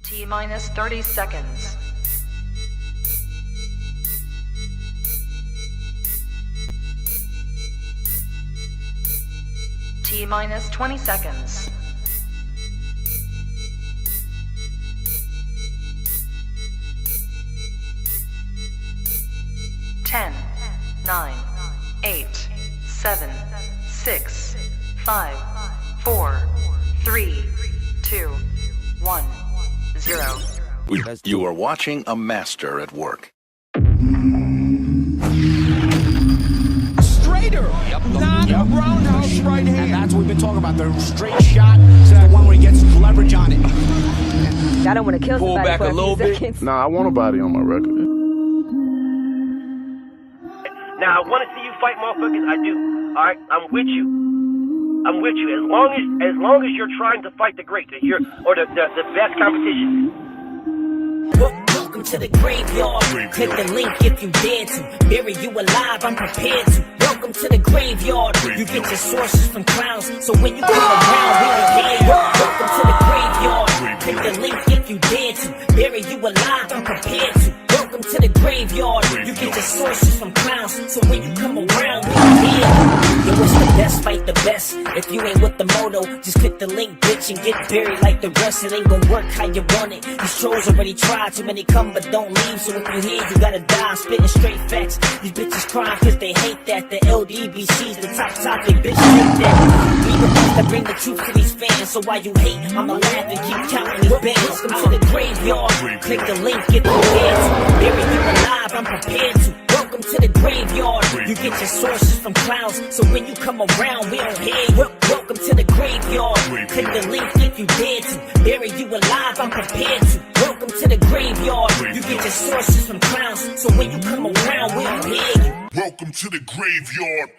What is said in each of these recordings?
T-minus 30 seconds. T-minus 20 seconds. Ten, 9, 8, 7, 6, 5, 4, 3, 2, 1, 0. You are watching a master at work. Straighter, not a roundhouse right hand. And that's what we've been talking about. The straight shot is the one where he gets leverage on it. I don't want to kill Pull somebody back for a little bit. seconds. Nah, I want a body on my record. Now, I want to see you fight motherfuckers. I do. All right? I'm with you. I'm with you. As long as you're trying to fight the greats, the best competition. Welcome to the graveyard. Click the link if you dare to. Bury you alive, I'm prepared to. Welcome to the graveyard. You get your sources from clowns, so when you come around, we don't hear you. Welcome to the graveyard. Click the link if you dare to. Bury you alive, I'm prepared to. Welcome to the graveyard. You get your sources from clowns, so when you come around, we don't hear you. Yo, it's the best, fight the best. If you ain't with the moto, just click the link, bitch, and get buried like the rest. It ain't gonna work how you want it. These trolls already tried, too many come but don't leave. So if you here, you gotta die. I'm spitting straight facts. These bitches crying cause they hate that. The LDBC's the top topic, bitch, hate that. We the ones that bring the truth to these fans. So while you hate, I'ma laugh and keep counting these bands. Welcome to the graveyard. Click the link, get prepared to. Bury you alive, I'm prepared to. Welcome to the graveyard. You get your sources from clowns, so when you come around, we don't hear you. Welcome to the graveyard. Click the link if you dare to. Bury you alive, I'm prepared to. Welcome to the graveyard. You get your sources from clowns, so when you come around, we don't hear you. Welcome to the graveyard.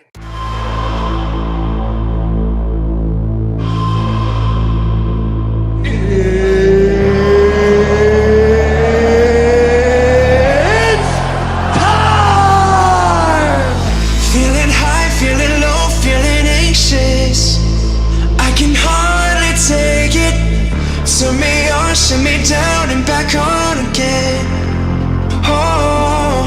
Shut me down and back on again. Oh,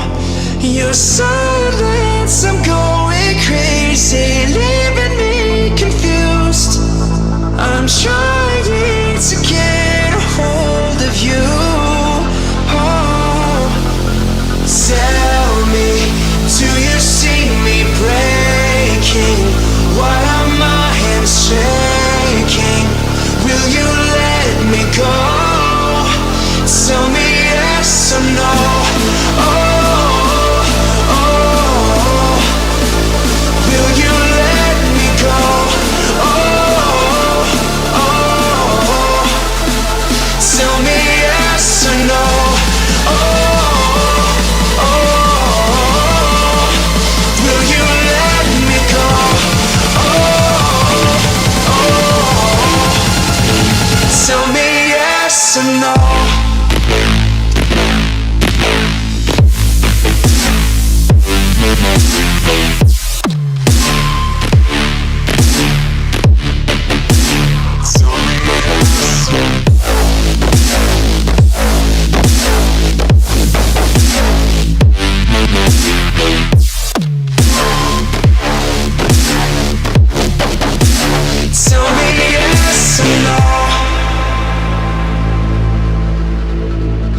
your silence, I'm going crazy, leaving me confused. I'm trying to get a hold of you. Oh, tell me, do you see me breaking? Why are my hands shaking? Will you let me go? Tell me yes or no. Oh, oh, will you let me go? Oh, oh, tell me yes or no. Oh, oh, will you let me go? Oh, oh, tell me yes or no.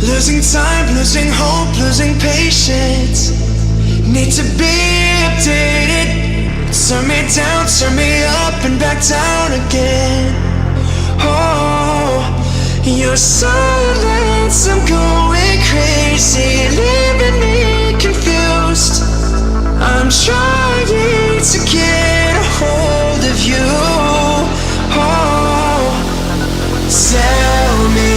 Losing time, losing hope, losing patience. Need to be updated. Turn me down, turn me up and back down again. Oh, your silence, I'm going crazy, leaving me confused. I'm trying to get a hold of you. Oh, tell me,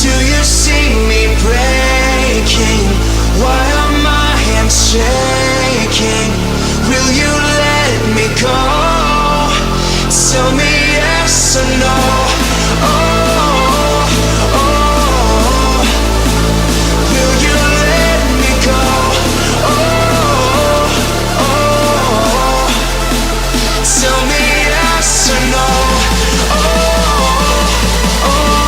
do you see me breaking? Why are my hands shaking? Will you let me go? Tell me yes or no. Oh, oh, will you let me go? Oh, oh, tell me yes or no. Oh, oh,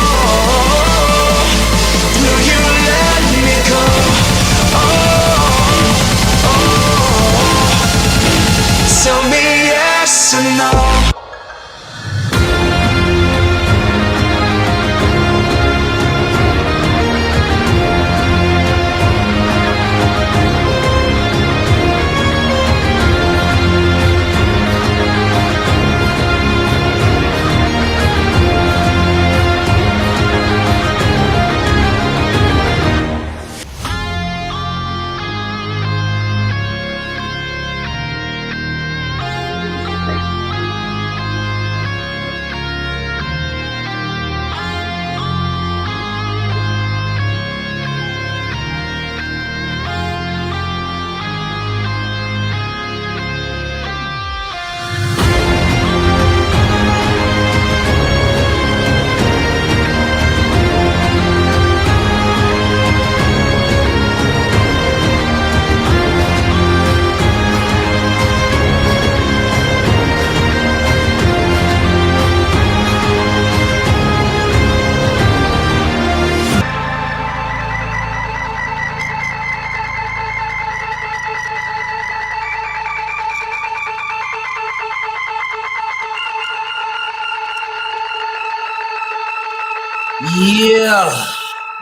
Yeah.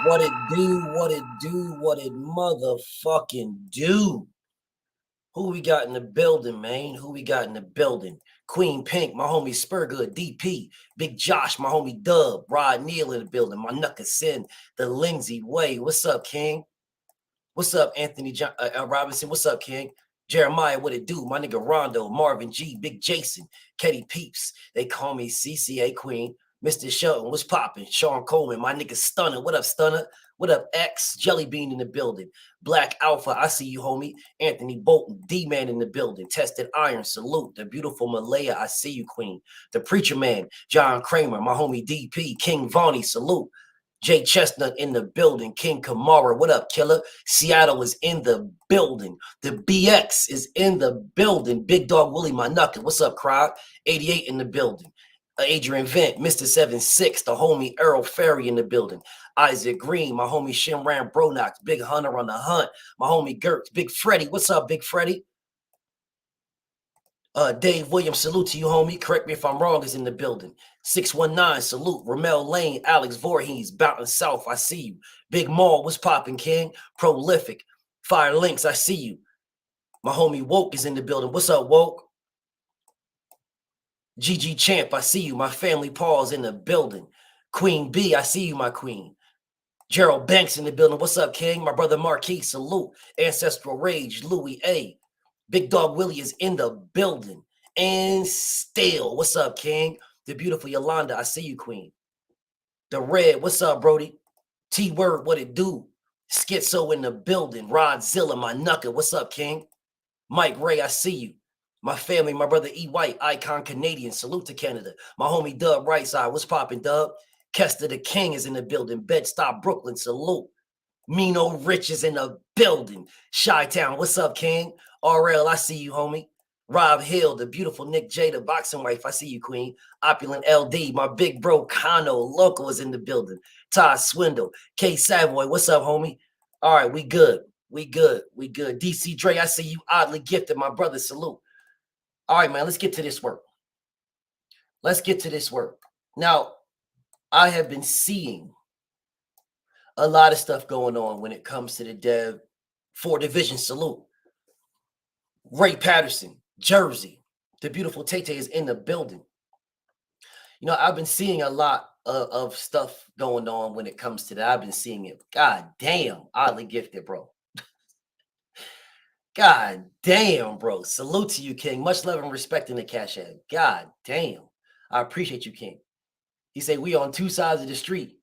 What it do, what it do, what it motherfucking do. Who we got in the building, man? Who we got in the building? Queen Pink, my homie Spurgood, DP, Big Josh, my homie Dub, Rod Neal in the building, my Nucka Sin, the Lindsay Way. What's up, King? What's up, Anthony Robinson? What's up, King? Jeremiah, what it do? My nigga Rondo, Marvin G, Big Jason, Ketty Peeps. They call me CCA Queen. Mr. Shelton, what's poppin'? Sean Coleman, my nigga Stunner. What up, Stunner? What up, X? Jelly Bean in the building. Black Alpha, I see you, homie. Anthony Bolton, D-Man in the building. Tested Iron, salute. The beautiful Malaya, I see you, Queen. The Preacher Man, John Kramer, my homie DP. King Vonnie, salute. Jay Chestnut in the building. King Kamara, what up, killer? Seattle is in the building. The BX is in the building. Big Dog Willie, my knuckle. What's up, crowd? 88 in the building. Adrian Vent, Mr. 76, the homie Earl Ferry in the building. Isaac Green, my homie Shimran Bronox, Big Hunter on the hunt. My homie Gertz, Big Freddie. What's up, Big Freddie? Dave Williams, salute to you, homie. Correct me if I'm wrong, is in the building. 619, salute. Ramel Lane, Alex Voorhees, Bountain South, I see you. Big Maul, what's poppin', King? Prolific. Fire Links, I see you. My homie Woke is in the building. What's up, Woke? GG Champ, I see you. My family Paul's in the building. Queen B, I see you, my queen. Gerald Banks in the building. What's up, King? My brother Marquis, salute. Ancestral Rage, Louis A. Big Dog Willie is in the building. And still, what's up, King? The beautiful Yolanda, I see you, Queen. The Red, what's up, Brody? T-Word, what it do? Schizo in the building. Rodzilla, my knucker, what's up, King? Mike Ray, I see you. My family, my brother E. White, Icon Canadian, salute to Canada. My homie Dub Right Side, what's poppin', Dub? Kester the King is in the building. Bed-Stuy, Brooklyn, salute. Mino Rich is in the building. Chi-Town, what's up, King? RL, I see you, homie. Rob Hill, the beautiful Nick J, the boxing wife, I see you, Queen. Opulent LD, my big bro Kano, local is in the building. Todd Swindle, K Savoy, what's up, homie? All right, we good. We good. We good. DC Dre, I see you. Oddly Gifted, my brother, salute. All right, man, let's get to this work. Let's get to this work. Now, I have been seeing a lot of stuff going on when it comes to the Dev 4 Division salute. Ray Patterson, Jersey, the beautiful Tay is in the building. You know, I've been seeing a lot of stuff going on when it comes to that. I've been seeing it. God damn, Oddly Gifted, bro. God damn, bro. Salute to you, King. Much love and respect in the Cashapp. God damn. I appreciate you, King. He said we on two sides of the street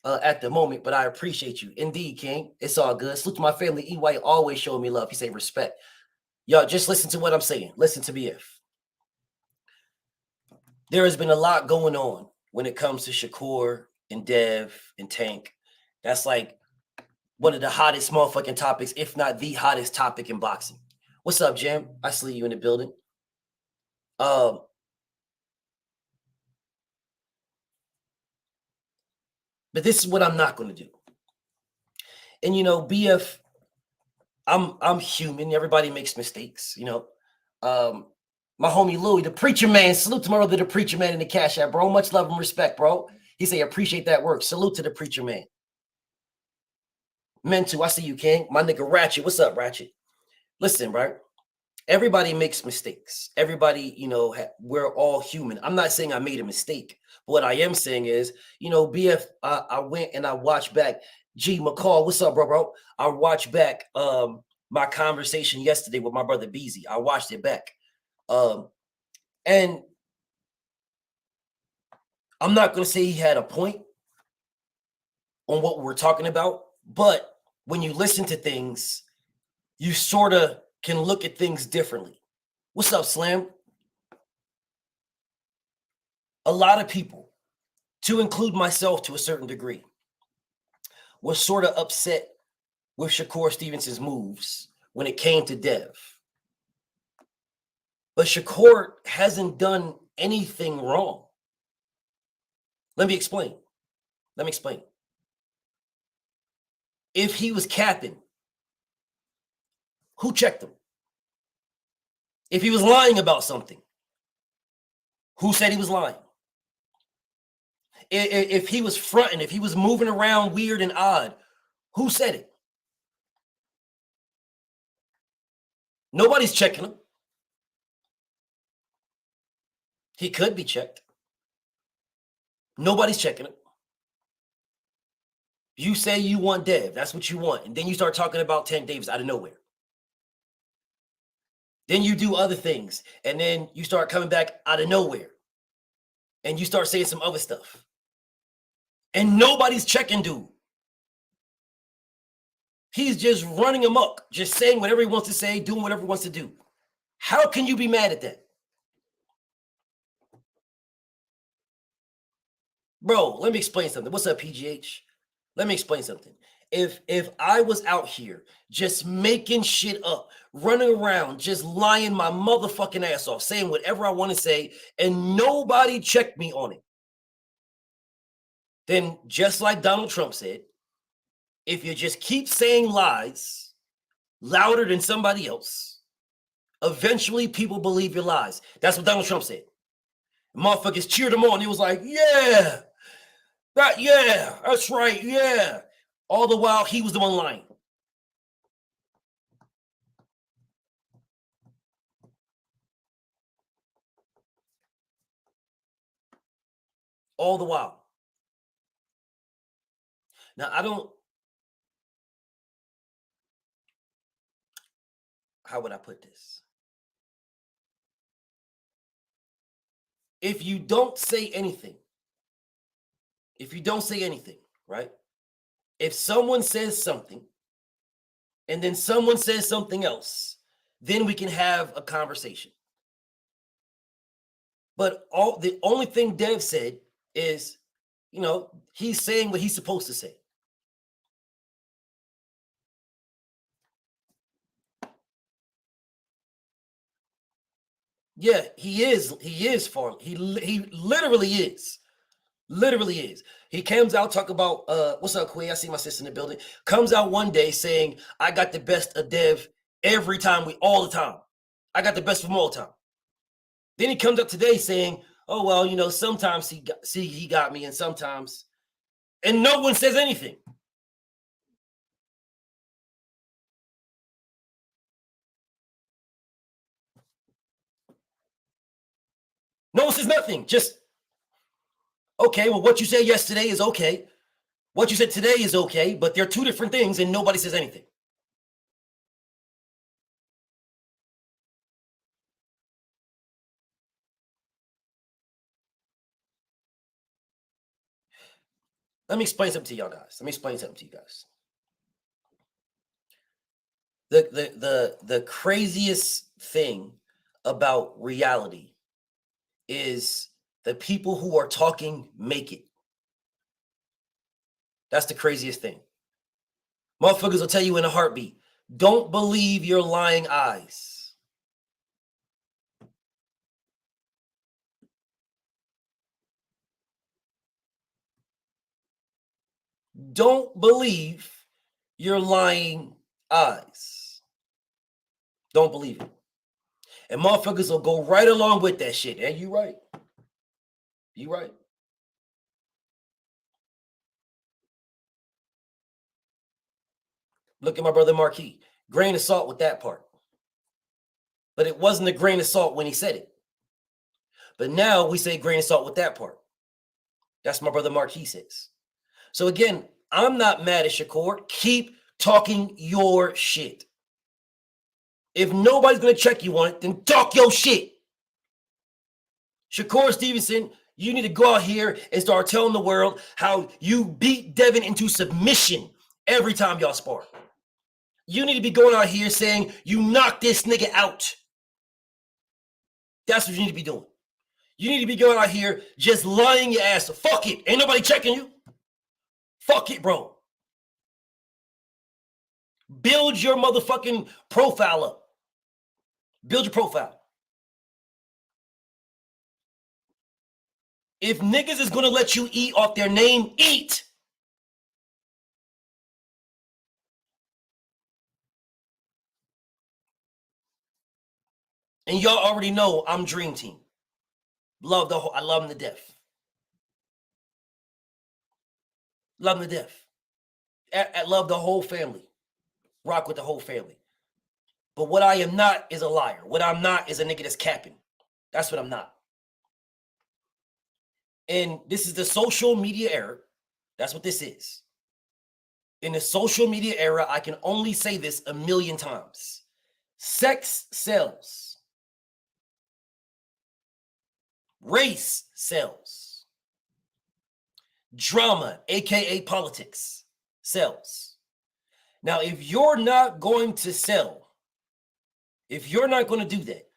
at the moment, but I appreciate you. Indeed, King. It's all good. Salute to my family. E. White always showing me love. He said respect. Y'all, just listen to what I'm saying. Listen to me if. There has been a lot going on when it comes to Shakur and Dev and Tank. That's like one of the hottest motherfucking topics, if not the hottest topic in boxing. What's up, Jim? I see you in the building. But this is what I'm not going to do. And you know, BF, I'm human. Everybody makes mistakes, you know. My homie Louie, the Preacher Man. Salute to my brother, the Preacher Man in the Cashapp, bro. Much love and respect, bro. He say appreciate that work. Salute to the Preacher Man. Mentu, I see you, King. My nigga Ratchet. What's up, Ratchet? Listen, right? Everybody makes mistakes. Everybody, you know, we're all human. I'm not saying I made a mistake. What I am saying is, you know, BF, I went and I watched back. G McCall, what's up, bro? I watched back my conversation yesterday with my brother Beezy. I watched it back. And I'm not going to say he had a point on what we're talking about, but when you listen to things, you sort of can look at things differently. What's up, Slam? A lot of people, to include myself to a certain degree, was sort of upset with Shakur Stevenson's moves when it came to Dev. But Shakur hasn't done anything wrong. Let me explain. If he was capping, who checked him? If he was lying about something, who said he was lying? if he was fronting, if he was moving around weird and odd, who said it? Nobody's checking him. He could be checked. Nobody's checking him. You say you want Dev. That's what you want. And then you start talking about Tank Davis out of nowhere. Then you do other things. And then you start coming back out of nowhere. And you start saying some other stuff. And nobody's checking dude. He's just running amok, just saying whatever he wants to say, doing whatever he wants to do. How can you be mad at that? Bro, let me explain something. What's up, PGH? Let me explain something. If I was out here just making shit up, running around, just lying my motherfucking ass off, saying whatever I want to say, and nobody checked me on it, then just like Donald Trump said, if you just keep saying lies louder than somebody else, eventually people believe your lies. That's what Donald Trump said. Motherfuckers cheered him on. He was like, yeah, that's right, yeah. All the while, he was the one lying. All the while. Now, how would I put this? If you don't say anything, right? If someone says something and then someone says something else, then we can have a conversation. But the only thing Dev said is, he's saying what he's supposed to say. Yeah, he is far. He literally is. Literally is. He comes out, talk about, what's up, Quay? I see my sister in the building. Comes out one day saying, I got the best of Dev every time, all the time. I got the best of him all the time. Then he comes up today saying, oh, well, sometimes he got me and sometimes, and no one says anything. No one says nothing. Just, okay, well, what you said yesterday is okay. What you said today is okay, but they're two different things and nobody says anything. Let me explain something to y'all guys. The craziest thing about reality is the people who are talking make it. That's the craziest thing. Motherfuckers will tell you in a heartbeat, don't believe your lying eyes. Don't believe your lying eyes. Don't believe it. And motherfuckers will go right along with that shit. And you right. You right. Look at my brother Marquis. Grain of salt with that part. But it wasn't a grain of salt when he said it. But now we say grain of salt with that part. That's my brother Marquis says. So again, I'm not mad at Shakur. Keep talking your shit. If nobody's going to check you on it, then talk your shit. Shakur Stevenson, you need to go out here and start telling the world how you beat Devin into submission every time y'all spar. You need to be going out here saying you knocked this nigga out. That's what you need to be doing. You need to be going out here just lying your ass. Fuck it. Ain't nobody checking you. Fuck it, bro. Build your motherfucking profile up. Build your profile. If niggas is going to let you eat off their name, eat. And y'all already know I'm Dream Team. I love them to death. Love them to death. I love the whole family. Rock with the whole family. But what I am not is a liar. What I'm not is a nigga that's capping. That's what I'm not. And this is the social media era. That's what this is. In the social media era, I can only say this a million times. Sex sells. Race sells. Drama, aka politics, sells. Now, if you're not going to sell, if you're not going to do that,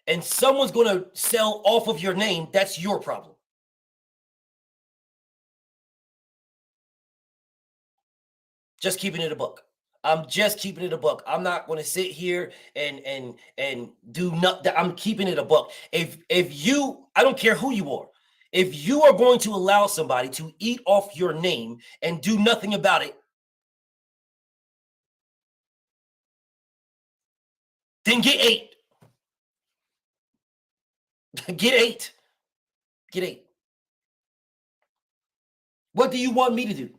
and someone's going to sell off of your name, that's your problem. Just keeping it a buck. I'm just keeping it a buck. I'm not going to sit here and do nothing. I'm keeping it a buck. If you, I don't care who you are, if you are going to allow somebody to eat off your name and do nothing about it, then get 8. Get 8. Get 8. What do you want me to do?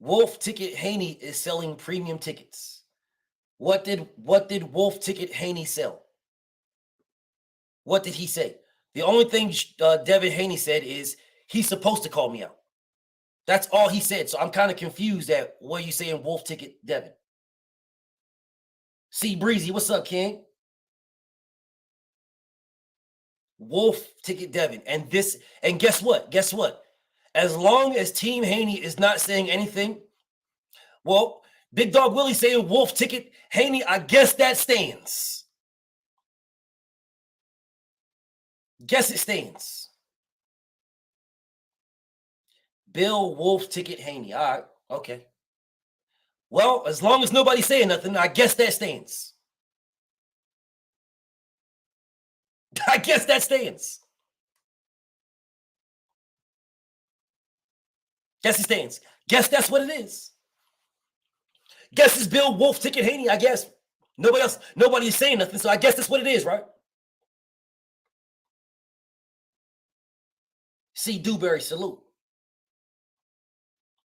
Wolf Ticket Haney is selling premium tickets. What did Wolf Ticket Haney sell? What did he say? The only thing Devin Haney said is he's supposed to call me out. That's all he said. So I'm kind of confused at what you saying, Wolf Ticket Devin. C Breezy, what's up, King? Wolf Ticket Devin. And guess what? Guess what? As long as Team Haney is not saying anything, well, Big Dog Willie saying Wolf Ticket Haney, I guess that stands. Guess it stands. Bill Wolf Ticket Haney. All right, okay. Well, as long as nobody's saying nothing, I guess that stands. I guess that stands. Guess it stands. Guess that's what it is. Guess it's Bill Wolf Ticket Haney, I guess. Nobody is saying nothing, so I guess that's what it is, right? C. Dewberry, salute.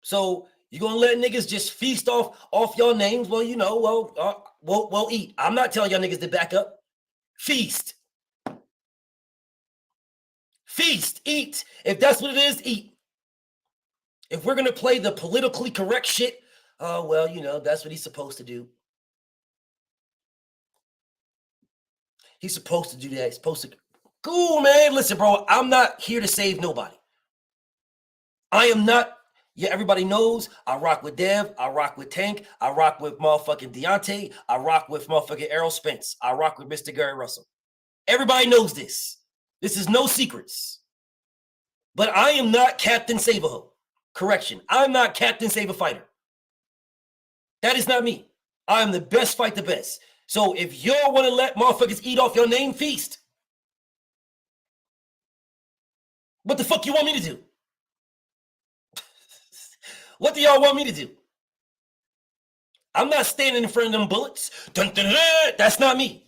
So you're gonna let niggas just feast off y'all names? Well, you know, well, eat. I'm not telling y'all niggas to back up. Feast. Feast, eat. If that's what it is, eat. If we're going to play the politically correct shit, well, you know, that's what he's supposed to do. He's supposed to do that. He's supposed to. Cool, man. Listen, bro, I'm not here to save nobody. I am not. Yeah, everybody knows I rock with Dev. I rock with Tank. I rock with motherfucking Deontay. I rock with motherfucking Errol Spence. I rock with Mr. Gary Russell. Everybody knows this. This is no secrets. But I am not Captain Save-A-Ho. Correction, I'm not Captain Save-A-Fighter. That is not me. I am the best fight the best. So if y'all want to let motherfuckers eat off your name, feast. What the fuck you want me to do? What do y'all want me to do? I'm not standing in front of them bullets. Dun, dun, dun, dun. That's not me.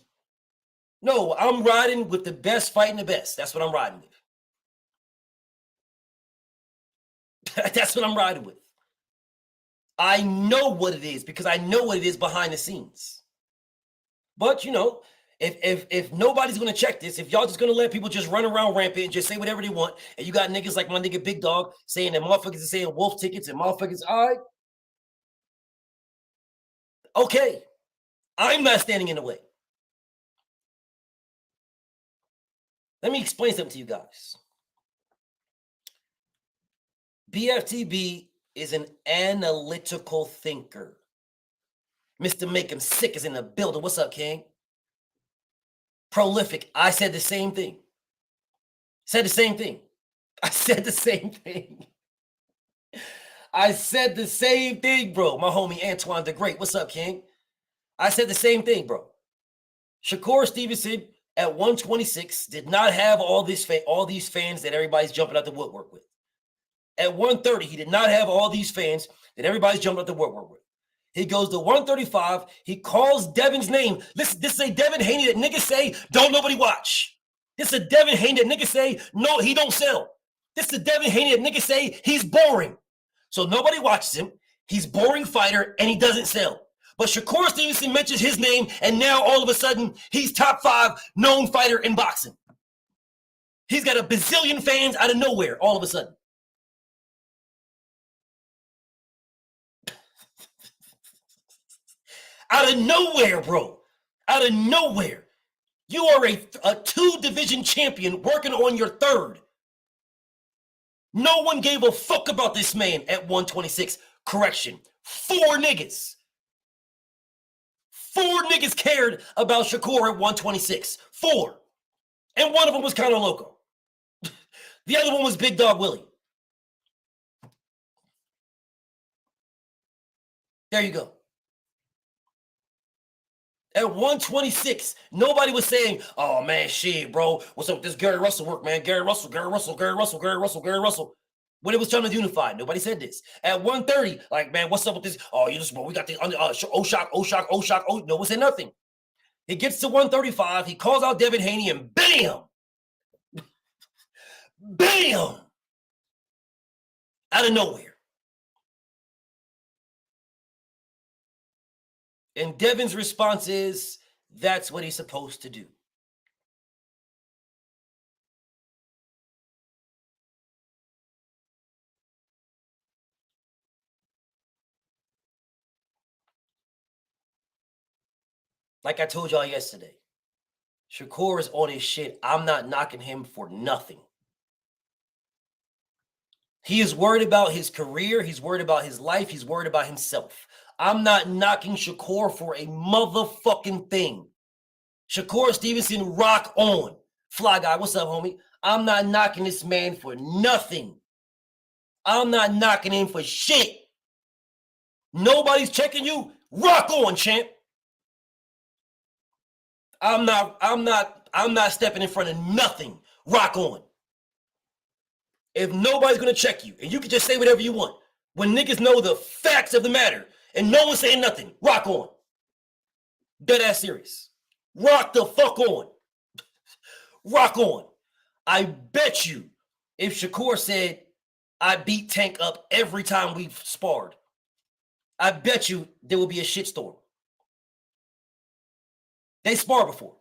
No, I'm riding with the best fighting the best. That's what I'm riding with. That's what I'm riding with. I know what it is because I know what it is behind the scenes. But, you know, if nobody's going to check this, if y'all just going to let people just run around rampant and just say whatever they want, and you got niggas like my nigga Big Dog saying that motherfuckers are saying Wolf Tickets and motherfuckers, all right. Okay. I'm not standing in the way. Let me explain something to you guys. BFTB is an analytical thinker. Mr. Make Him Sick is in the building. What's up, King? Prolific. I said the same thing. Said the same thing. I said the same thing. I said the same thing, bro. My homie Antoine the Great. What's up, King? I said the same thing, bro. Shakur Stevenson at 126 did not have all these fans that everybody's jumping out the woodwork with. At 130, he did not have all these fans that everybody's jumping out the woodwork with. He goes to 135. He calls Devin's name. Listen, this is a Devin Haney that niggas say, don't nobody watch. This is a Devin Haney that niggas say, no, he don't sell. This is a Devin Haney that niggas say he's boring. So nobody watches him. He's boring fighter, and he doesn't sell. But Shakur Stevenson mentions his name, and now all of a sudden, he's top 5 known fighter in boxing. He's got a bazillion fans out of nowhere all of a sudden. Out of nowhere, bro. Out of nowhere. You are a 2-division champion working on your 3rd. No one gave a fuck about this man at 126. Correction. 4 niggas. 4 niggas cared about Shakur at 126. 4. And one of them was kind of loco. The other one was Big Dog Willie. There you go. At 126, nobody was saying, oh, man, shit, bro. What's up with this Gary Russell work, man? Gary Russell. When it was trying to unify, nobody said this. At 130, like, man, what's up with this? Oh, you just, bro, we got the shock. No one said nothing. He gets to 135. He calls out Devin Haney, and bam! Bam! Out of nowhere. And Devin's response is, that's what he's supposed to do. Like I told y'all yesterday, Shakur is on his shit. I'm not knocking him for nothing. He is worried about his career. He's worried about his life. He's worried about himself. I'm not knocking Shakur for a motherfucking thing. Shakur Stevenson, rock on. Fly Guy, what's up, homie? I'm not knocking this man for nothing. I'm not knocking him for shit. Nobody's checking you. Rock on, champ. I'm not stepping in front of nothing. Rock on. If nobody's gonna check you, and you can just say whatever you want, when niggas know the facts of the matter, and no one's saying nothing, rock on. Dead ass serious. Rock the fuck on. Rock on. I bet you if Shakur said, I beat Tank up every time we've sparred, I bet you there will be a shitstorm. They sparred before.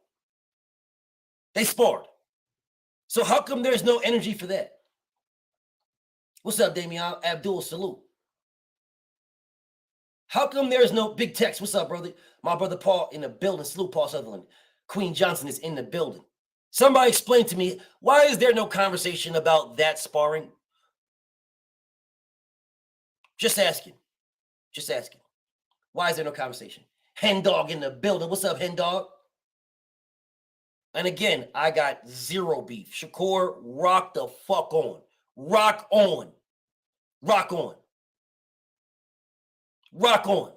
They sparred. So how come there's no energy for that? What's up, Damian? Abdul, salute. How come there's no Big Tex? What's up, brother? My brother Paul in the building. Salute, Paul Sutherland. Queen Johnson is in the building. Somebody explain to me, why is there no conversation about that sparring? Just asking. Just asking. Why is there no conversation? Hen Dog in the building. What's up, Hen Dog? And again, I got zero beef. Shakur, rock the fuck on. Rock on. Rock on. Rock on.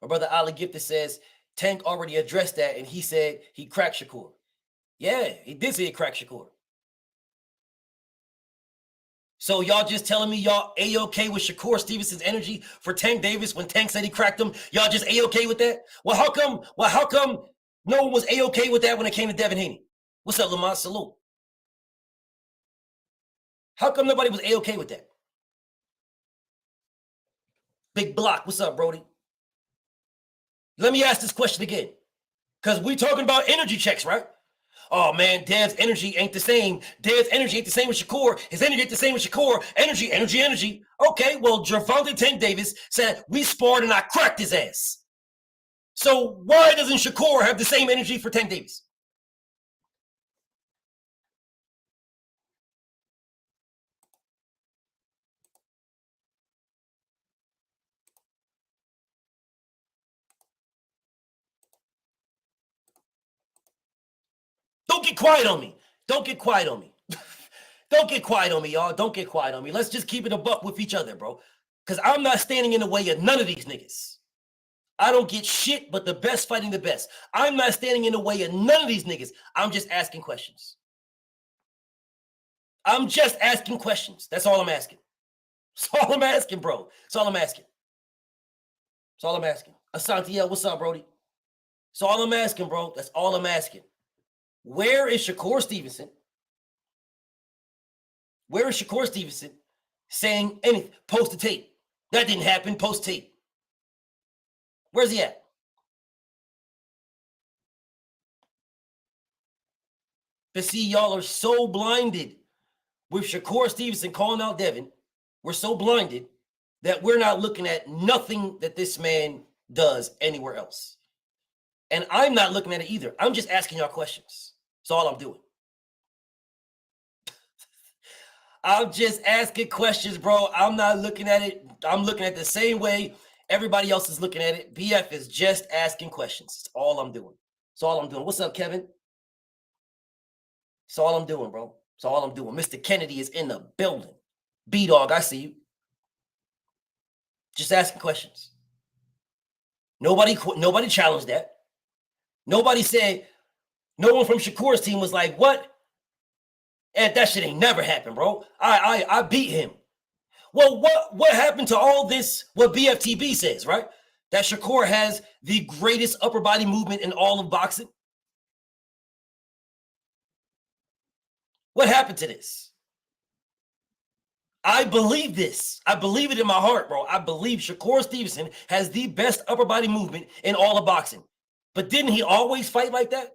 My brother Ali Gifted says, Tank already addressed that, and he said he cracked Shakur. Yeah, he did say he cracked Shakur. So y'all just telling me y'all A-okay with Shakur Stevenson's energy for Tank Davis when Tank said he cracked him? Y'all just A-okay with that? Well, how come no one was A-okay with that when it came to Devin Haney? What's up, Lamont? Salute. How come nobody was A-okay with that? Big Block, what's up, Brody? Let me ask this question again. Because we talking about energy checks, right? Oh, man, Dev's energy ain't the same. Dev's energy ain't the same with Shakur. His energy ain't the same with Shakur. Energy. Okay, well, Gervonta Tank Davis said, we sparred and I cracked his ass. So why doesn't Shakur have the same energy for Tank Davis? Don't get quiet on me. Don't get quiet on me. Don't get quiet on me, y'all. Don't get quiet on me. Let's just keep it a buck with each other, bro. Because I'm not standing in the way of none of these niggas. I don't get shit but the best fighting the best. I'm not standing in the way of none of these niggas. I'm just asking questions. I'm just asking questions. That's all I'm asking. That's all I'm asking, bro. That's all I'm asking. That's all I'm asking. Asantiel, what's up, Brody? That's all I'm asking, bro. That's all I'm asking. Where is Shakur Stevenson? Where is Shakur Stevenson saying anything? Post the tape. That didn't happen. Post tape. Where's he at? But see, y'all are so blinded with Shakur Stevenson calling out Devin. We're so blinded that we're not looking at nothing that this man does anywhere else. And I'm not looking at it either. I'm just asking y'all questions. That's all I'm doing. I'm just asking questions, bro. I'm not looking at it. I'm looking at it the same way everybody else is looking at it. BF is just asking questions. That's all I'm doing. That's all I'm doing. What's up, Kevin? That's all I'm doing, bro. That's all I'm doing. Mr. Kennedy is in the building. B-Dog, I see you. Just asking questions. Nobody challenged that. Nobody said, no one from Shakur's team was like, what? And that shit ain't never happened, bro. I beat him. Well, what happened to all this, what BFTB says, right? That Shakur has the greatest upper body movement in all of boxing. What happened to this? I believe this. I believe it in my heart, bro. I believe Shakur Stevenson has the best upper body movement in all of boxing. But didn't he always fight like that?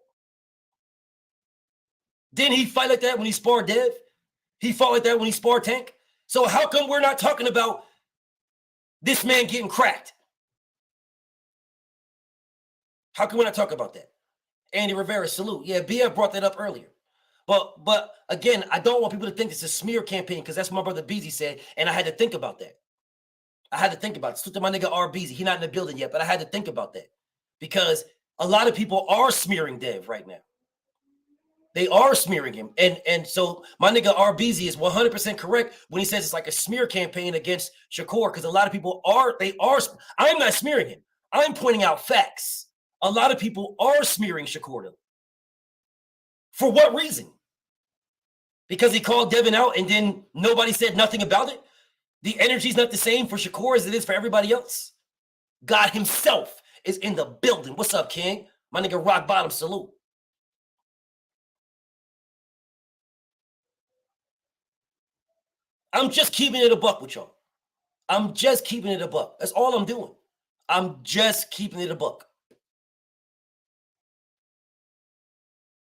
Didn't he fight like that when he sparred Dev? He fought like that when he sparred Tank? So how come we're not talking about this man getting cracked? How come we're not talking about that? Andy Rivera, salute. Yeah, BF brought that up earlier. But again, I don't want people to think it's a smear campaign because that's what my brother Beezy said, and I had to think about that. I had to think about it. Salute to my nigga R. Beezy. He's not in the building yet, but I had to think about that because a lot of people are smearing Dev right now. They are smearing him. And so my nigga RBZ is 100% correct when he says it's like a smear campaign against Shakur because a lot of people are. I'm not smearing him. I'm pointing out facts. A lot of people are smearing Shakur though. For what reason? Because he called Devin out and then nobody said nothing about it? The energy's not the same for Shakur as it is for everybody else? God himself is in the building. What's up, King? My nigga Rock Bottom, salute. I'm just keeping it a buck with y'all. I'm just keeping it a buck. That's all I'm doing. I'm just keeping it a buck.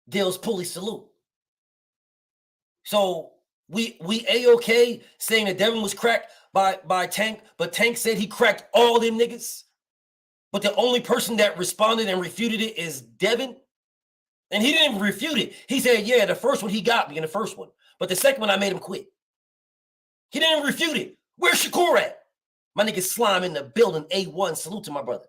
Dale's Pulley, salute. So we A-OK saying that Devin was cracked by Tank, but Tank said he cracked all them niggas. But the only person that responded and refuted it is Devin. And he didn't even refute it. He said, yeah, the first one he got me in the first one. But the second one I made him quit. He didn't refute it. Where's Shakur at? My nigga Slime in the building, A1. Salute to my brother.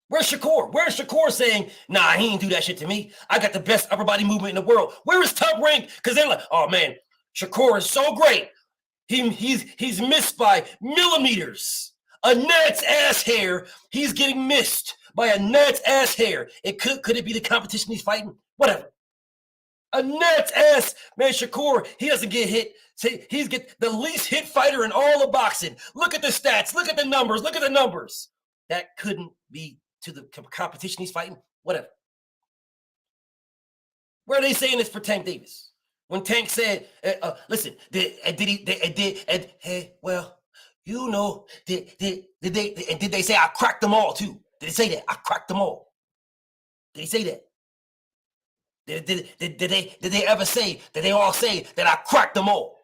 Where's Shakur? Where's Shakur saying, nah, he ain't do that shit to me. I got the best upper body movement in the world. Where is Top Rank? Because they're like, oh, man, Shakur is so great. He's missed by millimeters. A gnat's ass hair. He's getting missed by a gnat's ass hair. Could it be the competition he's fighting? Whatever. A gnat's ass, man, Shakur, he doesn't get hit. He's the least hit fighter in all of boxing. Look at the stats. Look at the numbers. Look at the numbers. That couldn't be to the competition he's fighting. Whatever. Where are they saying this for Tank Davis? When Tank said, listen, did they say I cracked them all too? Did they say that? I cracked them all. Did he say that? Did they ever say, did they all say that I cracked them all?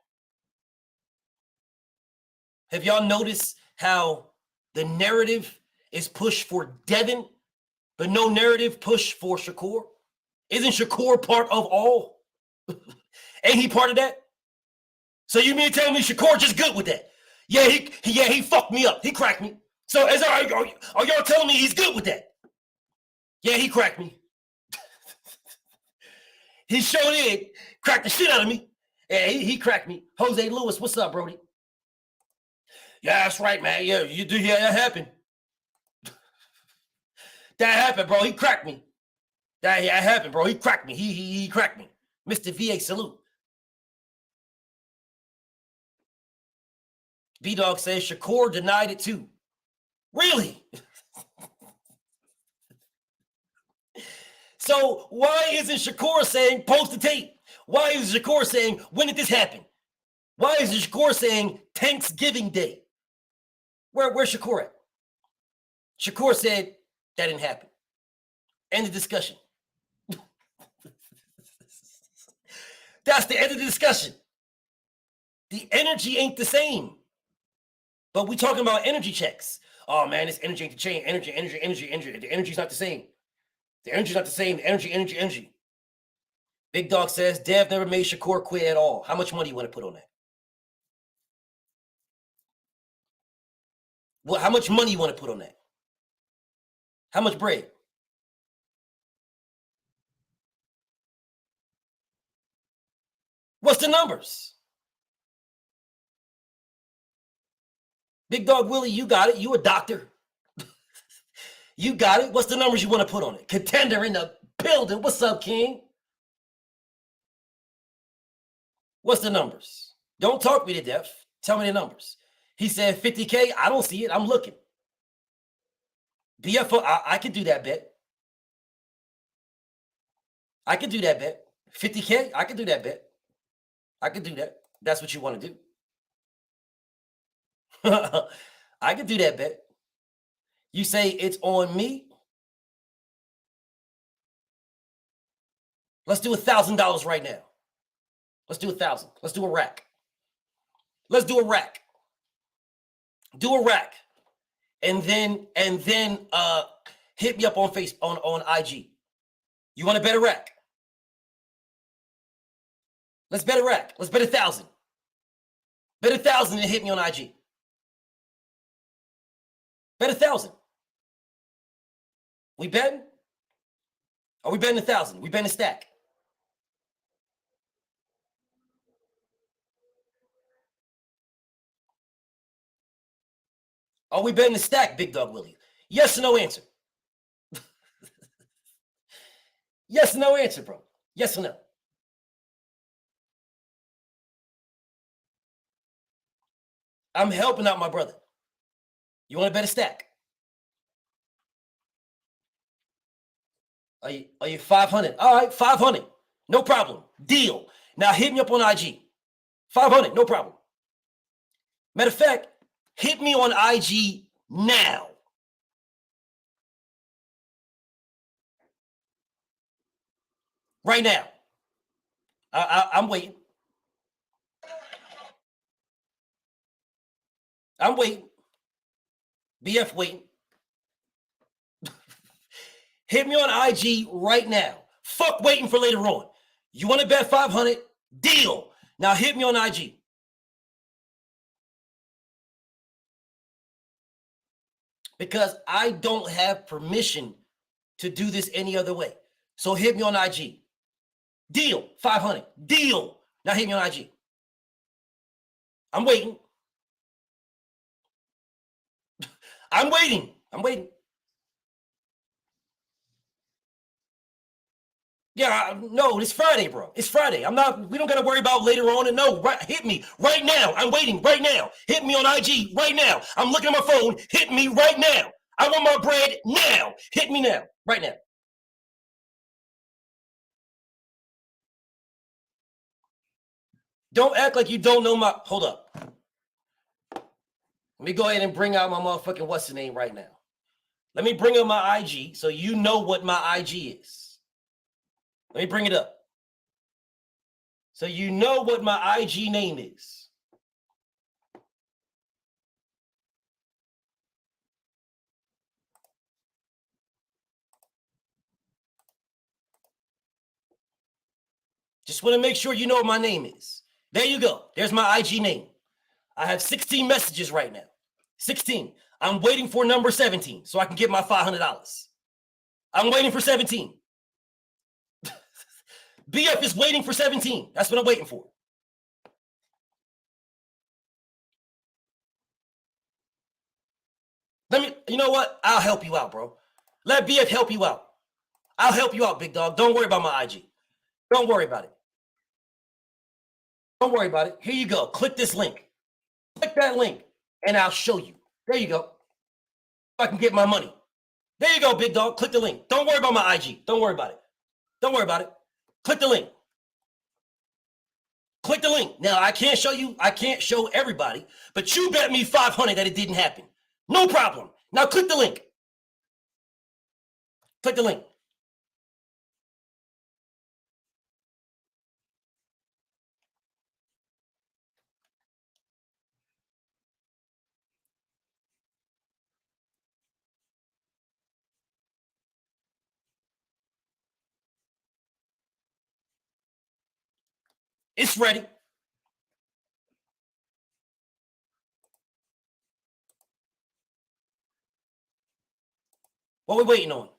Have y'all noticed how the narrative is pushed for Devin, but no narrative pushed for Shakur? Isn't Shakur part of all? Ain't he part of that? So you mean to tell me Shakur just good with that? Yeah, he fucked me up. He cracked me. So are y'all telling me he's good with that? Yeah, he cracked me. He sure did crack the shit out of me. Yeah, he cracked me. Jose Lewis, what's up, Brody? Yeah, that's right, man. Yeah, you do. Yeah, that happened. That happened, bro. He cracked me. That happened, bro. He cracked me. He cracked me. Mr. VA, salute. B-Dog says Shakur denied it too. Really? So why isn't Shakur saying post the tape? Why is Shakur saying when did this happen? Why is Shakur saying Thanksgiving Day? Where's Shakur at? Shakur said that didn't happen. End of discussion. That's the end of the discussion. The energy ain't the same. But we talking about energy checks. Oh man, this energy ain't the chain. Energy. The energy's not the same. The energy's not the same. The energy. Big Dog says Dev never made Shakur quit at all. How much money you want to put on that? Well, how much money you want to put on that? How much bread? What's the numbers? Big Dog Willie, you got it. You a doctor. You got it. What's the numbers you want to put on it? Contender in the building. What's up, King? What's the numbers? Don't talk me to death. Tell me the numbers. He said 50K. I don't see it. I'm looking. BFO, I could do that bet. I could do that bet. 50K, I could do that bet. I could do that. That's what you want to do. I could do that bet. You say it's on me. Let's do $1,000 right now. Let's do 1,000. Let's do a rack. Let's do a rack. Do a rack. And then hit me up on on IG. You want to bet a rack? Let's bet a rack. Let's bet 1,000. Bet 1,000 and hit me on IG. Bet 1,000. We betting? Are we betting 1,000? We betting a stack? Are we betting a stack, Big Dog Willie? Yes or no answer? Yes or no answer, bro? Yes or no? I'm helping out my brother. You want to bet a stack? Are you 500? All right, 500. No problem. Deal. Now hit me up on IG. 500, no problem. Matter of fact, hit me on IG now. Right now. I'm waiting. I'm waiting. BF waiting. Hit me on IG right now. Fuck waiting for later on. You want to bet 500? Deal. Now hit me on IG. Because I don't have permission to do this any other way. So hit me on IG. Deal. 500. Deal. Now hit me on IG. I'm waiting. I'm waiting. I'm waiting. Yeah, no, it's Friday, bro. It's Friday. We don't got to worry about later on. And no, hit me right now. I'm waiting right now. Hit me on IG right now. I'm looking at my phone. Hit me right now. I want my bread now. Hit me now. Right now. Don't act like you don't know my... Hold up. Let me go ahead and bring out my motherfucking what's the name right now. Let me bring up my IG so you know what my IG is. Let me bring it up. So you know what my IG name is. Just want to make sure you know what my name is. There you go. There's my IG name. I have 16 messages right now. 16. I'm waiting for number 17 so I can get my $500. I'm waiting for 17. BF is waiting for 17. That's what I'm waiting for. You know what? I'll help you out, bro. Let BF help you out. I'll help you out, big dog. Don't worry about my IG. Don't worry about it. Don't worry about it. Here you go. Click this link. Click that link, and I'll show you. There you go. I can get my money. There you go, big dog. Click the link. Don't worry about my IG. Don't worry about it. Don't worry about it. Click the link. Click the link. Now, I can't show everybody, but you bet me 500 that it didn't happen. No problem. Now, click the link. Click the link. It's ready. What we waiting on?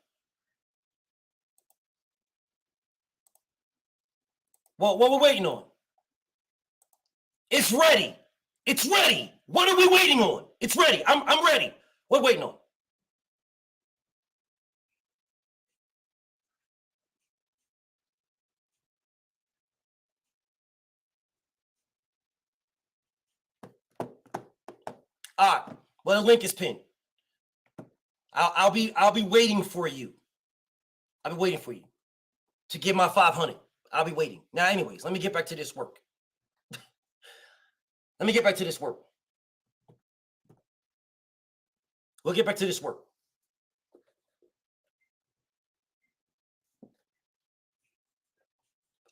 What we waiting on? It's ready. It's ready. What are we waiting on? It's ready. I'm ready. What are we waiting on? All right. Well, the link is pinned. I'll be waiting for you. I'll be waiting for you to get my 500. I'll be waiting. Now, anyways, let me get back to this work. Let me get back to this work. We'll get back to this work.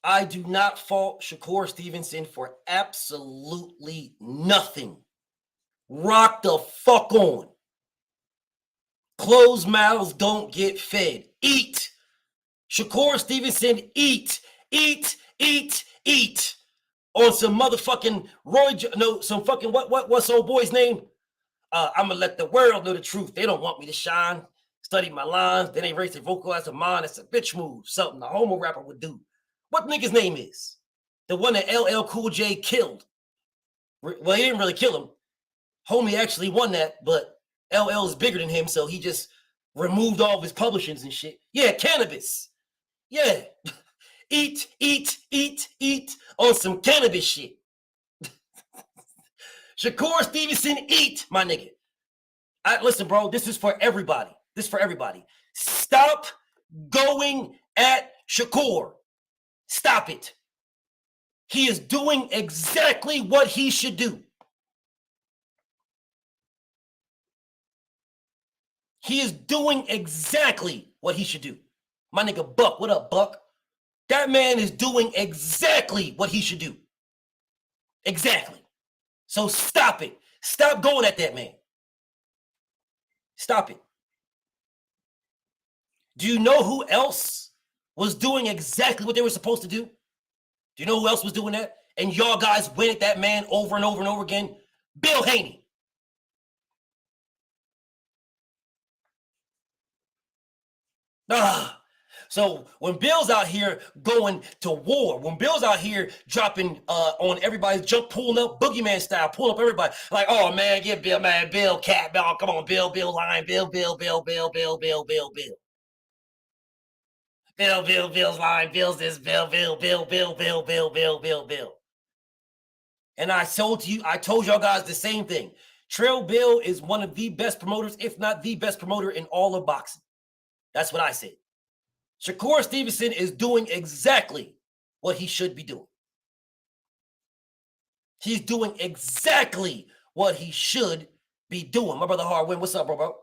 I do not fault Shakur Stevenson for absolutely nothing. Rock the fuck on. Closed mouths don't get fed. Eat. Shakur Stevenson, eat. Eat, eat, eat. On some motherfucking what's old boy's name? I'm gonna let the world know the truth. They don't want me to shine. Study my lines. Then they raise their vocalize of mine. It's a bitch move. Something a homo rapper would do. What nigga's name is? The one that LL Cool J killed. Well, he didn't really kill him. Homie actually won that, but LL is bigger than him, so he just removed all of his publishings and shit. Yeah, cannabis. Yeah. Eat, eat, eat, eat on some cannabis shit. Shakur Stevenson, eat, my nigga. Listen, bro, this is for everybody. This is for everybody. Stop going at Shakur. Stop it. He is doing exactly what he should do. He is doing exactly what he should do. My nigga Buck, what up, Buck? That man is doing exactly what he should do. Exactly. So stop it. Stop going at that man. Stop it. Do you know who else was doing exactly what they were supposed to do? Do you know who else was doing that? And y'all guys went at that man over and over and over again? Bill Haney. So when Bill's out here going to war, when Bill's out here dropping on everybody's jump, pulling up, boogeyman style, pulling up everybody, like, oh man, get Bill, man, Bill, cat, Bill, come on, Bill, line, Bill's line, Bill's this, Bill. And I told y'all guys the same thing. Trail Bill is one of the best promoters, if not the best promoter in all of boxing. That's what I said. Shakur Stevenson is doing exactly what he should be doing. He's doing exactly what he should be doing. My brother Hardwin, what's up, bro?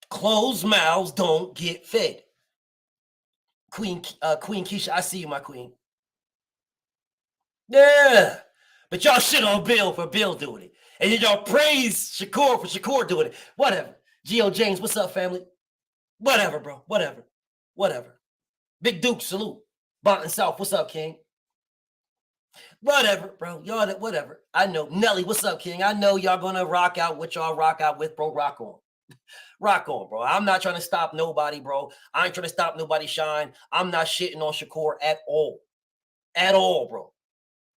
Closed mouths don't get fed. Queen Keisha, I see you, my queen. Yeah, but y'all shit on Bill for Bill doing it. And then y'all praise Shakur for Shakur doing it. Whatever. Geo James, what's up, family? Whatever, bro. Whatever. Big Duke, salute. Bonton South, what's up, King? Whatever, bro. Y'all, whatever. I know. Nelly, what's up, King? I know y'all gonna rock out what y'all rock out with, bro. Rock on. Rock on, bro. I'm not trying to stop nobody, bro. I ain't trying to stop nobody shine. I'm not shitting on Shakur at all. At all, bro.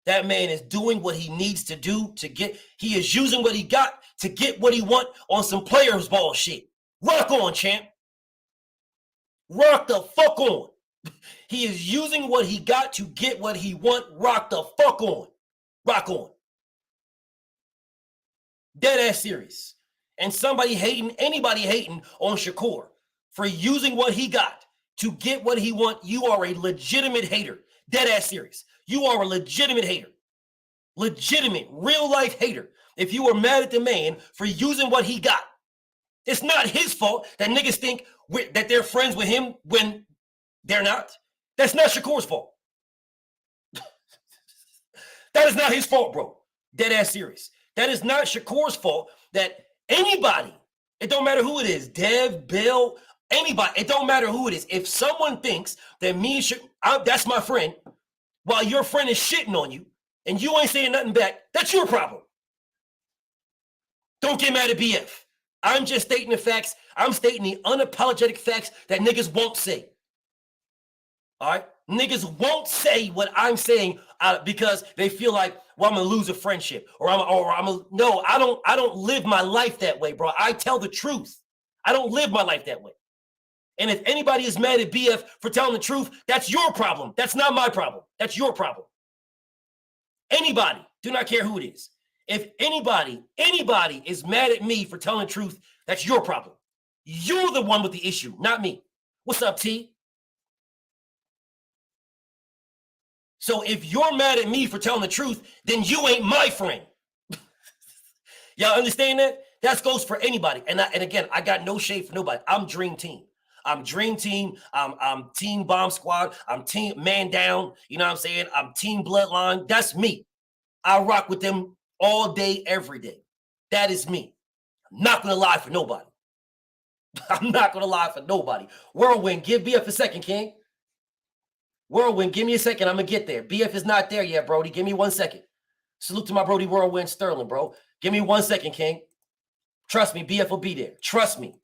That man is doing what he needs to do to get, he is using what he got to get what he want on some players ball shit. Rock on, champ. Rock the fuck on. He is using what he got to get what he want. Rock the fuck on. Rock on. Dead ass serious. And anybody hating on Shakur for using what he got to get what he wants, you are a legitimate hater. Dead ass serious. You are a legitimate hater. Legitimate, real life hater. If you were mad at the man for using what he got, it's not his fault that niggas think that they're friends with him when they're not. That's not Shakur's fault. That is not his fault, bro. Dead ass serious. That is not Shakur's fault that anybody, it don't matter who it is, Dev, Bill, anybody, it don't matter who it is. If someone thinks that me and that's my friend, while your friend is shitting on you and you ain't saying nothing back, that's your problem. Don't get mad at BF. I'm just stating the facts. I'm stating the unapologetic facts that niggas won't say. All right? Niggas won't say what I'm saying because they feel like, well, I'm gonna lose a friendship, no, I don't live my life that way, bro. I tell the truth. I don't live my life that way. And if anybody is mad at BF for telling the truth, that's your problem. That's not my problem. That's your problem. Anybody, do not care who it is. If anybody is mad at me for telling the truth, that's your problem. You're the one with the issue, not me. What's up, T? So if you're mad at me for telling the truth, then you ain't my friend. Y'all understand that? That goes for anybody. And again, I got no shade for nobody. I'm Dream Team. I'm Dream Team. I'm Team Bomb Squad. I'm Team Man Down. You know what I'm saying? I'm Team Bloodline. That's me. I rock with them all day, every day. That is me. I'm not going to lie for nobody. I'm not going to lie for nobody. Whirlwind, give BF a second, King. Whirlwind, give me a second. I'm going to get there. BF is not there yet, Brody. Give me 1 second. Salute to my Brody Whirlwind Sterling, bro. Give me 1 second, King. Trust me, BF will be there. Trust me.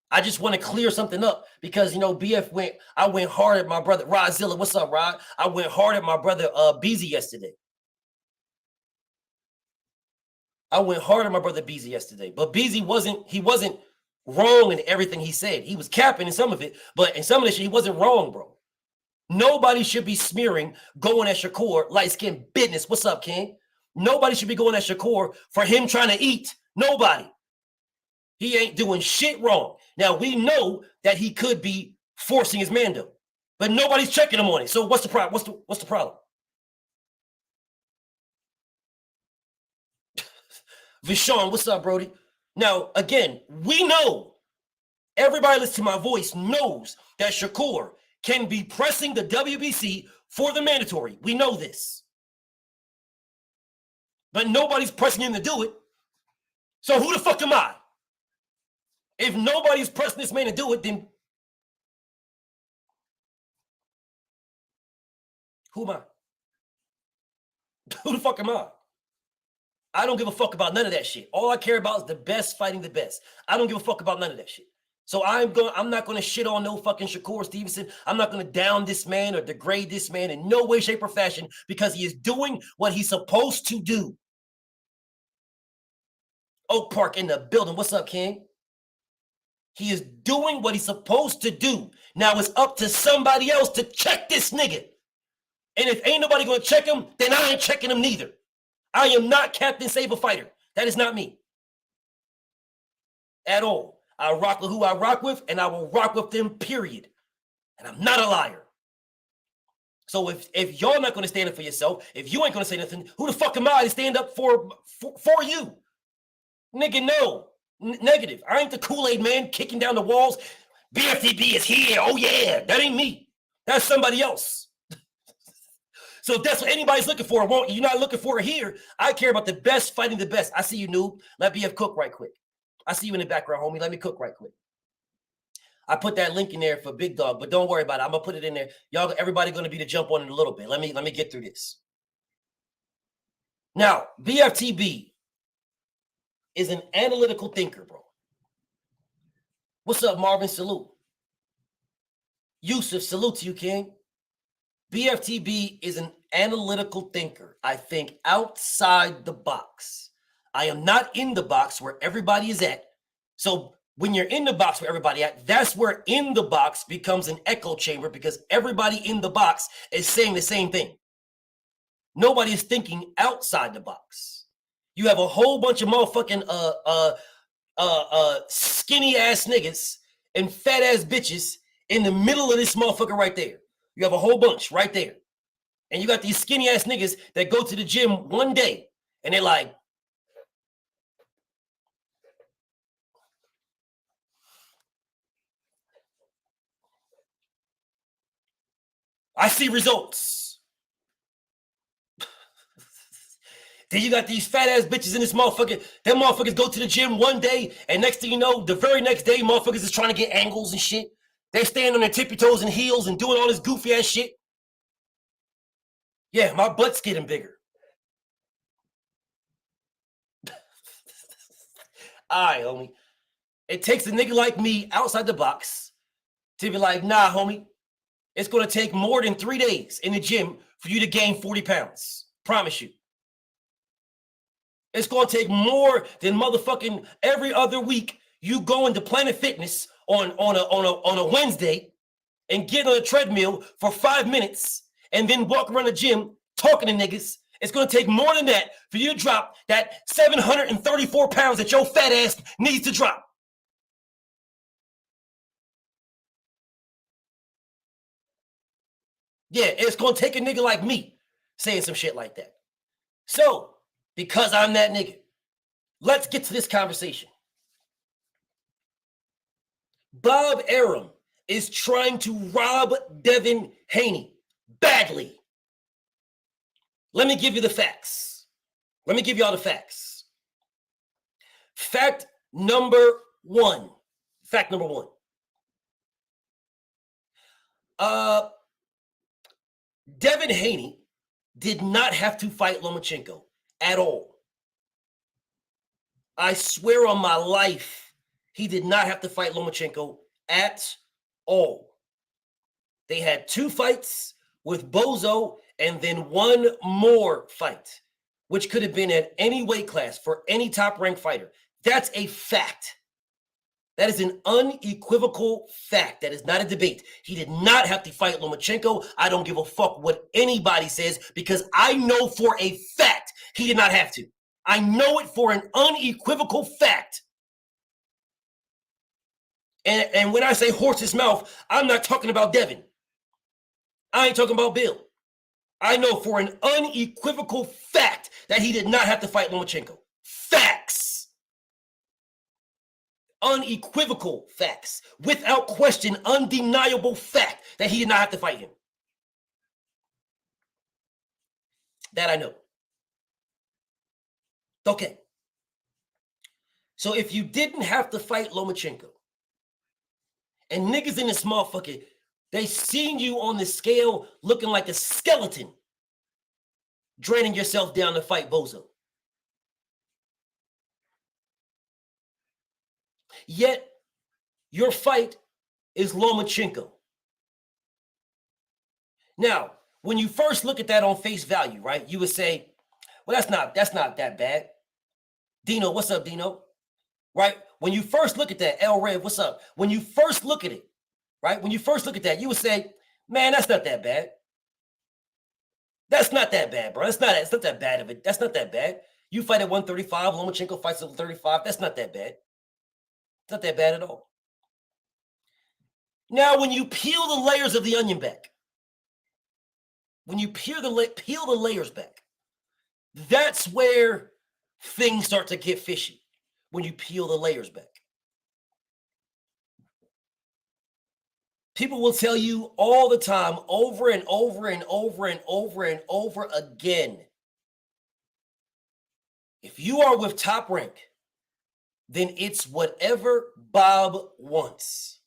I just want to clear something up because, you know, I went hard at my brother, Rodzilla. What's up, Rod? I went hard at my brother, Beezy yesterday. But Beezy wasn't wrong in everything he said. He was capping in some of it, but in some of this shit, he wasn't wrong, bro. Nobody should be smearing, going at Shakur, light-skinned business. What's up, King? Nobody should be going at Shakur for him trying to eat. Nobody. He ain't doing shit wrong. Now, we know that he could be forcing his man though, but nobody's checking him on it. So what's the problem? What's the problem? Vishon, what's up, Brody? Now, again, we know, everybody listening to my voice knows that Shakur can be pressing the WBC for the mandatory. We know this. But nobody's pressing him to do it. So who the fuck am I? If nobody's pressing this man to do it, then who am I? Who the fuck am I? I don't give a fuck about none of that shit. All I care about is the best fighting the best. I don't give a fuck about none of that shit. So I'm not going to shit on no fucking Shakur Stevenson. I'm not going to down this man or degrade this man in no way, shape, or fashion because he is doing what he's supposed to do. Oak Park in the building. What's up, King? He is doing what he's supposed to do. Now it's up to somebody else to check this nigga. And if ain't nobody going to check him, then I ain't checking him neither. I am not Captain Save a Fighter. That is not me. At all. I rock with who I rock with, and I will rock with them, period. And I'm not a liar. So if y'all not going to stand up for yourself, if you ain't going to say nothing, who the fuck am I to stand up for you? Nigga, no. Negative. I ain't the Kool-Aid man kicking down the walls. BFTB is here. Oh, yeah. That ain't me. That's somebody else. So if that's what anybody's looking for, you're not looking for it here. I care about the best fighting the best. I see you, noob. Let BF cook right quick. I see you in the background, homie. Let me cook right quick. I put that link in there for Big Dog, but don't worry about it. I'm gonna put it in there. Y'all, everybody gonna be to jump on it a little bit. Let me get through this. Now, BFTB is an analytical thinker, bro. What's up, Marvin? Salute. Yusuf, salute to you, King. BFTB is an analytical thinker. I think outside the box. I am not in the box where everybody is at. So when you're in the box where everybody at, that's where in the box becomes an echo chamber because everybody in the box is saying the same thing. Nobody is thinking outside the box. You have a whole bunch of motherfucking skinny ass niggas and fat ass bitches in the middle of this motherfucker right there. You have a whole bunch right there. And you got these skinny ass niggas that go to the gym one day and they're like, I see results. Then you got these fat ass bitches in this motherfucker. Them motherfuckers go to the gym one day, and next thing you know, the very next day, motherfuckers is trying to get angles and shit. They stand on their tippy toes and heels and doing all this goofy ass shit. Yeah, my butt's getting bigger. All right, homie. It takes a nigga like me outside the box to be like, nah, homie. It's going to take more than 3 days in the gym for you to gain 40 pounds. Promise you. It's going to take more than motherfucking every other week you go into Planet Fitness on a Wednesday and get on a treadmill for 5 minutes and then walk around the gym talking to niggas. It's going to take more than that for you to drop that 734 pounds that your fat ass needs to drop. Yeah, it's going to take a nigga like me saying some shit like that. So, because I'm that nigga, let's get to this conversation. Bob Arum is trying to rob Devin Haney badly. Let me give you the facts. Let me give y'all the facts. Fact number one. Devin Haney did not have to fight Lomachenko at all. I swear on my life, he did not have to fight Lomachenko at all. They had 2 fights with Bozo and then 1 more fight, which could have been at any weight class for any top-ranked fighter. That's a fact. That is an unequivocal fact. That is not a debate. He did not have to fight Lomachenko. I don't give a fuck what anybody says because I know for a fact he did not have to. I know it for an unequivocal fact. And when I say horse's mouth, I'm not talking about Devin. I ain't talking about Bill. I know for an unequivocal fact that he did not have to fight Lomachenko. Facts. Unequivocal facts. Without question, undeniable fact that he did not have to fight him. That I know. Okay. So if you didn't have to fight Lomachenko, and niggas in this motherfucker, they seen you on the scale looking like a skeleton, draining yourself down to fight Bozo. Yet, your fight is Lomachenko. Now, when you first look at that on face value, right, you would say, well, that's not that bad. Dino, what's up, Dino? Right? When you first look at that, El Rev, what's up? When you first look at it, right? When you first look at that, you would say, man, that's not that bad. That's not that bad, bro. It's not that bad of it. That's not that bad. You fight at 135, Lomachenko fights at 135. That's not that bad. It's not that bad at all. Now, when you peel the layers of the onion back, when you peel the layers back, that's where things start to get fishy. When you peel the layers back. People will tell you all the time, over and over and over and over and over again, if you are with Top Rank, then it's whatever Bob wants.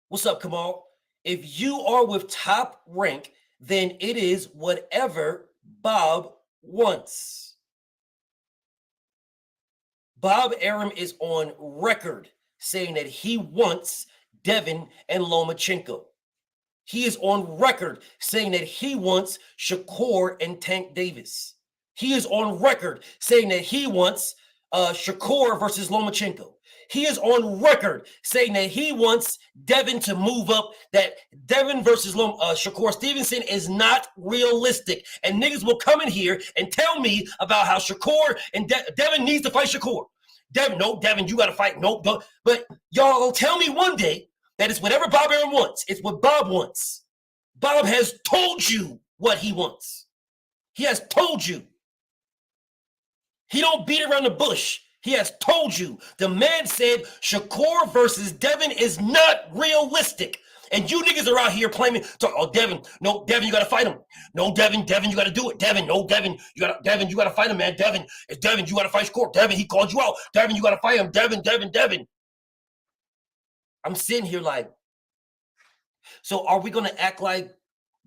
What's up, Kamal? If you are with Top Rank, then it is whatever Bob wants. Bob Arum is on record saying that he wants Devin and Lomachenko. He is on record saying that he wants Shakur and Tank Davis. He is on record saying that he wants Shakur versus Lomachenko. He is on record saying that he wants Devin to move up, that Devin versus Shakur Stevenson is not realistic. And niggas will come in here and tell me about how Shakur and Devin needs to fight Shakur. Devin, you got to fight. But y'all will tell me one day That is whatever Bob Arum wants. It's what Bob wants. Bob has told you what he wants. He has told you. He don't beat around the bush. He has told you. The man said Shakur versus Devin is not realistic. And you niggas are out here playing, oh, Devin, no, Devin, you got to fight him. No, Devin, you got to do it. Devin, no, Devin, you got to fight him, man. Devin, it's Devin, you got to fight Shakur. Devin, he called you out. Devin, you got to fight him. Devin. I'm sitting here like, so are we going to act like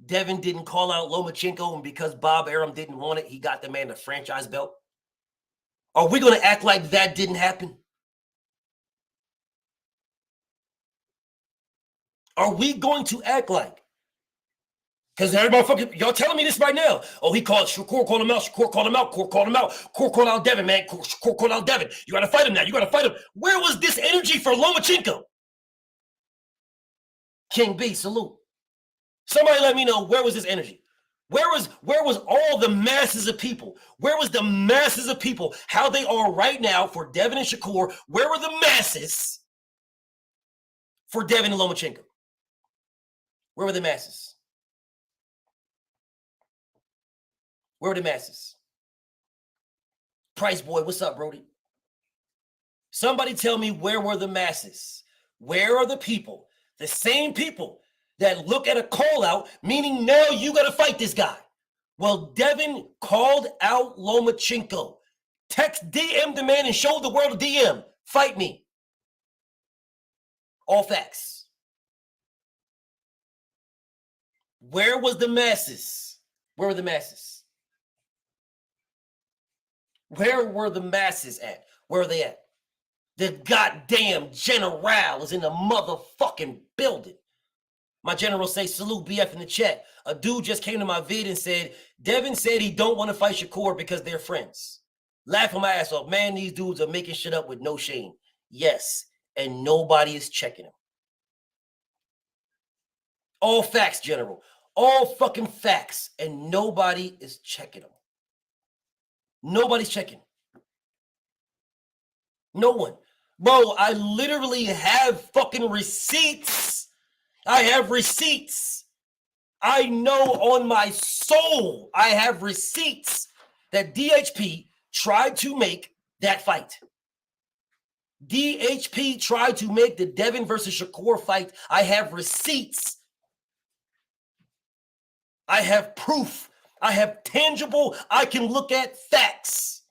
Devin didn't call out Lomachenko and because Bob Arum didn't want it, he got the man the franchise belt? Are we going to act like that didn't happen? Are we going to act like? Because everybody fucking, y'all telling me this right now. Oh, he called Shakur, called him out. Shakur called him out. Shakur called out Devin, man. Shakur called out Devin. You got to fight him now. You got to fight him. Where was this energy for Lomachenko? King B, salute. Somebody let me know, where was this energy? Where was all the masses of people? Where was the masses of people? How they are right now for Devin and Shakur. Where were the masses for Devin and Lomachenko? Where were the masses? Where were the masses? Price Boy, what's up, Brody? Somebody tell me, where were the masses? Where are the people? The same people that look at a call out, meaning now you got to fight this guy. Well, Devin called out Lomachenko. Text DM the man and show the world a DM. Fight me. All facts. Where was the masses? Where were the masses? Where were the masses at? Where are they at? The goddamn general is in the motherfucking building. My general say, salute BF in the chat. A dude just came to my vid and said, Devin said he don't want to fight Shakur because they're friends. Laughing my ass off. Man, these dudes are making shit up with no shame. Yes, and nobody is checking him. All facts, general. All fucking facts, and nobody is checking him. Nobody's checking. No one. Bro, I literally have fucking receipts. I have receipts. I know on my soul I have receipts that DHP tried to make that fight. DHP tried to make the Devin versus Shakur fight. I have receipts. I have proof. I have tangible, I can look at facts.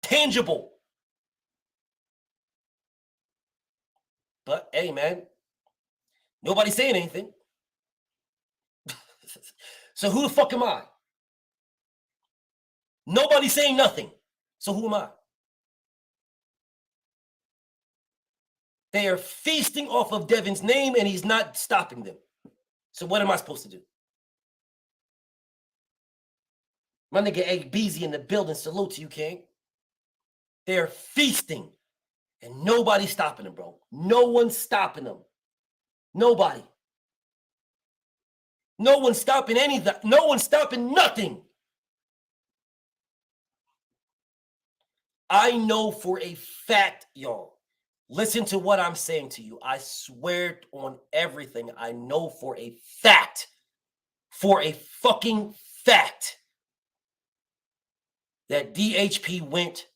Tangible. But hey, man, nobody's saying anything. So who the fuck am I? Nobody's saying nothing. So who am I? They are feasting off of Devin's name and he's not stopping them. So what am I supposed to do? My nigga A. Beezy in the building. Salute to you, King. They're feasting. And nobody's stopping them, bro. No one's stopping them. Nobody. No one's stopping anything. No one's stopping nothing. I know for a fact, y'all. Listen to what I'm saying to you. I swear on everything. I know for a fact. For a fucking fact. That DHP went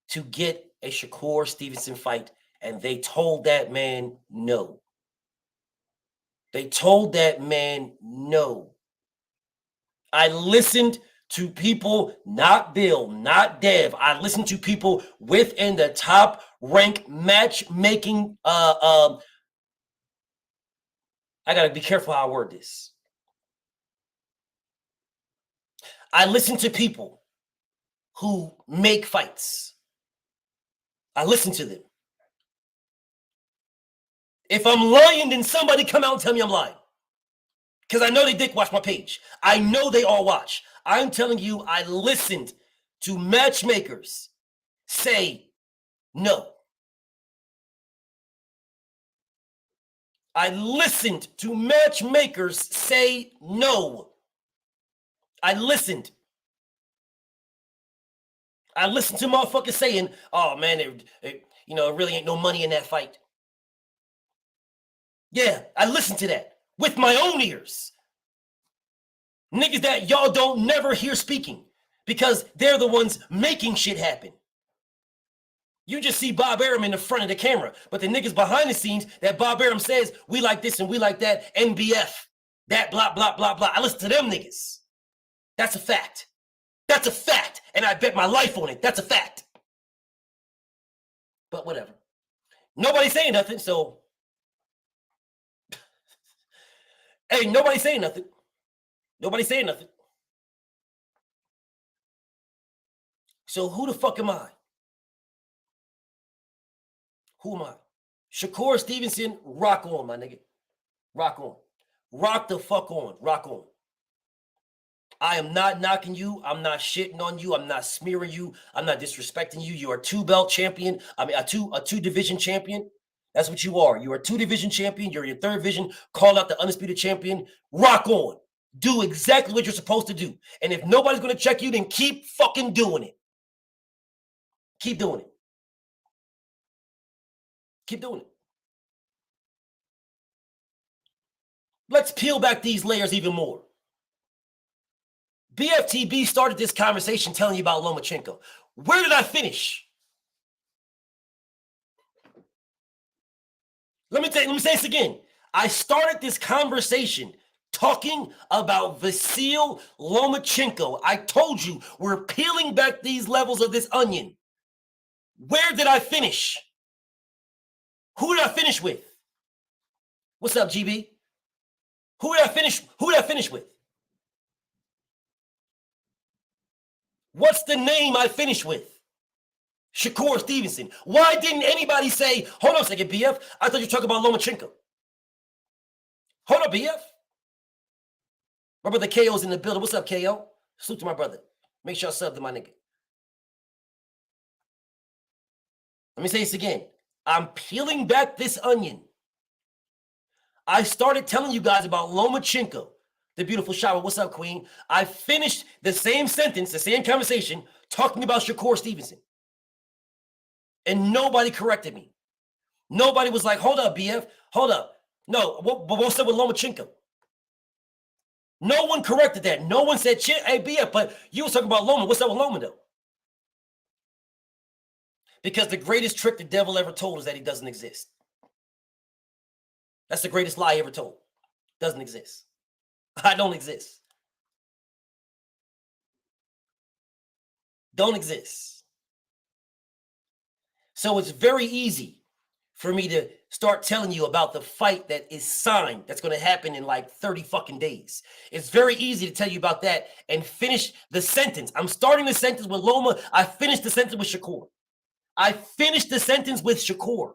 to get a Shakur Stevenson fight, and they told that man no. They told that man no. I listened to people, not Bill, not Dev. I listened to people within the top rank matchmaking. I gotta be careful how I word this. I listen to people who make fights. I listen to them. If I'm lying, then somebody come out and tell me I'm lying. Because I know they dick watch my page. I know they all watch. I'm telling you, I listened to matchmakers say no. I listened to matchmakers say no. I listened. I listened to motherfuckers saying, oh man, you know, really ain't no money in that fight. Yeah, I listened to that with my own ears. Niggas that y'all don't never hear speaking because they're the ones making shit happen. You just see Bob Arum in the front of the camera, but the niggas behind the scenes that Bob Arum says, we like this and we like that, NBF, that blah, blah, blah, blah. I listen to them niggas. That's a fact. That's a fact. And I bet my life on it. That's a fact. But whatever. Nobody's saying nothing, so. Hey, nobody's saying nothing. Nobody's saying nothing. So who the fuck am I? Who am I? Shakur Stevenson, rock on, my nigga. Rock on. Rock the fuck on. Rock on. I am not knocking you. I'm not shitting on you. I'm not smearing you. I'm not disrespecting you. You are a two-belt champion. I mean, a two-division champion. That's what you are. You are a two-division champion. You're your third division. Call out the undisputed champion. Rock on. Do exactly what you're supposed to do. And if nobody's going to check you, then keep fucking doing it. Keep doing it. Keep doing it. Let's peel back these layers even more. BFTB started this conversation telling you about Lomachenko. Where did I finish? Let me say this again. I started this conversation talking about Vasyl Lomachenko. I told you we're peeling back these levels of this onion. Where did I finish? Who did I finish with? What's up, GB? Who did I finish with? What's the name I finished with? Shakur Stevenson. Why didn't anybody say, hold on a second, BF? I thought you were talking about Lomachenko. Hold up, BF. My brother KO's in the building. What's up, KO? Salute to my brother. Make sure I sub to my nigga. Let me say this again. I'm peeling back this onion. I started telling you guys about Lomachenko, the beautiful shower. What's up, Queen? I finished the same sentence, the same conversation, talking about Shakur Stevenson. And nobody corrected me. Nobody was like, hold up, BF. Hold up. No, what's up with Lomachenko? No one corrected that. No one said, shit, hey, BF, but you was talking about Loma. What's up with Loma, though? Because the greatest trick the devil ever told is that he doesn't exist. That's the greatest lie he ever told. Doesn't exist. I don't exist. Don't exist. So it's very easy for me to start telling you about the fight that is signed that's going to happen in like 30 fucking days. It's very easy to tell you about that and finish the sentence. I'm starting the sentence with Loma. I finished the sentence with Shakur. I finished the sentence with Shakur.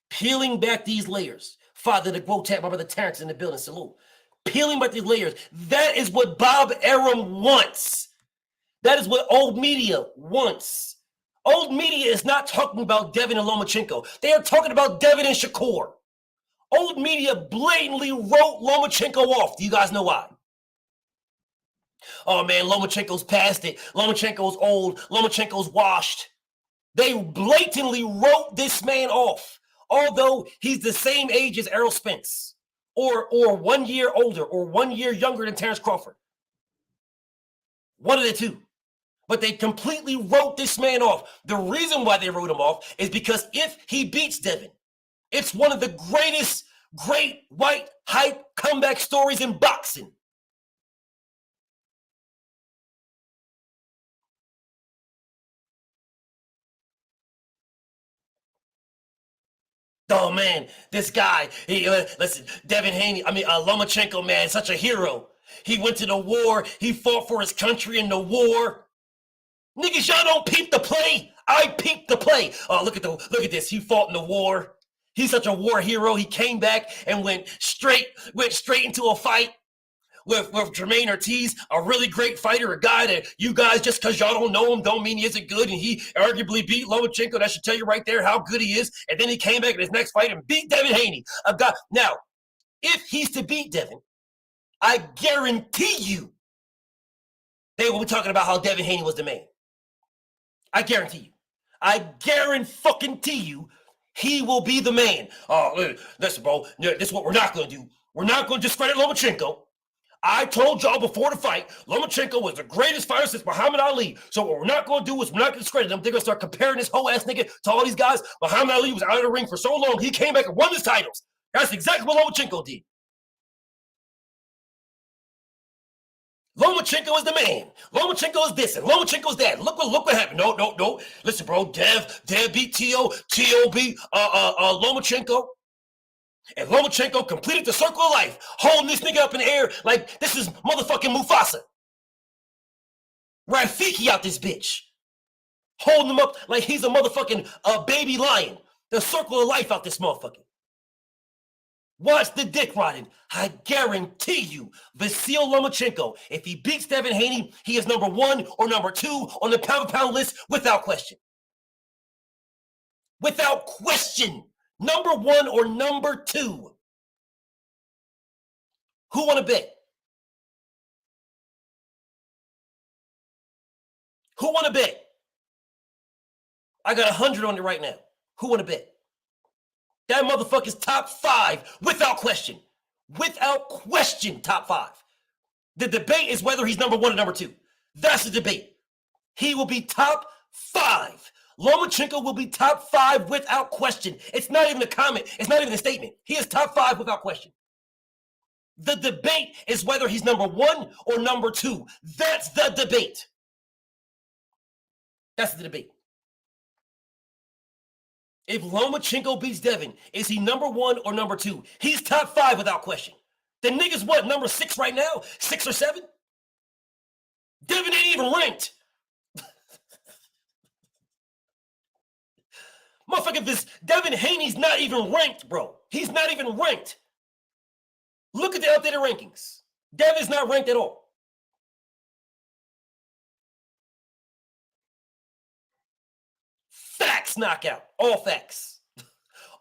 Peeling back these layers. Father the Grotech, my brother Terrence in the building. Salute. Peeling back these layers. That is what Bob Arum wants. That is what old media wants. Old media is not talking about Devin and Lomachenko. They are talking about Devin and Shakur. Old media blatantly wrote Lomachenko off. Do you guys know why? Oh, man, Lomachenko's past it. Lomachenko's old. Lomachenko's washed. They blatantly wrote this man off, although he's the same age as Errol Spence, or 1 year older, or 1 year younger than Terrence Crawford. One of the two. But they completely wrote this man off. The reason why they wrote him off is because if he beats Devin, it's one of the greatest great white hype comeback stories in boxing. Oh, man, this guy, listen, Devin Haney, Lomachenko, man, such a hero. He went to the war. He fought for his country in the war. Niggas, y'all don't peep the play. I peeped the play. Oh, look at this. He fought in the war. He's such a war hero. He came back and went straight into a fight with Jermaine Ortiz, a really great fighter, a guy that you guys, just because y'all don't know him, don't mean he isn't good. And he arguably beat Lomachenko. That should tell you right there how good he is. And then he came back in his next fight and beat Devin Haney. Now, if he's to beat Devin, I guarantee you they will be talking about how Devin Haney was the man. I guarantee you. I guarantee you he will be the man. Oh, listen, bro, this is what we're not going to do. We're not going to discredit Lomachenko. I told y'all before the fight, Lomachenko was the greatest fighter since Muhammad Ali. So what we're not going to do is we're not going to discredit him. They're going to start comparing this whole ass nigga to all these guys. Muhammad Ali was out of the ring for so long, he came back and won his titles. That's exactly what Lomachenko did. Lomachenko is the man. Lomachenko is this and Lomachenko is that. Look what happened. No. Listen, bro, Dev beat T.O. beat Lomachenko. And Lomachenko completed the circle of life, holding this nigga up in the air like this is motherfucking Mufasa. Rafiki out this bitch. Holding him up like he's a motherfucking baby lion. The circle of life out this motherfucker. Watch the dick riding. I guarantee you, Vasyl Lomachenko, if he beats Devin Haney, he is number 1 or number 2 on the pound-for-pound list without question. Without question. Number 1 or number 2. Who want to bet? Who want to bet? I got 100 on it right now. Who want to bet? That motherfucker's top 5 without question. Without question, top 5. The debate is whether he's number 1 or number 2. That's the debate. He will be top 5. Lomachenko will be top 5 without question. It's not even a comment. It's not even a statement. He is top 5 without question. The debate is whether he's number 1 or number 2. That's the debate. That's the debate. If Lomachenko beats Devin, is he number 1 or number 2? He's top 5 without question. The nigga's what, number 6 right now? 6 or 7? Devin ain't even ranked. Motherfucker, this Devin Haney's not even ranked, bro. He's not even ranked. Look at the updated rankings. Devin's not ranked at all. Facts knockout. All facts.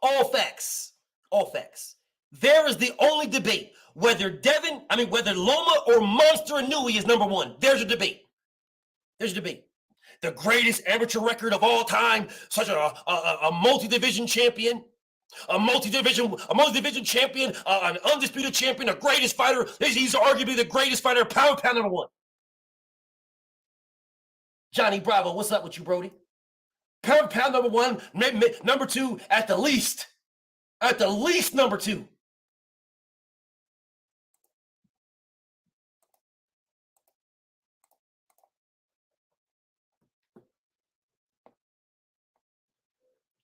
All facts. All facts. There is the only debate whether whether Loma or Monster Inouye is number 1. There's a debate. There's a debate. The greatest amateur record of all time, such a multi-division champion, a multi-division champion, an undisputed champion, a greatest fighter. He's arguably the greatest fighter, pound number 1. Johnny Bravo, what's up with you, Brody? Pound number 1, number 2 at the least. At the least number 2.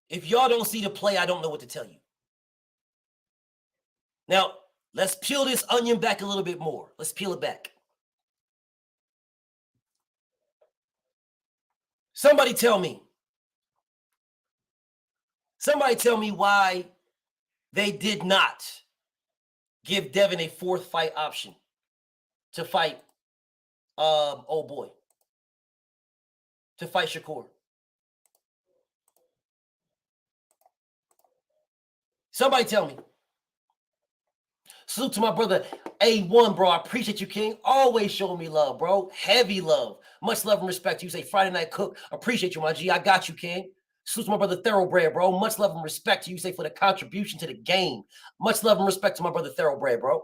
If y'all don't see the play, I don't know what to tell you. Now, let's peel this onion back a little bit more. Let's peel it back. Somebody tell me why they did not give Devin a 4th fight option to fight, to fight Shakur. Somebody tell me. Salute to my brother A1, bro. I appreciate you, King. Always showing me love, bro. Heavy love. Much love and respect. You say Friday Night Cook. Appreciate you, my G. I got you, King. Salute to my brother Thoroughbred, bro. Much love and respect to you. Say for the contribution to the game. Much love and respect to my brother Thoroughbred, bro.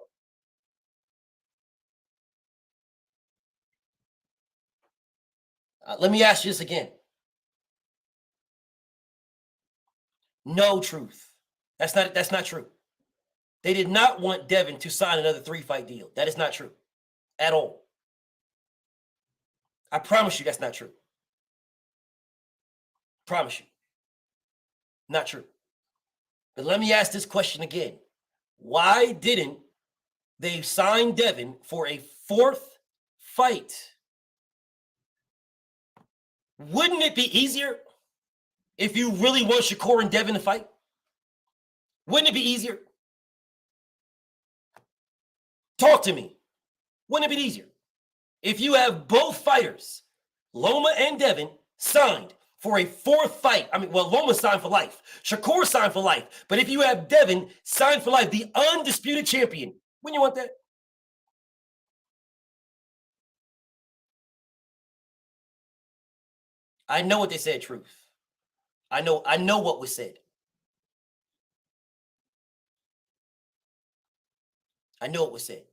Let me ask you this again. No, Truth. That's not true. They did not want Devin to sign another 3-fight deal. That is not true at all. I promise you that's not true. Promise you. Not true. But let me ask this question again. Why didn't they sign Devin for a 4th fight? Wouldn't it be easier if you really want Shakur and Devin to fight? Wouldn't it be easier? Talk to me. Wouldn't it be easier? If you have both fighters, Loma and Devin, signed for a 4th fight. Loma signed for life. Shakur signed for life. But if you have Devin signed for life, the undisputed champion, wouldn't you want that? I know what they said, Truth. I know what was said. I know what was said.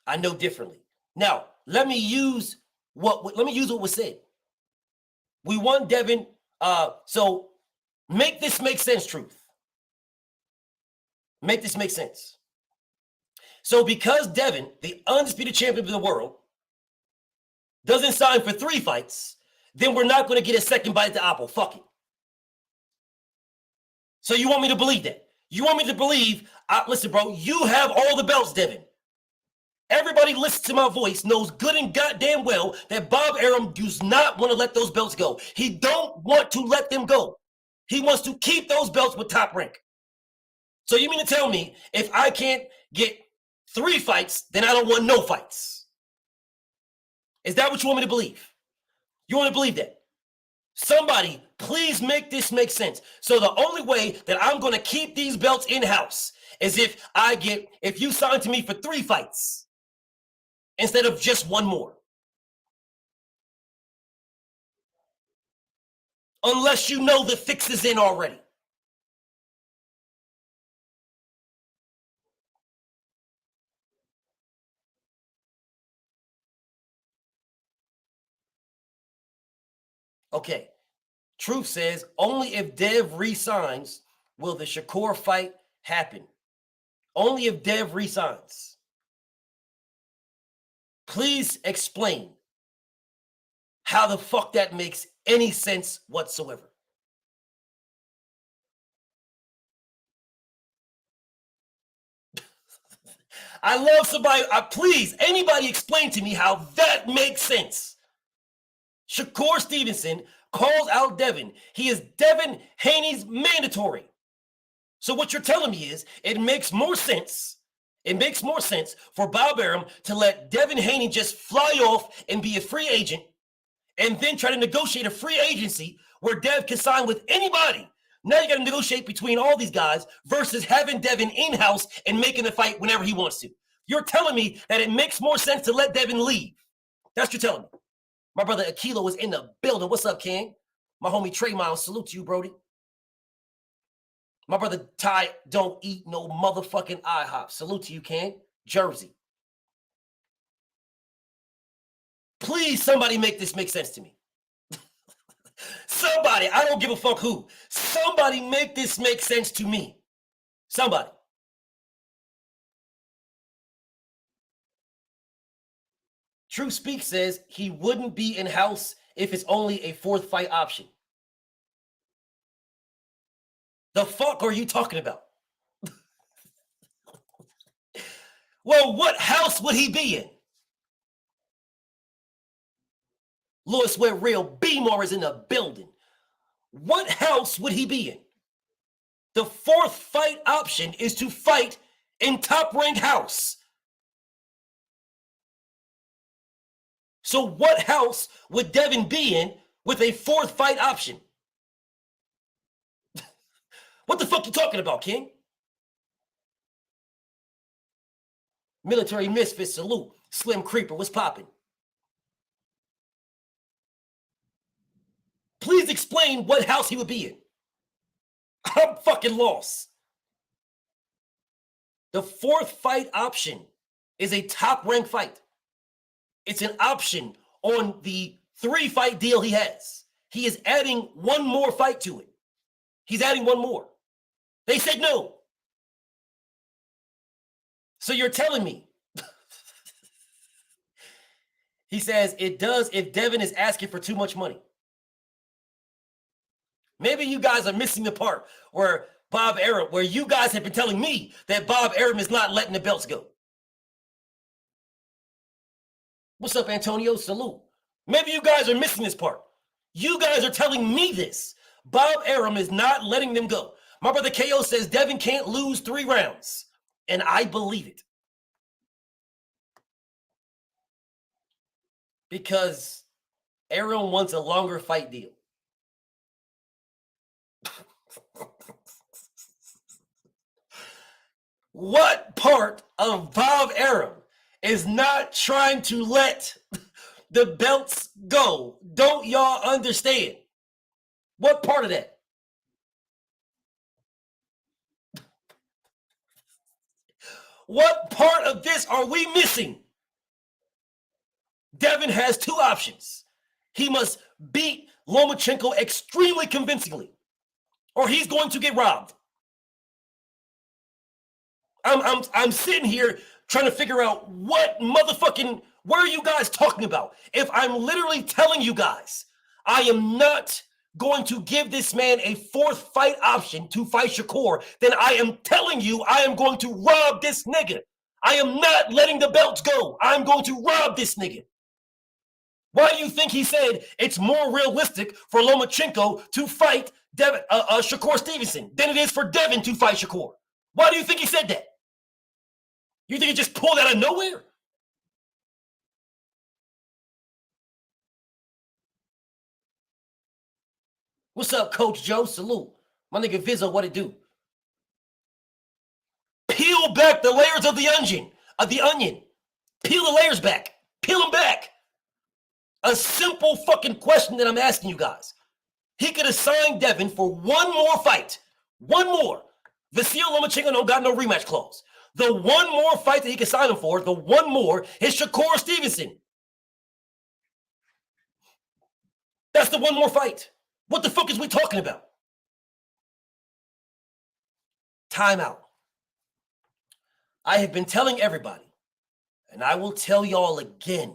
I know differently. Now, let me use what was said. We want Devin. So make this make sense, Truth. Make this make sense. So because Devin, the undisputed champion of the world, doesn't sign for 3 fights, then we're not going to get a second bite at the apple. Fuck it. So you want me to believe that? You want me to believe, listen, bro, you have all the belts, Devin. Everybody listens to my voice knows good and goddamn well that Bob Arum does not want to let those belts go. He don't want to let them go. He wants to keep those belts with Top Rank. So you mean to tell me if I can't get 3 fights, then I don't want no fights? Is that what you want me to believe? You want to believe that? Somebody, please make this make sense. So the only way that I'm going to keep these belts in-house is if you sign to me for 3 fights instead of just 1 more. Unless you know the fix is in already. Okay. Truth says only if Dev resigns will the Shakur fight happen. Only if Dev resigns. Please explain how the fuck that makes any sense whatsoever. I love somebody. Please, anybody explain to me how that makes sense. Shakur Stevenson calls out Devin. He is Devin Haney's mandatory. So what you're telling me is it makes more sense. It makes more sense for Bob Arum to let Devin Haney just fly off and be a free agent and then try to negotiate a free agency where Dev can sign with anybody. Now you got to negotiate between all these guys versus having Devin in-house and making the fight whenever he wants to. You're telling me that it makes more sense to let Devin leave. That's what you're telling me. My brother Akilo is in the building. What's up, King? My homie Trey Miles, salute to you, Brody. My brother Ty don't eat no motherfucking IHOP. Salute to you, King. Jersey. Please, somebody make this make sense to me. Somebody, I don't give a fuck who. Somebody make this make sense to me. Somebody. True Speak says he wouldn't be in-house if it's only a 4th fight option. The fuck are you talking about? Well, what house would he be in? Louis Ware Real B-More is in the building. What house would he be in? The 4th fight option is to fight in Top Rank house. So what house would Devin be in with a 4th fight option? What the fuck you talking about, King? Military Misfit, salute. Slim Creeper, what's popping? Please explain what house he would be in. I'm fucking lost. The 4th fight option is a Top Rank fight. It's an option on the 3-fight deal he has. He is adding 1 more fight to it. He's adding 1 more. They said no. So you're telling me. He says it does if Devin is asking for too much money. Maybe you guys are missing the part where Bob Arum, where you guys have been telling me that Bob Arum is not letting the belts go. What's up, Antonio? Salute. Maybe you guys are missing this part. You guys are telling me this. Bob Arum is not letting them go. My brother KO says Devin can't lose 3 rounds. And I believe it. Because Arum wants a longer fight deal. What part of Bob Arum is not trying to let the belts go. Don't y'all understand? What part of that? What part of this are we missing? Devin has two options. He must beat Lomachenko extremely convincingly, or he's going to get robbed. I'm sitting here trying to figure out what are you guys talking about? If I'm literally telling you guys, I am not going to give this man a fourth fight option to fight Shakur, then I am telling you I am going to rob this nigga. I am not letting the belts go. I'm going to rob this nigga. Why do you think he said it's more realistic for Lomachenko to fight Shakur Stevenson than it is for Devin to fight Shakur? Why do you think he said that? You think he just pulled out of nowhere? What's up, Coach Joe? Salute. My nigga Vizzo, what it do? Peel back the layers of the onion. Peel the layers back. Peel them back. A simple fucking question that I'm asking you guys. He could have signed Devin for one more fight. One more. Vasil Lomachenko don't got no rematch clause. The one more fight that he could sign him for, the one more, is Shakur Stevenson. That's the one more fight. What the fuck is we talking about? Timeout. I have been telling everybody, and I will tell y'all again,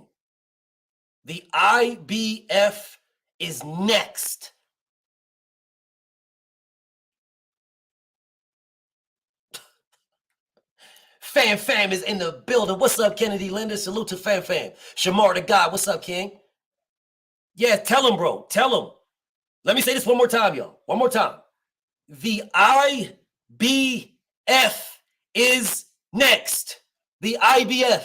the IBF is next. Fam is in the building. What's up, Kennedy Linder? Salute to Fam. Shamar the God. What's up, King? Yeah, tell him, bro. Tell him. Let me say this one more time, y'all. One more time. The IBF is next. The IBF.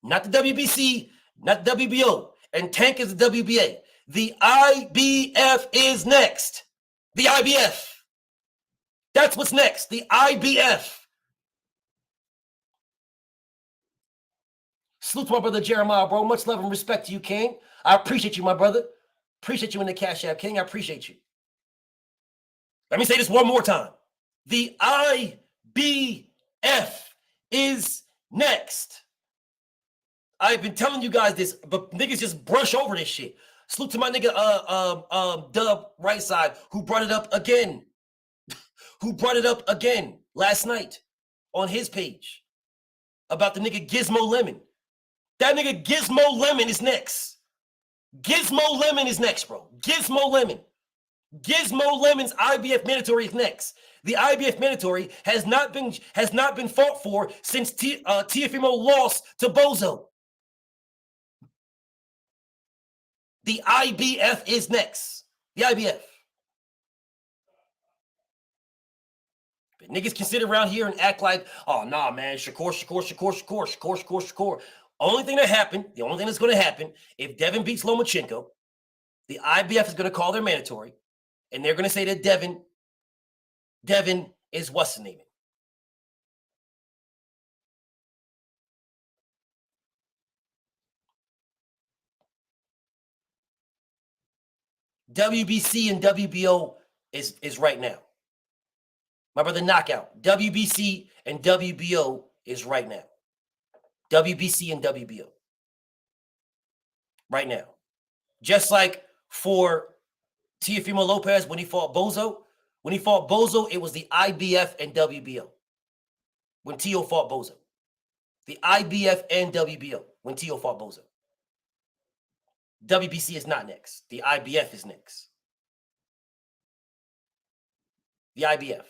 Not the WBC, not the WBO. And Tank is the WBA. The IBF is next. The IBF. That's what's next. The IBF. Salute to my brother Jeremiah, bro. Much love and respect to you, King. I appreciate you, my brother. Appreciate you in the Cashapp, King. I appreciate you. Let me say this one more time. The IBF is next. I've been telling you guys this, but niggas just brush over this shit. Salute to my nigga Dub right side, who brought it up again. Last night on his page about the nigga Gizmo Lemon. That nigga Gizmo Lemon is next. Gizmo Lemon is next, bro. Gizmo Lemon. Gizmo Lemon's IBF mandatory is next. The IBF mandatory has not been fought for since Teofimo lost to Bozo. The IBF is next. The IBF. But niggas can sit around here and act like, oh, nah, man, Shakur. The only thing that's going to happen, if Devin beats Lomachenko, the IBF is going to call their mandatory, and they're going to say that Devin is what's the name? WBC and WBO is right now. My brother Knockout. WBC and WBO is right now. WBC and WBO. Right now. Just like for Teofimo Lopez when he fought Bozo. When he fought Bozo, it was the IBF and WBO. When Teo fought Bozo. The IBF and WBO when Teo fought Bozo. WBC is not next. The IBF is next. The IBF.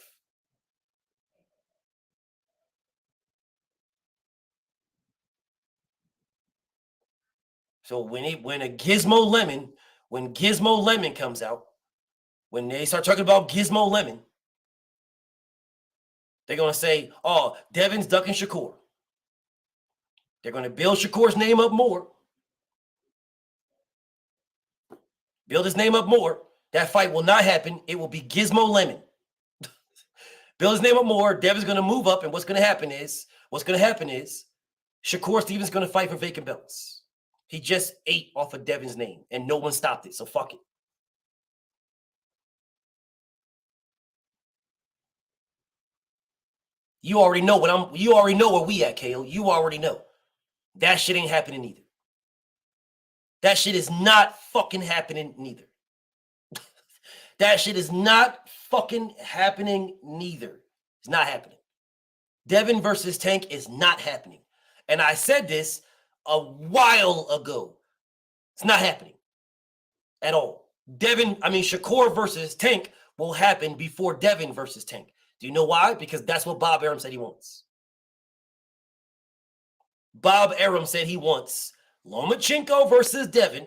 So when Gizmo Lemon comes out, when they start talking about Gizmo Lemon, they're going to say, oh, Devin's ducking Shakur. They're going to build Shakur's name up more. Build his name up more. That fight will not happen. It will be Gizmo Lemon. Build his name up more. Devin's going to move up, and what's going to happen is Shakur Stevenson is going to fight for vacant belts. He just ate off of Devin's name, and no one stopped it, so fuck it. You already know you already know where we at, KO. You already know. That shit ain't happening either. That shit is not fucking happening neither. That shit is not fucking happening neither. It's not happening. Devin versus Tank is not happening. And I said this a while ago. It's not happening at all. Shakur versus Tank will happen before Devin versus Tank. Do you know why? Because that's what Bob Arum said he wants. Bob Arum said he wants Lomachenko versus Devin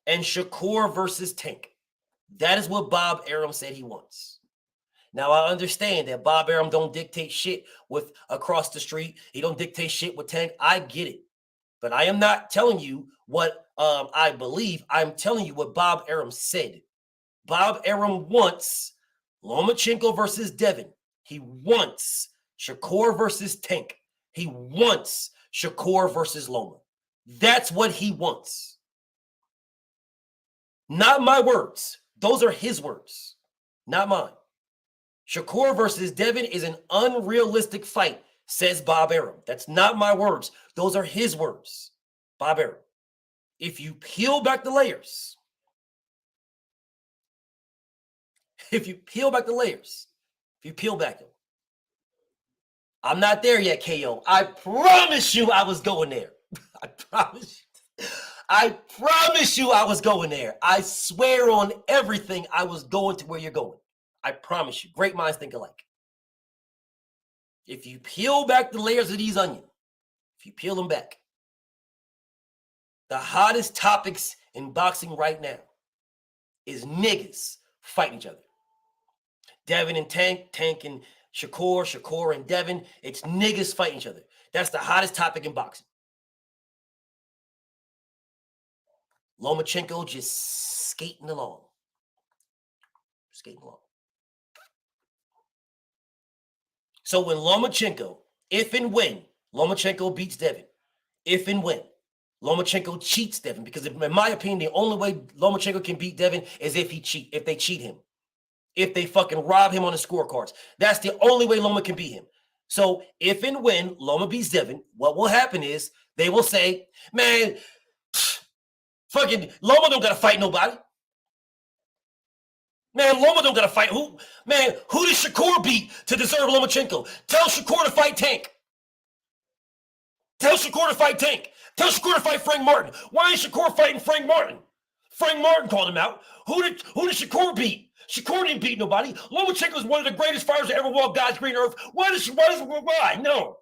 and Shakur versus Tank. That is what Bob Arum said he wants. Now, I understand that Bob Arum don't dictate shit with across the street. He don't dictate shit with Tank. I get it. But I am not telling you what I believe. I'm telling you what Bob Arum said. Bob Arum wants Lomachenko versus Devin. He wants Shakur versus Tank. He wants Shakur versus Loma. That's what he wants. Not my words. Those are his words, not mine. Shakur versus Devin is an unrealistic fight, says Bob Arum. That's not my words. Those are his words, Bob Arum. If you peel back the layers, if you peel back them, I'm not there yet, KO. I promise you I was going there. I promise you I was going there. I swear on everything I was going to where you're going. I promise you. Great minds think alike. If you peel back the layers of these onions, if you peel them back, the hottest topics in boxing right now is niggas fighting each other. Devin and Tank, Tank and Shakur, Shakur and Devin. It's niggas fighting each other. That's the hottest topic in boxing. Lomachenko just skating along. So when Lomachenko, if and when Lomachenko beats Devin, if and when Lomachenko cheats Devin, because in my opinion, the only way Lomachenko can beat Devin is if they cheat him. If they fucking rob him on the scorecards. That's the only way Loma can beat him. So if and when Loma beats Devin, what will happen is they will say, man, fucking Loma don't gotta fight nobody. Man, Loma don't gotta fight. Who did Shakur beat to deserve Lomachenko? Tell Shakur to fight Tank. Tell Shakur to fight Tank. Tell Shakur to fight Frank Martin. Why ain't Shakur fighting Frank Martin? Frank Martin called him out. Who did Shakur beat? Shakur didn't beat nobody. Lomachenko is one of the greatest fighters to ever walk God's green earth. Why? No.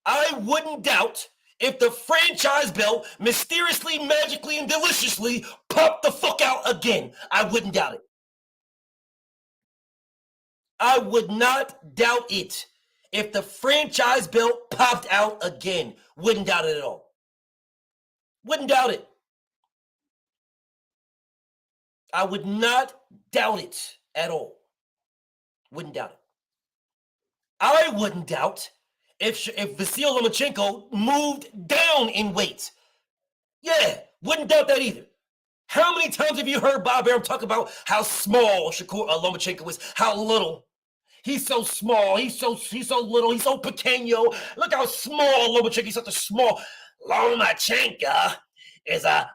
I wouldn't doubt if the franchise belt mysteriously, magically, and deliciously popped the fuck out again. I wouldn't doubt it. I would not doubt it if the franchise belt popped out again. Wouldn't doubt it at all. Wouldn't doubt it. I would not doubt it at all. Wouldn't doubt it. I wouldn't doubt if Vasyl Lomachenko moved down in weight. Yeah, wouldn't doubt that either. How many times have you heard Bob Arum talk about how small Lomachenko is, how little? He's so small, he's so little, he's so pequeño. Look how small Lomachenko, he's such a small. Lomachenko is a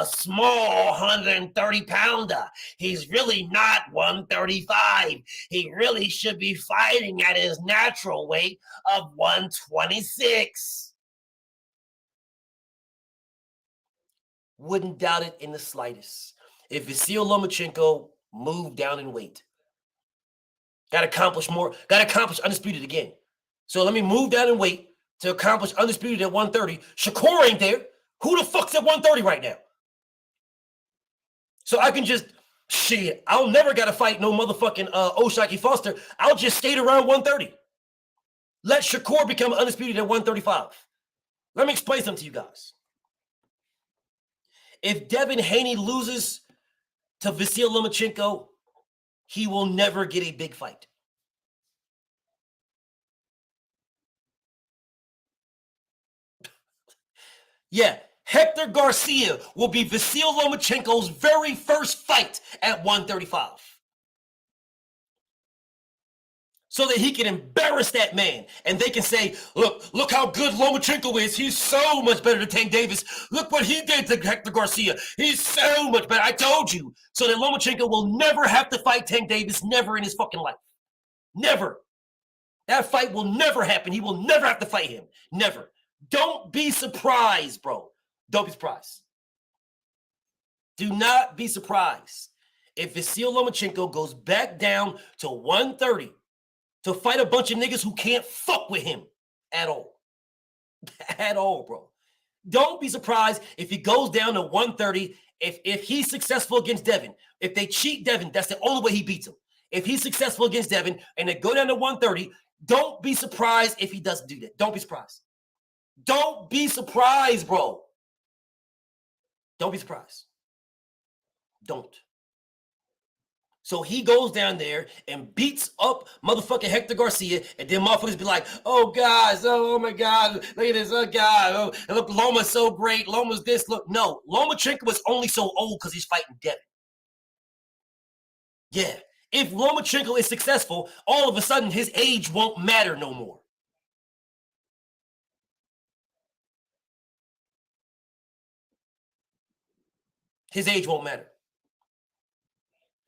small 130-pounder. He's really not 135. He really should be fighting at his natural weight of 126. Wouldn't doubt it in the slightest. If Vasyl Lomachenko moved down in weight, got to accomplish more, got to accomplish undisputed again. So let me move down in weight to accomplish undisputed at 130. Shakur ain't there. Who the fuck's at 130 right now? So I can just, shit, I'll never got to fight no motherfucking O'Shaquie Foster. I'll just skate around 130. Let Shakur become undisputed at 135. Let me explain something to you guys. If Devin Haney loses to Vasyl Lomachenko, he will never get a big fight. Yeah, Hector Garcia will be Vasyl Lomachenko's very first fight at 135. So that he can embarrass that man. And they can say, look how good Lomachenko is. He's so much better than Tank Davis. Look what he did to Hector Garcia. He's so much better. I told you. So that Lomachenko will never have to fight Tank Davis, never in his fucking life. Never. That fight will never happen. He will never have to fight him. Never. Don't be surprised, bro. Don't be surprised. Do not be surprised if Vasyl Lomachenko goes back down to 130 to fight a bunch of niggas who can't fuck with him at all. At all, bro. Don't be surprised if he goes down to 130, if he's successful against Devin. If they cheat Devin, that's the only way he beats him. If he's successful against Devin and they go down to 130, don't be surprised if he doesn't do that. Don't be surprised. Don't be surprised, bro. Don't be surprised. Don't. So he goes down there and beats up motherfucking Hector Garcia, and then motherfuckers be like, oh, guys, oh my God, look at this, oh, God, oh, and look, Loma's so great, Loma's this, look. No, Lomachenko was only so old because he's fighting Devin. Yeah, if Lomachenko is successful, all of a sudden his age won't matter no more. His age won't matter.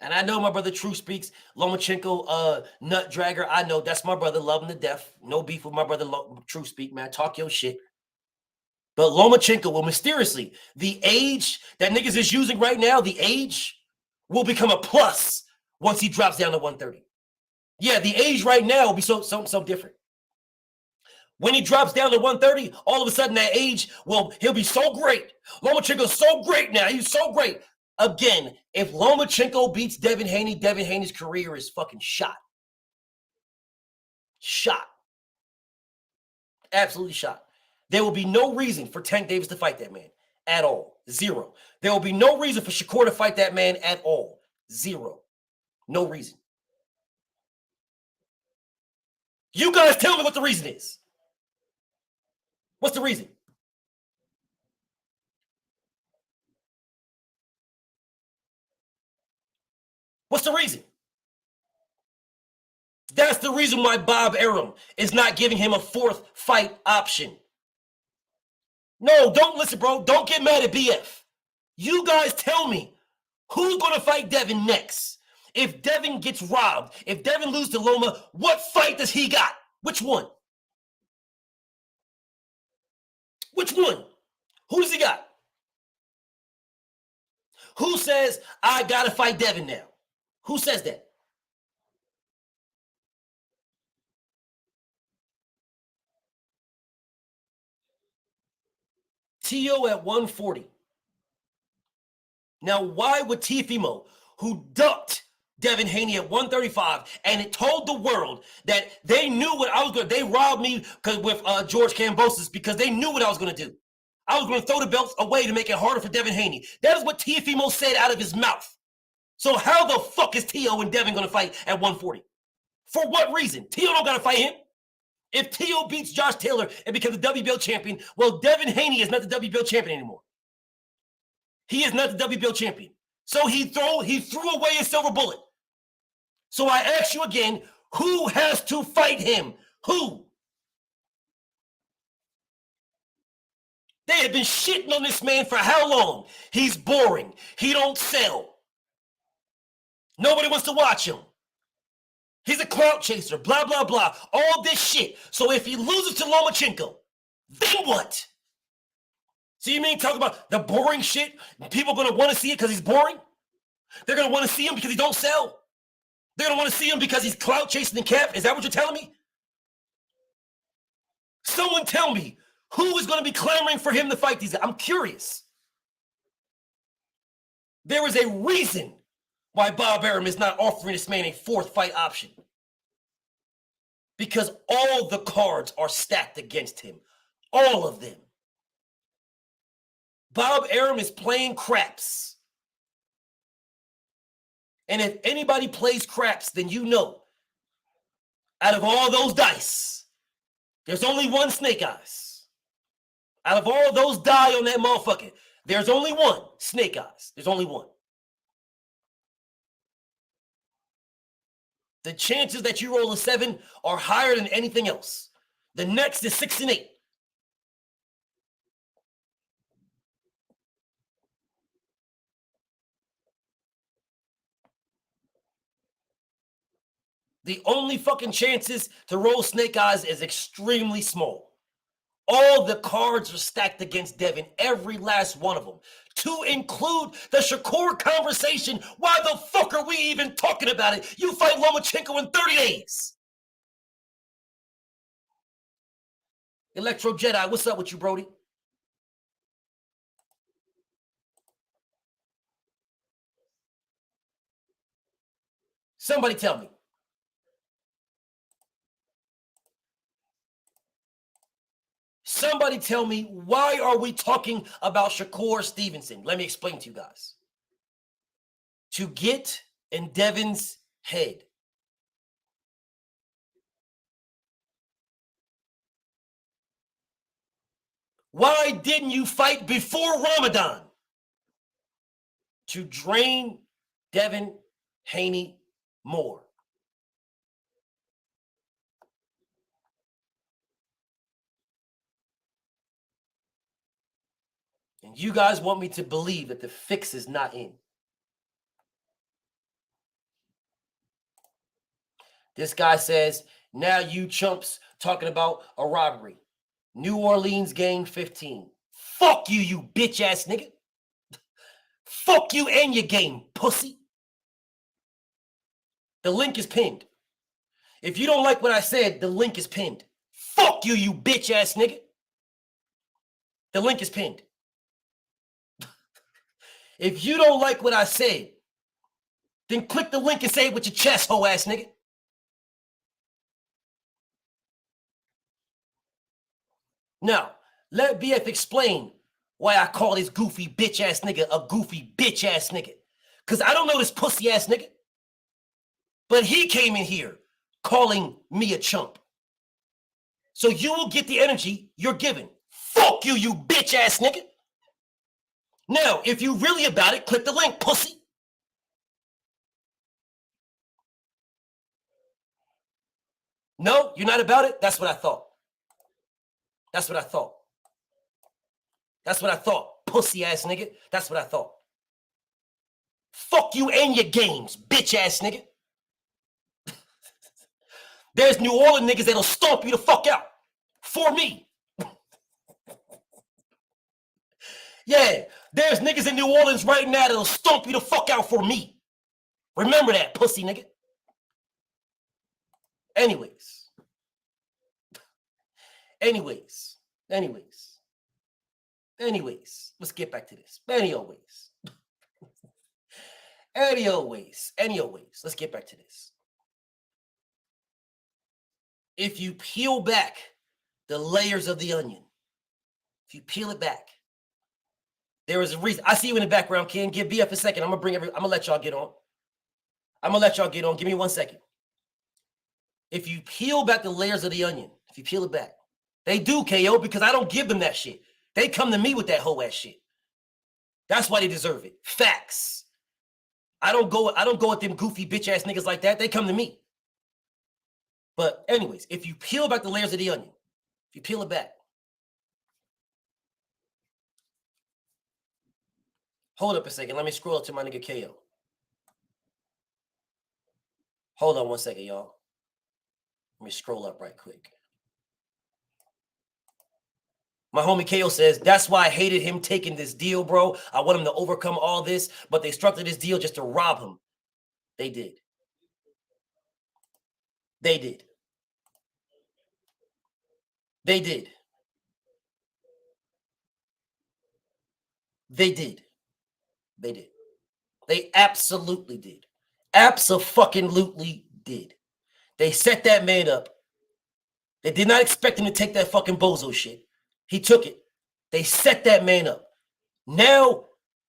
And I know my brother True Speaks, Lomachenko, nut dragger. I know that's my brother, love him to death. No beef with my brother True Speak, man. Talk your shit. But Lomachenko will mysteriously, the age that niggas is using right now, the age will become a plus once he drops down to 130. Yeah, the age right now will be so different. When he drops down to 130, all of a sudden that age, well, he'll be so great. Lomachenko's so great now. He's so great. Again, if Lomachenko beats Devin Haney's career is fucking shot. Shot. Absolutely shot. There will be no reason for Tank Davis to fight that man at all. Zero. There will be no reason for Shakur to fight that man at all. Zero. No reason. You guys tell me what the reason is. What's the reason? What's the reason? That's the reason why Bob Arum is not giving him a fourth fight option. No, don't listen, bro. Don't get mad at BF. You guys tell me who's going to fight Devin next. If Devin gets robbed, if Devin loses to Loma, what fight does he got? Which one? Which one? Who does he got? Who says, I got to fight Devin now? Who says that? Tio at 140. Now, why would Teofimo, who ducked Devin Haney at 135, and it told the world that they knew what I was going to, they robbed me with George Kambosos because they knew what I was going to do. I was going to throw the belts away to make it harder for Devin Haney. That is what Teofimo said out of his mouth. So how the fuck is Tio and Devin going to fight at 140? For what reason? Tio don't got to fight him. If Tio beats Josh Taylor and becomes the WBO champion, well, Devin Haney is not the WBO champion anymore. He is not the WBO champion. So he threw away his silver bullet. So I ask you again, who has to fight him? Who? They have been shitting on this man for how long? He's boring. He don't sell. Nobody wants to watch him. He's a clout chaser, blah, blah, blah. All this shit. So if he loses to Lomachenko, then what? So you mean talk about the boring shit? People are going to want to see it because he's boring? They're going to want to see him because he don't sell? They're going to want to see him because he's clout chasing the cap? Is that what you're telling me? Someone tell me who is going to be clamoring for him to fight these guys. I'm curious. There is a reason why Bob Arum is not offering this man a fourth fight option. Because all the cards are stacked against him. All of them. Bob Arum is playing craps. And if anybody plays craps, then you know, out of all those dice, there's only one snake eyes. Out of all those die on that motherfucker, there's only one. Snake Eyes. There's only one. The chances that you roll a 7 are higher than anything else. The next is 6 and 8. The only fucking chances to roll Snake Eyes is extremely small. All the cards are stacked against Devin, every last one of them. To include the Shakur conversation. Why the fuck are we even talking about it? You fight Lomachenko in 30 days. Electro Jedi, what's up with you, Brody? Somebody tell me. Somebody tell me, why are we talking about Shakur Stevenson? Let me explain to you guys. To get in Devin's head. Why didn't you fight before Ramadan? To drain Devin Haney more. And you guys want me to believe that the fix is not in. This guy says, now you chumps talking about a robbery. New Orleans game 15. Fuck you, you bitch ass nigga. Fuck you and your game, pussy. The link is pinned. If you don't like what I said, the link is pinned. Fuck you, you bitch ass nigga. The link is pinned. If you don't like what I said, then click the link and say it with your chest, hoe ass nigga. Now, let BF explain why I call this goofy bitch ass nigga a goofy bitch ass nigga. Because I don't know this pussy ass nigga. But he came in here calling me a chump. So you will get the energy you're given. Fuck you, you bitch ass nigga. Now, if you really about it, click the link, pussy. No, you're not about it? That's what I thought. That's what I thought. That's what I thought, pussy ass nigga. That's what I thought. Fuck you and your games, bitch ass nigga. There's New Orleans niggas that'll stomp you the fuck out for me. Yeah, there's niggas in New Orleans right now that'll stomp you the fuck out for me. Remember that, pussy nigga. Anyways, let's get back to this. Anyways, let's get back to this. If you peel back the layers of the onion, if you peel it back, there is a reason. I see you in the background, Ken. Give BF a second. I'm gonna let y'all get on. Give me 1 second. If you peel back the layers of the onion, if you peel it back, they do, KO, because I don't give them that shit. They come to me with that whole ass shit. That's why they deserve it. Facts. I don't go at them goofy bitch ass niggas like that. They come to me. But anyways, if you peel back the layers of the onion, if you peel it back, hold up a second. Let me scroll up to my nigga KO. Hold on 1 second, y'all. Let me scroll up right quick. My homie KO says, that's why I hated him taking this deal, bro. I want him to overcome all this, but they structured this deal just to rob him. They did. They did. They did. They did. They did. They absolutely did. Abso-fucking-lutely did. They set that man up. They did not expect him to take that fucking bozo shit. He took it. They set that man up. Now,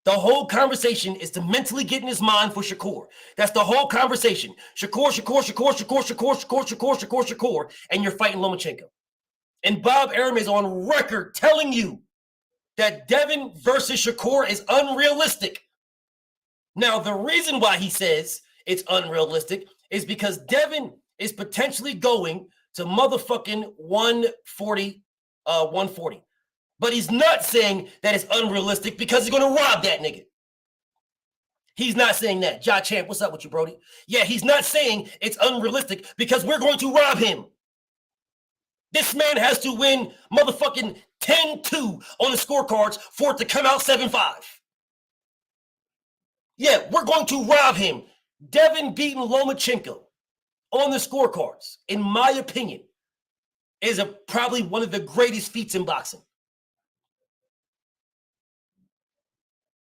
the whole conversation is to mentally get in his mind for Shakur. That's the whole conversation. Shakur, and you're fighting Lomachenko. And Bob Arum is on record telling you that Devin versus Shakur is unrealistic. Now, the reason why he says it's unrealistic is because Devin is potentially going to motherfucking 140. But he's not saying that it's unrealistic because he's going to rob that nigga. He's not saying that. Ja Champ, what's up with you, Brody? Yeah, he's not saying it's unrealistic because we're going to rob him. This man has to win motherfucking 10-2 on the scorecards for it to come out 7-5. Yeah, we're going to rob him. Devin beating Lomachenko on the scorecards, in my opinion, is probably one of the greatest feats in boxing.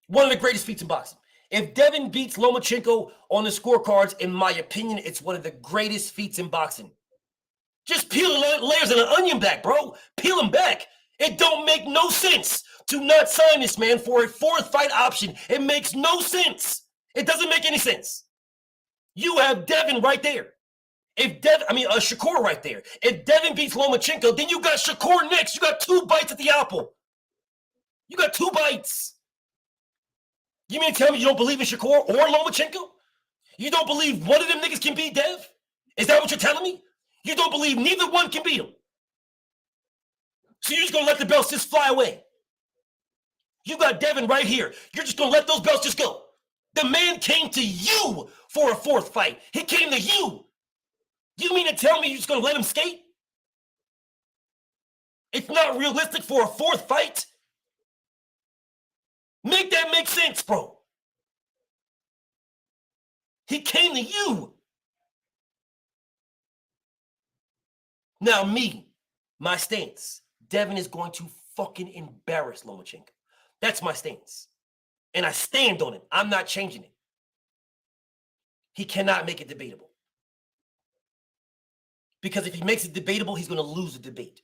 One of the greatest feats in boxing. If Devin beats Lomachenko on the scorecards, in my opinion, it's one of the greatest feats in boxing. Just peel the layers of an onion back, bro. Peel them back. It don't make no sense to not sign this man for a fourth fight option. It makes no sense. It doesn't make any sense. You have Devin right there. Shakur right there. If Devin beats Lomachenko, then you got Shakur next. You got 2 bites at the apple. You got 2 bites. You mean to tell me you don't believe in Shakur or Lomachenko? You don't believe one of them niggas can beat Dev? Is that what you're telling me? You don't believe neither one can beat him? So you're just going to let the belts just fly away? You got Devin right here. You're just going to let those belts just go? The man came to you for a fourth fight. He came to you. You mean to tell me you're just going to let him skate? It's not realistic for a fourth fight? Make that make sense, bro. He came to you. Now my stance, Devin is going to fucking embarrass Lomachenko. That's my stance. And I stand on it. I'm not changing it. He cannot make it debatable. Because if he makes it debatable, he's going to lose the debate.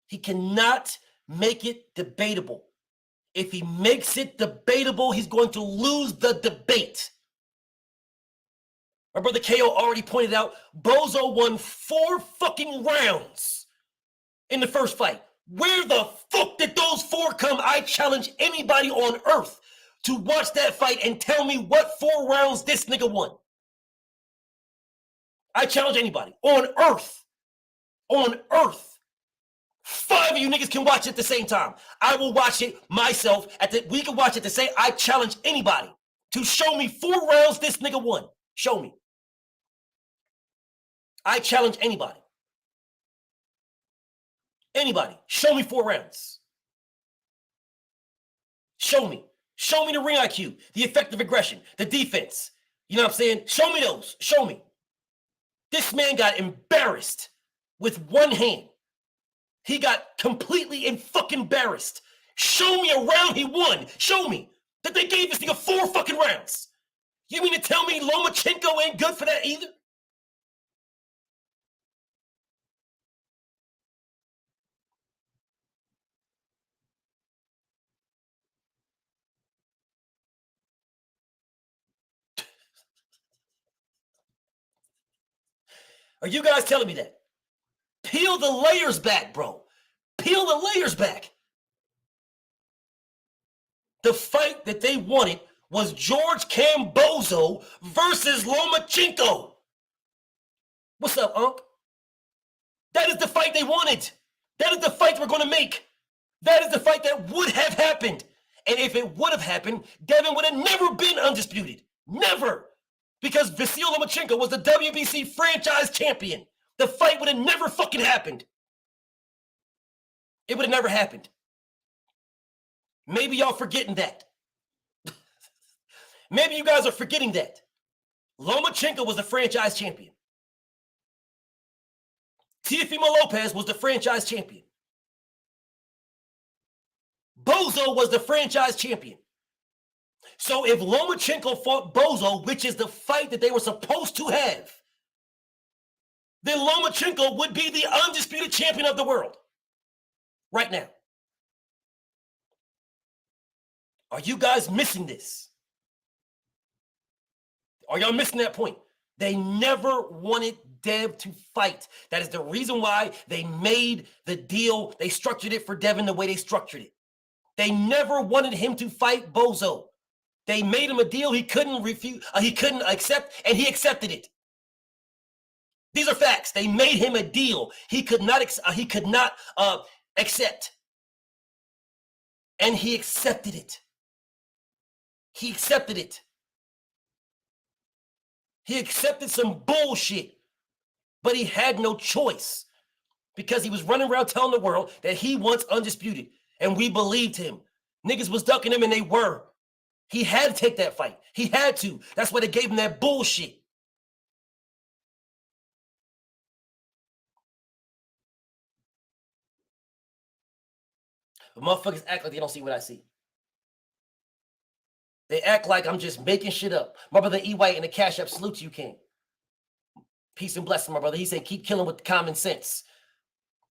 He cannot make it debatable. If he makes it debatable, he's going to lose the debate. My brother KO already pointed out, Bozo won 4 fucking rounds in the first fight. Where the fuck did those 4 come? I challenge anybody on earth to watch that fight and tell me what 4 rounds this nigga won. I challenge anybody on earth. On earth. 5 of you niggas can watch it at the same time. I will watch it myself. We can watch it the same. I challenge anybody to show me 4 rounds this nigga won. Show me. I challenge anybody. Anybody. Show me 4 rounds. Show me. Show me the ring IQ, the effective aggression, the defense. You know what I'm saying? Show me those. Show me. This man got embarrassed with one hand. He got completely and fucking embarrassed. Show me a round he won. Show me that they gave this nigga 4 fucking rounds. You mean to tell me Lomachenko ain't good for that either? Are you guys telling me that? Peel the layers back, bro. Peel the layers back. The fight that they wanted was George Cambozo versus Lomachenko. What's up, Unc? That is the fight they wanted. That is the fight we're going to make. That is the fight that would have happened. And if it would have happened, Devin would have never been undisputed. Never. Because Vasyl Lomachenko was the WBC franchise champion. The fight would have never fucking happened. It would have never happened. Maybe y'all forgetting that. Maybe you guys are forgetting that. Lomachenko was the franchise champion. Teofimo Lopez was the franchise champion. Bozo was the franchise champion. So if Lomachenko fought Bozo, which is the fight that they were supposed to have, then Lomachenko would be the undisputed champion of the world right now. Are you guys missing this? Are y'all missing that point? They never wanted Dev to fight. That is the reason why they made the deal. They structured it for Devin the way they structured it. They never wanted him to fight Bozo. They made him a deal he couldn't refuse, he couldn't accept, and he accepted it. These are facts. They made him a deal he could not accept, and he accepted it. He accepted it. He accepted some bullshit, but he had no choice because he was running around telling the world that he wants undisputed, and we believed him. Niggas was ducking him, and they were. He had to take that fight. He had to. That's why they gave him that bullshit. But motherfuckers act like they don't see what I see. They act like I'm just making shit up. My brother E. White in the Cashapp, salute to you, King. Peace and blessing, my brother. He said, keep killing with common sense.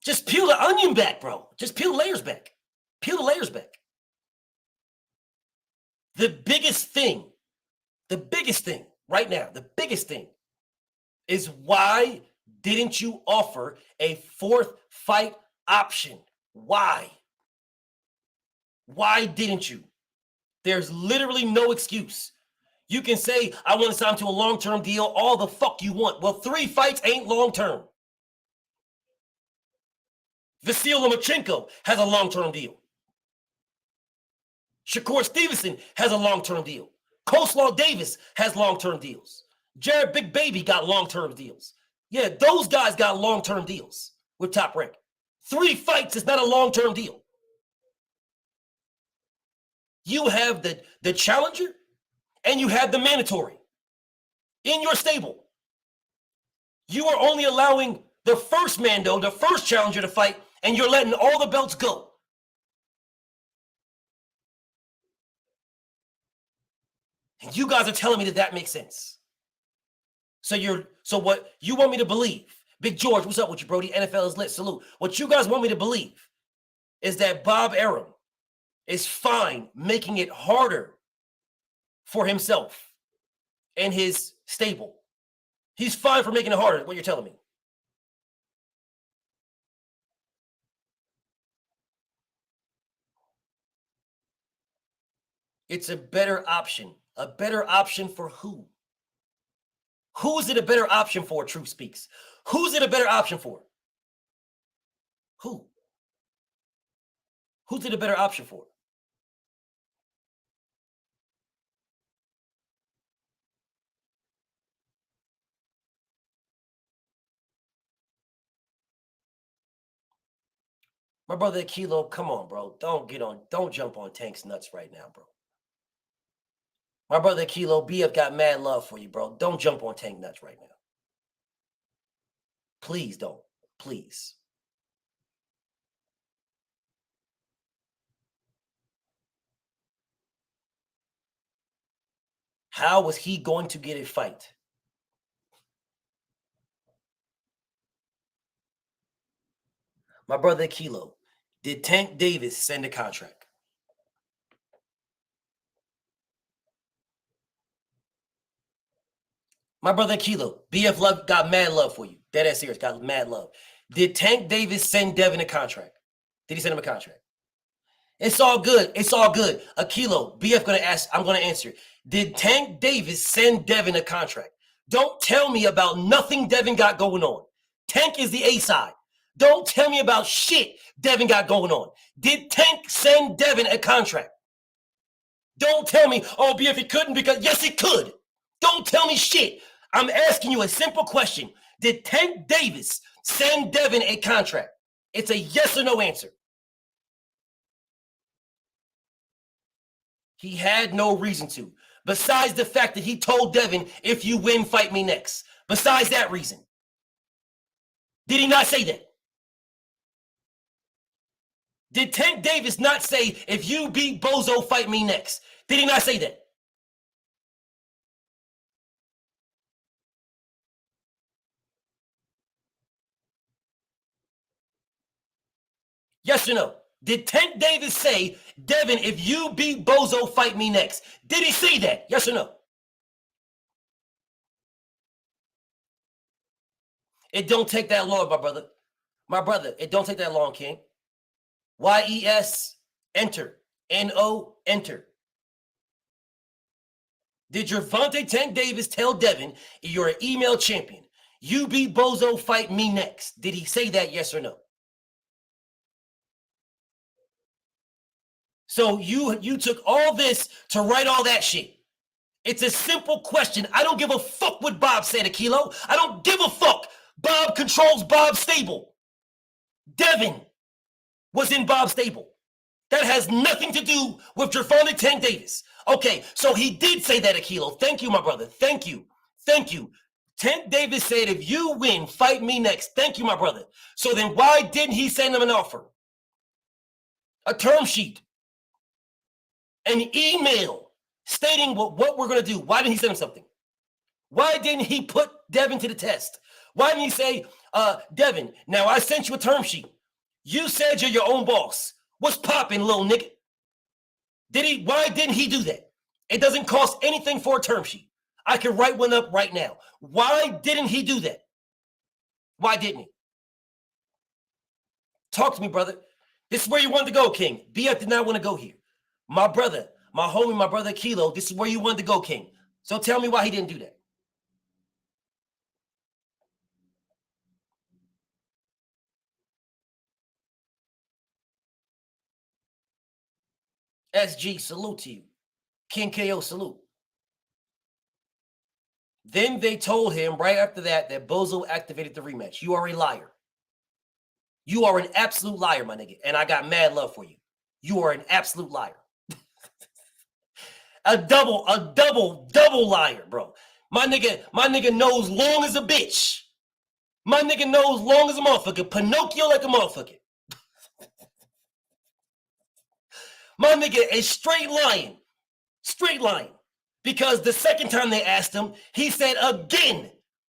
Just peel the onion back, bro. Just peel the layers back. Peel the layers back. The biggest thing right now, the biggest thing is why didn't you offer a fourth fight option? Why? Why didn't you? There's literally no excuse. You can say, I want to sign to a long-term deal, all the fuck you want. Well, 3 fights ain't long-term. Vasil Lomachenko has a long-term deal. Shakur Stevenson has a long-term deal. Coleslaw Davis has long-term deals. Jared Big Baby got long-term deals. Yeah, those guys got long-term deals with Top Rank. 3 fights is not a long-term deal. You have the challenger and you have the mandatory in your stable. You are only allowing the first Mando, the first challenger to fight, and you're letting all the belts go. And you guys are telling me that makes sense. So what you want me to believe, Big George, what's up with you, Brody? NFL is lit, salute. What you guys want me to believe is that Bob Arum is fine making it harder for himself and his stable. He's fine for making it harder, what you're telling me. It's a better option. A better option for who? Who's it a better option for, Truth Speaks? Who's it a better option for? Who? Who's it a better option for? My brother Kilo, come on, bro. Don't jump on Tank's nuts right now, bro. My brother Kilo, BF got mad love for you, bro. Don't jump on Tank nuts right now. Please don't. Please. How was he going to get a fight? My brother Kilo, did Tank Davis send a contract? My brother Kilo, BF Love got mad love for you. Dead ass serious, got mad love. Did Tank Davis send Devin a contract? Did he send him a contract? It's all good. It's all good. A Kilo, BF gonna ask, I'm gonna answer. Did Tank Davis send Devin a contract? Don't tell me about nothing Devin got going on. Tank is the A side. Don't tell me about shit Devin got going on. Did Tank send Devin a contract? Don't tell me, oh, BF, he couldn't because, yes, it could. Don't tell me shit. I'm asking you a simple question. Did Tank Davis send Devin a contract? It's a yes or no answer. He had no reason to. Besides the fact that he told Devin, if you win, fight me next. Besides that reason. Did he not say that? Did Tank Davis not say, if you beat Bozo, fight me next? Did he not say that? Yes or no? Did Tank Davis say, Devin, if you beat Bozo, fight me next? Did he say that? Yes or no? It don't take that long, my brother. My brother, it don't take that long, King. YES, enter. NO, enter. Did Gervonta Tank Davis tell Devin, you're an email champion? You beat Bozo, fight me next. Did he say that, yes or no? So you took all this to write all that shit. It's a simple question. I don't give a fuck what Bob said, Akilo. I don't give a fuck. Bob controls Bob's stable. Devin was in Bob's stable. That has nothing to do with Gervonta Tank Davis. Okay, so he did say that, Akilo. Thank you, my brother. Thank you. Thank you. Tank Davis said, if you win, fight me next. Thank you, my brother. So then why didn't he send him an offer? A term sheet. An email stating what we're going to do. Why didn't he send him something? Why didn't he put Devin to the test? Why didn't he say, Devin, now I sent you a term sheet. You said you're your own boss. What's popping, little nigga? Why didn't he do that? It doesn't cost anything for a term sheet. I can write one up right now. Why didn't he do that? Why didn't he? Talk to me, brother. This is where you wanted to go, King. BF did not want to go here. My brother, my homie, my brother Kilo, this is where you wanted to go, King. So tell me why he didn't do that. SG, salute to you. King KO, salute. Then they told him right after that Bozo activated the rematch. You are a liar. You are an absolute liar, my nigga. And I got mad love for you. You are an absolute liar. a double liar, bro. My nigga knows long as a bitch. My nigga knows long as a motherfucker. Pinocchio like a motherfucker. My nigga is straight lying. Straight lying. Because the second time they asked him, he said again.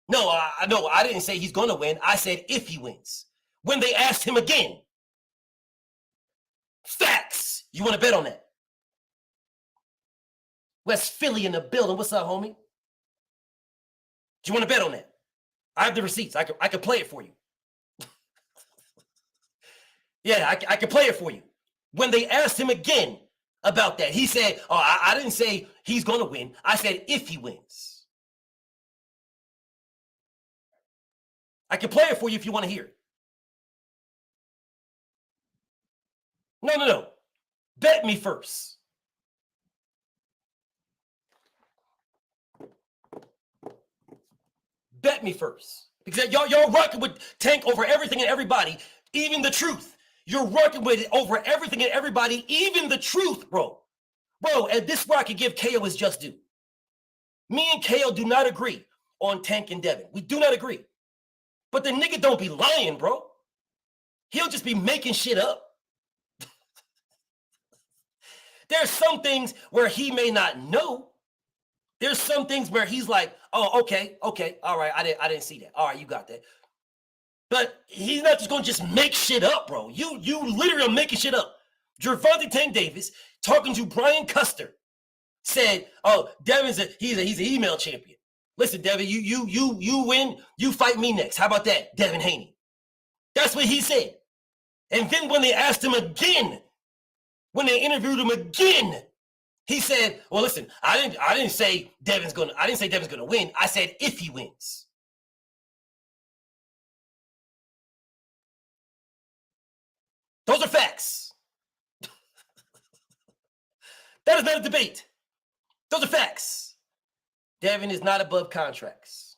No, I didn't say he's going to win. I said if he wins. When they asked him again. Facts. You want to bet on that? West Philly in the building. What's up, homie? Do you want to bet on that? I have the receipts. I could play it for you. Yeah, I could play it for you. When they asked him again about that, he said, oh, I didn't say he's going to win. I said if he wins. I can play it for you if you want to hear it. No. Bet me first. Bet me first. Because y'all rocking with Tank over everything and everybody, even the truth. You're working with it over everything and everybody, even the truth, bro. Bro, and this is where I can give KO his just due. Me and KO do not agree on Tank and Devin. We do not agree. But the nigga don't be lying, bro. He'll just be making shit up. There's some things where he may not know. There's some things where he's like, oh, okay, all right, I didn't see that. All right, you got that. But he's not just going to just make shit up, bro. You literally are making shit up. Gervonta Tank Davis, talking to Brian Custer, said, oh, Devin's he's an email champion. Listen, Devin, you win, you fight me next. How about that, Devin Haney? That's what he said. And then when they asked him again, when they interviewed him again, he said, well, listen, I didn't say Devin's gonna win. I said if he wins. Those are facts. That is not a debate. Those are facts. Devin is not above contracts.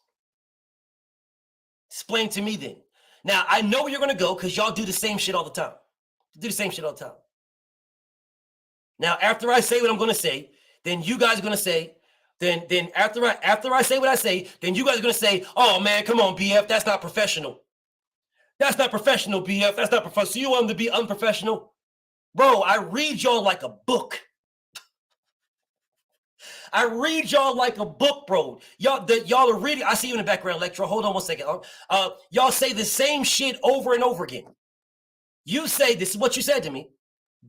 Explain to me then. Now, I know where you're going to go because y'all do the same shit all the time. You do the same shit all the time. Now, after I say what I'm going to say, then you guys are going to say, then after I say what I say, then you guys are going to say, oh, man, come on, BF, that's not professional. That's not professional, BF. That's not professional. So you want them to be unprofessional? Bro, I read y'all like a book. I read y'all like a book, bro. Y'all are reading. I see you in the background, Electro. Hold on one second. Y'all say the same shit over and over again. You say, this is what you said to me.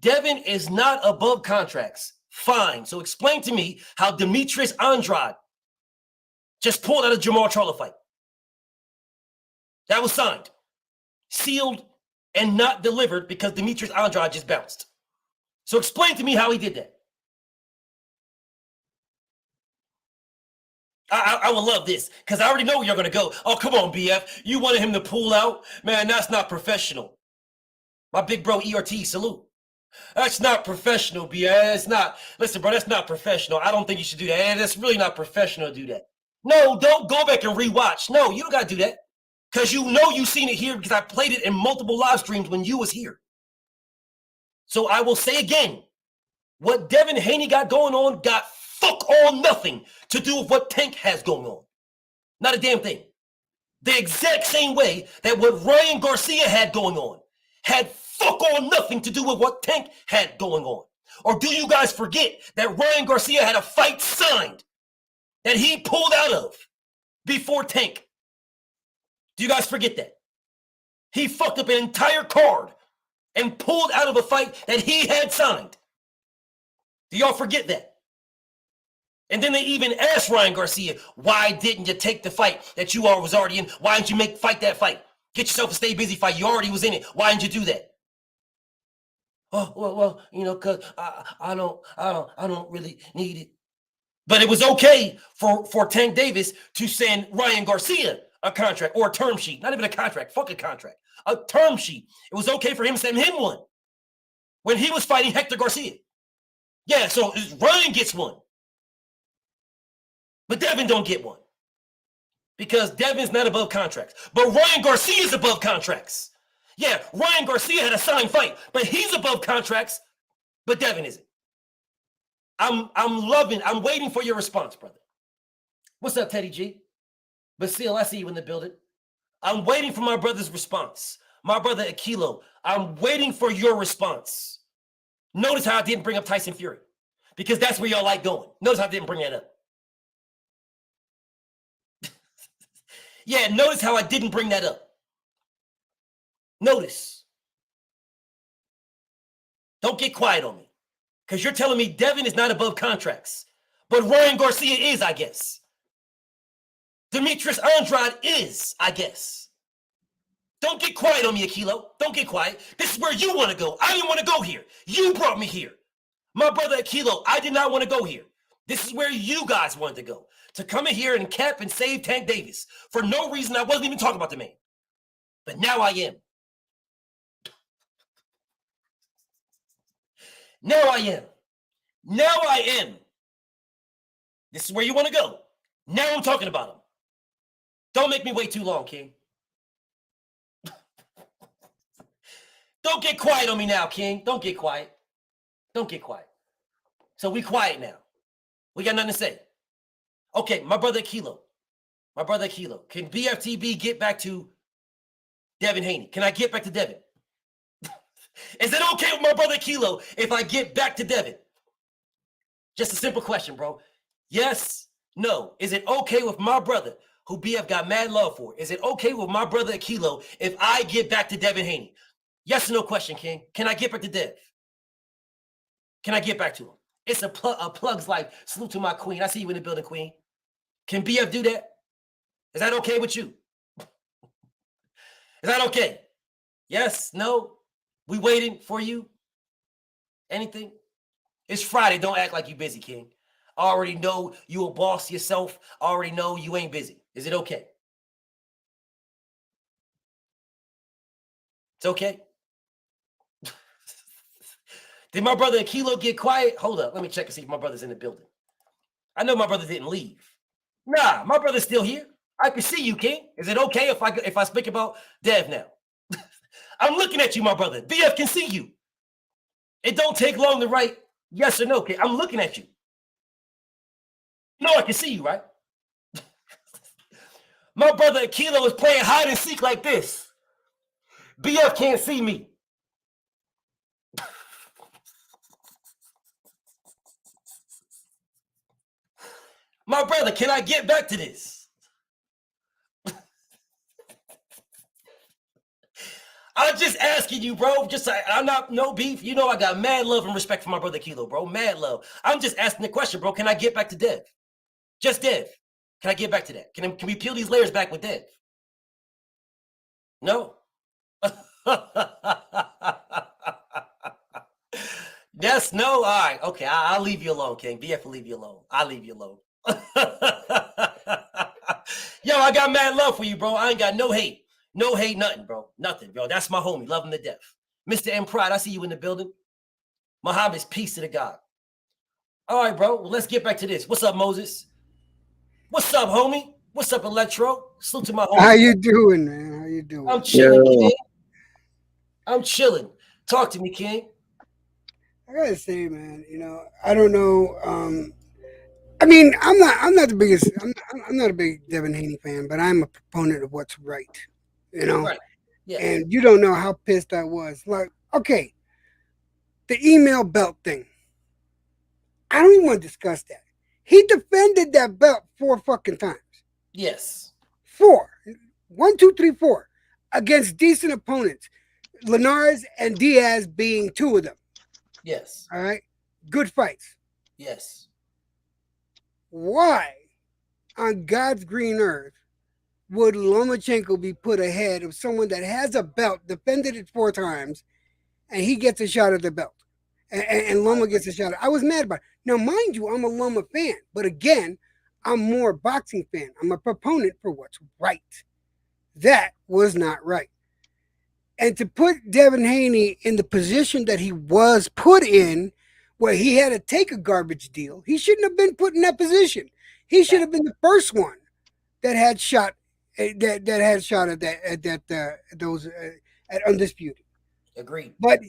Devin is not above contracts. Fine. So explain to me how Demetrius Andrade just pulled out a Jamal Charlo fight. That was signed, sealed, and not delivered because Demetrius Andrade just bounced. So explain to me how he did that. I would love this because I already know where you're going to go. Oh, come on, BF. You wanted him to pull out? Man, that's not professional. My big bro, ERT, salute. That's not professional, BF. It's not. Listen, bro, that's not professional. I don't think you should do that. And that's really not professional to do that. No, don't go back and rewatch. No, you don't got to do that because you know you've seen it here because I played it in multiple live streams when you was here. So I will say again, what Devin Haney got going on got fuck all nothing to do with what Tank has going on. Not a damn thing. The exact same way that what Ryan Garcia had going on had fuck all nothing to do with what Tank had going on. Or do you guys forget that Ryan Garcia had a fight signed that he pulled out of before Tank? Do you guys forget that? He fucked up an entire card and pulled out of a fight that he had signed. Do y'all forget that? And then they even asked Ryan Garcia, why didn't you take the fight that you was already in? Why didn't you fight that fight? Get yourself a stay busy fight. You already was in it. Why didn't you do that? Oh, well, you know, cause I don't really need it. But it was okay for Tank Davis to send Ryan Garcia a contract or a term sheet. Not even a contract. Fuck a contract. A term sheet. It was okay for him to send him one when he was fighting Hector Garcia. Yeah, so Ryan gets one. But Devin don't get one because Devin's not above contracts. But Ryan Garcia is above contracts. Yeah, Ryan Garcia had a signed fight, but he's above contracts, but Devin isn't. I'm waiting for your response, brother. What's up, Teddy G? Basil, I see you in the building. I'm waiting for my brother's response. My brother Akilo, I'm waiting for your response. Notice how I didn't bring up Tyson Fury because that's where y'all like going. Notice how I didn't bring that up. Yeah, notice how I didn't bring that up. Notice. Don't get quiet on me. Because you're telling me Devin is not above contracts. But Ryan Garcia is, I guess. Demetrius Andrade is, I guess. Don't get quiet on me, Akilo. Don't get quiet. This is where you want to go. I didn't want to go here. You brought me here. My brother Akilo, I did not want to go here. This is where you guys wanted to go. To come in here and cap and save Tank Davis. For no reason, I wasn't even talking about the man. But now I am. Now I am. Now I am. This is where you want to go. Now I'm talking about him. Don't make me wait too long, King. Don't get quiet on me now, King. Don't get quiet. Don't get quiet. So we quiet now. We got nothing to say. Okay, my brother Akilo. My brother Akilo. Can BFTB get back to Devin Haney? Can I get back to Devin? Is it okay with my brother Akilo if I get back to Devin? Just a simple question, bro. Yes, no. Is it okay with my brother, who BF got mad love for? Is it okay with my brother Akilo if I get back to Devin Haney? Yes or no question, King. Can I get back to Dev? Can I get back to him? It's a plug's life. Salute to my queen. I see you in the building, queen. Can BF do that? Is that okay with you? Is that okay? Yes? No? We waiting for you? Anything? It's Friday. Don't act like you busy, King. I already know you a boss yourself. I already know you ain't busy. Is it okay? It's okay? Did my brother Akilo get quiet? Hold up. Let me check and see if my brother's in the building. I know my brother didn't leave. Nah, my brother's still here. I can see you, King. Is it okay if I speak about Dev now? I'm looking at you, my brother. BF can see you. It don't take long to write yes or no, King. I'm looking at you. No, I can see you, right? My brother Akilo is playing hide and seek like this. BF can't see me. My brother, can I get back to this? I'm just asking you, bro. I'm not no beef. You know I got mad love and respect for my brother Kilo, bro. Mad love. I'm just asking the question, bro. Can I get back to Dev? Just Dev. Can I get back to that? Can we peel these layers back with Dev? No. Yes, no. All right. Okay. I'll leave you alone, King. BF will leave you alone. I'll leave you alone. Yo, I got mad love for you, bro. I ain't got no hate. No hate, nothing, bro. Nothing, bro. That's my homie. Love him to death. Mr. M Pride, I see you in the building. Muhammad's peace to the God. All right, bro. Well, let's get back to this. What's up, Moses? What's up, homie? What's up, Electro? Salute to my homie. How you doing, man? How you doing? I'm chilling, King. I'm chilling. Talk to me, King. I gotta say, man, you know, I don't know. I mean, I'm not the biggest. I'm not a big Devin Haney fan, but I'm a proponent of what's right. You know, Right. Yeah. and you don't know how pissed I was. Like, okay, the email belt thing. I don't even want to discuss that. He defended that belt 4 fucking times. Yes. 4. 1, 2, 3, 4 against decent opponents. Linares and Diaz being 2 of them. Yes. All right. Good fights. Yes. Why on God's green earth would Lomachenko be put ahead of someone that has a belt, defended it 4 times, and he gets a shot at the belt? And Loma gets a shot at it. I was mad about it. Now, mind you, I'm a Loma fan, but again, I'm more a boxing fan. I'm a proponent for what's right. That was not right. And to put Devin Haney in the position that he was put in, where he had to take a garbage deal, he shouldn't have been put in that position. He should have been the first one that had shot at Undisputed. Agreed. But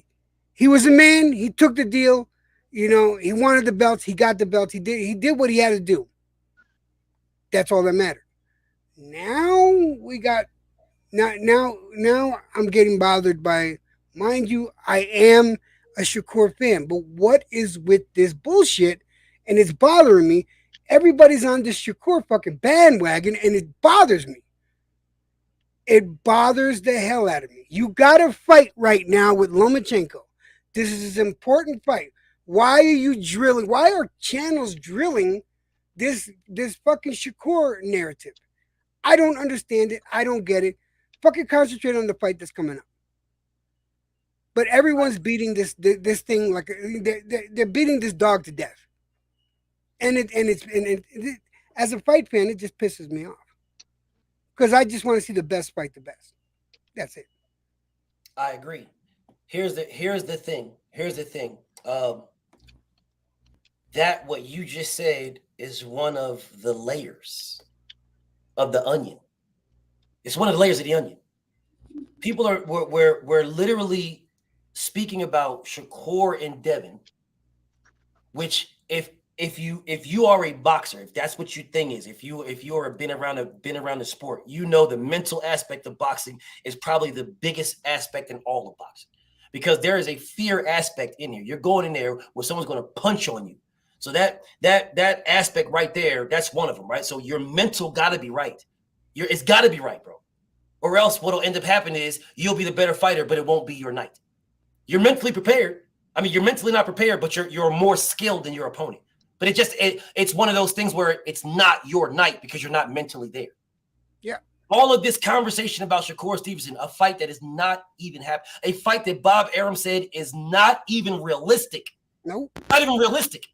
he was a man. He took the deal. You know, he wanted the belts. He got the belts. He did what he had to do. That's all that mattered. Now we got. Now I'm getting bothered by, mind you, I am a Shakur fan, but what is with this bullshit? And it's bothering me. Everybody's on this Shakur fucking bandwagon, and it bothers me. It bothers the hell out of me. You got to fight right now with Lomachenko. This is an important fight. Why are you drilling? Why are channels drilling this fucking Shakur narrative? I don't understand it. I don't get it. Fucking concentrate on the fight that's coming up. But everyone's beating this thing like they're beating this dog to death. And it as a fight fan, it just pisses me off. Because I just want to see the best fight the best. That's it. I agree. Here's the thing. That what you just said is one of the layers of the onion. It's one of the layers of the onion. People we're literally speaking about Shakur and Devin, which if you are a boxer, if that's what your thing is, if you are been around the sport, you know the mental aspect of boxing is probably the biggest aspect in all of boxing, because there is a fear aspect in here. You're going in there where someone's going to punch on you. So that aspect right there, that's one of them, right? So your mental got to be right. It's got to be right, bro. Or else what'll end up happening is you'll be the better fighter, but it won't be your night. You're mentally prepared. I mean, you're mentally not prepared, but you're more skilled than your opponent. But it's one of those things where it's not your night because you're not mentally there. Yeah. All of this conversation about Shakur Stevenson, a fight that is not even happening, a fight that Bob Arum said is not even realistic. No. Not even realistic.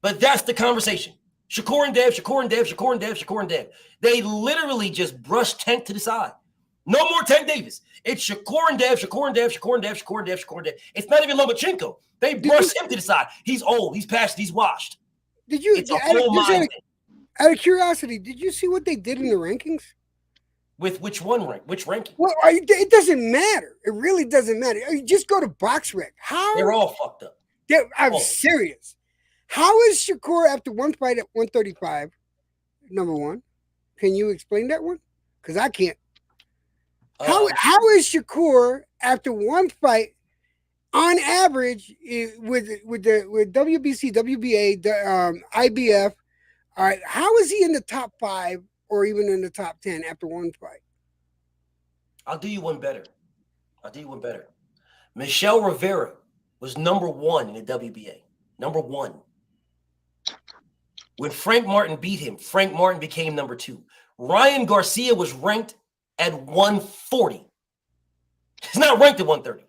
But that's the conversation. Shakur and Dev. They literally just brushed Tank to the side. No more Tank Davis. It's Shakur and Dev. It's not even Lomachenko. They brushed him to the side. He's old. He's past. He's washed. Did you? It's a whole mind thing. Out of curiosity, did you see what they did in the rankings? With which one rank? Which ranking? Well, it doesn't matter. It really doesn't matter. You just go to BoxRec. How? They're all fucked up. I'm serious. How is Shakur after one fight at 135? Number one, can you explain that one? Because I can't. How is Shakur after one fight on average with WBC, WBA, IBF? All right, how is he in the top 5 or even in the top 10 after one fight? I'll do you one better. Michelle Rivera was number 1 in the WBA. Number 1. When Frank Martin beat him, Frank Martin became number 2. Ryan Garcia was ranked at 140. He's not ranked at 130.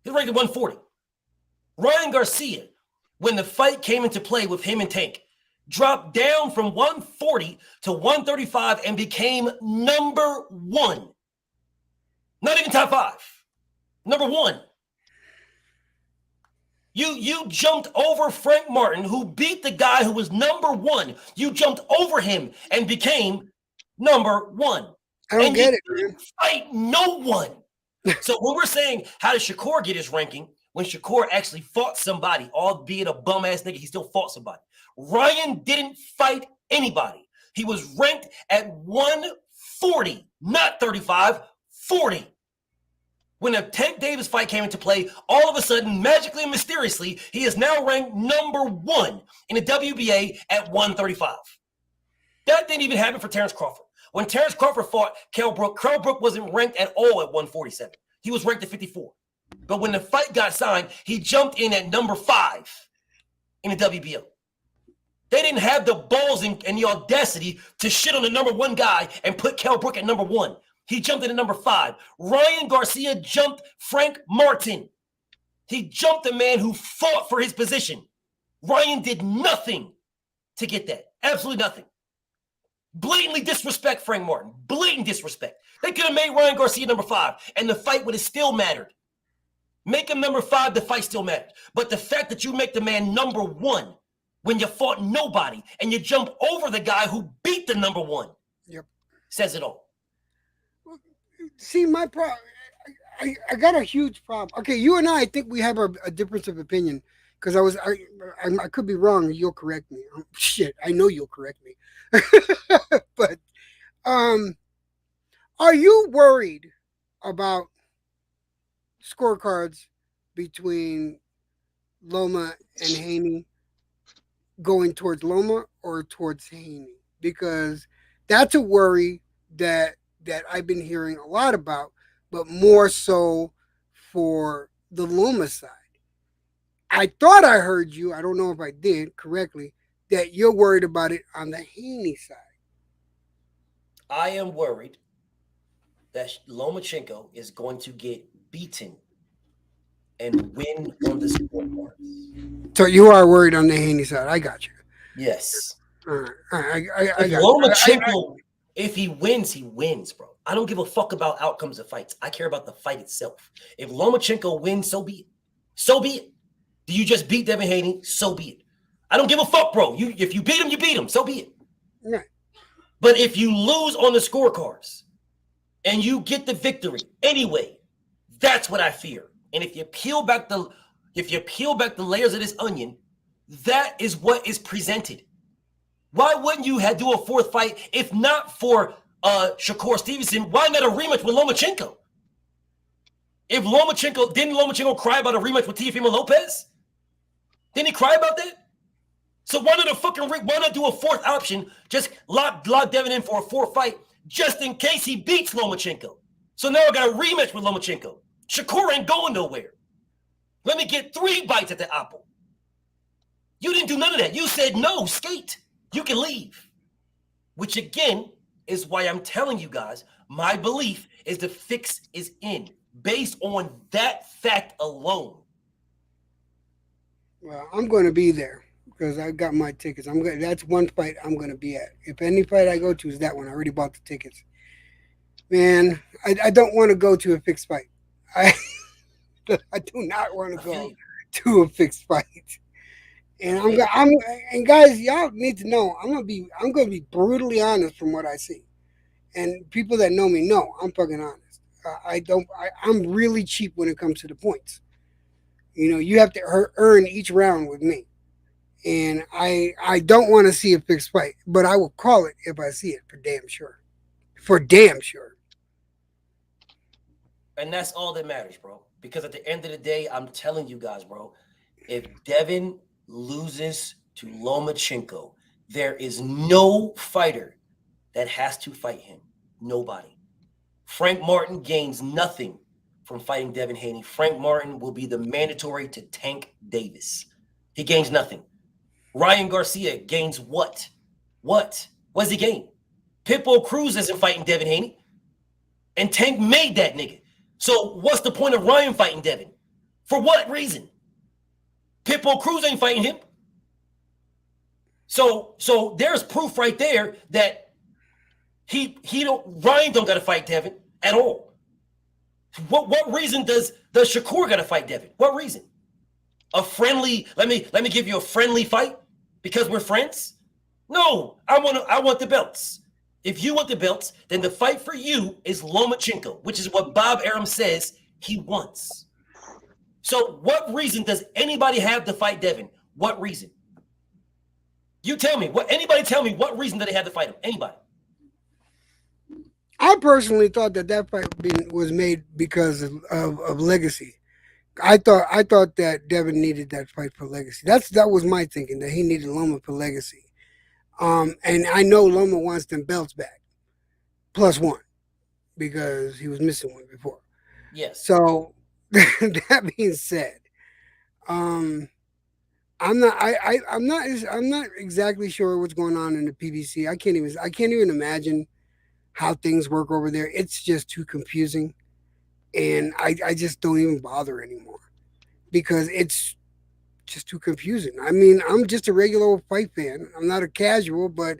He's ranked at 140. Ryan Garcia, when the fight came into play with him and Tank, dropped down from 140 to 135 and became number 1. Not even top 5. Number 1. You jumped over Frank Martin, who beat the guy who was number 1. You jumped over him and became number 1. I don't get it, man. Fight no one. So when we're saying, how did Shakur get his ranking? When Shakur actually fought somebody, albeit a bum-ass nigga, he still fought somebody. Ryan didn't fight anybody. He was ranked at 140, not 35, 40. When the Tank Davis fight came into play, all of a sudden, magically and mysteriously, he is now ranked number 1 in the WBA at 135. That didn't even happen for Terrence Crawford. When Terrence Crawford fought Kell Brook wasn't ranked at all at 147. He was ranked at 54. But when the fight got signed, he jumped in at number 5 in the WBO. They didn't have the balls and the audacity to shit on the number 1 guy and put Kell Brook at number 1. He jumped in at number 5. Ryan Garcia jumped Frank Martin. He jumped a man who fought for his position. Ryan did nothing to get that. Absolutely nothing. Blatantly disrespect Frank Martin. Blatant disrespect. They could have made Ryan Garcia number 5, and the fight would have still mattered. Make him number 5, the fight still mattered. But the fact that you make the man number 1 when you fought nobody and you jump over the guy who beat the number 1, says it all. See, my problem, I got a huge problem. Okay, you and I think we have a difference of opinion because I could be wrong. You'll correct me. Shit, I know you'll correct me. But are you worried about scorecards between Loma and Haney going towards Loma or towards Haney? Because that's a worry that I've been hearing a lot about, but more so for the Loma side. I thought I heard you, I don't know if I did correctly, that you're worried about it on the Haney side. I am worried that Lomachenko is going to get beaten and win on the scorecards. So you are worried on the Haney side. I got you. Yes. All right. I got Lomachenko, if he wins, bro. I don't give a fuck about outcomes of fights. I care about the fight itself. If Lomachenko wins, so be it. So be it. Do you just beat Devin Haney? So be it. I don't give a fuck, bro. If you beat him, you beat him. So be it. Right. But if you lose on the scorecards and you get the victory anyway, that's what I fear. And if you peel back the layers of this onion, that is what is presented. Why wouldn't you do a 4th fight if not for Shakur Stevenson? Why not a rematch with Lomachenko? If didn't Lomachenko cry about a rematch with Teofimo Lopez? Didn't he cry about that? So why not do a 4th option? Just lock Devin in for a 4th fight just in case he beats Lomachenko. So now I got a rematch with Lomachenko. Shakur ain't going nowhere. Let me get 3 bites at the apple. You didn't do none of that. You said no, skate. You can leave. Which again is why I'm telling you guys, my belief is the fix is in based on that fact alone. Well, I'm going to be there because I got my tickets. That's one fight I'm going to be at. If any fight I go to is that one, I already bought the tickets. Man, I don't want to go to a fixed fight. I do not want to go to a fixed fight. And and guys, y'all need to know I'm gonna be brutally honest from what I see. And people that know me know I'm fucking honest. I'm really cheap when it comes to the points. You know, you have to earn each round with me. And I don't want to see a fixed fight, but I will call it if I see it for damn sure. For damn sure. And that's all that matters, bro. Because at the end of the day, I'm telling you guys, bro, if Devin loses to Lomachenko, there is no fighter that has to fight him. Nobody. Frank Martin gains nothing from fighting Devin Haney. Frank Martin will be the mandatory to Tank Davis. He gains nothing. Ryan Garcia gains what? What does he gain? Pitbull Cruz isn't fighting Devin Haney. And Tank made that nigga. So what's the point of Ryan fighting Devin? For what reason? Pitbull Cruz ain't fighting him. So there's proof right there that Ryan don't got to fight Devin at all. What reason does Shakur got to fight Devin? What reason? A friendly? Let me give you a friendly fight because we're friends. No, I want the belts. If you want the belts, then the fight for you is Lomachenko, which is what Bob Arum says he wants. So what reason does anybody have to fight Devin? What reason? You tell me. Anybody tell me what reason did they have to fight him? Anybody? I personally thought that fight was made because of legacy. I thought that Devin needed that fight for legacy. That was my thinking, that he needed Loma for legacy. And I know Loma wants them belts back, +1, because he was missing one before. Yes. So that being said, I'm not exactly sure what's going on in the PBC. I can't even imagine how things work over there. It's just too confusing, and I just don't even bother anymore because it's just too confusing. I mean, I'm just a regular old fight fan. I'm not a casual, but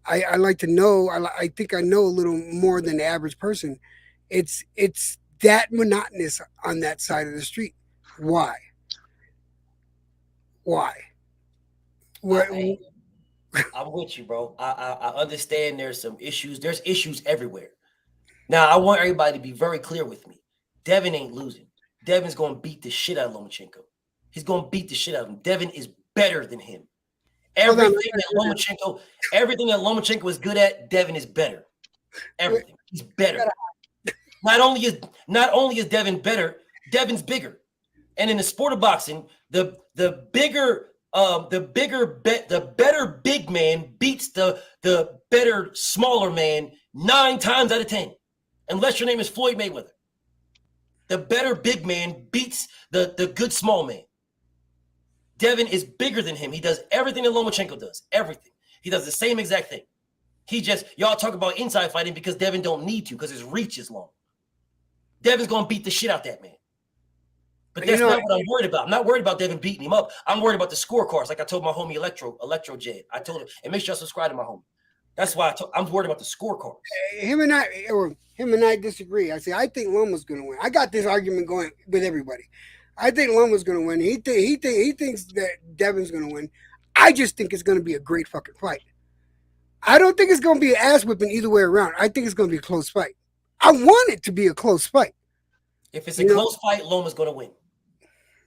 I like to know. I think I know a little more than the average person. It's that monotonous on that side of the street. Why? I'm with you, bro. I understand there's some issues. There's issues everywhere. Now, I want everybody to be very clear with me. Devin ain't losing. Devin's going to beat the shit out of Lomachenko. He's going to beat the shit out of him. Devin is better than him. Everything that Lomachenko is good at, Devin is better. Everything. He's better. Not only is Devin better, Devin's bigger. And in the sport of boxing, the better big man beats the better smaller man 9 times out of 10, unless your name is Floyd Mayweather. The better big man beats the good small man. Devin is bigger than him. He does everything that Lomachenko does. Everything. He does the same exact thing. Y'all talk about inside fighting because Devin don't need to because his reach is long. Devin's going to beat the shit out that man. But that's not what I'm worried about. I'm not worried about Devin beating him up. I'm worried about the scorecards. Like I told my homie Electro J. I told him, and make sure you subscribe to my homie. That's why I'm worried about the scorecards. Him and I disagree. I say I think Loma's going to win. I got this argument going with everybody. I think Loma's going to win. He thinks that Devin's going to win. I just think it's going to be a great fucking fight. I don't think it's going to be an ass whipping either way around. I think it's going to be a close fight. I want it to be a close fight. If it's a close fight, Loma's going to win.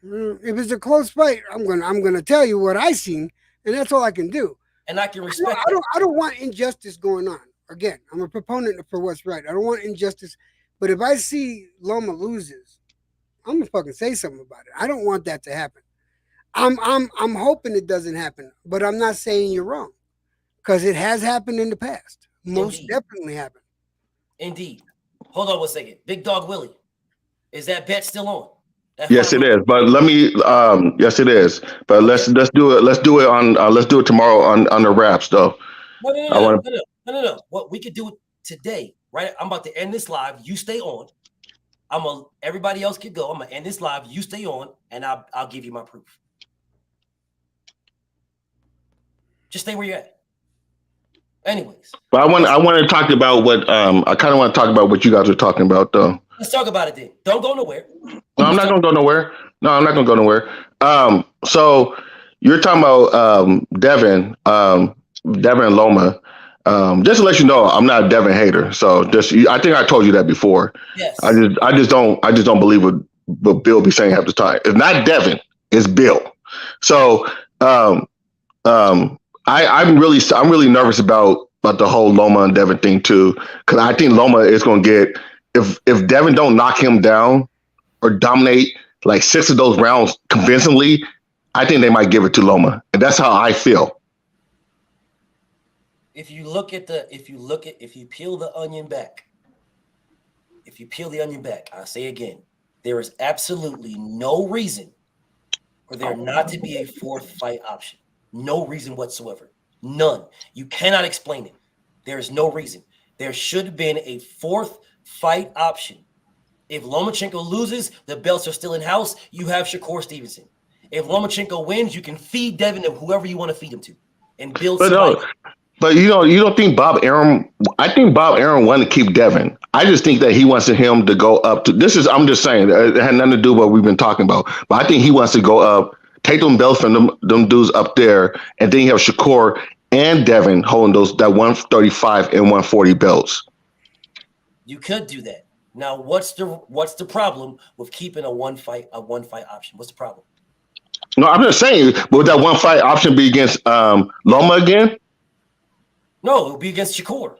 If it's a close fight, I'm gonna tell you what I seen, and that's all I can do. And I can respect. I don't want injustice going on. Again, I'm a proponent for what's right. I don't want injustice, but if I see Loma loses, I'm gonna fucking say something about it. I don't want that to happen. I'm hoping it doesn't happen, but I'm not saying you're wrong because it has happened in the past. Most definitely happened. Indeed. Hold on 1 second. Big Dog Willie, is that bet still on? Yes, it is. But let me. Yes, it is. But let's do it. Let's do it tomorrow on the wraps, though. No. What we could do it today, right? I'm about to end this live. You stay on. Everybody else can go. I'm gonna end this live. You stay on, and I'll give you my proof. Just stay where you're at. Anyways. But I want to talk about what I kind of want to talk about what you guys are talking about, though. Let's talk about it then. Don't go nowhere. No, I'm not going to go nowhere. So you're talking about Devin and Loma. Just to let you know, I'm not a Devin hater. So I think I told you that before. Yes. I just don't believe what Bill be saying half the time. It's not Devin, it's Bill. So I'm really nervous about the whole Loma and Devin thing too, because I think Loma is going to get. If Devin don't knock him down or dominate like 6 of those rounds convincingly, I think they might give it to Loma. And that's how I feel. If you peel the onion back, I'll say again, there is absolutely no reason for there not to be a 4th fight option. No reason whatsoever. None. You cannot explain it. There is no reason. There should have been a 4th fight option If Lomachenko loses, the belts are still in house. You have Shakur Stevenson. If Lomachenko wins, you can feed Devin to whoever you want to feed him to, and build. But no, but you don't think Bob Arum? I think Bob Arum wanted to keep Devin. I just think that he wants him to go up to. This is. I'm just saying. It had nothing to do with what we've been talking about. But I think he wants to go up, take them belts from them dudes up there, and then you have Shakur and Devin holding that 135 and 140 belts. You could do that. Now, what's the problem with keeping a one fight option? What's the problem? No, I'm just saying, would that one fight option be against Loma again? No, it would be against Shakur.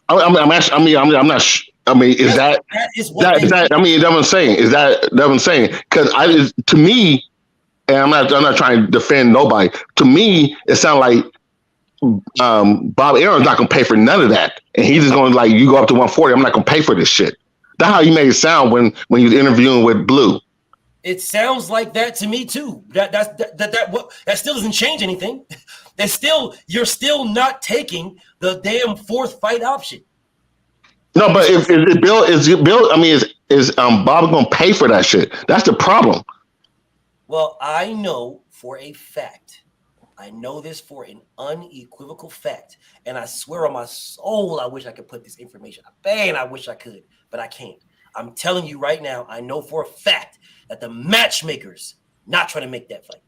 I'm actually. I'm not. I mean, is that I mean, that's what I'm saying. Is that what I'm saying? Because to me, and I'm not trying to defend nobody. To me, it sounds like Bob Arum's not gonna pay for none of that, and he's just gonna like, you go up to 140. I'm not gonna pay for this shit. That's how he made it sound when he was interviewing with Blue. It sounds like that to me too. That still doesn't change anything. You're still not taking the damn fourth fight option. No, but is Bill? I mean, is Bob gonna pay for that shit? That's the problem. Well, I know for a fact. I know this for an unequivocal fact, and I swear on my soul, I wish I could put this information. Man, I wish I could, but I can't. I'm telling you right now, I know for a fact that the matchmakers not trying to make that fight.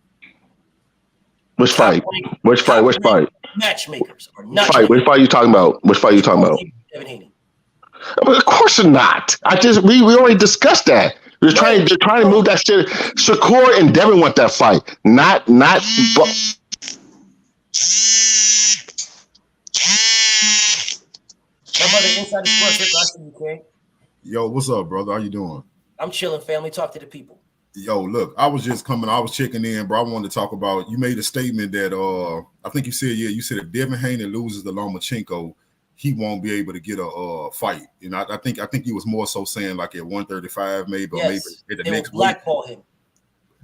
Which fight? Which fight? Matchmakers are not. Which fight are you talking about? Which fight are you talking about? Devin Haney. I mean, of course not. We already discussed that. They're trying to move that shit. Shakur and Devin want that fight, not. Inside the sports circle, I see you, King. Yo, what's up, brother? How you doing? I'm chilling, family. Talk to the people. Yo, look, I was just coming. I was checking in, bro. I wanted to talk about. You made a statement that I think you said, you said if Devin Haney loses to Lomachenko, he won't be able to get a fight. And I think you was more so saying like at 135, maybe, or maybe at the next blackball him.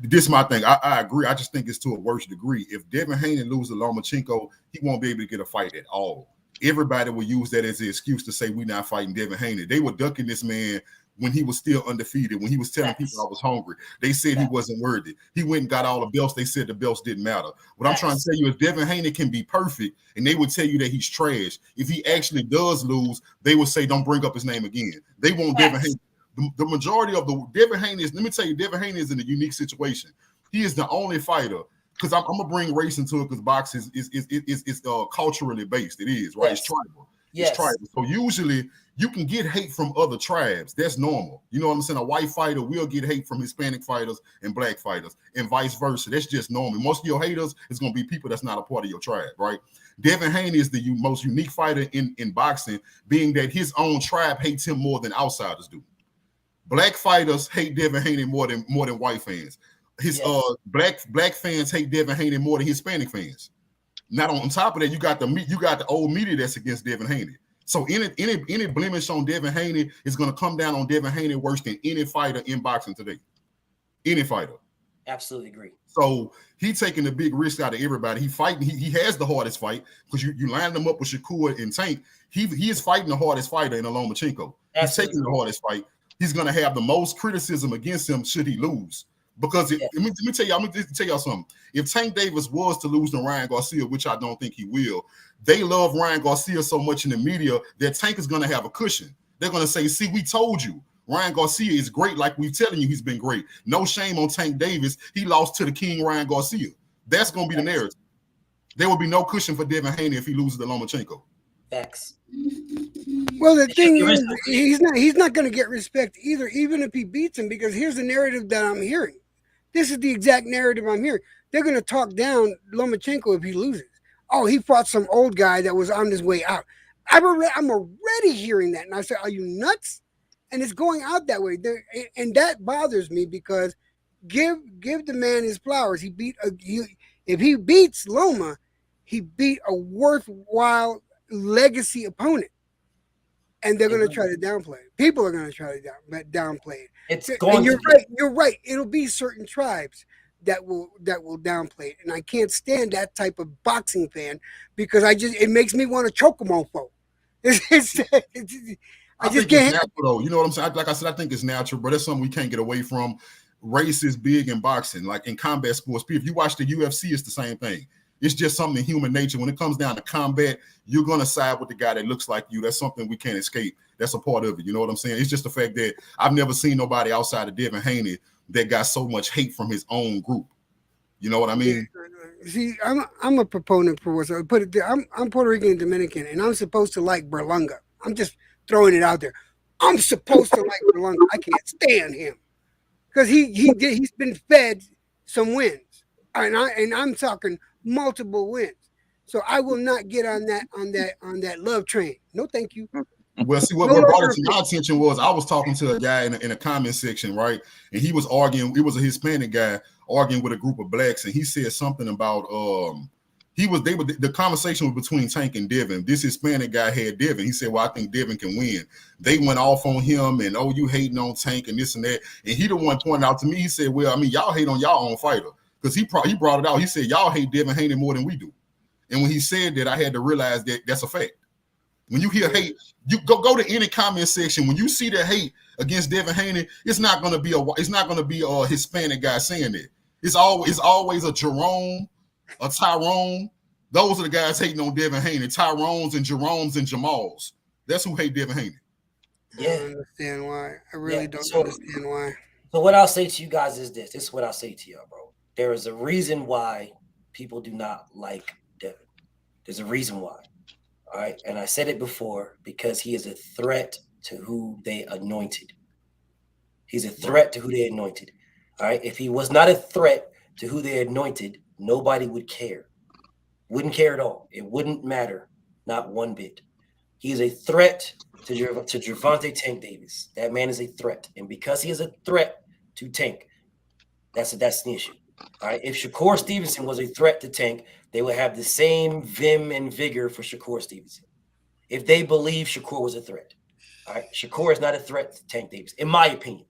This is my thing. I agree. I just think it's to a worse degree. If Devin Haney loses to Lomachenko, he won't be able to get a fight at all. Everybody will use that as an excuse to say we're not fighting Devin Haney. They were ducking this man when he was still undefeated, when he was telling people I was hungry. They said he wasn't worthy. He went and got all the belts. They said the belts didn't matter. What I'm trying to tell you is Devin Haney can be perfect, and they would tell you that he's trash. If he actually does lose, they would say, don't bring up his name again. They want Devin Haney. The majority of the Devin Haney is, let me tell you, Devin Haney is in a unique situation. He is the only fighter, because I'm gonna bring race into it, because boxing is culturally based. It is, right? Yes. It's tribal. Yes. It's tribal. So usually you can get hate from other tribes. That's normal. You know what I'm saying? A white fighter will get hate from Hispanic fighters and black fighters, and vice versa. That's just normal. Most of your haters is gonna be people that's not a part of your tribe, right? Devin Haney is the most unique fighter in boxing, being that his own tribe hates him more than outsiders do. Black fighters hate Devin Haney more than white fans. His black fans hate Devin Haney more than Hispanic fans. Not on top of that, you got the old media that's against Devin Haney. So any blemish on Devin Haney is going to come down on Devin Haney worse than any fighter in boxing today. Any fighter. Absolutely agree. So he's taking the big risk out of everybody. He fighting. He has the hardest fight, because you line him up with Shakur and Tank. He is fighting the hardest fighter in Lomachenko. He's taking the hardest fight. He's going to have the most criticism against him should he lose. Because let me tell y'all something. If Tank Davis was to lose to Ryan Garcia, which I don't think he will, they love Ryan Garcia so much in the media that Tank is going to have a cushion. They're going to say, see, we told you. Ryan Garcia is great, like we're telling you he's been great. No shame on Tank Davis. He lost to the king, Ryan Garcia. That's going to be the narrative. There will be no cushion for Devin Haney if he loses to Lomachenko. Facts. Well, the thing is, he's not going to get respect either, even if he beats him, because here's the narrative that I'm hearing. This is the exact narrative I'm hearing. They're going to talk down Lomachenko if he loses. Oh, he fought some old guy that was on his way out. I'm already hearing that. And I said, are you nuts? And it's going out that way. And that bothers me, because give the man his flowers. If he beats Loma, he beat a worthwhile legacy opponent. And they're going to try to downplay it. People are going to try to downplay it. You're right. It'll be certain tribes that will downplay it. And I can't stand that type of boxing fan, because it makes me want to choke them on folk. I just think it's can't. natural, though. You know what I'm saying? Like I said, I think it's natural, but that's something we can't get away from. Race is big in boxing, like in combat sports. If you watch the UFC, it's the same thing. It's just something in human nature. When it comes down to combat, you're going to side with the guy that looks like you. That's something we can't escape. That's a part of it. You know what I'm saying? It's just the fact that I've never seen nobody outside of Devin Haney that got so much hate from his own group. You know what I mean? Yeah. See, I'm a proponent for what's put it there. I'm Puerto Rican and Dominican, and I'm supposed to like Berlanga. I'm just throwing it out there. I'm supposed to like Berlanga. I can't stand him because he's been fed some wins, and I'm talking multiple wins. So I will not get on that love train. No, thank you. Well, see, what brought it to my attention was I was talking to a guy in a comment section, right? And he was arguing. It was a Hispanic guy arguing with a group of blacks, and he said something about the conversation was between Tank and Devin. This Hispanic guy had Devin. He said, well, I think Devin can win. They went off on him and, oh, you hating on Tank and this and that. And he the one pointed out to me, he said, well, I mean, y'all hate on y'all own fighter. Because he brought it out. He said, y'all hate Devin Haney more than we do. And when he said that, I had to realize that that's a fact. When you hear hate, you go to any comment section. When you see the hate against Devin Haney, it's not going to be a Hispanic guy saying it. It's always a Jerome, a Tyrone. Those are the guys hating on Devin Haney. Tyrones and Jeromes and Jamals. That's who hate Devin Haney. Yeah, I don't understand why. I really don't understand why. So what I'll say to you guys is this. This is what I'll say to y'all, bro. There is a reason why people do not like Devin. There's a reason why. All right. And I said it before because he is a threat to who they anointed. He's a threat to who they anointed. All right. If he was not a threat to who they anointed, nobody would care. Wouldn't care at all. It wouldn't matter. Not one bit. He's a threat to Gervonta Tank Davis. That man is a threat. And because he is a threat to Tank, that's the issue. All right. If Shakur Stevenson was a threat to Tank, they would have the same vim and vigor for Shakur Stevenson. If they believe Shakur was a threat. All right. Shakur is not a threat to Tank Davis, in my opinion.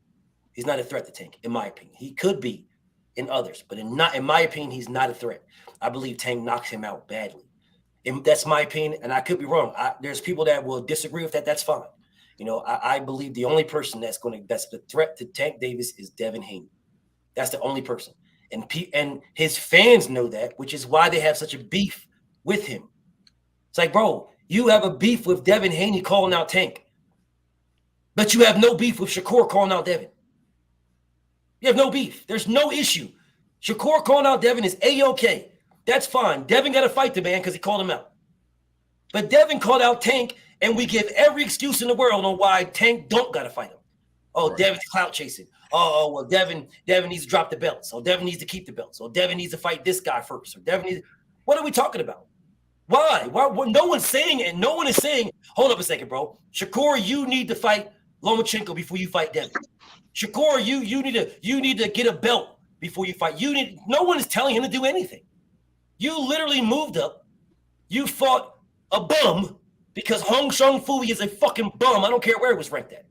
He's not a threat to Tank, in my opinion. He could be in others, but in my opinion, he's not a threat. I believe Tank knocks him out badly. And that's my opinion, and I could be wrong. There's people that will disagree with that. That's fine. You know, I believe the only person that's the threat to Tank Davis is Devin Haney. That's the only person. And his fans know that, which is why they have such a beef with him. It's like, bro, you have a beef with Devin Haney calling out Tank, but you have no beef with Shakur calling out Devin. You have no beef. There's no issue. Shakur calling out Devin is A-OK. That's fine. Devin got to fight the man because he called him out. But Devin called out Tank, and we give every excuse in the world on why Tank don't got to fight him. Oh, right. Devin's clout chasing. Oh, well, Devin needs to drop the belts. So Devin needs to keep the belts. So Devin needs to fight this guy first. Or Devin needs. What are we talking about? Why? Well, no one's saying it. No one is saying, hold up a second, bro. Shakur, you need to fight Lomachenko before you fight Devin. Shakur, you need to get a belt before you fight. No one is telling him to do anything. You literally moved up. You fought a bum because Hong Shung Fui is a fucking bum. I don't care where it was ranked at.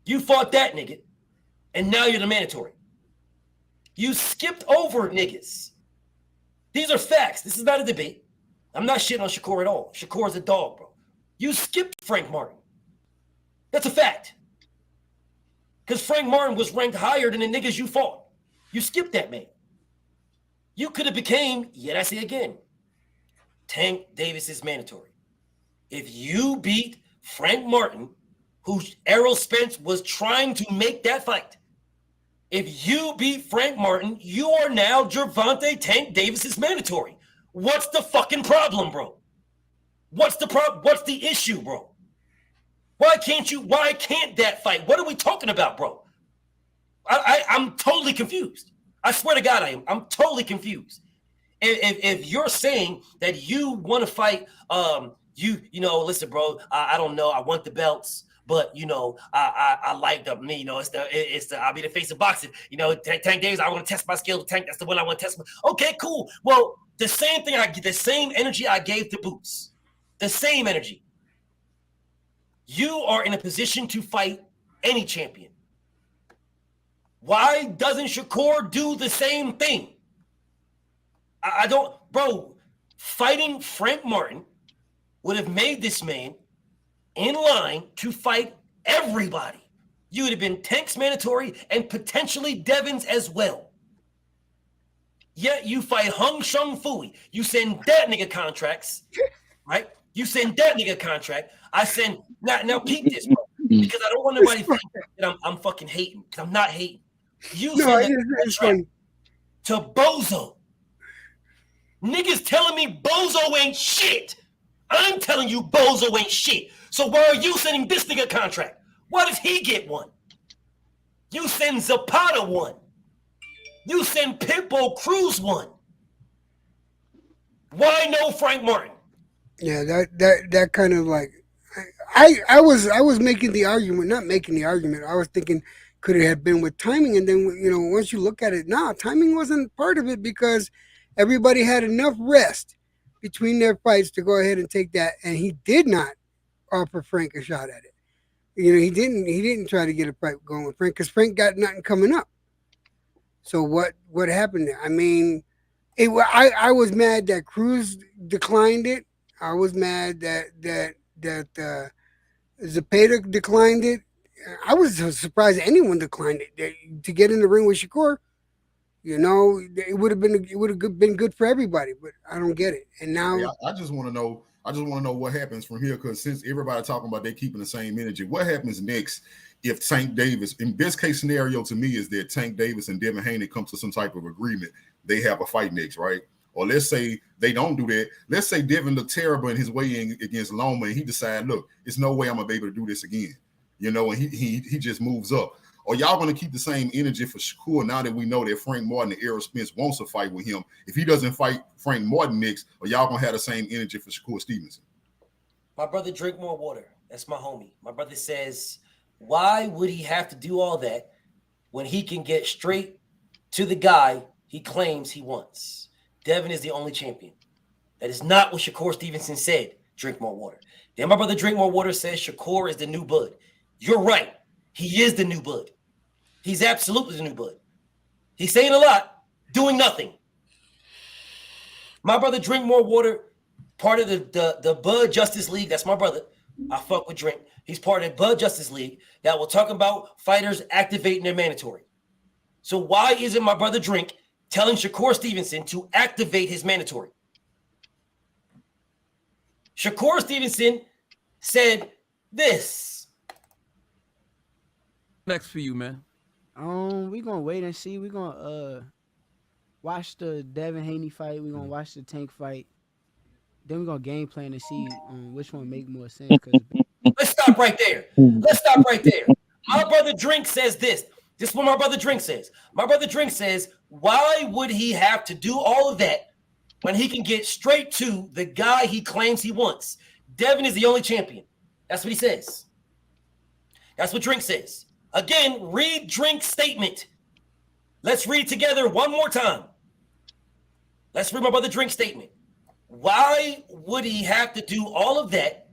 You fought that nigga, and now you're the mandatory. You skipped over niggas. These are facts. This is not a debate. I'm not shitting on Shakur at all. Shakur is a dog, bro. You skipped Frank Martin. That's a fact. Because Frank Martin was ranked higher than the niggas you fought. You skipped that man. You could have became, yet I say again, Tank Davis is mandatory. If you beat Frank Martin, who Errol Spence was trying to make that fight, if you beat Frank Martin, you are now Gervonta Tank Davis's mandatory. What's the fucking problem, bro? What's the problem? What's the issue, bro? Why can't that fight? What are we talking about, bro? I'm totally confused. I swear to God, I am. I'm totally confused. If you're saying that you want to fight, listen, bro, I don't know. I want the belts, but I like them. It's the I'll be the face of boxing. Tank Davis, I want to test my skill. Tank, that's the one I want to test. Okay, cool. Well, the same energy I gave to Boots, the same energy. You are in a position to fight any champion. Why doesn't Shakur do the same thing? I don't, bro. Fighting Frank Martin would have made this man in line to fight Everybody. You would have been Tank's mandatory and potentially Devin's as well. Yet you fight Hung Shung Fui. You send that nigga contracts, right? You send that nigga contract. I send now peep this, bro, because I don't want nobody to think that I'm fucking hating. Because I'm not hating. You send that contract to Bozo. Niggas telling me Bozo ain't shit. I'm telling you Bozo ain't shit. So why are you sending this nigga a contract? Why does he get one? You send Zapata one. You send Pitbull Cruz one. Why no Frank Martin? Yeah, that kind of like, I was making the argument, not making the argument. I was thinking, could it have been with timing? And then, you know, once you look at it, timing wasn't part of it because everybody had enough rest between their fights to go ahead and take that. And he did not offer Frank a shot at it. You know, he didn't try to get a fight going with Frank because Frank got nothing coming up. So what happened there? I mean, I was mad that Cruz declined it. I was mad that Zapata declined it. I was surprised anyone declined it. To get in the ring with Shakur, you know, it would have been good for everybody. But I don't get it. And now I just want to know. I just want to know what happens from here, because since everybody talking about they keeping the same energy, what happens next if Tank Davis, in best case scenario to me is that Tank Davis and Devin Haney come to some type of agreement, they have a fight next, right? Or let's say they don't do that. Let's say Devin looked terrible in his weigh-in against Loma and he decided, look, there's no way I'm gonna be able to do this again, you know, and he just moves up. Or y'all gonna keep the same energy for Shakur now that we know that Frank Martin and Errol Spence wants to fight with him? If he doesn't fight Frank Martin next, or y'all gonna have the same energy for Shakur Stevenson? My brother drink more water. That's my homie. My brother says, why would he have to do all that when he can get straight to the guy he claims he wants? Devin is the only champion. That is not what Shakur Stevenson said. Drink more water. Then my brother drink more water says Shakur is the new bud. You're right. He is the new bud. He's absolutely the new bud. He's saying a lot, doing nothing. My brother drink more water, part of the Bud Justice League. That's my brother. I fuck with Drink. He's part of the Bud Justice League that will talk about fighters activating their mandatory. So why isn't my brother Drink telling Shakur Stevenson to activate his mandatory? Shakur Stevenson said this. Next for you, man. We gonna wait and see. We gonna watch the Devin Haney fight. We gonna watch the Tank fight. Then we're gonna game plan and see which one make more sense. Let's stop right there. Let's stop right there. My brother Drink says this. This is what my brother Drink says. My brother Drink says, why would he have to do all of that when he can get straight to the guy he claims he wants? Devin is the only champion. That's what he says. That's what Drink says. Again, read Drink's statement. Let's read together one more time. Let's read my brother Drink's statement. Why would he have to do all of that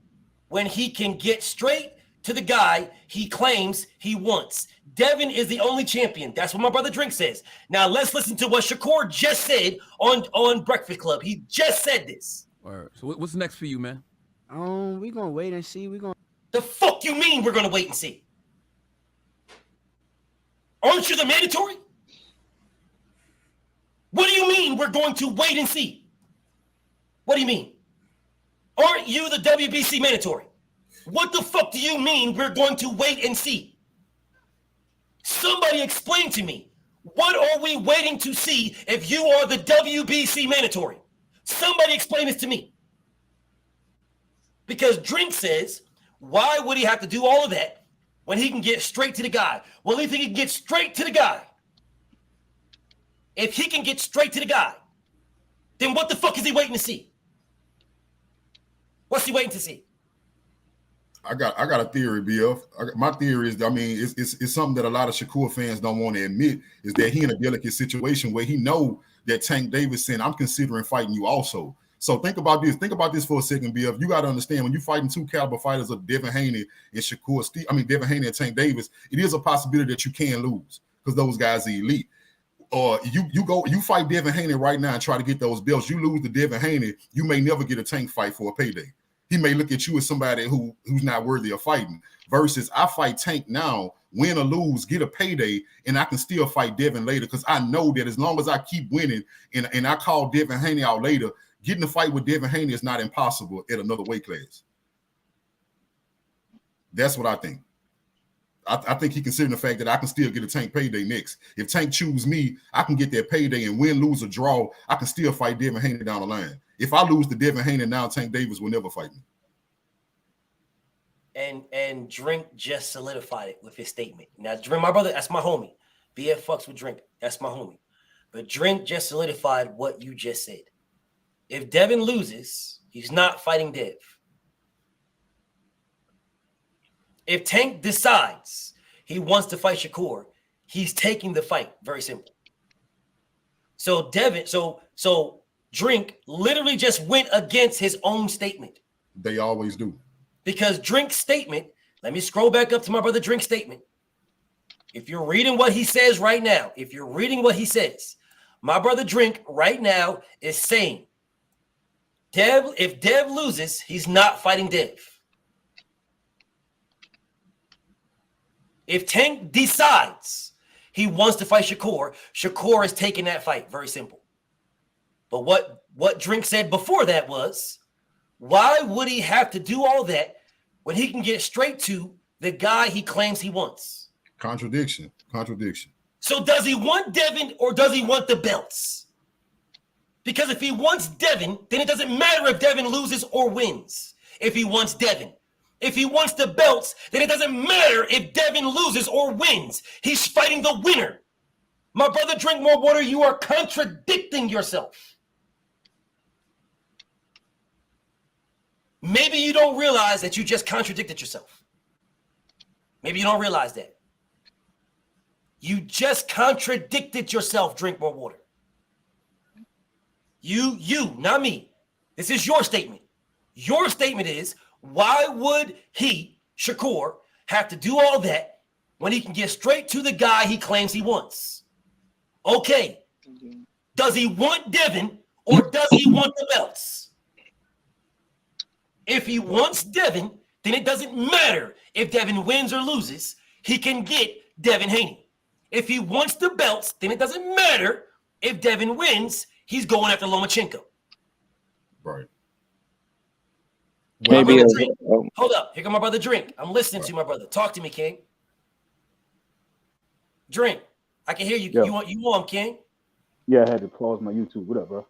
when he can get straight to the guy he claims he wants? Devin is the only champion. That's what my brother Drink says. Now let's listen to what Shakur just said on Breakfast Club. He just said this. All right. So what's next for you, man? We gonna wait and see. The fuck you mean we're gonna wait and see? Aren't you the mandatory? What do you mean we're going to wait and see? What do you mean? Aren't you the WBC mandatory? What the fuck do you mean we're going to wait and see? Somebody explain to me. What are we waiting to see if you are the WBC mandatory? Somebody explain this to me. Because Drink says, why would he have to do all of that when he can get straight to the guy? Well, if he can get straight to the guy, if he can get straight to the guy, then what the fuck is he waiting to see? What's he waiting to see? I got a theory, BF. My theory is, I mean, it's something that a lot of Shakur fans don't want to admit, is that he in a delicate situation where he know that Tank Davis saying, I'm considering fighting you also. So think about this. Think about this for a second, BF. You got to understand, when you're fighting two caliber fighters of Devin Haney and Devin Haney and Tank Davis, it is a possibility that you can lose because those guys are elite. Or you fight Devin Haney right now and try to get those belts. You lose to Devin Haney, you may never get a Tank fight for a payday. He may look at you as somebody who's not worthy of fighting. Versus I fight Tank now, win or lose, get a payday, and I can still fight Devin later because I know that as long as I keep winning and I call Devin Haney out later, getting a fight with Devin Haney is not impossible at another weight class. That's what I think. I think he considering the fact that I can still get a Tank payday next. If Tank choose me, I can get that payday and win, lose, or draw. I can still fight Devin Haney down the line. If I lose to Devin Haney now, Tank Davis will never fight me. And Drink just solidified it with his statement. Now, Drink, my brother, that's my homie. BF fucks with Drink. That's my homie. But Drink just solidified what you just said. If Devin loses, he's not fighting Dev. If Tank decides he wants to fight Shakur, he's taking the fight. Very simple. So Devin, so Drink literally just went against his own statement. They always do. Because Drink's statement, let me scroll back up to my brother Drink's statement. If you're reading what he says right now, if you're reading what he says, my brother Drink right now is saying, if Dev loses, he's not fighting Dev. If Tank decides he wants to fight Shakur, Shakur is taking that fight. Very simple. But what Drink said before that was, why would he have to do all that when he can get straight to the guy he claims he wants? Contradiction. So does he want Devin or does he want the belts? Because if he wants Devin, then it doesn't matter if Devin loses or wins. If he wants Devin. If he wants the belts, then it doesn't matter if Devin loses or wins. He's fighting the winner. My brother, Drink More Water, you are contradicting yourself. Maybe you don't realize that you just contradicted yourself. Maybe you don't realize that. You just contradicted yourself, Drink More Water. You, not me. This is your statement. Your statement is, why would he, Shakur, have to do all that when he can get straight to the guy he claims he wants? Okay. Does he want Devin or does he want the belts? If he wants Devin, then it doesn't matter if Devin wins or loses. He can get Devin Haney. If he wants the belts, then it doesn't matter if Devin wins. He's going after Lomachenko. Right. Maybe hold up. Here come my brother Drink. I'm listening to my brother. Talk to me, King. Drink. I can hear you. Yo. You on, King? Yeah, I had to pause my YouTube. What up, bro?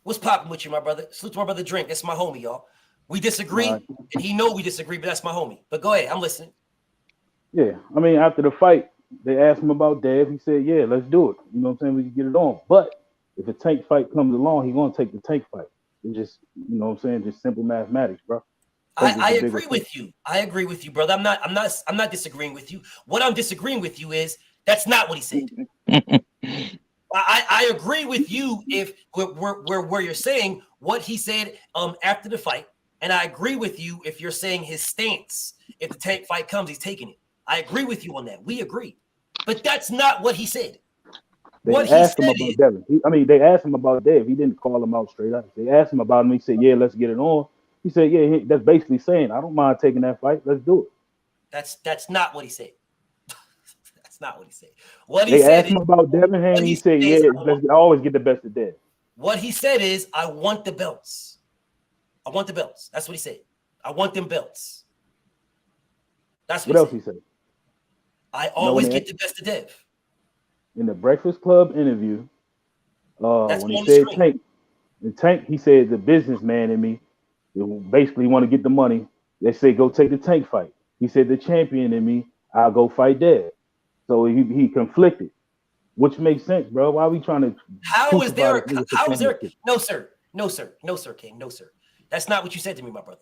What's popping with you, my brother? Salute to my brother Drink. That's my homie, y'all. We disagree, and he know we disagree, but that's my homie. But go ahead. I'm listening. Yeah, I mean, after the fight, they asked him about Dev. He said, yeah, let's do it. You know what I'm saying? We can get it on. But if a Tank fight comes along, he's going to take the Tank fight. It's just, you know what I'm saying? Just simple mathematics, bro. I agree with you. I agree with you, brother. I'm not disagreeing with you. What I'm disagreeing with you is that's not what he said. I agree with you if where you're saying what he said after the fight, and I agree with you if you're saying his stance. If the Tank fight comes, he's taking it. I agree with you on that. We agree, but that's not what he said. They asked him about Devin. They asked him about Dev. He didn't call him out straight up. They asked him about him. He said, yeah, let's get it on. He said, yeah, that's basically saying, I don't mind taking that fight. Let's do it. That's not what he said. That's not what he said. What he they said asked him about Devin Haney. He said, yeah, let's always get the best of Dev. What he said is, I want the belts. I want the belts. That's what he said. I want them belts. That's what else he said. I always get the best of Dev. In the Breakfast Club interview, when he said Tank, he said the businessman in me basically want to get the money. They say go take the Tank fight. He said the champion in me, I'll go fight Dev. So he conflicted, which makes sense, bro. Why are we trying to? How is there? No, sir, King, no, sir. That's not what you said to me, my brother.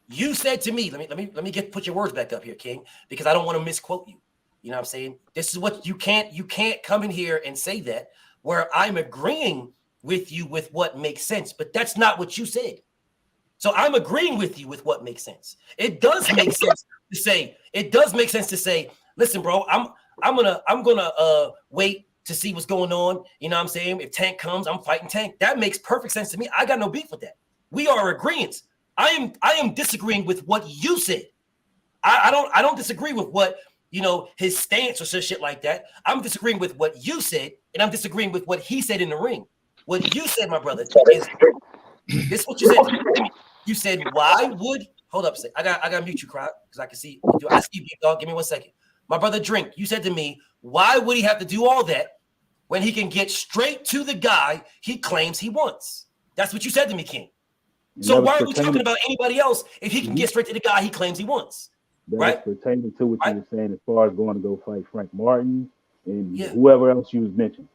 You said to me, let me put your words back up here, King, because I don't want to misquote you. You know what I'm saying? This is what you can't come in here and say that where I'm agreeing with you with what makes sense, but that's not what you said. So I'm agreeing with you with what makes sense. It does make sense to say, listen, bro, I'm gonna wait to see what's going on. You know what I'm saying? If Tank comes, I'm fighting Tank. That makes perfect sense to me. I got no beef with that. We are agreeing. I am disagreeing with what you said. I don't disagree with what his stance or some shit like that. I'm disagreeing with what you said, and I'm disagreeing with what he said in the ring. What you said, my brother, is this what you said to me? You said, why would hold up a second. I got mute you, Croc, because I can see. I see you, dog. Give me 1 second. My brother Drink, you said to me, why would he have to do all that when he can get straight to the guy he claims he wants? That's what you said to me, King. So why are we talking about anybody else if he can get straight to the guy he claims he wants? That was pertaining to what you were saying as far as going to go fight Frank Martin and whoever else you was mentioning.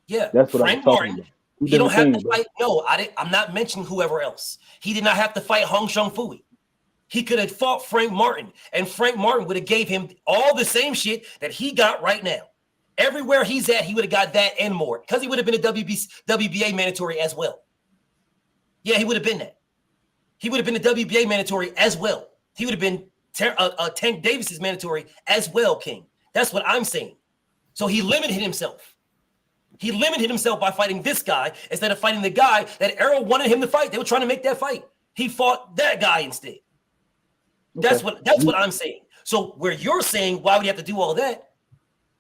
Yeah, that's what Frank I'm talking Martin. about. He don't have to fight. No, I'm not mentioning whoever else. He did not have to fight Hong Shung Fui. He could have fought Frank Martin, and Frank Martin would have gave him all the same shit that he got right now. Everywhere he's at, he would have got that and more because he would have been a WBA mandatory as well. Yeah, he would have been that. He would have been a WBA mandatory as well. He would have been Tank Davis's mandatory as well, King. That's what I'm saying. So he limited himself. He limited himself by fighting this guy instead of fighting the guy that Errol wanted him to fight. They were trying to make that fight. He fought that guy instead. Okay. That's what I'm saying. So where you're saying, why would you have to do all that?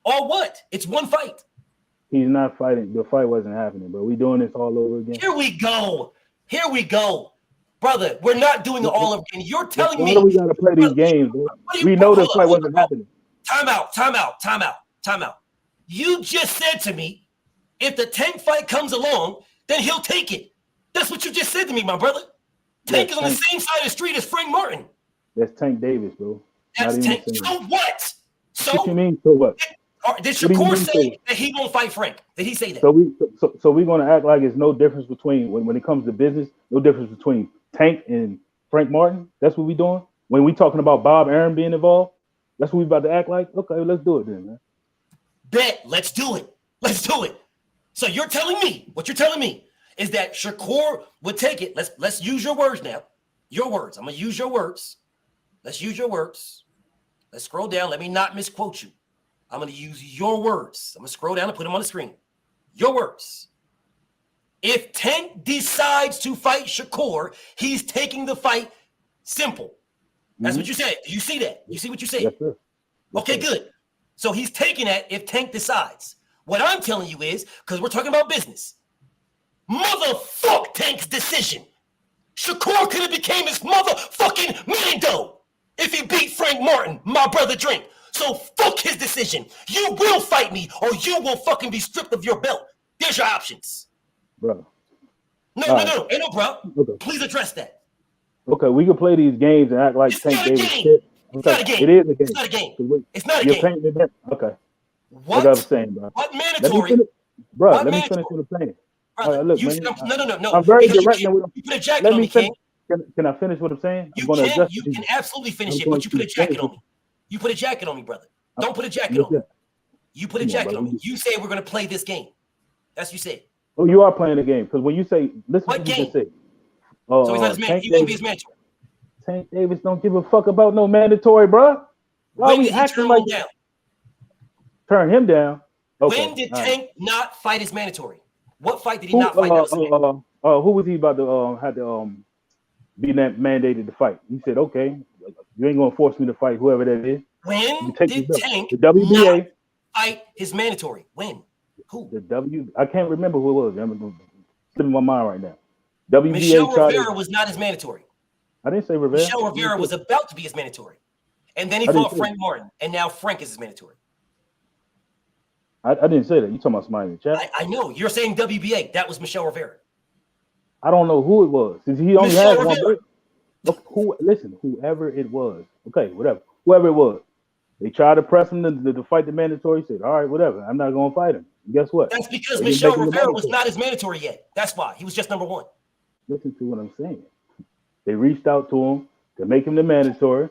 All what? It's one fight. He's not fighting. The fight wasn't happening, but we doing this all over again. Here we go. Here we go. Brother, we're not doing it all over again. You're telling me. Why do we got to play these games, bro? We know this fight wasn't happening. Time out. You just said to me, if the Tank fight comes along, then he'll take it. That's what you just said to me, my brother. Tank is on the same side of the street as Frank Martin. That's Tank Davis, bro. That's Tank. So what? So what you mean? So what? Did Shakur say that he won't fight Frank? Did he say that? So we're gonna act like it's no difference between when it comes to business, no difference between Tank and Frank Martin. That's what we doing. When we talking about Bob Arum being involved, that's what we about to act like. Okay, let's do it then, man. Bet. Let's do it. Let's do it. So you're telling me what you're telling me is that Shakur would take it. Let's use your words now. Your words. I'm gonna use your words. Let's use your words. Let's scroll down. Let me not misquote you. I'm going to use your words. I'm going to scroll down and put them on the screen. Your words. If Tank decides to fight Shakur, he's taking the fight simple. That's what you said. Do you see that? You see what you said? Yes, sir. Okay, good. So he's taking that if Tank decides. What I'm telling you is, because we're talking about business, motherfuck Tank's decision. Shakur could have became his motherfucking Mando if he beat Frank Martin, my brother Drink. So fuck his decision. You will fight me or you will fucking be stripped of your belt. There's your options. Bro. No. Ain't no bro. Okay. Please address that. Okay, we can play these games and act like Tank Davis shit. It's not a game. It is a game. It's not a game. It's not a game. Okay. What? Like I was saying, bro. What mandatory? Let me finish what I'm saying. Brother, look, you man, no. I'm very direct. You put a jacket on me, King. Can I finish what I'm saying? You can absolutely finish it, but you put a jacket on me. You put a jacket on me, brother. Don't put a jacket on me. You put a jacket on me. You say we're going to play this game. That's what you said. Oh, you are playing the game. Because when you say, listen what what game? You just say. So he's not his man. He won't be his mandatory. Tank Davis don't give a fuck about no mandatory, bro. Why when we did he acting turn like him down? Turn him down? Okay. When did Tank not fight his mandatory? What fight did he not fight? Who was he about to have to be mandated to fight? He said, okay, you ain't going to force me to fight whoever that is. When did Tank the WBA not fight his mandatory? When? Who? I can't remember who it was. I'm slipping my mind right now. WBA Michelle Rivera was not his mandatory. I didn't say Rivera. Michelle Rivera was about to be his mandatory. And then he fought Frank Martin. And now Frank is his mandatory. I didn't say that. You talking about somebody in the chat? I know. You're saying WBA. That was Michelle Rivera. I don't know who it was. Since he only had one. Listen, whoever it was. Okay, whatever. Whoever it was. They tried to press him to fight the mandatory. He said, all right, whatever. I'm not going to fight him. And guess what? That's because Michelle Rivera was not his mandatory yet. That's why. He was just number one. Listen to what I'm saying. They reached out to him to make him the mandatory.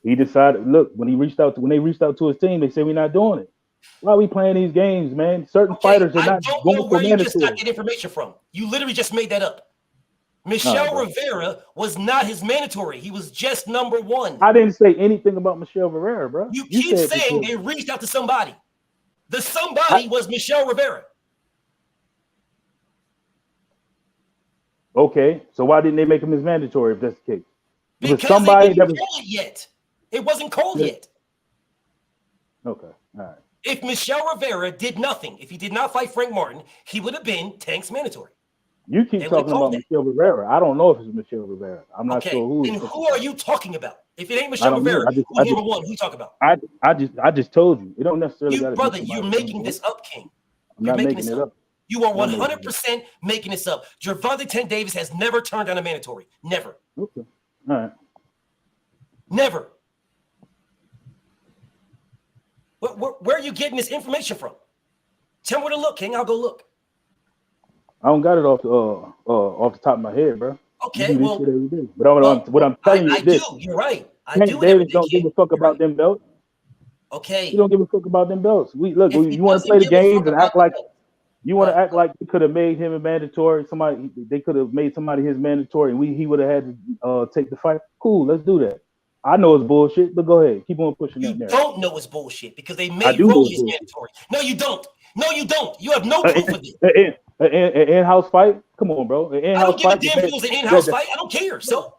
He decided, look, when they reached out to his team, they said, we're not doing it. Why are we playing these games, man? Certain fighters are not going for mandatory. You just got that information from. You literally just made that up. Michelle Rivera was not his mandatory. He was just number one. I didn't say anything about Michelle Rivera, bro. You keep saying they reached out to somebody. The somebody was Michelle Rivera. Okay, so why didn't they make him as mandatory if that's the case? It was Because somebody they that didn't was. call it yet. It wasn't called yet. Okay, all right. If Michelle Rivera did nothing, if he did not fight Frank Martin, he would have been Tank's mandatory. You keep talking about Michelle Rivera. I don't know if it's Michelle Rivera. I'm not sure who. Then who are you talking about? If it ain't I Michelle don't know. Rivera, who's number one? Who you talking about? I just told you. It don't necessarily got to be Brother, somebody you're making this up, King. I'm You're not making making this it up. up. You are 100% making this up. Gervonta Tank Davis has never turned down a mandatory. Never. Okay. All right. Never. Where are you getting this information from? Tell me where to look, King. I'll go look. I don't got it off the top of my head, bro. Okay, well, what I'm telling you is this. You're right. Tank Davis don't give a fuck about them belts. Okay. He don't give a fuck about them belts. You want to play the games and act like you want to act like they could have made him a mandatory. They could have made somebody his mandatory, and he would have had to take the fight. Cool, let's do that. I know it's bullshit, but go ahead, keep on pushing that narrative. You don't know it's bullshit because they made Rolly his mandatory. No, you don't. No, you don't. You have no proof of it. An in-house fight? Come on, bro. An in-house I fight. don't give a damn if it was an in-house fight. I don't care. So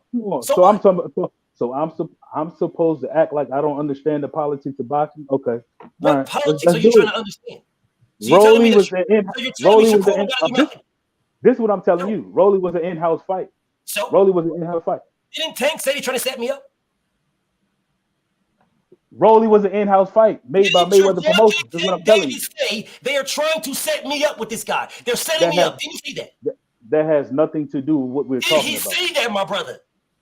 I'm supposed to act like I don't understand the politics of boxing? Okay. What politics are you trying to understand? So Rolly was this is what I'm telling you. Rolly was an in-house fight. So Rolly was an in-house fight. Didn't Tank say he's trying to set me up? Rolly was an in-house fight made by Mayweather Promotions. This is what I'm telling you. Say they are trying to set me up with this guy. They're setting me up. Didn't you see that? That has nothing to do with what we're talking about. Did he say that, my brother?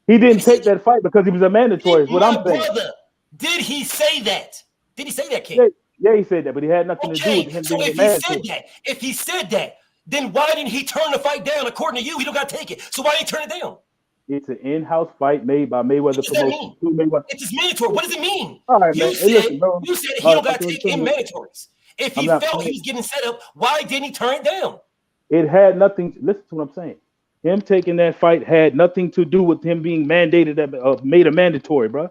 He didn't take that fight because he was a mandatory. Is what I'm saying. Brother, did he say that? Did he say that, King? Yeah, he said that, but he had nothing to do with him being a mandatory. If he said that, then why didn't he turn the fight down? According to you, he don't got to take it. So why didn't he turn it down? It's an in-house fight made by Mayweather Promotions. It's his mandatory. What does it mean? All right, you man. said Listen, bro. he don't got to take in mandatories. If he felt he was getting set up, why didn't he turn it down? It had nothing. Listen to what I'm saying. Him taking that fight had nothing to do with him being mandated, made a mandatory, bro.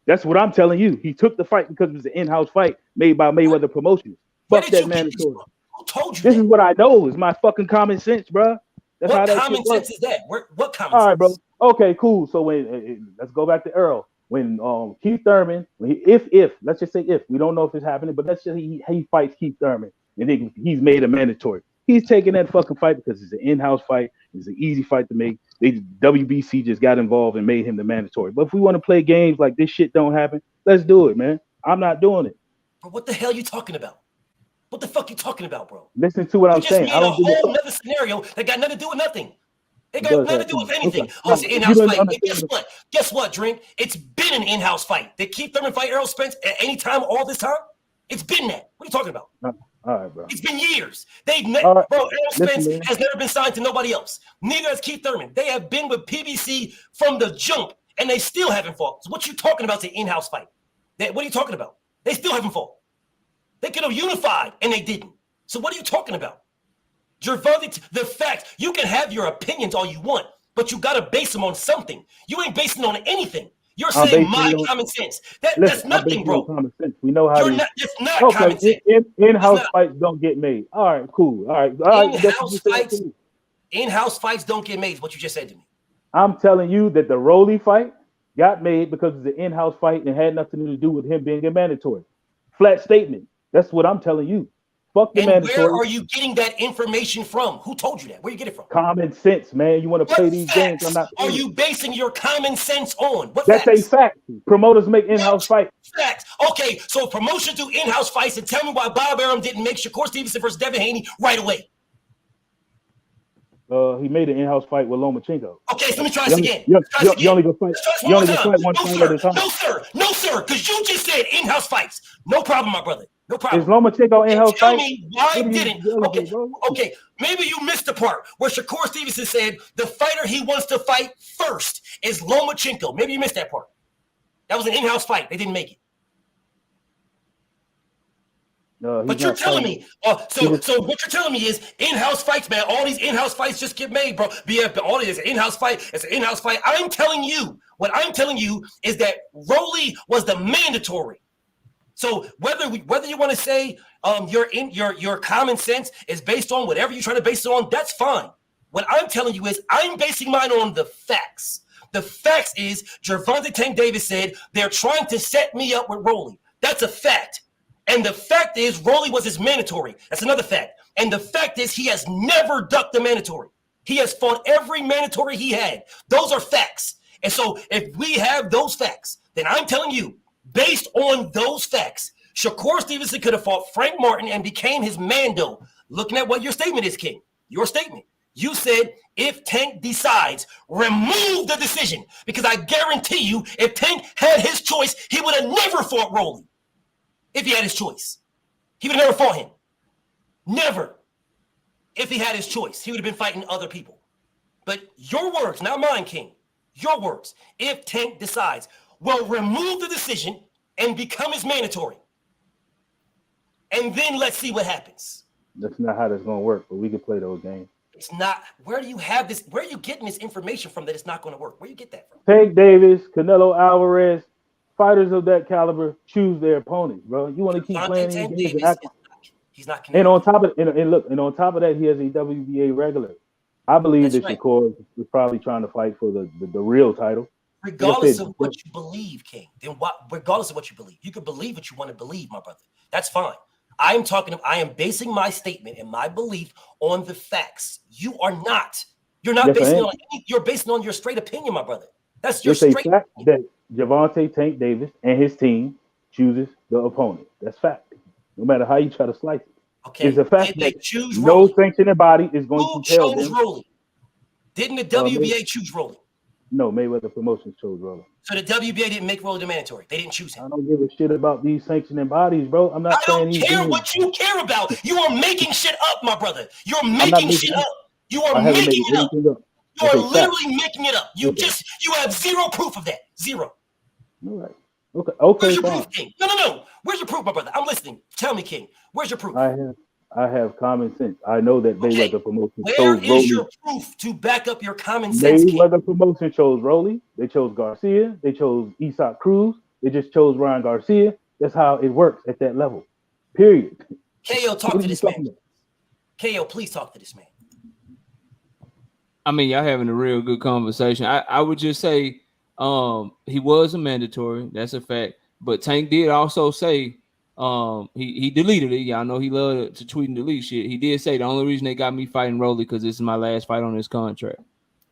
That's what I'm telling you. He took the fight because it was an in-house fight made by Mayweather Promotions. Fuck that mandatory. Who told you this is what I know. Is my fucking common sense, bro. That's what common sense is that? What common sense? All right, bro. Okay, cool. So when let's go back to Earl. When Keith Thurman, if let's just say if we don't know if it's happening, but let's just he fights Keith Thurman and then he's made a mandatory. He's taking that fucking fight because it's an in-house fight. It's an easy fight to make. WBC just got involved and made him the mandatory. But if we want to play games like this shit don't happen, let's do it, man. I'm not doing it. But what the hell are you talking about? What the fuck you talking about, bro? Listen to what I'm saying. I don't give a whole other scenario that got nothing to do with nothing. It got nothing to do with anything. Okay. Oh, it's an in-house fight. Hey, guess what? Guess what, Drink? It's been an in-house fight. Did Keith Thurman fight Errol Spence at any time all this time? It's been that. What are you talking about? All right, bro. It's been years. Errol Spence Listen, has never been signed to nobody else. Neither has Keith Thurman. They have been with PBC from the jump, and they still haven't fought. So what you talking about is an in-house fight. What are you talking about? They still haven't fought. They could have unified, and they didn't. So what are you talking about? The fact, you can have your opinions all you want, but you got to base them on something. You ain't basing on anything. You're saying my common sense. That's nothing, bro. Common sense. We know how it's not common sense. In-house fights don't get made. All right, cool. All right. In-house fights don't get made is what you just said to me. I'm telling you that the Rolly fight got made because it's an in-house fight and had nothing to do with him being a mandatory. Flat statement. That's what I'm telling you. Fuck the mandatory. Where are you getting that information from? Who told you that? Where you get it from? Common sense, man. You want to play these games? I'm not. Are you basing your common sense on? What That's facts? a fact. Promoters make in-house fights. Facts. Okay, so promotion do in-house fights, and tell me why Bob Arum didn't make Shakur Stevenson versus Devin Haney right away. He made an in-house fight with Lomachenko. Okay, so let me try this again. You only go fight. You only go fight one fight at a time. No, sir. Because you just said in-house fights. No problem, my brother. No problem. Is Lomachenko in-house fight? Tell me why didn't. Okay. Maybe you missed the part where Shakur Stevenson said the fighter he wants to fight first is Lomachenko. Maybe you missed that part. That was an in-house fight. They didn't make it. But you're telling me, so what you're telling me is in-house fights, man. All these in-house fights just get made, bro. All these in-house fight. It's an in-house fight. What I'm telling you is that Rolly was the mandatory. So whether you want to say your common sense is based on whatever you're trying to base it on, that's fine. What I'm telling you is I'm basing mine on the facts. The facts is Gervonta Tank Davis said they're trying to set me up with Rolly. That's a fact. And the fact is Rolly was his mandatory. That's another fact. And the fact is he has never ducked the mandatory. He has fought every mandatory he had. Those are facts. And so if we have those facts, then I'm telling you, based on those facts, Shakur Stevenson could have fought Frank Martin and became his Mando. Looking at what your statement is, King. Your statement. You said if Tank decides, remove the decision. Because I guarantee you, if Tank had his choice, he would have never fought Rolly. If he had his choice. He would have never fought him. Never. If he had his choice, he would have been fighting other people. But your words, not mine, King. Your words. If Tank decides, well, remove the decision and become his mandatory. And then let's see what happens. That's not how that's going to work, but we can play those games. It's not. Where do you have this? Where are you getting this information from that it's not going to work? Where do you get that from? Tank Davis, Canelo Alvarez, fighters of that caliber choose their opponents, bro. You want to keep playing these games? He's not. And on top of and on top of that, he has a WBA regular. I believe that Shakur is probably trying to fight for the real title. Regardless of what you believe, King. Then what? Regardless of what you believe, you can believe what you want to believe, my brother. That's fine. I am basing my statement and my belief on the facts. You are not. You're not basing it on any, you're basing on your straight opinion, my brother. That's your straight fact that Gervonta Tank Davis and his team chooses the opponent. That's fact. No matter how you try to slice it. Okay. It's a fact They that choose no Rolly. sanctioning body is going Who to tell chose them. Rolly? Didn't the WBA choose Rolly? No, Mayweather Promotions chose Rolly. So the WBA didn't make Rolly the mandatory. They didn't choose him. I don't give a shit about these sanctioning bodies, bro. I'm not I don't saying care what you care about. You are making shit up, my brother. You're making shit up. You are making it up. You are literally making it up. You have zero proof of that. Zero. All right. Okay. Where's your proof, King? No. Where's your proof, my brother? I'm listening. Tell me, King. Where's your proof? I have common sense. I know that Mayweather Promotions chose Where Rolly. is your proof to back up your common sense, King? Mayweather Promotions chose Rolly. They chose Garcia. They chose Isak Cruz. They just chose Ryan Garcia. That's how it works at that level. Period. KO, talk to this man. KO, please talk to this man. I mean, y'all having a real good conversation. I would just say he was a mandatory. That's a fact. But Tank did also say he deleted it. Y'all know he loved to tweet and delete shit. He did say the only reason they got me fighting Rolly because this is my last fight on this contract.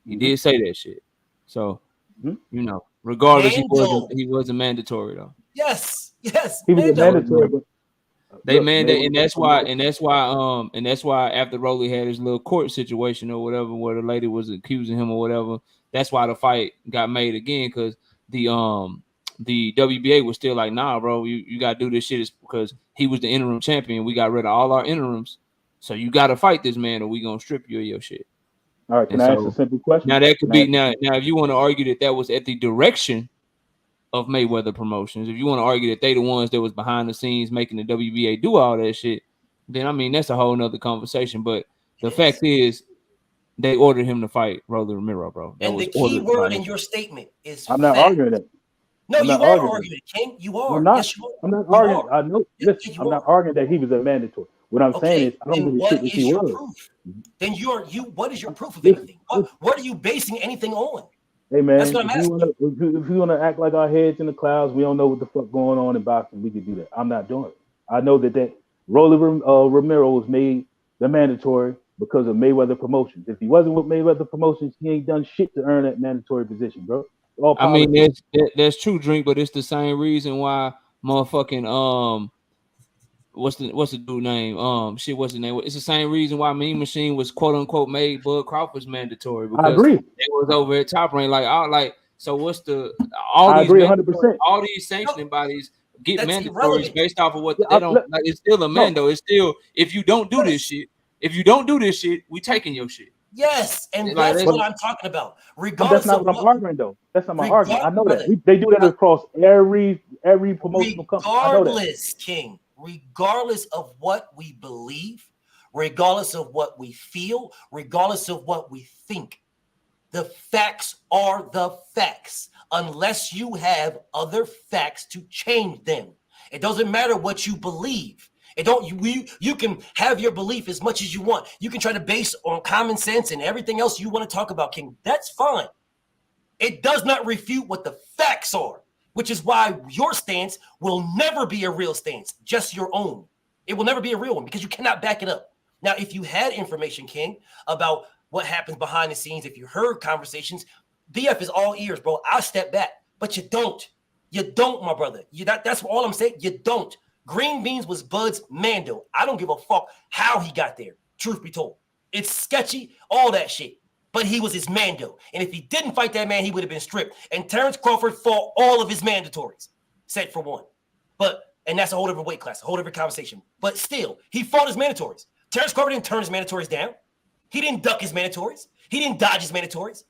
He did say that shit. So you know, regardless, he wasn't mandatory though. Yes. He was a mandatory. They mandate, and that's why after Rolly had his little court situation or whatever, where the lady was accusing him or whatever, that's why the fight got made again, because the WBA was still like, nah, bro, you gotta do this shit. It's because he was the interim champion. We got rid of all our interims, so you gotta fight this man, or we gonna strip you of your shit. All right, can I ask a simple question? Now that could be now if you want to argue that was at the direction of Mayweather Promotions, if you want to argue that they the ones that was behind the scenes making the WBA do all that shit, then I mean that's a whole nother conversation. But the fact is, they ordered him to fight Rolly Romero, bro. And the key word in your statement is I'm not arguing that. No, you are arguing it, King. You are. I'm not. Yes, you are. I'm not arguing. I know. Listen, I'm not arguing that he was a mandatory. What I'm saying is, I don't give a shit if he was. Proof? Then what is your proof of anything? What are you basing anything on? Hey man, that's what I'm asking. If you want to act like our heads in the clouds, we don't know what the fuck going on in boxing. We can do that. I'm not doing it. I know that Rolly Romero was made the mandatory because of Mayweather Promotions. If he wasn't with Mayweather Promotions, he ain't done shit to earn that mandatory position, bro. I mean, that's true, Drink, but it's the same reason why motherfucking what's the dude name? What's the name? It's the same reason why Mean Machine was quote unquote made Bud Crawford's mandatory, because I agree. It was over at Top Rank. So what's I agree 100%. All these sanctioning bodies get mandatories based off of what they don't like. It's still a mando. It's still, if you don't do this shit, we taking your shit. Yes, and that's what I'm talking about. Regardless, that's not what I'm arguing, though. That's not my argument. I know that they do that across every promotional company. Regardless, King. Regardless of what we believe, regardless of what we feel, regardless of what we think, the facts are the facts. Unless you have other facts to change them, it doesn't matter what you believe. And you can have your belief as much as you want. You can try to base on common sense and everything else you want to talk about, King. That's fine. It does not refute what the facts are, which is why your stance will never be a real stance, just your own. It will never be a real one because you cannot back it up. Now, if you had information, King, about what happens behind the scenes, if you heard conversations, BF is all ears, bro. I'll step back, but you don't. You don't, my brother. That's all I'm saying. You don't. Green Beans was Bud's Mando. I don't give a fuck how he got there, truth be told. It's sketchy, all that shit. But he was his Mando. And if he didn't fight that man, he would have been stripped. And Terrence Crawford fought all of his mandatories, set for one. And that's a whole different weight class, a whole different conversation. But still, he fought his mandatories. Terrence Crawford didn't turn his mandatories down. He didn't duck his mandatories. He didn't dodge his mandatories.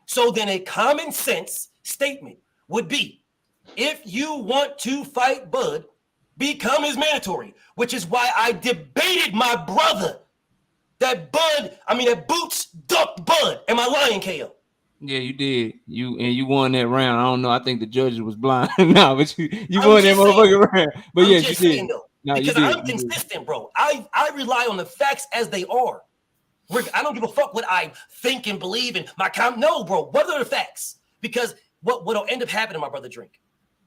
So then a common sense statement would be, if you want to fight Bud, become his mandatory, which is why I debated my brother that Boots ducked Bud. Am I lying, KO? Yeah, you did. You won that round. I don't know. I think the judges was blind. No, but you won that motherfucking round. But yes, you did. No, because I'm consistent, bro. I rely on the facts as they are. I don't give a fuck what I think and believe in. No, bro. What are the facts? Because what'll end up happening, my brother Drink,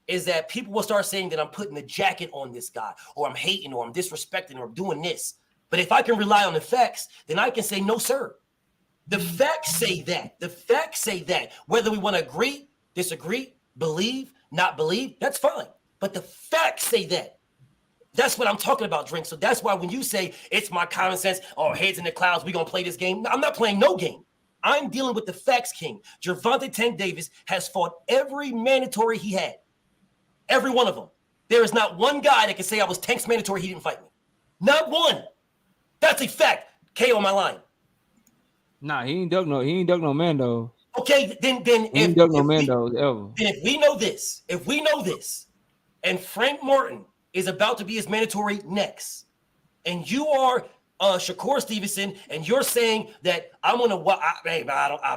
is that people will start saying that I'm putting the jacket on this guy, or I'm hating, or I'm disrespecting, or I'm doing this. But if I can rely on the facts, then I can say, no, sir. The facts say that. The facts say that. Whether we want to agree, disagree, believe, not believe, that's fine. But the facts say that. That's what I'm talking about, Drink. So that's why when you say it's my common sense, or heads in the clouds, we're going to play this game. No, I'm not playing no game. I'm dealing with the facts, King. Gervonta Tank Davis has fought every mandatory he had. Every one of them. There is not one guy that can say I was Tank's mandatory, he didn't fight me. Not one. That's a fact. KO, my line. Nah, he ain't duck no Mando. Okay, then if we know this, and Frank Martin is about to be his mandatory next, and you are Shakur Stevenson, and you're saying that I'm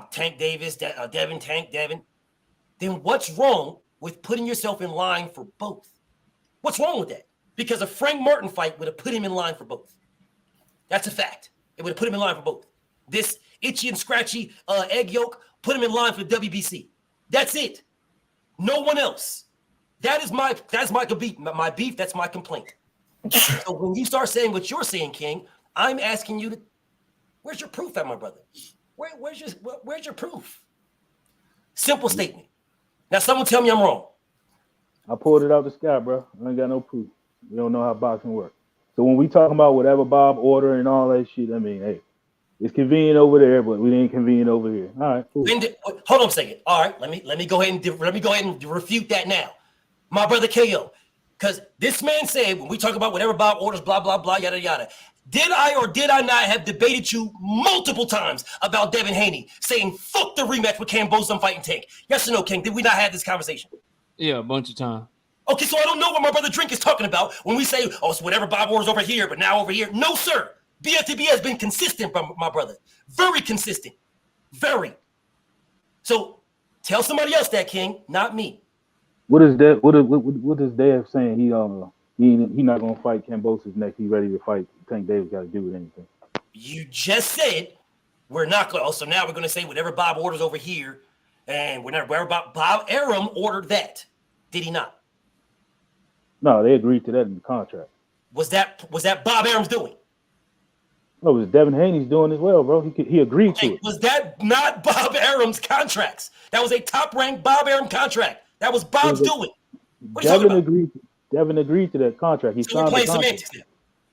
Tank Davis, Devin, then what's wrong with putting yourself in line for both? What's wrong with that? Because a Frank Martin fight would have put him in line for both. That's a fact. It would have put him in line for both. This itchy and scratchy egg yolk put him in line for WBC. That's it. No one else. That's my beef. That's my complaint. So when you start saying what you're saying, King, I'm asking you where's your proof at, my brother? Where's your proof? Simple statement. Now someone tell me I'm wrong. I pulled it out the sky, bro. I ain't got no proof. We don't know how boxing works. So when we talking about whatever Bob order and all that shit, I mean, hey, it's convenient over there, but we ain't convenient over here. All right, cool. Hold on a second. All right, let me go ahead and refute that now, my brother KO, because this man said when we talk about whatever Bob orders, blah blah blah, yada yada. Did I or did I not have debated you multiple times about Devin Haney saying fuck the rematch with Camboza and fighting Tank? Yes or no, King? Did we not have this conversation? Yeah, a bunch of times. Okay, so I don't know what my brother Drink is talking about when we say, oh, it's whatever Bob orders over here, but now over here. No, sir. BFTB has been consistent, my brother. Very consistent. Very. So tell somebody else that, King, not me. What is that? What is Dev saying? He not gonna fight Cambosis next. He ready to fight. Tank Davis got to do with anything. You just said we're not going. Oh, so now we're going to say whatever Bob orders over here, and wherever Bob Arum ordered that. Did he not? No, they agreed to that in the contract. Was that Bob Arum's doing? No, it was Devin Haney's doing as well, bro. He agreed to it. Was that not Bob Arum's contracts? That was a top-ranked Bob Arum contract. That was Bob's doing. What are you talking about? Devin agreed to that contract. He signed the contract. Semantics now.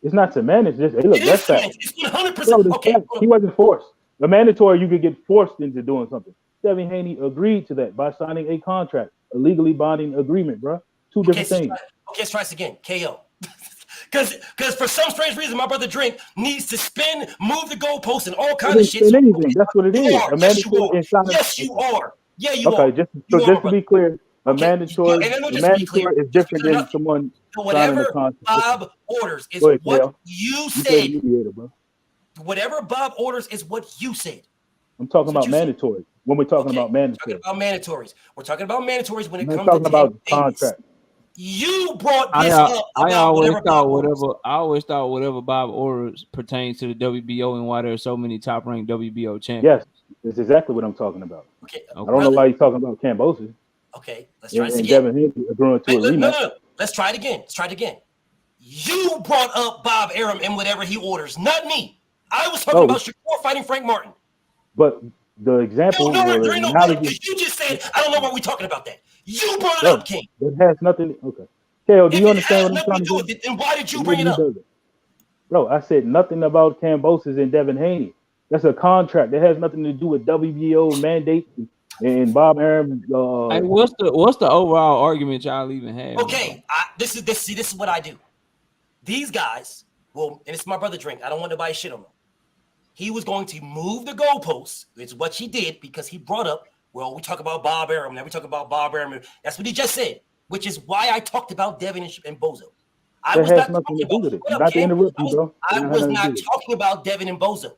It's not semantics. Just, hey, look, that's fact. It's 100%. Okay. He wasn't forced. The mandatory, you could get forced into doing something. Devin Haney agreed to that by signing a contract, a legally binding agreement, bro. Two different things. Let's try this again. KO. Because for some strange reason, my brother Drink needs to spin, move the goalposts, and all kinds of shit. Anything. That's what it is. Yes, you are. Yeah, you are. Okay, just to be clear, a mandatory is different than someone signing a contract. Bob orders is what you said. Whatever Bob orders is what you said. I'm talking about mandatory. When we're talking about mandatory. We're talking about mandatories. We're talking about mandatories when it comes to about contract. You brought I this up I about always whatever thought Bob orders. whatever Bob orders pertains to the WBO and why there are so many top ranked WBO champions. Yes, that's exactly what I'm talking about. Okay, I don't know why he's talking about Kambosos. Okay, let's try this And again. Devin Haney agreeing to a rematch. No. Let's try it again. Let's try it again. You brought up Bob Arum and whatever he orders, not me. I was talking about Shakur fighting Frank Martin. But the example there ain't no because you just said, I don't know why we're talking about that. You brought it up, King. It has nothing. Okay. KO, do you understand what I'm trying to do? Then why did you bring it up? Bro, I said nothing about Kambosos and Devin Haney. That's a contract. That has nothing to do with WBO mandate and Bob Arum. Hey, what's the overall argument y'all even have? Okay, this is what I do. These guys, and it's my brother Drink. I don't want nobody shit on him. He was going to move the goalposts. It's what he did because he brought up, well, we talk about Bob Arum, now we talk about Bob Arum. That's what he just said, which is why I talked about Devin and Bozo. I was not talking about Devin and Bozo.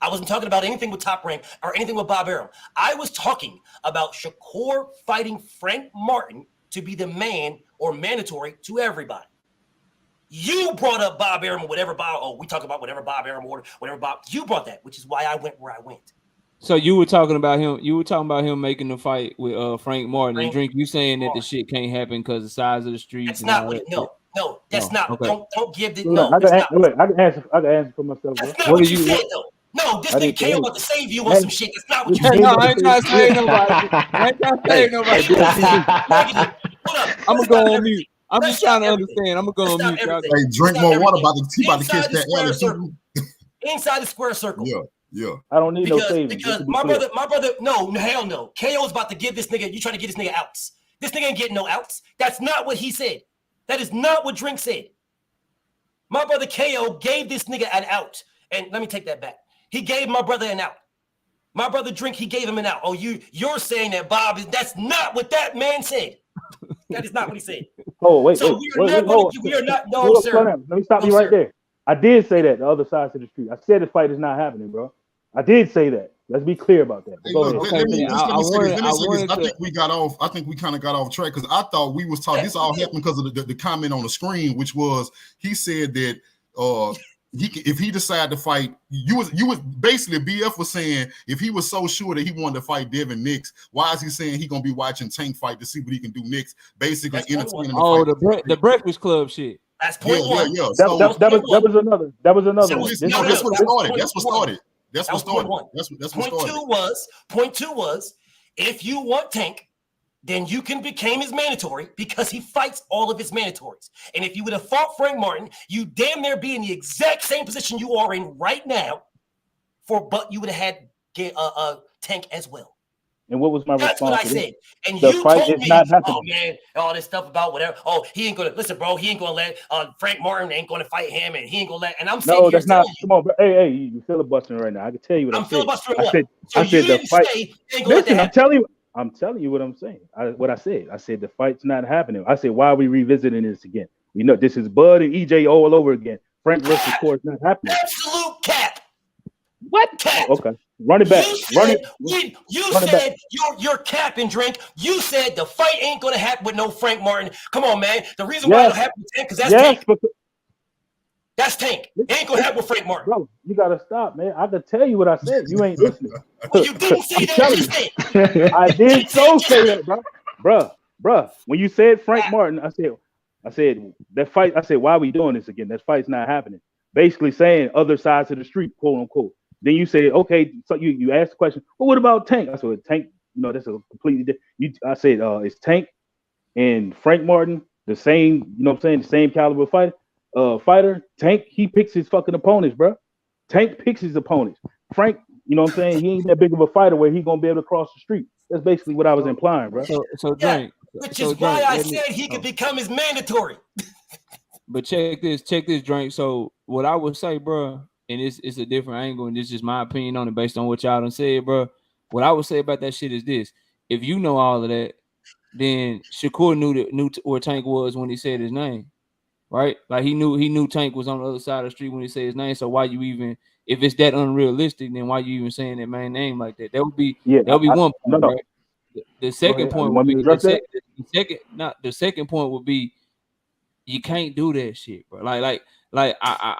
I wasn't talking about anything with Top Rank or anything with Bob Arum. I was talking about Shakur fighting Frank Martin to be the man or mandatory to everybody. You brought up Bob Arum or whatever we talk about whatever Bob Arum ordered, whatever Bob. You brought that, which is why I went where I went. So you were talking about him. You were talking about him making the fight with Frank Martin and Drink. You saying that the shit can't happen because the size of the streets. That's not what. No, that's not. Okay. Don't give the. No, I can answer for myself. That's not what you said though. No, this nigga came about to save you on some shit. That's not what you said. No, I ain't trying to save nobody. I ain't trying to save nobody. I'm gonna go on mute. I'm just trying to understand. I'm gonna go on mute. Hey, drink more water. About to catch that inside the square circle. Yeah. I don't need no saving. Because my brother, no, hell no. KO's about to give this nigga. You trying to get this nigga outs? This nigga ain't getting no outs. That's not what he said. That is not what Drink said. My brother KO gave this nigga an out, and let me take that back. He gave my brother an out. My brother Drink, he gave him an out. Oh, you're saying that Bob is? That's not what that man said. That is not what he said. Oh, wait. So we are not. No, sir. Let me stop you right there. I did say that the other side of the street. I said the fight is not happening, bro. I did say that. Let's be clear about that. Hey, look, let me I think we got off. I think we kind of got off track because I thought we was talking. This all happened because of the comment on the screen, which was he said that if he decided to fight, you was basically BF was saying if he was so sure that he wanted to fight Devin next, why is he saying he gonna be watching Tank fight to see what he can do next? Basically, entertaining the Breakfast Club shit. That's point one. Yeah. That was another. That's what started. That's what started. Point two was if you want Tank, then you can become his mandatory because he fights all of his mandatories. And if you would have fought Frank Martin, you damn near be in the exact same position you are in right now. But you would have had Tank as well. And what was my response? That's what I said. And the you fight told is me, not happening. oh man, all this stuff about whatever. Oh, he ain't gonna listen, bro. He ain't gonna let Frank Martin ain't gonna fight him, and he ain't gonna let. And I'm saying, no, that's not. Come on, bro. Hey, you filibustering right now. I can tell you what I'm saying. Filibustering I what? said, So I said the fight. Listen, I'm telling you what I'm saying. What I said. I said the fight's not happening. I said, why are we revisiting this again? We know this is Bud and EJ all over again. Frank versus Court's not happening. Absolute cap. What cap? Okay. Run it back. You said you're capping, Drink. You said the fight ain't gonna happen with no Frank Martin. Come on, man. The reason why it'll happen with Tank because that's Tank. That's Tank. It ain't gonna happen with Frank Martin. Bro, you gotta stop, man. I can tell you what I said. You ain't listening. Well, you didn't say that. I did so say that, bro. When you said Frank Martin, I said that fight. I said, why are we doing this again? That fight's not happening. Basically saying other sides of the street, quote unquote. Then you say, okay, so you asked the question, well, what about Tank? I said, Tank, that's a completely different. I said, it's Tank and Frank Martin, the same, the same caliber fighter. Tank, he picks his fucking opponents, bro. Tank picks his opponents. Frank, he ain't that big of a fighter where he gonna be able to cross the street. That's basically what I was implying, bro. Which is why I said he could become his mandatory. But check this, Drink. So what I would say, bro, and it's a different angle, and this is just my opinion on it based on what y'all done said, bro. What I would say about that shit is this: if you know all of that, then Shakur knew where Tank was when he said his name, right? Like he knew Tank was on the other side of the street when he said his name. So why you even, if it's that unrealistic, then why you even saying that man name like that? That would be one point, right? The second point would be the second point would be you can't do that shit, bro. I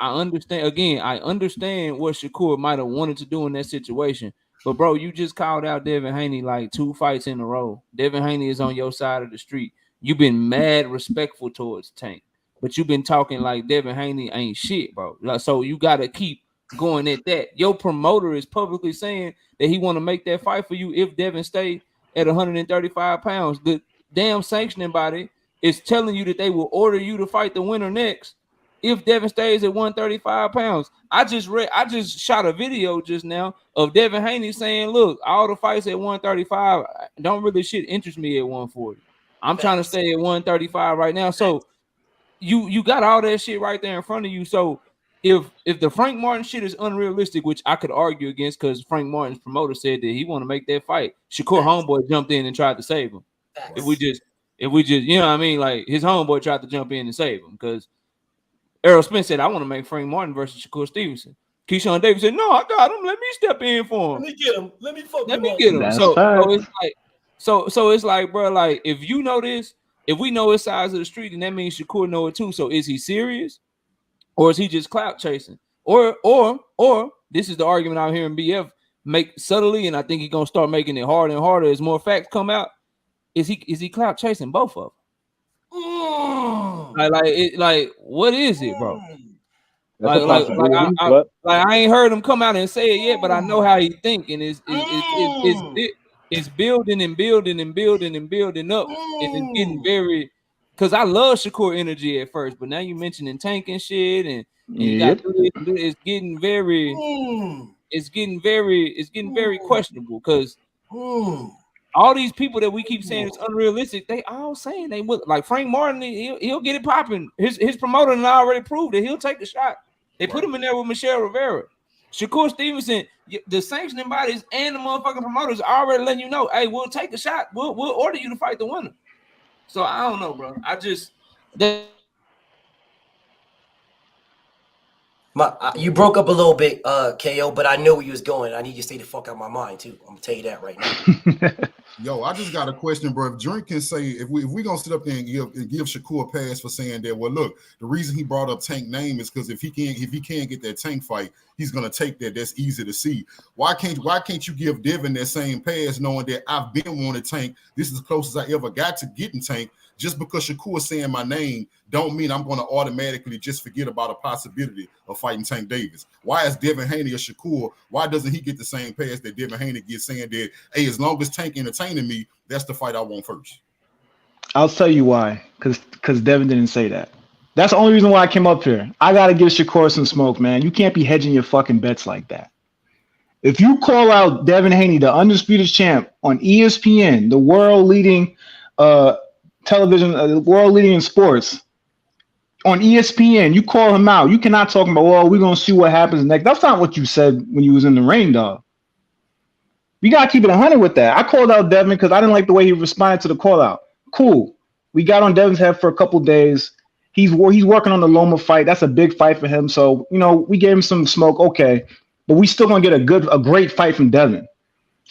understand. Again, I understand what Shakur might have wanted to do in that situation. But bro, you just called out Devin Haney like 2 fights in a row. Devin Haney is on your side of the street. You've been mad respectful towards Tank, but you've been talking like Devin Haney ain't shit, bro. Like, so you gotta keep going at that. Your promoter is publicly saying that he want to make that fight for you if Devin stay at 135 pounds. The damn sanctioning body is telling you that they will order you to fight the winner next if Devin stays at 135 pounds. I just shot a video just now of Devin Haney saying, look, all the fights at 135 don't really shit interest me at 140. I'm trying to stay at 135 right now. So you got all that shit right there in front of you. So if the Frank Martin shit is unrealistic, which I could argue against because Frank Martin's promoter said that he want to make that fight, Shakur homeboy jumped in and tried to save him. If we just, you know what I mean? Like his homeboy tried to jump in and save him because Errol Spence said, I want to make Frank Martin versus Shakur Stevenson. Keyshawn Davis said, no, I got him. Let me step in for him. Let me get him. Let me get him. That's So facts. it's like, so it's like, bro, like if you know this, if we know his size of the street, then that means Shakur know it too. So is he serious, or is he just clout chasing? Or this is the argument I'm hearing BF make subtly, and I think he's gonna start making it harder and harder as more facts come out. Is he clout chasing both of them? Like what is it, bro? That's a possibility. I ain't heard him come out and say it yet, but I know how he think, and it's building and building and building and building up, and it's getting very. Because I love Shakur energy at first, but now you mentioning Tank and shit, and you got it's getting very, it's getting very questionable because all these people that we keep saying it's unrealistic, they all saying they will. Like Frank Martin, he'll get it popping. His promoter and I already proved that he'll take the shot. They put him in there with Michelle Rivera. Shakur Stevenson, the sanctioning bodies and the motherfucking promoters are already letting you know, hey, we'll take the shot. We'll order you to fight the winner. So I don't know, bro. You broke up a little bit, KO, but I know where you was going. I need you to stay the fuck out of my mind too. I'm gonna tell you that right now. Yo, I just got a question, bro. If Drink can say, if we gonna sit up there and give Shakur a pass for saying that, well, look, the reason he brought up Tank name is because if he can't get that Tank fight, he's gonna take that. That's easy to see. Why can't you give Devin that same pass, knowing that I've been wanting Tank? This is the closest I ever got to getting Tank. Just because Shakur saying my name don't mean I'm going to automatically just forget about a possibility of fighting Tank Davis. Why is Devin Haney or Shakur? Why doesn't he get the same pass that Devin Haney gets, saying that, hey, as long as Tank entertaining me, that's the fight I want first? I'll tell you why. Because Devin didn't say that. That's the only reason why I came up here. I got to give Shakur some smoke, man. You can't be hedging your fucking bets like that. If you call out Devin Haney, the undisputed champ, on ESPN, the world leading television, world leading in sports, on ESPN, you call him out. You cannot talk about, well, we're going to see what happens next. That's not what you said when you was in the ring, dog. We got to keep it 100 with that. I called out Devin because I didn't like the way he responded to the call out. Cool. We got on Devin's head for a couple days. He's working on the Loma fight. That's a big fight for him. So, we gave him some smoke. Okay. But we still going to get a great fight from Devin.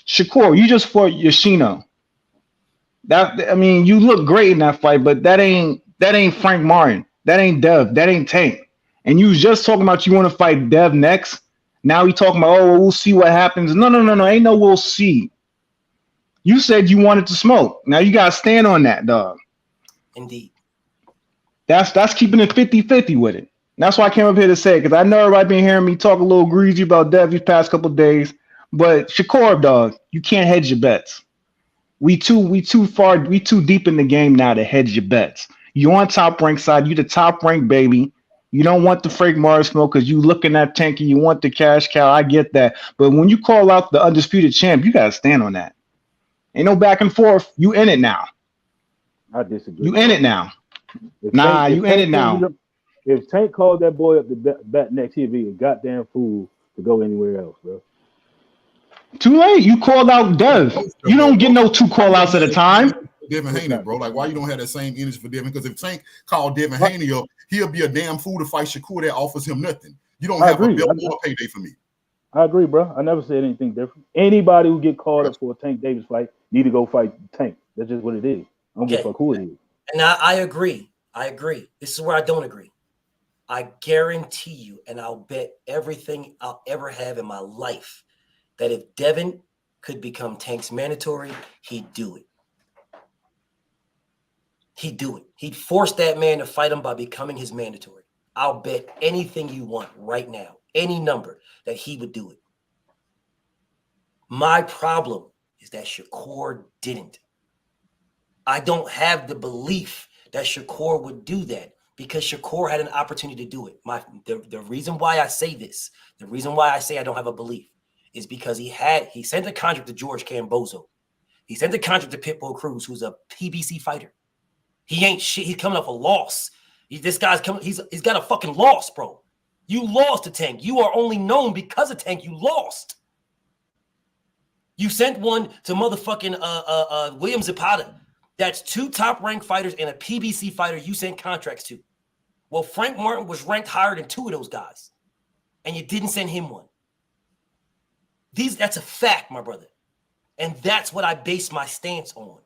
Shakur, you just fought Yoshino. You look great in that fight, but that ain't Frank Martin. That ain't Dev. That ain't Tank. And you was just talking about you want to fight Dev next. Now he talking about, oh, we'll see what happens. No. Ain't no we'll see. You said you wanted to smoke. Now you got to stand on that, dog. Indeed. That's keeping it 50-50 with it. And that's why I came up here to say it, because I know everybody been hearing me talk a little greasy about Dev these past couple of days. But Shakur, dog, you can't hedge your bets. We too deep in the game now to hedge your bets. You on top rank side, you the top rank baby. You don't want the Frank Martin smoke because you looking at Tank and you want the cash cow. I get that. But when you call out the undisputed champ, you gotta stand on that. Ain't no back and forth. You in it now. I disagree. You in it now. You in it now. If Tank called that boy up to bat next, he'd be a goddamn fool to go anywhere else, bro. Too late. You called out Dev. You don't get no 2 call outs at a time. Devin Haney, bro. Like, why you don't have that same energy for Devin? Because if Tank called Devin Haney up, he'll be a damn fool to fight Shakur that offers him nothing. You don't have a bill or a payday for me. I agree, bro. I never said anything different. Anybody who get called up for a Tank Davis fight need to go fight Tank. That's just what it is. I don't give a fuck who it is. And I agree. I agree. This is where I don't agree. I guarantee you, and I'll bet everything I'll ever have in my life, that if Devin could become Tank's mandatory, he'd do it. He'd do it. He'd force that man to fight him by becoming his mandatory. I'll bet anything you want right now, any number, that he would do it. My problem is that Shakur didn't. I don't have the belief that Shakur would do that because Shakur had an opportunity to do it. The reason why I say this, the reason why I say I don't have a belief is because he sent a contract to George Cambozo. He sent a contract to Pitbull Cruz, who's a PBC fighter. He ain't shit. He's coming off a loss. This guy's coming. He's got a fucking loss, bro. You lost to Tank. You are only known because of Tank. You lost. You sent one to motherfucking William Zapata. That's 2 top-ranked fighters and a PBC fighter you sent contracts to. Well, Frank Martin was ranked higher than 2 of those guys, and you didn't send him one. That's a fact, my brother. And that's what I base my stance on.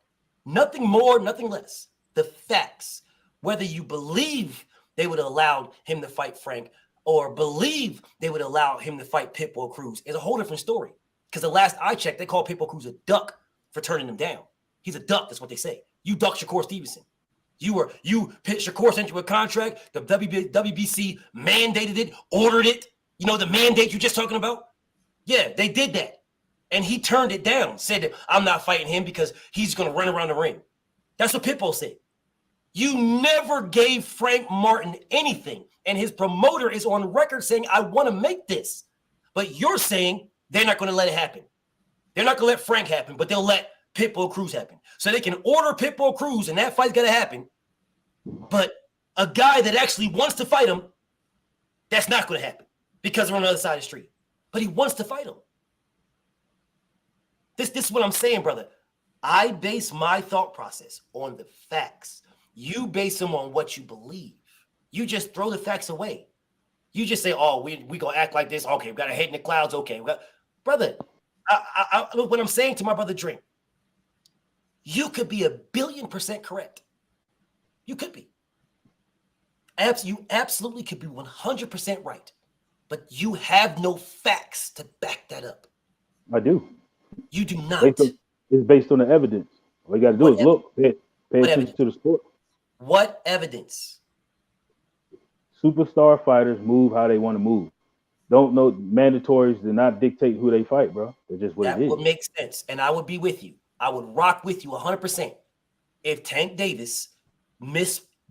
Nothing more, nothing less. The facts. Whether you believe they would have allowed him to fight Frank or believe they would allow him to fight Pitbull Cruz is a whole different story. Because the last I checked, they called Pitbull Cruz a duck for turning him down. He's a duck. That's what they say. You duck Shakur Stevenson. Shakur sent you a contract. The WBC mandated it, ordered it. You know the mandate you're just talking about? Yeah, they did that. And he turned it down, said that I'm not fighting him because he's going to run around the ring. That's what Pitbull said. You never gave Frank Martin anything. And his promoter is on record saying, I want to make this. But you're saying they're not going to let it happen. They're not going to let Frank happen, but they'll let Pitbull Cruz happen. So they can order Pitbull Cruz and that fight's going to happen. But a guy that actually wants to fight him, that's not going to happen because they're on the other side of the street. But he wants to fight him. This is what I'm saying, brother. I base my thought process on the facts. You base them on what you believe. You just throw the facts away. You just say, oh, we going to act like this. Okay, we got a head in the clouds. Okay. Brother, what I'm saying to my brother Drink, you could be 1,000,000,000% correct. You could be. You absolutely could be 100% right. But you have no facts to back that up. I do. You do not. It's based on the evidence. All you got to do is look, pay attention to the sport. What evidence? Superstar fighters move how they want to move. Don't know mandatories do not dictate who they fight, bro. They're just what it is. That would make sense, and I would be with you. I would rock with you 100% if Tank Davis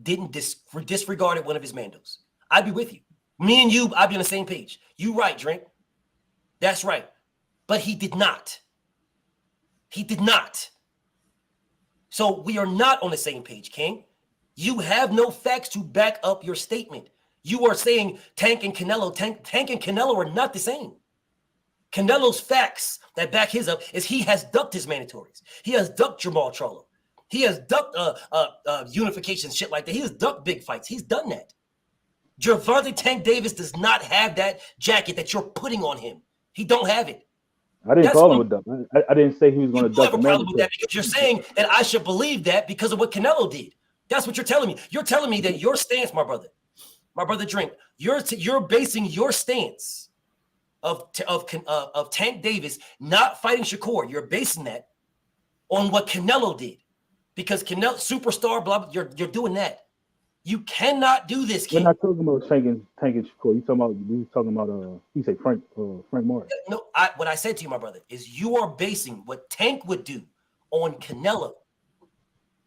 disregarded one of his mandos. I'd be with you. Me and you, I'd be on the same page. You right, Drink. That's right. But he did not. He did not. So we are not on the same page, King. You have no facts to back up your statement. You are saying Tank and Canelo. Tank and Canelo are not the same. Canelo's facts that back his up is he has ducked his mandatories. He has ducked Jamal Charlo. He has ducked unification, shit like that. He has ducked big fights. He's done that. Gervonta Tank Davis does not have that jacket that you're putting on him. He don't have it. I didn't call him a duck. I didn't say he was going to duck. You have a problem with that because you're saying that I should believe that because of what Canelo did. That's what you're telling me. You're telling me that your stance, my brother Drink, you're basing your stance of Tank Davis not fighting Shakur. You're basing that on what Canelo did because Canelo superstar blah blah. You're doing that. You cannot do this, King. We're not talking about Tank and Shakur. You talking about he said Frank Martin. No, what I said to you, my brother, is you are basing what Tank would do on Canelo.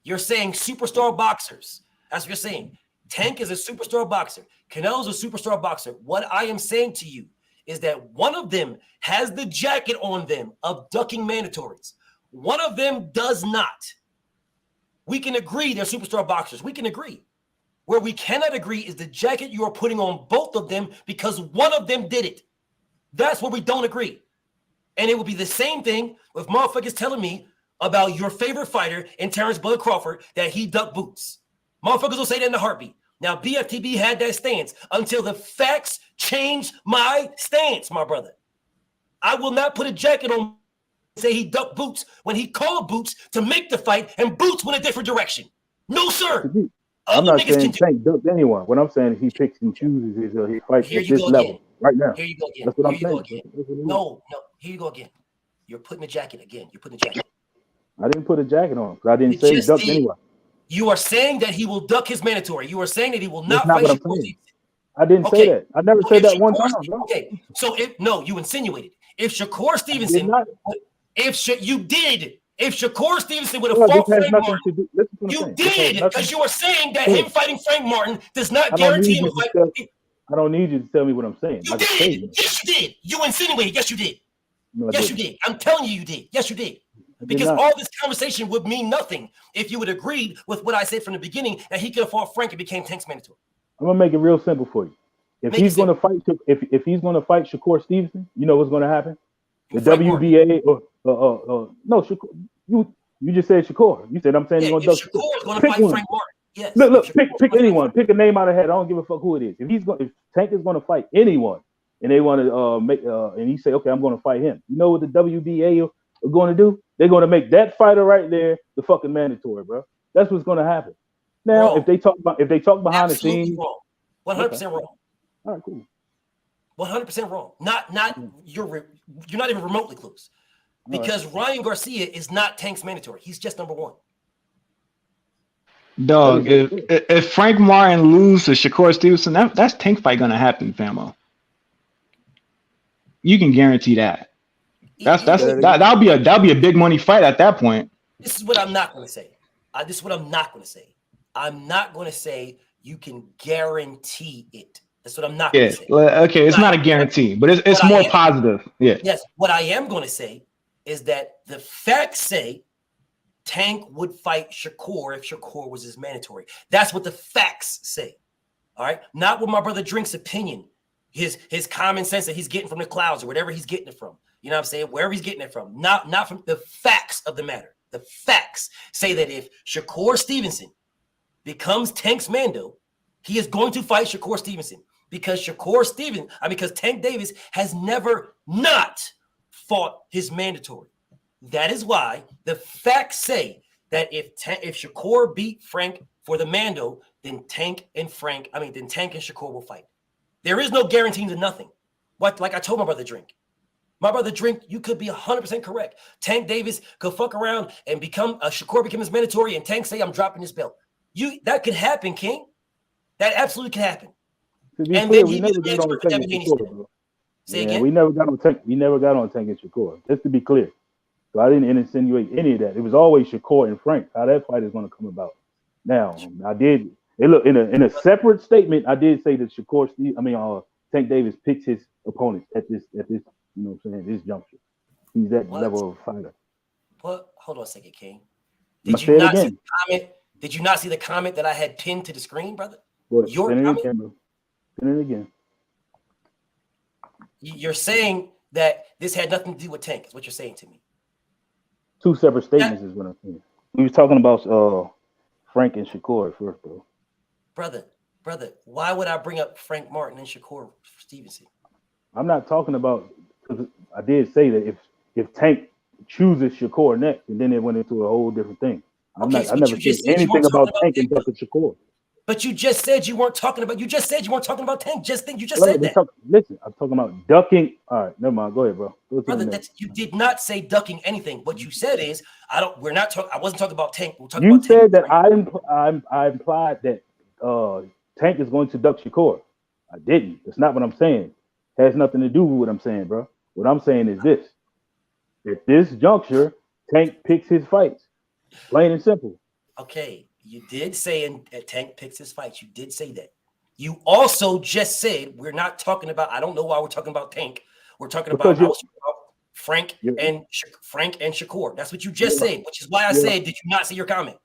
You're saying superstar boxers. That's what you're saying. Tank is a superstar boxer. Canelo's a superstar boxer. What I am saying to you is that one of them has the jacket on them of ducking mandatories. One of them does not. We can agree they're superstar boxers. We can agree. Where we cannot agree is the jacket you are putting on both of them because one of them did it. That's where we don't agree. And it will be the same thing with motherfuckers telling me about your favorite fighter in Terrence Bud Crawford that he ducked boots. Motherfuckers will say that in a heartbeat. Now, BFTB had that stance until the facts changed my stance, my brother. I will not put a jacket on and say he ducked boots when he called boots to make the fight and boots went a different direction. No, sir. I'm not saying Tank ducked anyone. What I'm saying is he picks and chooses his fights Here at you this go level again. right now. Here you go again. That's what Here I'm you go saying. again. No, here you go again. You're putting the jacket again. You're putting the jacket. I didn't put a jacket on because I didn't You say he just ducked did. anyone. You are saying that he will duck his mandatory. You are saying that he will That's not not fight what I'm Shakur saying. Stevenson. I didn't say that. I never So said if that one Shakur- time, bro. Okay, so if no, you insinuated. If Shakur Stevenson, you did. If Shakur Stevenson would have Bro, this fought has Frank nothing Martin, to do. Listen to what I'm you saying. This has did nothing. because you were saying that Bro, him fighting Frank Martin does not I don't guarantee need him you a to fight. tell. I don't need you to tell me what I'm saying. You I can say did. it. Yes, you did. You insinuated. Yes, you did. No, I Yes, you didn't. did. I'm telling you, you did. Yes, you did. I did Because not. all this conversation would mean nothing if you would agreed with what I said from the beginning that he could have fought Frank and became Tank's mandatory. I'm gonna make it real simple for you. If Make he's it gonna fight, if he's gonna fight Shakur Stevenson, you know what's gonna happen? The Frank WBA or no, Shakur, you just said Shakur. You said I'm saying Yeah, he's gonna if duck Shakur Shakur. is going to Pick fight one. Frank Martin, yes. Look, pick anyone. Pick a name out of head. I don't give a fuck who it is. If Tank is gonna fight anyone, and they want to make and he say, okay, I'm gonna fight him. You know what the WBA are going to do? They're going to make that fighter right there the fucking mandatory, bro. That's what's going to happen. Now, Bro, if they talk behind the scenes, wrong. 100% wrong. All right, cool. 100% wrong. You're not even remotely close. Because Ryan Garcia is not Tank's mandatory. He's just number one. Dog, if Frank Martin loses to Shakur Stevenson, that's Tank fight gonna happen, famo. You can guarantee that. That'll be a big money fight at that point. This is what I'm not going to say. This is what I'm not going to say. I'm not going to say you can guarantee it. That's what I'm not going to say. Okay, it's not a guarantee, but it's more positive. Yeah. Yes. What I am going to say is that the facts say Tank would fight Shakur if Shakur was his mandatory. That's what the facts say. All right. Not what my brother Drink's opinion, his common sense that he's getting from the clouds or whatever he's getting it from. You know what I'm saying? Wherever he's getting it from. Not from the facts of the matter. The facts say that if Shakur Stevenson becomes Tank's Mando, he is going to fight Shakur Stevenson because because Tank Davis has never not fought his mandatory. That is why the facts say that if Shakur beat Frank for the Mando, then Tank and Shakur will fight. There is no guarantee to nothing. Like I told my brother Drink. My brother Drink, you could be 100% correct. Tank Davis could fuck around and Shakur become his mandatory, and Tank say, I'm dropping his belt. That could happen, King. That absolutely could happen. To be clear, we never got on Tank and Shakur, bro. Say again? We never got on Tank. We never got on Tank and Shakur. Just to be clear. So I didn't insinuate any of that. It was always Shakur and Frank. How that fight is going to come about. Now, I did. Look, in a separate statement, I did say that Tank Davis picks his opponents at this. You know what I'm saying? This juncture. He's that level of fighter. What? Hold on a second, King. Did you not see the comment? Did you not see the comment that I had pinned to the screen, brother? What? Your Pin it comment? again, bro. Pin it again. You're saying that this had nothing to do with Tank, is what you're saying to me. Two separate statements is what I'm saying. We were talking about Frank and Shakur at first, bro. Brother, why would I bring up Frank Martin and Shakur Stevenson? I'm not talking about, because I did say that if Tank chooses Shakur next, and then it went into a whole different thing. I never said anything about Tank and Shakur. But you just said you weren't talking about. You just said you weren't talking about Tank. You just Bro, said that. Listen, I'm talking about ducking. All right, never mind. Go ahead, bro. Brother, you did not say ducking anything. What you said is, I wasn't talking about Tank. We're talking you about said Tank. that I implied that Tank is going to duck Shakur. I didn't. That's not what I'm saying. It has nothing to do with what I'm saying, bro. What I'm saying is this: at this juncture, Tank picks his fights, plain and simple. Okay, you did say Tank picks his fights. You did say that. You also just said we're not talking about. I don't know why we're talking about Tank. We're talking about Frank and Shakur. That's what you just said, which is why I said, did you not see your comment?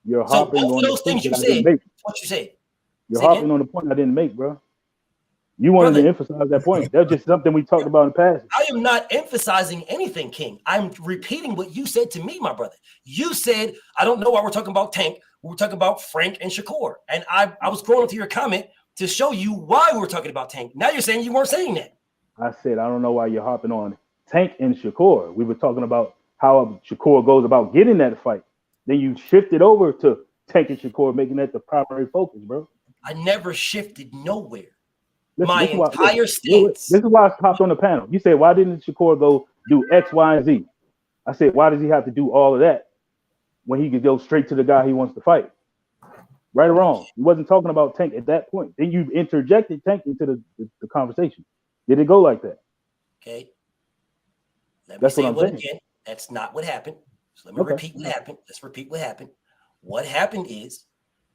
You're so hopping both on of those things you said. What you said. You're hopping on the point I didn't make, bro. You wanted to emphasize that point. That's just something we talked about in the past. I am not emphasizing anything, King. I'm repeating what you said to me, my brother. You said, I don't know why we're talking about Tank. We're talking about Frank and Shakur. And I was scrolling to your comment to show you why we were talking about Tank. Now you're saying you weren't saying that. I said, I don't know why you're hopping on Tank and Shakur. We were talking about how Shakur goes about getting that fight. Then you shifted over to Tank and Shakur, making that the primary focus, bro. I never shifted nowhere. Listen, My this entire is stance. this is why I popped on the panel. You said, why didn't Shakur go do X, Y, and Z? I said, why does he have to do all of that when he could go straight to the guy he wants to fight? Right or wrong? He wasn't talking about Tank at that point. Then you interjected Tank into the conversation. Did it go like that? Okay. Let me That's say what I'm it saying. again. That's not what happened. So let me repeat what happened. Let's repeat what happened. What happened is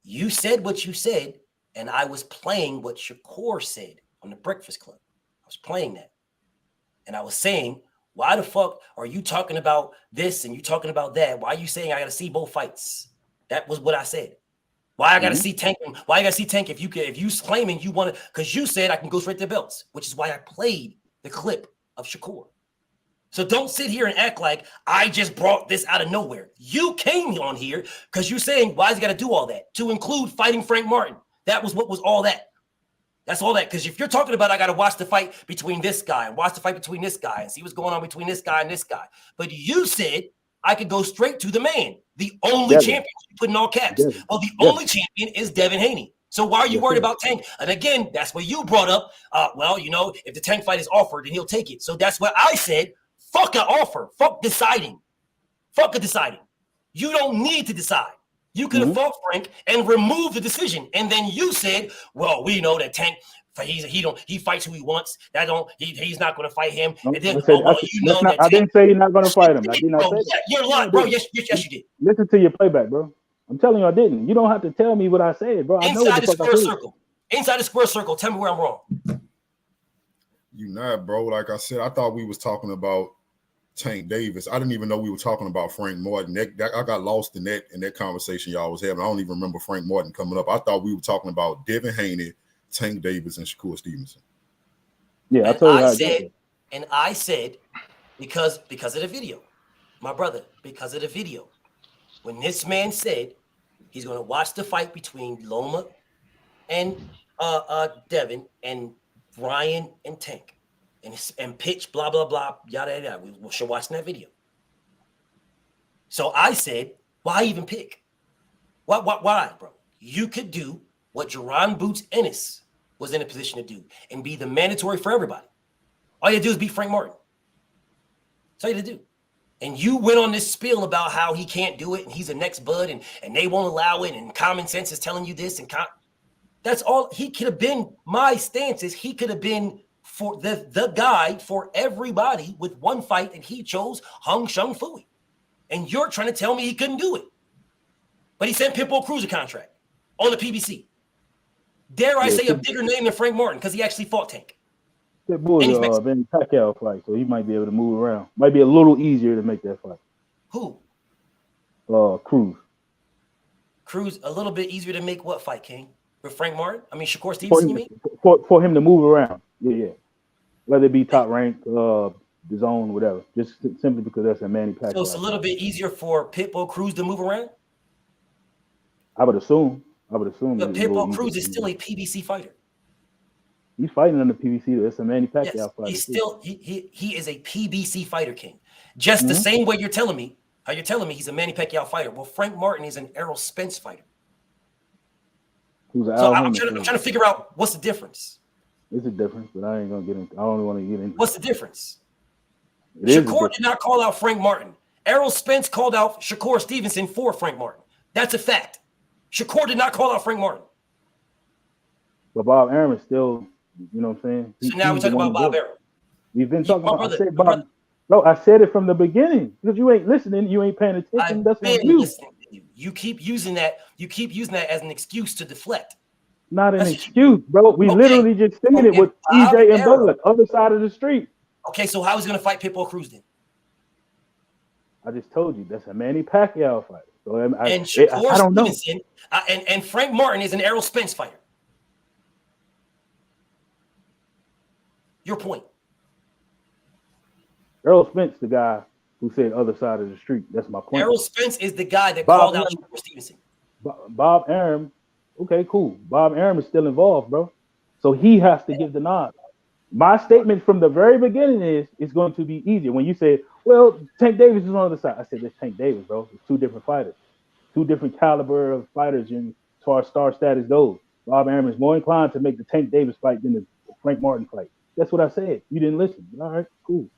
you said what you said, and I was playing what Shakur said on the Breakfast Club. I was playing that. And I was saying, why the fuck are you talking about this and you talking about that? Why are you saying I got to see both fights? That was what I said. Why I got to see Tank? Why I got to see Tank if you claiming you want to? Because you said I can go straight to belts, which is why I played the clip of Shakur. So don't sit here and act like I just brought this out of nowhere. You came on here because you're saying, why is he got to do all that? To include fighting Frank Martin. That was what was all that. That's all that. Because if you're talking about I got to watch the fight between this guy and watch the fight between this guy and see what's going on between this guy and this guy. But you said I could go straight to the man, the only champion, you put in all caps. Well, the only champion is Devin Haney. So why are you worried about Tank? And again, that's what you brought up. Well, you know, if the Tank fight is offered, then he'll take it. So that's what I said. Fuck an offer. Fuck deciding. Fuck a deciding. You don't need to decide. You could have fought Frank and removed the decision. And then you said, well, we know that Tank, he fights who he wants. He's not going to fight him. And then, I didn't say you're not going to fight him. I did not say that. You're lying, bro. Yes, you did. Listen to your playback, bro. I'm telling you, I didn't. You don't have to tell me what I said, bro. Inside the square circle. Inside the square circle. Tell me where I'm wrong. You not, bro. Like I said, I thought we was talking about Tank Davis. I didn't even know we were talking about Frank Martin. I got lost in that conversation y'all was having. I don't even remember Frank Martin coming up. I thought we were talking about Devin Haney, Tank Davis, and Shakur Stevenson. Yeah, I said because of the video, my brother, because of the video, when this man said he's going to watch the fight between Loma and Devin and Ryan and Tank. And pitch, blah, blah, blah, yada, yada. We should watch that video. So I said, why even pick? Why, bro? You could do what Jerron Boots Ennis was in a position to do and be the mandatory for everybody. All you do is beat Frank Martin. That's all you had to do. And you went on this spiel about how he can't do it and he's a next bud and they won't allow it and common sense is telling you this. That's all. He could have been, my stance is he could have been for the guy for everybody with one fight, and he chose Hung Shung Fui. And you're trying to tell me he couldn't do it. But he sent Pitbull Cruz a contract on the PBC. Dare I say a bigger name than Frank Martin because he actually fought Tank. Pitbull been Pacquiao fight, so he might be able to move around. Might be a little easier to make that fight. Who? Cruz. Cruz, a little bit easier to make what fight, King? With Frank Martin? I mean, Shakur Stevenson, you mean? For him to move around. Yeah. Whether it be top rank, the zone, whatever. Just simply because that's a Manny Pacquiao. So it's a little bit easier for Pitbull Cruz to move around? I would assume. But Pitbull Cruz is still a PBC fighter. He's fighting on the PBC. That's a Manny Pacquiao fighter. He's still he is a PBC fighter, King. Just the same way you're telling me he's a Manny Pacquiao fighter. Well, Frank Martin is an Errol Spence fighter. I'm trying to figure out what's the difference. It's a difference, but I ain't gonna get into. I don't want to get into. What's the difference? Shakur did not call out Frank Martin. Errol Spence called out Shakur Stevenson for Frank Martin. That's a fact. Shakur did not call out Frank Martin. But Bob Arum is still, you know what I'm saying? So now we're talking about Bob Arum. We've been talking about. I said Bob. No, I said it from the beginning because you ain't listening. You ain't paying attention. That's what you listening. You keep using that. You keep using that as an excuse to deflect. Not an excuse, bro. We literally just seen it with EJ and Bud, other side of the street. Okay, so how is he going to fight Pitbull Cruz then? I just told you that's a Manny Pacquiao fight. So I don't know. And Frank Martin is an Errol Spence fighter. Your point. Errol Spence, the guy who said other side of the street. That's my point. Errol Spence is the guy that called out Shakur Stevenson. Bob Arum. Okay, cool. Bob Arum is still involved, bro. So he has to give the nod. My statement from the very beginning is it's going to be easier. When you say, well, Tank Davis is on the other side. I said, that's Tank Davis, bro. It's two different fighters. Two different caliber of fighters in as far as star status goes. Bob Arum is more inclined to make the Tank Davis fight than the Frank Martin fight. That's what I said. You didn't listen. All right, cool.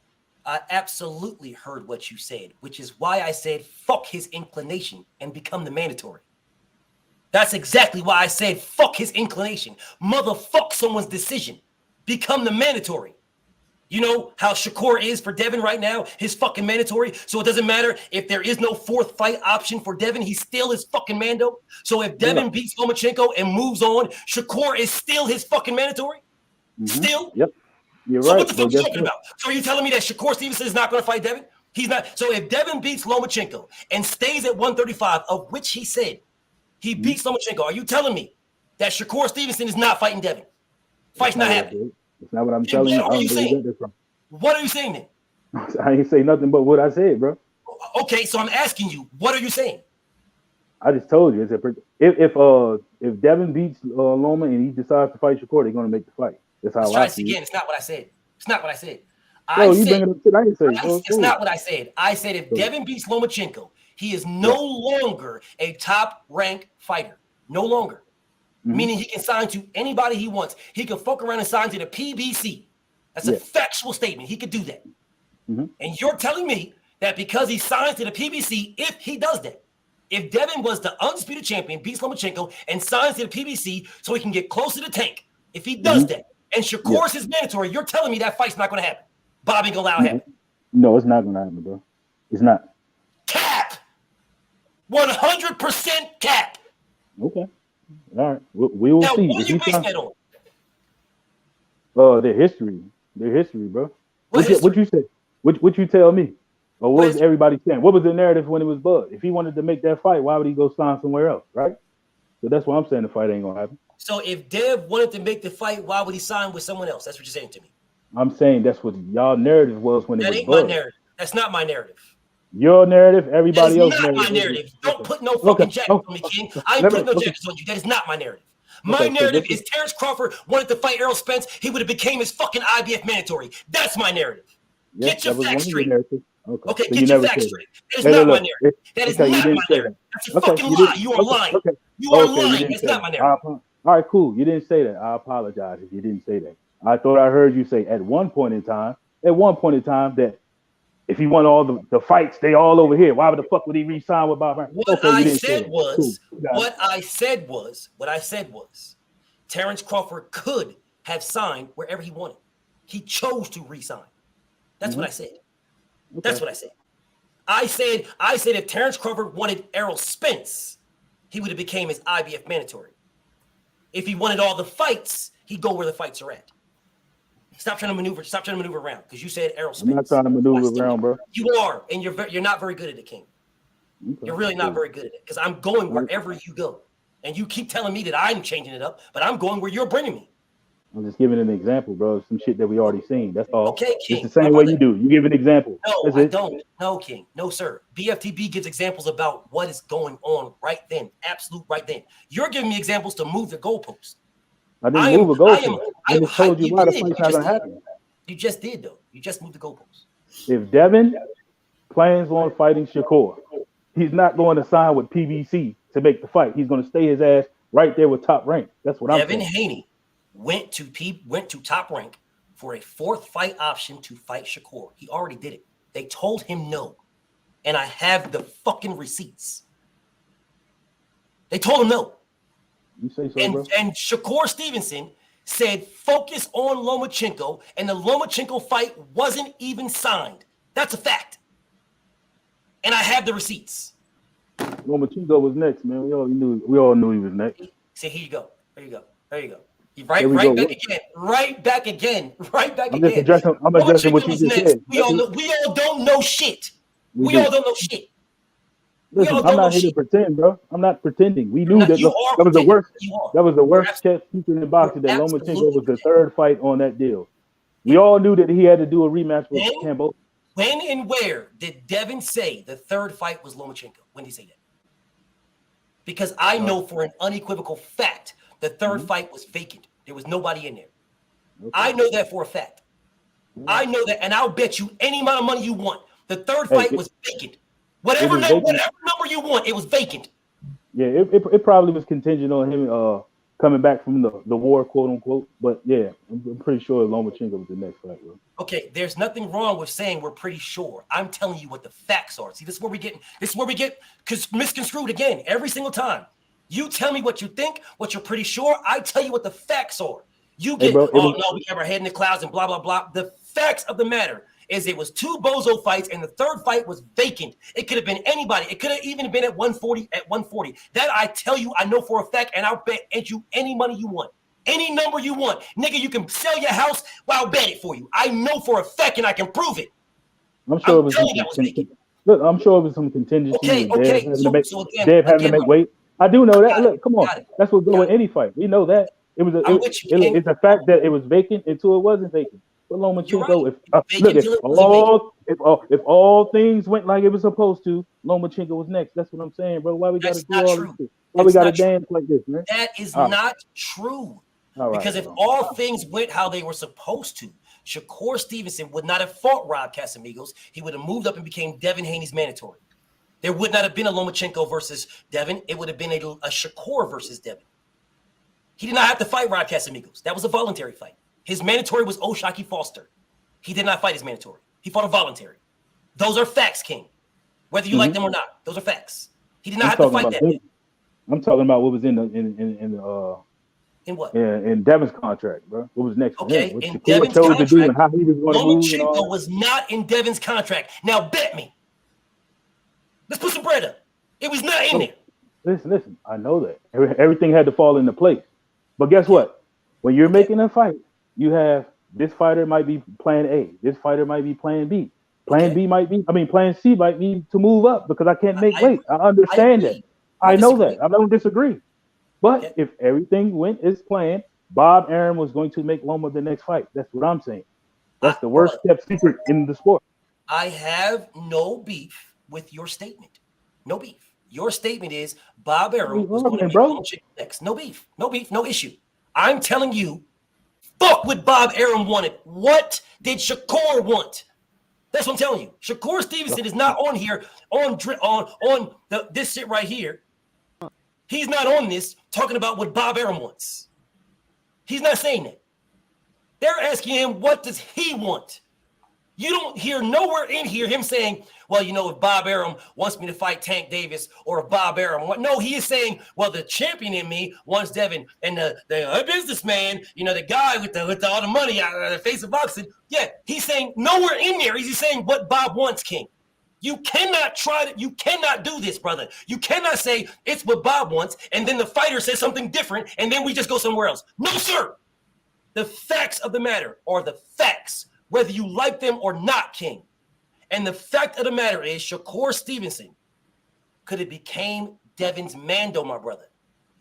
I absolutely heard what you said, which is why I said fuck his inclination and become the mandatory. That's exactly why I said fuck his inclination. Motherfuck someone's decision. Become the mandatory. You know how Shakur is for Devin right now? His fucking mandatory. So it doesn't matter if there is no fourth fight option for Devin. He still is fucking Mando. So if Devin beats Lomachenko and moves on, Shakur is still his fucking mandatory? Still? Yep. You're so right. what the fuck are you talking about? So are you telling me that Shakur Stevenson is not going to fight Devin? He's not. So if Devin beats Lomachenko and stays at 135, of which he said he beats Lomachenko, are you telling me that Shakur Stevenson is not fighting Devin? Fight's not happening. That's not what I'm telling you. What are you saying? What are you saying then? I ain't say nothing but what I said, bro. Okay, so I'm asking you, what are you saying? I just told you. If Devin beats Loma and he decides to fight Shakur, they're going to make the fight. That's how Let's try I this see again. it. It's not what I said. It's not what I said. You bringing up shit I ain't say. It's not what I said. I said if Devin beats Lomachenko, he is no longer a top-ranked fighter. No longer. Meaning he can sign to anybody he wants. He can fuck around and sign to the PBC. That's a factual statement. He could do that. And you're telling me that because he signs to the PBC, if he does that, if Devin was the undisputed champion, beats Lomachenko, and signs to the PBC so he can get closer to Tank, if he does that, and Shakur's his mandatory, you're telling me that fight's not going to happen. Bob ain't going to allow it happen. No, it's not going to happen, bro. It's not. Cap! 100% cap! Okay. All right. We will now, see. What are you basing that on? Their history. Their history, bro. What you say? What you tell me? Or what was everybody saying? What was the narrative when it was Bud? If he wanted to make that fight, why would he go sign somewhere else, right? So that's why I'm saying the fight ain't gonna happen. So if Dev wanted to make the fight, why would he sign with someone else? That's what you're saying to me. I'm saying that's what y'all narrative was when it was That ain't Bud. my narrative. That's not my narrative. Your narrative, everybody else. That is not my narrative. Don't put no fucking jackets on me, King. I ain't putting no jackets on you. That is not my narrative. My narrative is Terrence Crawford wanted to fight Errol Spence. He would have became his fucking IBF mandatory. That's my narrative. Get your facts straight. Okay, so get your facts straight. That is not my narrative. That is not my narrative. That's a fucking lie. You are lying. You are lying. That's not my narrative. All right, cool. You didn't say that. I apologize if you didn't say that. I thought I heard you say at one point in time that if he won all the fights, they all over here. Why the fuck would he re-sign with Bob? What I said was, Terrence Crawford could have signed wherever he wanted. He chose to re-sign. That's what I said. That's what I said. I said if Terrence Crawford wanted Errol Spence, he would have became his IBF mandatory. If he wanted all the fights, he'd go where the fights are at. Stop trying to maneuver around because you said Errol Spence. I'm not trying to maneuver around, bro. You are, and you're not very good at it, King. Okay, you're really not very good at it because I'm going wherever you go, and you keep telling me that I'm changing it up, but I'm going where you're bringing me. I'm just giving an example, bro. Some shit that we already seen. That's all. Okay, King. It's the same way you do. You give an example. No, I don't. No, King. No, sir. BFTB gives examples about what is going on right then. Absolute right then. You're giving me examples to move the goalpost. I didn't move a goalpost. I just told you why the fight's not gonna happen. You just did, though. You just moved the goalpost. If Devin plans on fighting Shakur, he's not going to sign with PBC to make the fight. He's going to stay his ass right there with Top Rank. That's what I'm saying. Devin Haney went to Top Rank for a fourth fight option to fight Shakur. He already did it. They told him no. And I have the fucking receipts. They told him no. You say so, bro. And Shakur Stevenson said focus on Lomachenko, and the Lomachenko fight wasn't even signed. That's a fact. And I have the receipts. Lomachenko was next, man. We all knew he was next. See, here you go. There you go. Right back again. I'm addressing what you just said. We all don't know shit. We all don't know shit. Listen, I'm not here to pretend, bro. I'm not pretending. We knew that was the worst. That was the worst kept secret in boxing. That Lomachenko was the third fight on that deal. We all knew that he had to do a rematch with Campbell. When and where did Devin say the third fight was Lomachenko? When did he say that? Because I know for an unequivocal fact the third fight was vacant. There was nobody in there. Okay. I know that for a fact. I know that, and I'll bet you any amount of money you want. The third fight was vacant. Whatever number you want, it was vacant. Yeah, it probably was contingent on him coming back from the war, quote unquote. But yeah, I'm pretty sure Lomachenko was the next fight, bro. Okay, there's nothing wrong with saying we're pretty sure. I'm telling you what the facts are. See, this is where we get misconstrued again every single time. You tell me what you think, what you're pretty sure. I tell you what the facts are. You get, no, we have our head in the clouds and blah, blah, blah. The facts of the matter is it was 2 bozo fights and the third fight was vacant. It could have been anybody. It could have even been at 140. That I tell you, I know for a fact, and I'll bet you any money you want. Any number you want. Nigga, you can sell your house, well, I'll bet it for you. I know for a fact and I can prove it. I'm sure it was some contingency. Okay. Dave having to make weight. I do know that. Look, come on. That's what goes in any fight. We know that. It's a fact that it was vacant until it wasn't vacant. But Lomachenko, if all things went like it was supposed to, Lomachenko was next. That's what I'm saying, bro. Why we got to do all this shit? Why we got to dance like this, man? That is not true. Because if all things went how they were supposed to, Shakur Stevenson would not have fought Rob Casamigos. He would have moved up and became Devin Haney's mandatory. There would not have been a Lomachenko versus Devin. It would have been a Shakur versus Devin. He did not have to fight Rob Casamigos. That was a voluntary fight. His mandatory was O'Shaquie Foster. He did not fight his mandatory. He fought a voluntary. Those are facts, King. Whether you like them or not, those are facts. He did not have to fight that. I'm talking about what was in what? Yeah, in Devin's contract, bro. What was next? Okay, in Devin's contract, and how he was going to move. Lomachenko was not in Devin's contract. Now bet me. Let's put some bread up. It was not in there. Listen. I know that everything had to fall into place. But guess what? When you're making a fight, you have this fighter might be plan A. This fighter might be plan B. Plan C might be to move up because I can't make weight. I understand that. I know that. I don't disagree. But if everything went as planned, Bob Arum was going to make Loma the next fight. That's what I'm saying. That's the worst kept secret in the sport. I have no beef with your statement. No beef. Your statement is Bob Arum was going to make Lomachenko next. No beef. No beef. No issue. I'm telling you, fuck what Bob Arum wanted. What did Shakur want? That's what I'm telling you. Shakur Stevenson is not on here on this shit right here. He's not on this talking about what Bob Arum wants. He's not saying that. They're asking him, what does he want? You don't hear nowhere in here him saying, well, you know, if Bob Arum wants me to fight Tank Davis or if Bob Arum, no, he is saying, well, the champion in me wants Devin and the businessman, you know, the guy with all the money, the face of boxing. Yeah, he's saying nowhere in there is he saying what Bob wants, King. You cannot you cannot do this, brother. You cannot say it's what Bob wants and then the fighter says something different and then we just go somewhere else. No, sir. The facts of the matter are the facts, whether you like them or not, King. And the fact of the matter is Shakur Stevenson could have became Devin's Mando, my brother.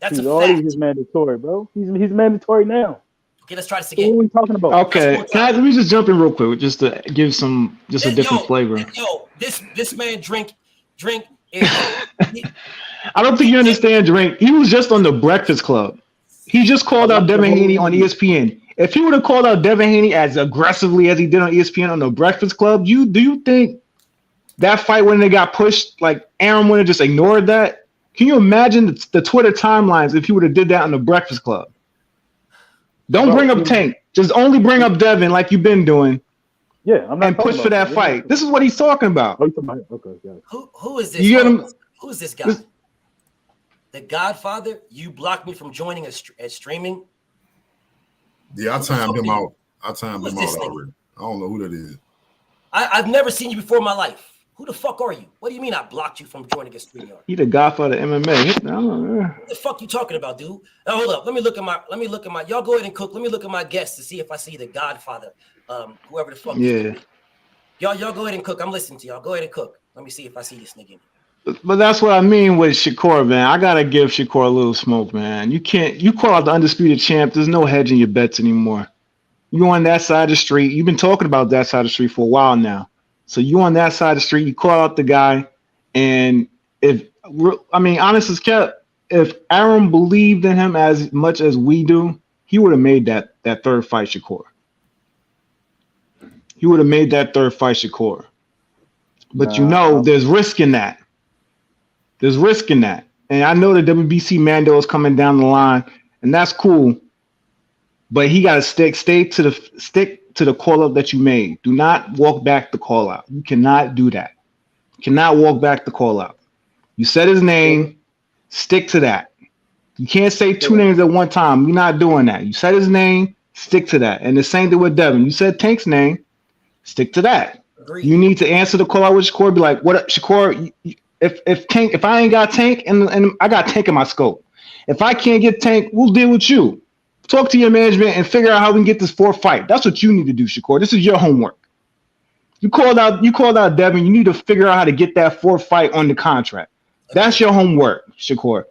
That's he's a already fact. his mandatory, bro. He's mandatory now. Okay, let's try this again. What are we talking about? Okay, let me just jump in real quick just to give a different flavor. This man drink. I don't think you understand, Drink. He was just on the Breakfast Club. He just called out Devin Haney on ESPN. If he would have called out Devin Haney as aggressively as he did on ESPN on the Breakfast Club, do you think that fight when they got pushed, like Arum would have just ignored that? Can you imagine the Twitter timelines if he would have did that on the Breakfast Club? Don't bring up Tank. Just only bring up Devin like you've been doing. Yeah, I'm not and push for that fight. This is what he's talking about. Okay. Who is this? You get him? Who is this guy? The Godfather? You blocked me from joining at streaming. Yeah, I timed him out. Already. I don't know who that is. I've never seen you before in my life. Who the fuck are you? What do you mean I blocked you from joining a StreamYard? He the Godfather of MMA. What the fuck you talking about, dude? Now hold up. Let me look at my. Y'all go ahead and cook. Let me look at my guests to see if I see the Godfather. Whoever the fuck. Yeah. Y'all go ahead and cook. I'm listening to y'all. Go ahead and cook. Let me see if I see this nigga. But that's what I mean with Shakur, man. I gotta give Shakur a little smoke, man. You call out the undisputed champ. There's no hedging your bets anymore. You on that side of the street. You've been talking about that side of the street for a while now. So you on that side of the street. You call out the guy, and honest as kept, if Arum believed in him as much as we do, he would have made that third fight, Shakur. He would have made that third fight, Shakur. But there's risk in that. There's risk in that. and I know the WBC Mando is coming down the line, and that's cool. But he got to stick to the call up that you made. Do not walk back the call out. You cannot do that. You cannot walk back the call out. You said his name. Stick to that. You can't say two names at one time. You're not doing that. You said his name. Stick to that. And the same thing with Devin. You said Tank's name. Stick to that. Agreed. You need to answer the call out with Shakur. Be like, what up, Shakur? If I ain't got Tank and I got Tank in my scope. If I can't get Tank, we'll deal with you. Talk to your management and figure out how we can get this fourth fight. That's what you need to do, Shakur. This is your homework. You called out Devin. You need to figure out how to get that fourth fight on the contract. That's your homework, Shakur.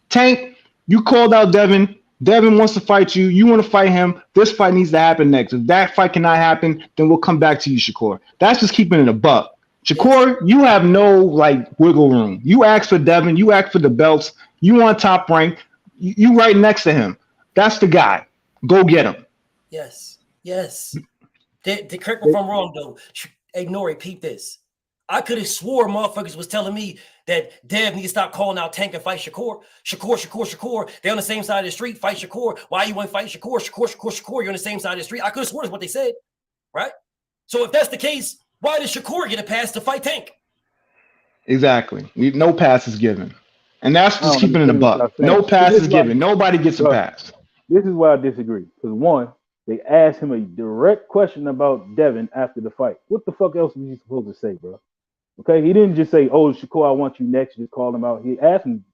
Tank, you called out Devin. Devin wants to fight you. You want to fight him. This fight needs to happen next. If that fight cannot happen, then we'll come back to you, Shakur. That's just keeping it a buck. Shakur, you have no wiggle room. You asked for Devin. You asked for the belts. You want top rank. You right next to him. That's the guy. Go get him. Yes. Correct me if I'm wrong, though. Hey, Nori, peep this. I could have swore motherfuckers was telling me that Dev need to stop calling out Tank and fight Shakur. Shakur. They're on the same side of the street. Fight Shakur. Why you want to fight Shakur? Shakur. You're on the same side of the street. I could have sworn that's what they said, right? So if that's the case, why does Shakur get a pass to fight Tank? Exactly. No pass is given. And that's just keeping it a buck. No pass is given. Nobody gets a pass. This is why I disagree. Because one, they asked him a direct question about Devin after the fight. What the fuck else was he supposed to say, bro? Okay, he didn't just say, "Oh, Shakur, I want you next." Just call him out. He asked him.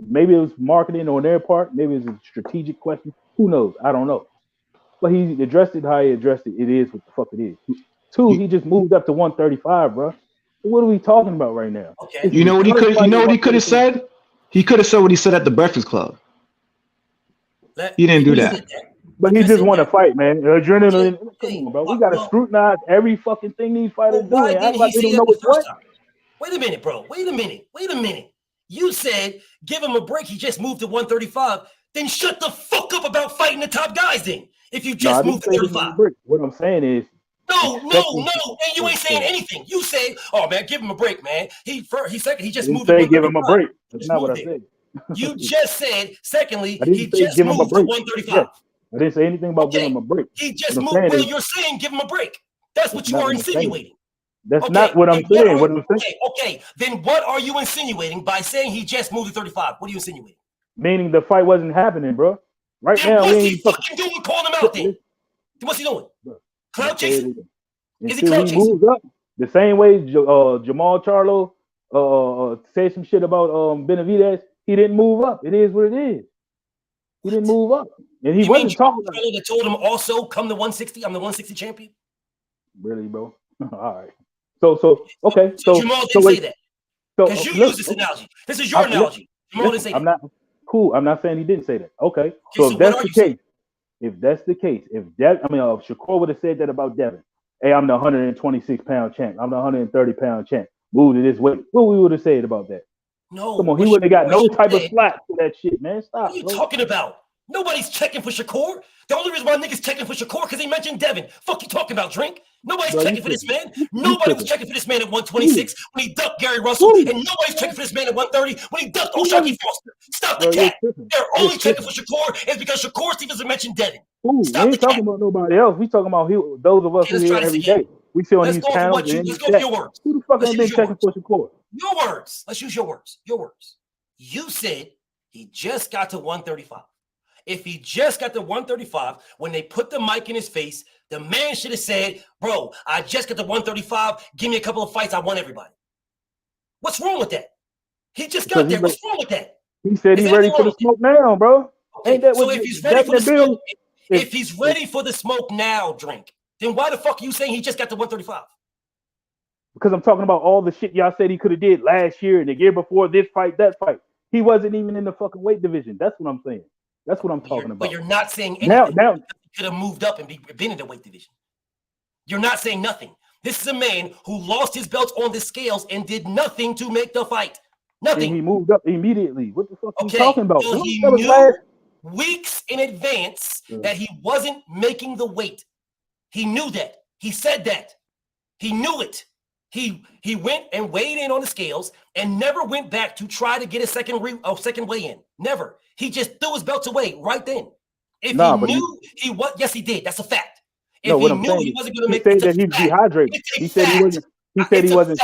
Maybe it was marketing on their part. Maybe it was a strategic question. Who knows? I don't know. But he addressed it how he addressed it. It is what the fuck it is. Two, he just moved up to 135, bro. What are we talking about right now? Okay. You know what he could? You know what he could have said? He could have said what he said at the Breakfast Club. He didn't do that. But he just want to fight, man. Adrenaline. Come on, bro. We gotta scrutinize every fucking thing these fighters do. Why didn't he say that the first time? Wait a minute, bro. Wait a minute. You said give him a break. He just moved to 135. Then shut the fuck up about fighting the top guys then. If you just moved to 35. What I'm saying is No. And you ain't saying anything. You said, "Oh man, give him a break, man." He just moved to 135. Give him a break. That's not what I said. You just said, secondly, he just moved to 135. Yeah. I didn't say anything about giving him a break. He just moved. Well, you're saying give him a break. That's what you are insinuating. That's not what I'm saying. Okay. Then what are you insinuating by saying he just moved to 35? What are you insinuating? Meaning the fight wasn't happening, bro. Right then now, what's he fucking doing? Calling him out then. What's he doing? Cloud chasing? Is he cloud chasing? Moves up the same way Jamal Charlo said some shit about Benavidez. He didn't move up. It is what it is. He didn't move up. And he wasn't talking about that told him also come to 160. I'm the 160 champion. Really, bro? All right. So okay. So Jamal didn't say that. Because you use this analogy. This is your analogy. Jamal didn't say I'm not cool. I'm not saying he didn't say that. Okay. So if that's the case, if Shakur would have said that about Devin, hey, I'm the 126-pound champ. I'm the 130-pound champ. Move to this weight. What we would have said about that? No. Come on, he wouldn't have got no type of slack for that shit, man. Stop. What are you talking about? Nobody's checking for Shakur. The only reason why niggas checking for Shakur because he mentioned Devin. Fuck you talking about, Drink? Nobody's checking for this man. Nobody was checking for this man at 126 when he ducked Gary Russell, and nobody's checking for this man at 130 when he ducked O'Shaquie Foster. Stop the cat. They're only checking for Shakur is because Shakur Stevens mentioned Devin. We ain't talking about nobody else. We talking about those of us who here every day. We see on these panels. Let's go for your words. Who the fuck ain't been checking for Shakur? Your words. Let's use your words. Your words. You said he just got to 135. If he just got to 135, when they put the mic in his face, the man should have said, "Bro, I just got to 135. Give me a couple of fights. I want everybody." What's wrong with that? He just got there. What's wrong with that? He said he's ready for the smoke now, bro. Okay, ain't that so if he's ready for the smoke, if he's ready for the smoke now, Drink, then why the fuck are you saying he just got to 135? Because I'm talking about all the shit y'all said he could have did last year and the year before, this fight, that fight. He wasn't even in the fucking weight division. That's what I'm saying. That's what I'm talking about. But you're not saying anything. Now he could have moved up and been in the weight division. You're not saying nothing. This is a man who lost his belts on the scales and did nothing to make the fight. Nothing. And he moved up immediately. What the fuck are you talking about? So he knew weeks in advance that he wasn't making the weight. He knew that. He said that. He knew it. He went and weighed in on the scales and never went back to try to get a second weigh in. Never. He just threw his belt away right then. If he knew he was, yes, he did. That's a fact. If he knew he wasn't going to make, he said that he was dehydrated. He said he wasn't. He said he wasn't.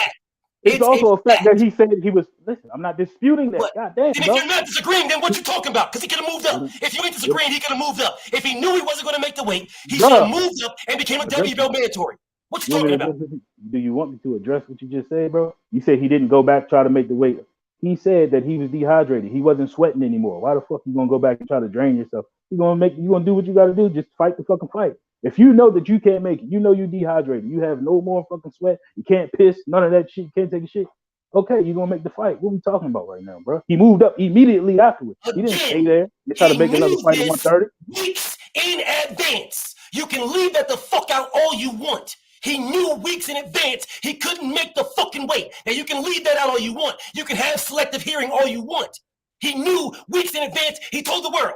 It's also a fact that he said he was. Listen, I'm not disputing that. God damn. And if you're not disagreeing, then what you talking about? Because he could have moved up. If you ain't disagreeing, he could have moved up. If he knew he wasn't going to make the weight, he should have moved up and became a WBO mandatory. What you talking about? Do you want me to address what you just said, bro? You said he didn't go back try to make the weight. He said that he was dehydrated. He wasn't sweating anymore. Why the fuck you gonna go back and try to drain yourself? You gonna do what you gotta do. Just fight the fucking fight. If you know that you can't make it, you know you're dehydrated. You have no more fucking sweat. You can't piss. None of that shit. You can't take a shit. Okay, you're gonna make the fight. What are we talking about right now, bro? He moved up immediately afterwards. He didn't stay there. He tried to make another fight at 130. Weeks in advance. You can leave that the fuck out all you want. He knew weeks in advance he couldn't make the fucking weight. Now you can leave that out all you want. You can have selective hearing all you want. He knew weeks in advance. He told the world.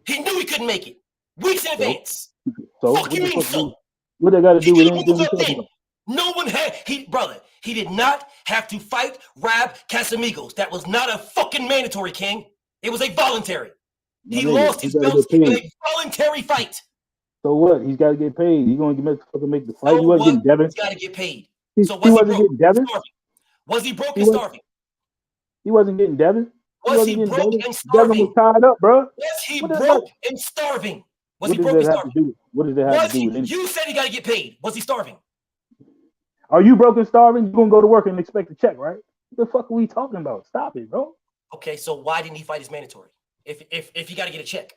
He knew he couldn't make it. Weeks in advance. So fuck you mean so? What they got to do with anything? No one had he did not have to fight Rab Casamigos. That was not a fucking mandatory, King. It was a voluntary. He lost his belt in a voluntary fight. So what? He's got to get paid. He's going to make the fight. He wasn't getting Devin. He's got to get paid. So was he wasn't getting Devin? Was he broke and starving? He wasn't getting Devin. Was he broke and starving? Devin was tied up, bro. Was he broke and starving? Was he broke and starving? What does that have to do with anything? You said he got to get paid. Was he starving? Are you broke and starving? You're going to go to work and expect a check, right? What the fuck are we talking about? Stop it, bro. Okay, so why didn't he fight his mandatory? If he got to get a check.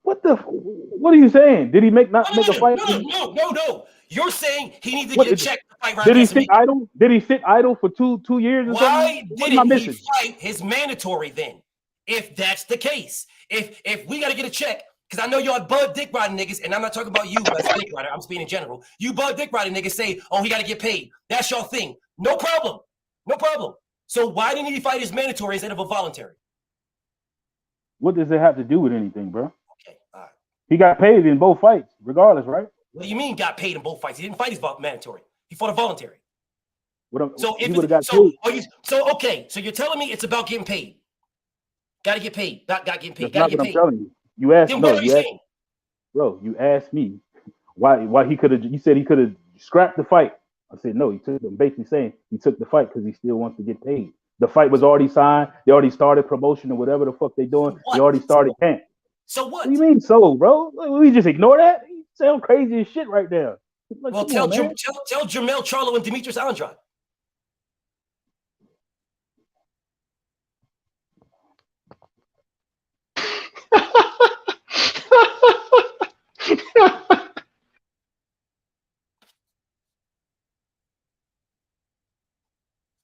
What are you saying? Did he make a fight? No. You're saying he needs to get a check to fight. Did he sit idle? Did he sit idle for two years? Why didn't he fight his mandatory then? If that's the case, if we got to get a check, because I know y'all bud dick riding niggas, and I'm not talking about you as a dick rider. I'm speaking in general. You bud dick riding niggas say, oh, he got to get paid. That's your thing. No problem. So why didn't he fight his mandatory instead of a voluntary? What does it have to do with anything, bro? Okay, all right. He got paid in both fights, regardless, right? What do you mean got paid in both fights? He didn't fight his mandatory. He fought a voluntary. So you're telling me it's about getting paid. Got to get paid. Not getting paid. That's not what I'm telling you. You asked bro. You asked me why he could have. You said he could have scrapped the fight. I said no. He took. I'm basically saying he took the fight because he still wants to get paid. The fight was already signed. They already started promotion or whatever the fuck they doing. They already started camp. So what? What do you mean so, bro? We just ignore that? You sound crazy as shit right now. Like, well, tell Jermell Charlo and Demetrius Andrade.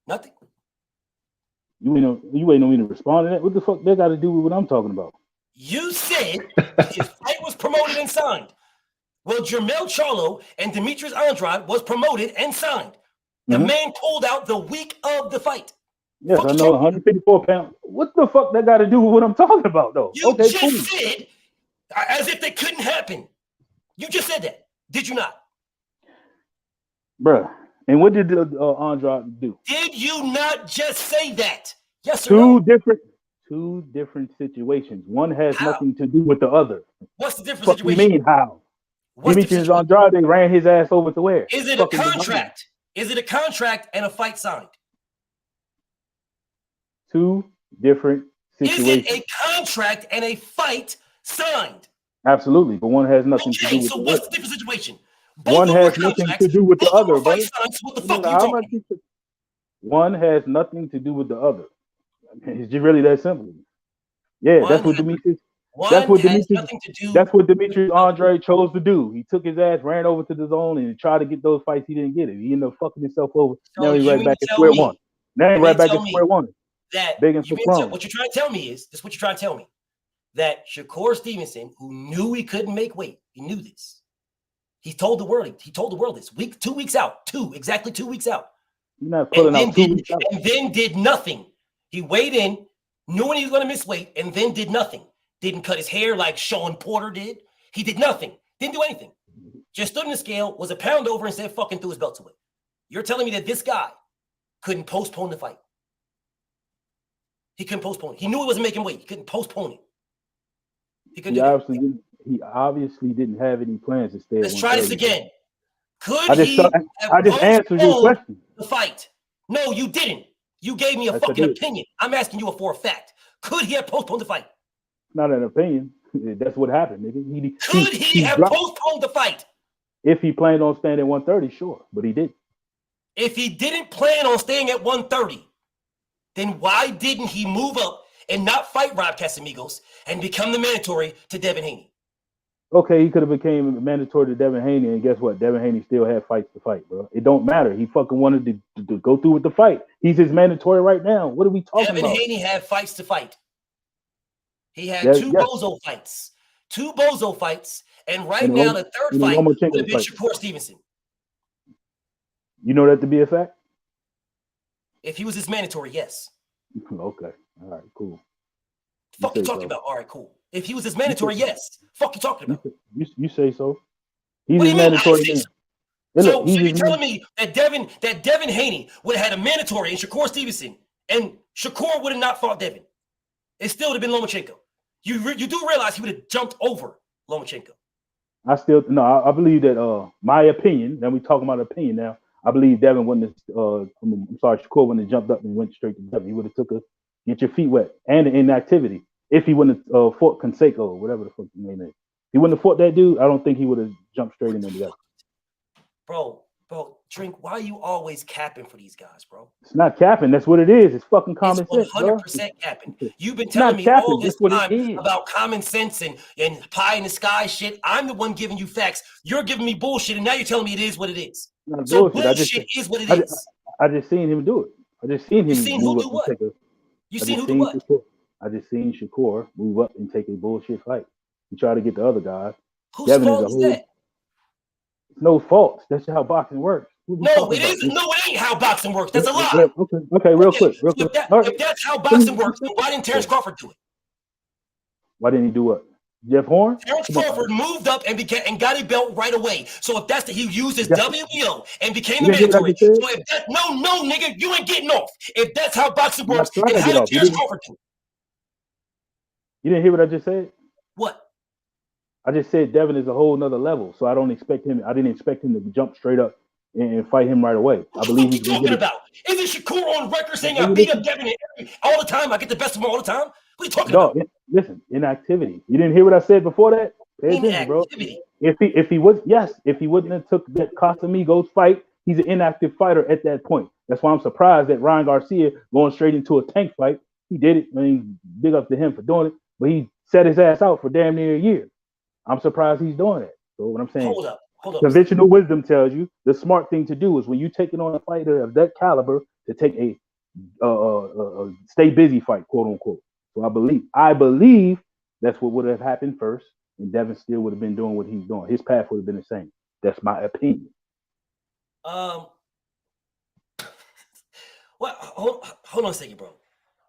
Nothing. You ain't no me to respond to that. What the fuck that got to do with what I'm talking about? You said his fight was promoted and signed. Well, Jermell Charlo and Demetrius Andrade was promoted and signed. The man pulled out the week of the fight. Yes, I know, 154 pounds. What the fuck that got to do with what I'm talking about, though? You just said, as if that couldn't happen. You just said that. Did you not? Bruh. And what did Andrade do? Did you not just say that? Yes or no? Two different situations. One has nothing to do with the other. What's the different situation? What do you mean how? Demetrius Andrade ran his ass over to where? Is it a contract? Is it a contract and a fight signed? Two different situations. Is it a contract and a fight signed? Absolutely, but one has nothing to do with the other. So what's the different situation? One has nothing to do with the other, bro. What the fuck are you talking about? One has nothing to do with the other. It's just really that simple. Yeah, that's what Demetrius. That's what Demetrius Andrade chose to do. He took his ass, ran over to the zone, and tried to get those fights. He didn't get it. He ended up fucking himself over. Now he's right back at square one. Now he's right back at square one. Begging for crumbs. What you're trying to tell me is this: what you're trying to tell me that Shakur Stevenson, who knew he couldn't make weight, he knew this. He told the world. He told the world this 2 weeks out. Exactly 2 weeks out. You're not pulling out 2 weeks out. And then did nothing. He weighed in, knew when he was going to miss weight, and then did nothing. Didn't cut his hair like Sean Porter did. He did nothing. Didn't do anything. just stood in the scale, was a pound over, and said fucking threw his belt away. You're telling me that this guy couldn't postpone the fight? He couldn't postpone it. He knew he wasn't making weight. He couldn't postpone it. He obviously didn't have any plans to stay. Let's try this again. Could I just answered your question. The fight? No, you didn't. You gave me a fucking opinion. I'm asking you for a fact. Could he have postponed the fight? Not an opinion. That's what happened, nigga. Could he have postponed the fight? If he planned on staying at 130, sure, but he didn't. If he didn't plan on staying at 130, then why didn't he move up and not fight Rob Casamigos and become the mandatory to Devin Haney? Okay, he could have became mandatory to Devin Haney, and guess what? Devin Haney still had fights to fight, bro. It don't matter. He fucking wanted to go through with the fight. He's his mandatory right now. What are we talking about? Devin Haney had fights to fight. He had two bozo fights. Two bozo fights, and now the third fight would have been Shakur Stevenson. You know that to be a fact? If he was his mandatory, yes. Okay. All right, cool. Fuck you talking about? All right, cool. If he was his mandatory, yes. Fuck you talking about? You say so. He's his mandatory. So you're telling me that Devin Haney would have had a mandatory in Shakur Stevenson, and Shakur would have not fought Devin. It still would have been Lomachenko. You do realize he would have jumped over Lomachenko. I believe that my opinion, and we talking about opinion now, I believe Devin wouldn't have Shakur wouldn't have jumped up and went straight to Devin. He would have took get your feet wet and the inactivity. If he wouldn't have fought Conseco or whatever the fuck his name is. He wouldn't have fought that dude, I don't think he would have jumped straight into that. Bro, Drink, why are you always capping for these guys, bro? It's not capping. That's what it is. It's fucking common sense, bro. 100% capping. You've been telling me all this time about common sense and pie in the sky shit. I'm the one giving you facts. You're giving me bullshit, and now you're telling me it is what it is. So bullshit is what it is. I just seen him do it. I just seen him. You seen who do what? You seen who do what? I just seen Shakur move up and take a bullshit fight. He tried to get the other guys. Whose fault is that? No fault. That's how boxing works. No, it isn't. No, it ain't how boxing works. That's a lie. Okay, real quick. If that's how boxing works, then why didn't Terrence Crawford do it? Why didn't he do what? Jeff Horn? Terrence Crawford moved up and got a belt right away. So if that's he used his WBO and became the mandatory. So if that no, nigga, you ain't getting off. If that's how boxing works, then how did Terrence Crawford do it? You didn't hear what I just said? What? I just said Devin is a whole nother level, so I didn't expect him to jump straight up and fight him right away. I believe he's talking about. Isn't Shakur on record saying I beat up Devin all the time? I get the best of him all the time. What are you talking about? Listen, inactivity. You didn't hear what I said before that? Pay attention, bro. If he wouldn't have took that Casamigos fight, he's an inactive fighter at that point. That's why I'm surprised that Ryan Garcia going straight into a tank fight. He did it. I mean, big up to him for doing it, but he set his ass out for damn near a year. I'm surprised he's doing it. So what I'm saying, hold up. Conventional wisdom tells you the smart thing to do is when you're taking on a fighter of that caliber to take a stay busy fight, quote unquote. So I believe that's what would have happened first, and Devin still would have been doing what he's doing. His path would have been the same. That's my opinion. Well, hold on a second, bro.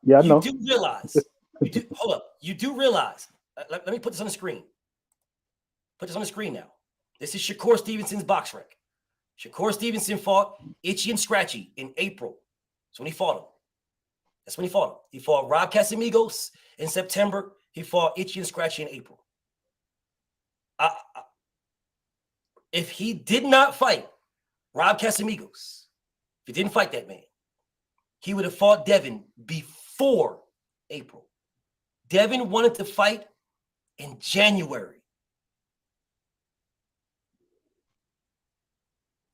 Yeah, I know. You do realize. Hold up. You do realize. Let me put this on the screen. Put this on the screen now. This is Shakur Stevenson's box rec. Shakur Stevenson fought Itchy and Scratchy in April. That's when he fought him. He fought Rob Casamigos in September. He fought Itchy and Scratchy in April. If he did not fight Rob Casamigos, if he didn't fight that man, he would have fought Devin before April. Devin wanted to fight in January.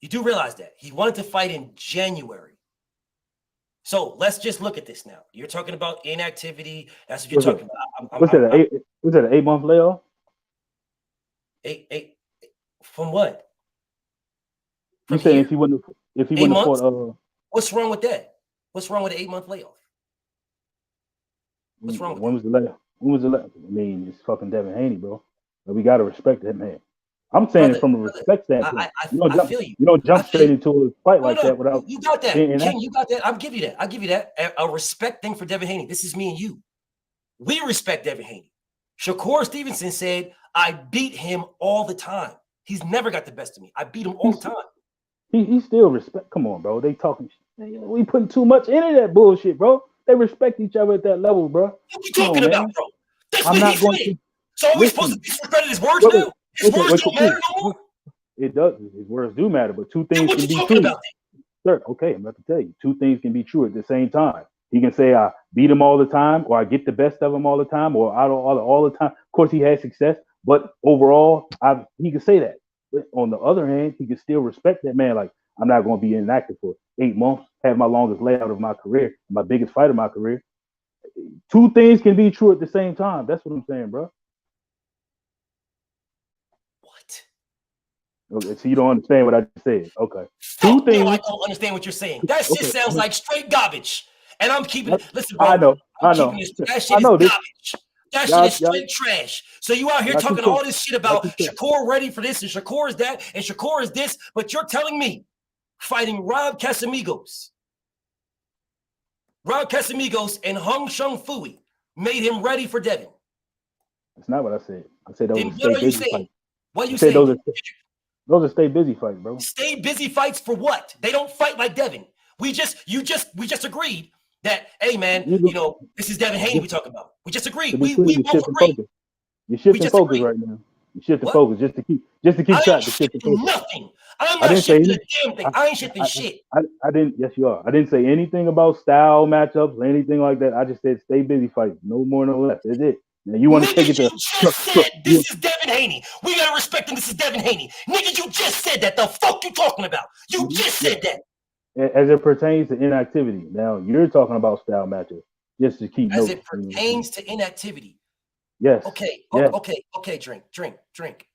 You do realize that. He wanted to fight in January. So let's just look at this now. You're talking about inactivity. That's what you're talking about. Was that an 8-month layoff? Eight from what? You saying if he wouldn't have fought what's wrong with that? What's wrong with an 8-month layoff? What's wrong with when was the layoff? When was the layoff? I mean, it's fucking Devin Haney, bro. But we gotta respect that man. I'm saying it from a respect standpoint. I feel you. You don't jump straight into a fight like that without. You got that, King. You got that. I'll give you that. A respect thing for Devin Haney. This is me and you. We respect Devin Haney. Shakur Stevenson said, "I beat him all the time." He's never got the best of me. I beat him all the time. He still respect. Come on, bro. They talking. We putting too much into that bullshit, bro. They respect each other at that level, bro. What you talking about, bro? That's I'm what not he going said. to. So are we supposed to disrespect his words now? His words don't matter no more? It does. His words do matter, but two things What can you be talking true. about Sir, okay, I'm about to tell you. Two things can be true at the same time. He can say I beat him all the time, or I get the best of him all the time, or I don't all the time. Of course, he had success, but overall, he can say that. But on the other hand, he can still respect that man. Like, I'm not going to be inactive for 8 months, have my longest layout of my career, my biggest fight of my career. Two things can be true at the same time. That's what I'm saying, bro. What? Okay, so you don't understand what I just said. Okay. Fuck no, I don't understand what you're saying. That shit sounds like straight garbage. And I'm keeping it. Listen, bro. I know. I'm keeping it. That shit is garbage. That shit is straight trash. So you out here talking all this shit about Shakur ready for this and Shakur is that and Shakur is this, but you're telling me fighting Rob Casamigos and Hung Shung Fui made him ready for Devin. That's not what I said. I said those Then are what stay are you busy saying? fights. What are you saying? Those are stay busy fights, bro. Stay busy fights for what? They don't fight like Devin. We just agreed that, hey man, this is Devin Haney we talking about. We just agreed. We both agreed. You're shifting focus right now. You're shifting focus just to keep track. Nothing. I'm not shifting a damn thing. I ain't shifting shit. I didn't. Yes, you are. I didn't say anything about style matchups or anything like that. I just said stay busy fights. No more, no less. That's it. Now you want to take it to? You just said this is Devin Haney. We gotta respect him. This is Devin Haney. Nigga, you just said that. The fuck you talking about? You just said that. As it pertains to inactivity. Now you're talking about style matchups. Just to keep as it pertains to inactivity. Yes. Okay. Yes. Okay. Drink.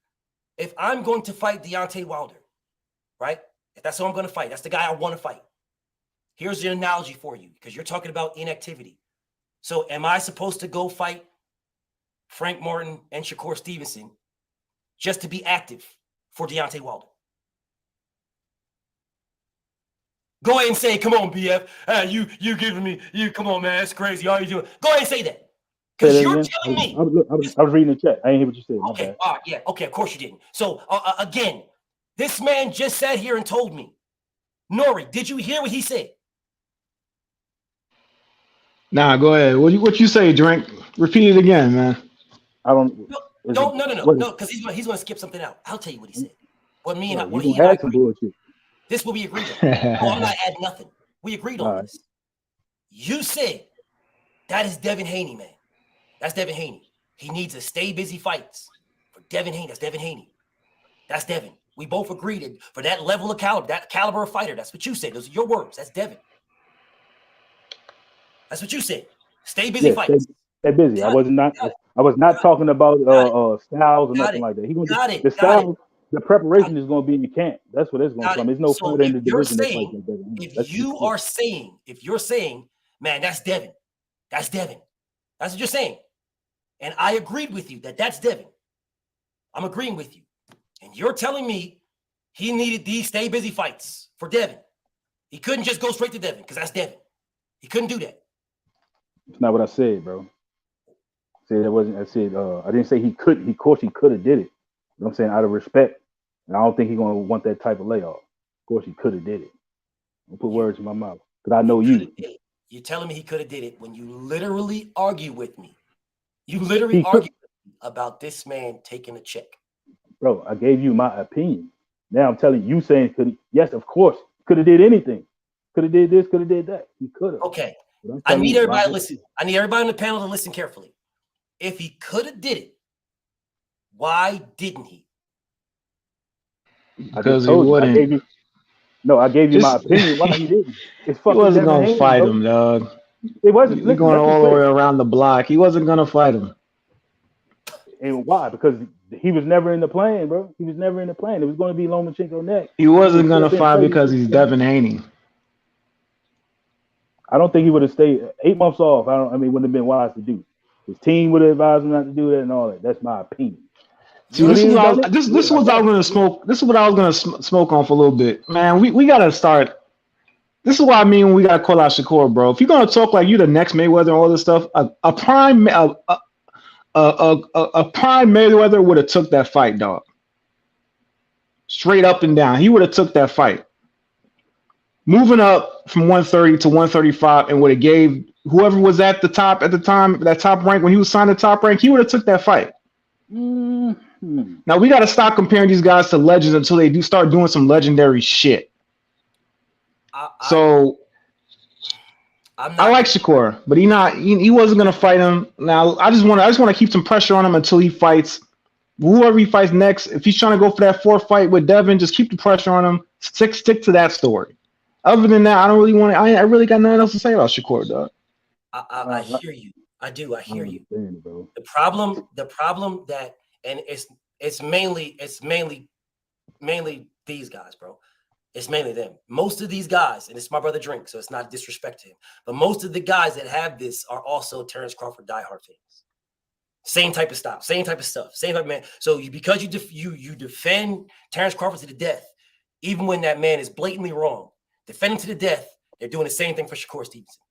If I'm going to fight Deontay Wilder, right? If that's who I'm going to fight, that's the guy I want to fight. Here's the analogy for you, because you're talking about inactivity. So am I supposed to go fight Frank Martin and Shakur Stevenson just to be active for Deontay Wilder? Go ahead and say, come on, BF. You giving me, come on, man. That's crazy. All you doing. Go ahead and say that. Because you're telling me. I was reading the chat. I didn't hear what you said. Okay. All right. Yeah. Okay. Of course you didn't. So again, this man just sat here and told me, Nori, did you hear what he said? Nah, go ahead. What you say, Drink? Repeat it again, man. I don't. No. Because he's going to skip something out. I'll tell you what he said. What me and what he had some bullshit. This will be agreed on. No, I'm not adding nothing. We agreed on this. You said that is Devin Haney, man. That's Devin Haney. He needs to stay busy fights for Devin Haney. That's Devin Haney. That's Devin. We both agreed for that level of caliber, that caliber of fighter. That's what you said. Those are your words. That's Devin. That's what you said. Stay busy fights. Stay busy. I was not talking about styles or nothing like that. The style, the preparation is going to be in the camp. That's what it's going to come. There's no fight in the division. If you're saying, man, that's Devin. That's Devin. That's what you're saying. And I agreed with you that's Devin. I'm agreeing with you. And you're telling me he needed these stay busy fights for Devin. He couldn't just go straight to Devin because that's Devin. He couldn't do that. That's not what I said, bro. I didn't say he couldn't. Of course he could have did it. You know what I'm saying? Out of respect. And I don't think he's going to want that type of layoff. Of course he could have did it. Don't put words in my mouth. Because I know you. You're telling me he could have did it when you literally argue with me. You literally argue with me about this man taking a check. Bro, I gave you my opinion. Now I'm telling you, saying could he? Yes, of course. Could have did anything. Could have did this, could have did that. He could have. Okay. I need everybody to listen. I need everybody on the panel to listen carefully. If he could have did it, why didn't he? Because he wouldn't. I gave you my opinion. Why he didn't? He wasn't going to fight him, dog. It wasn't. You're going all the way around the block. He wasn't going to fight him. And why? Because he was never in the plan, bro. He was never in the plan. It was going to be Lomachenko next. He wasn't going to fight because he's Devin Haney. I don't think he would have stayed 8 months off. It wouldn't have been wise to do. His team would have advised him not to do that and all that. That's my opinion. See, this is what I was going to smoke. This is what I was going to smoke on for a little bit, man. We got to start. This is what I mean when we got to call out Shakur, bro. If you're going to talk like you the next Mayweather and all this stuff, a prime Mayweather would have took that fight, dog. straight up and down. He would have took that fight. Moving up from 130 to 135 and would have gave whoever was at the top at the time, that top rank, when he was signed to top rank, he would have took that fight. Mm-hmm. Now we got to stop comparing these guys to legends until they do start doing some legendary shit. I like Shakur, but he wasn't gonna fight him. Now I just want to keep some pressure on him until he fights whoever he fights next. If he's trying to go for that fourth fight with Devin, just keep the pressure on him. Stick to that story. Other than that, I don't really want. I really got nothing else to say about Shakur, dog. I hear you. I do. I hear you. Bro. The problem that, and it's mainly these guys, bro. It's mainly them. Most of these guys, and it's my brother Drink, so it's not disrespect to him, but most of the guys that have this are also Terrence Crawford diehard fans. Same type of style, same type of stuff, same type of man. So because you defend Terrence Crawford to the death, even when that man is blatantly wrong, defend him to the death, they're doing the same thing for Shakur Stevenson.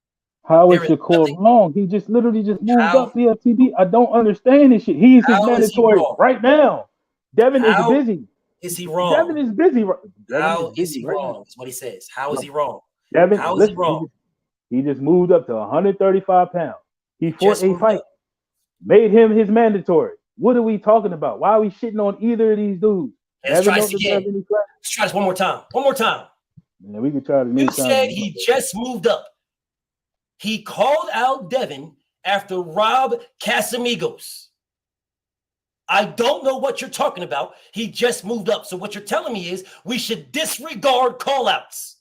How is Shakur wrong? He just literally moved up BFTB. I don't understand this shit. He's his mandatory right now. Devin is busy. Is he wrong? Devin is busy. How is he wrong? Is what he says. How is he wrong? Devin, how is he wrong? He just moved up to 135 pounds. He fought a fight. Made him his mandatory. What are we talking about? Why are we shitting on either of these dudes? Let's try this again. Let's try this one more time. One more time. Man, we can try this. You said he just moved up. He called out Devin after Rob Casamigos. I don't know what you're talking about. He just moved up. So what you're telling me is we should disregard call-outs.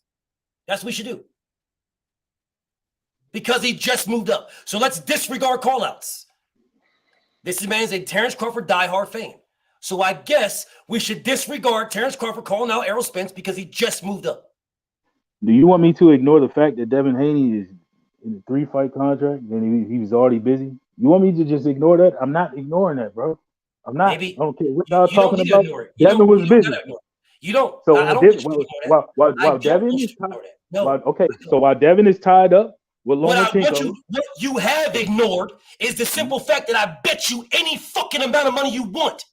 That's what we should do. Because he just moved up. So let's disregard call-outs. This man is a Terrence Crawford diehard fan. So I guess we should disregard Terrence Crawford calling out Errol Spence because he just moved up. Do you want me to ignore the fact that Devin Haney is in a 3-fight contract and he was already busy? You want me to just ignore that? I'm not ignoring that, bro. I'm not. Maybe, I don't care what y'all talking about. Devin was busy. You don't. So I don't think you while Devin is so while Devin is tied up with Lomachenko, what you have ignored is the simple fact that I bet you any fucking amount of money you want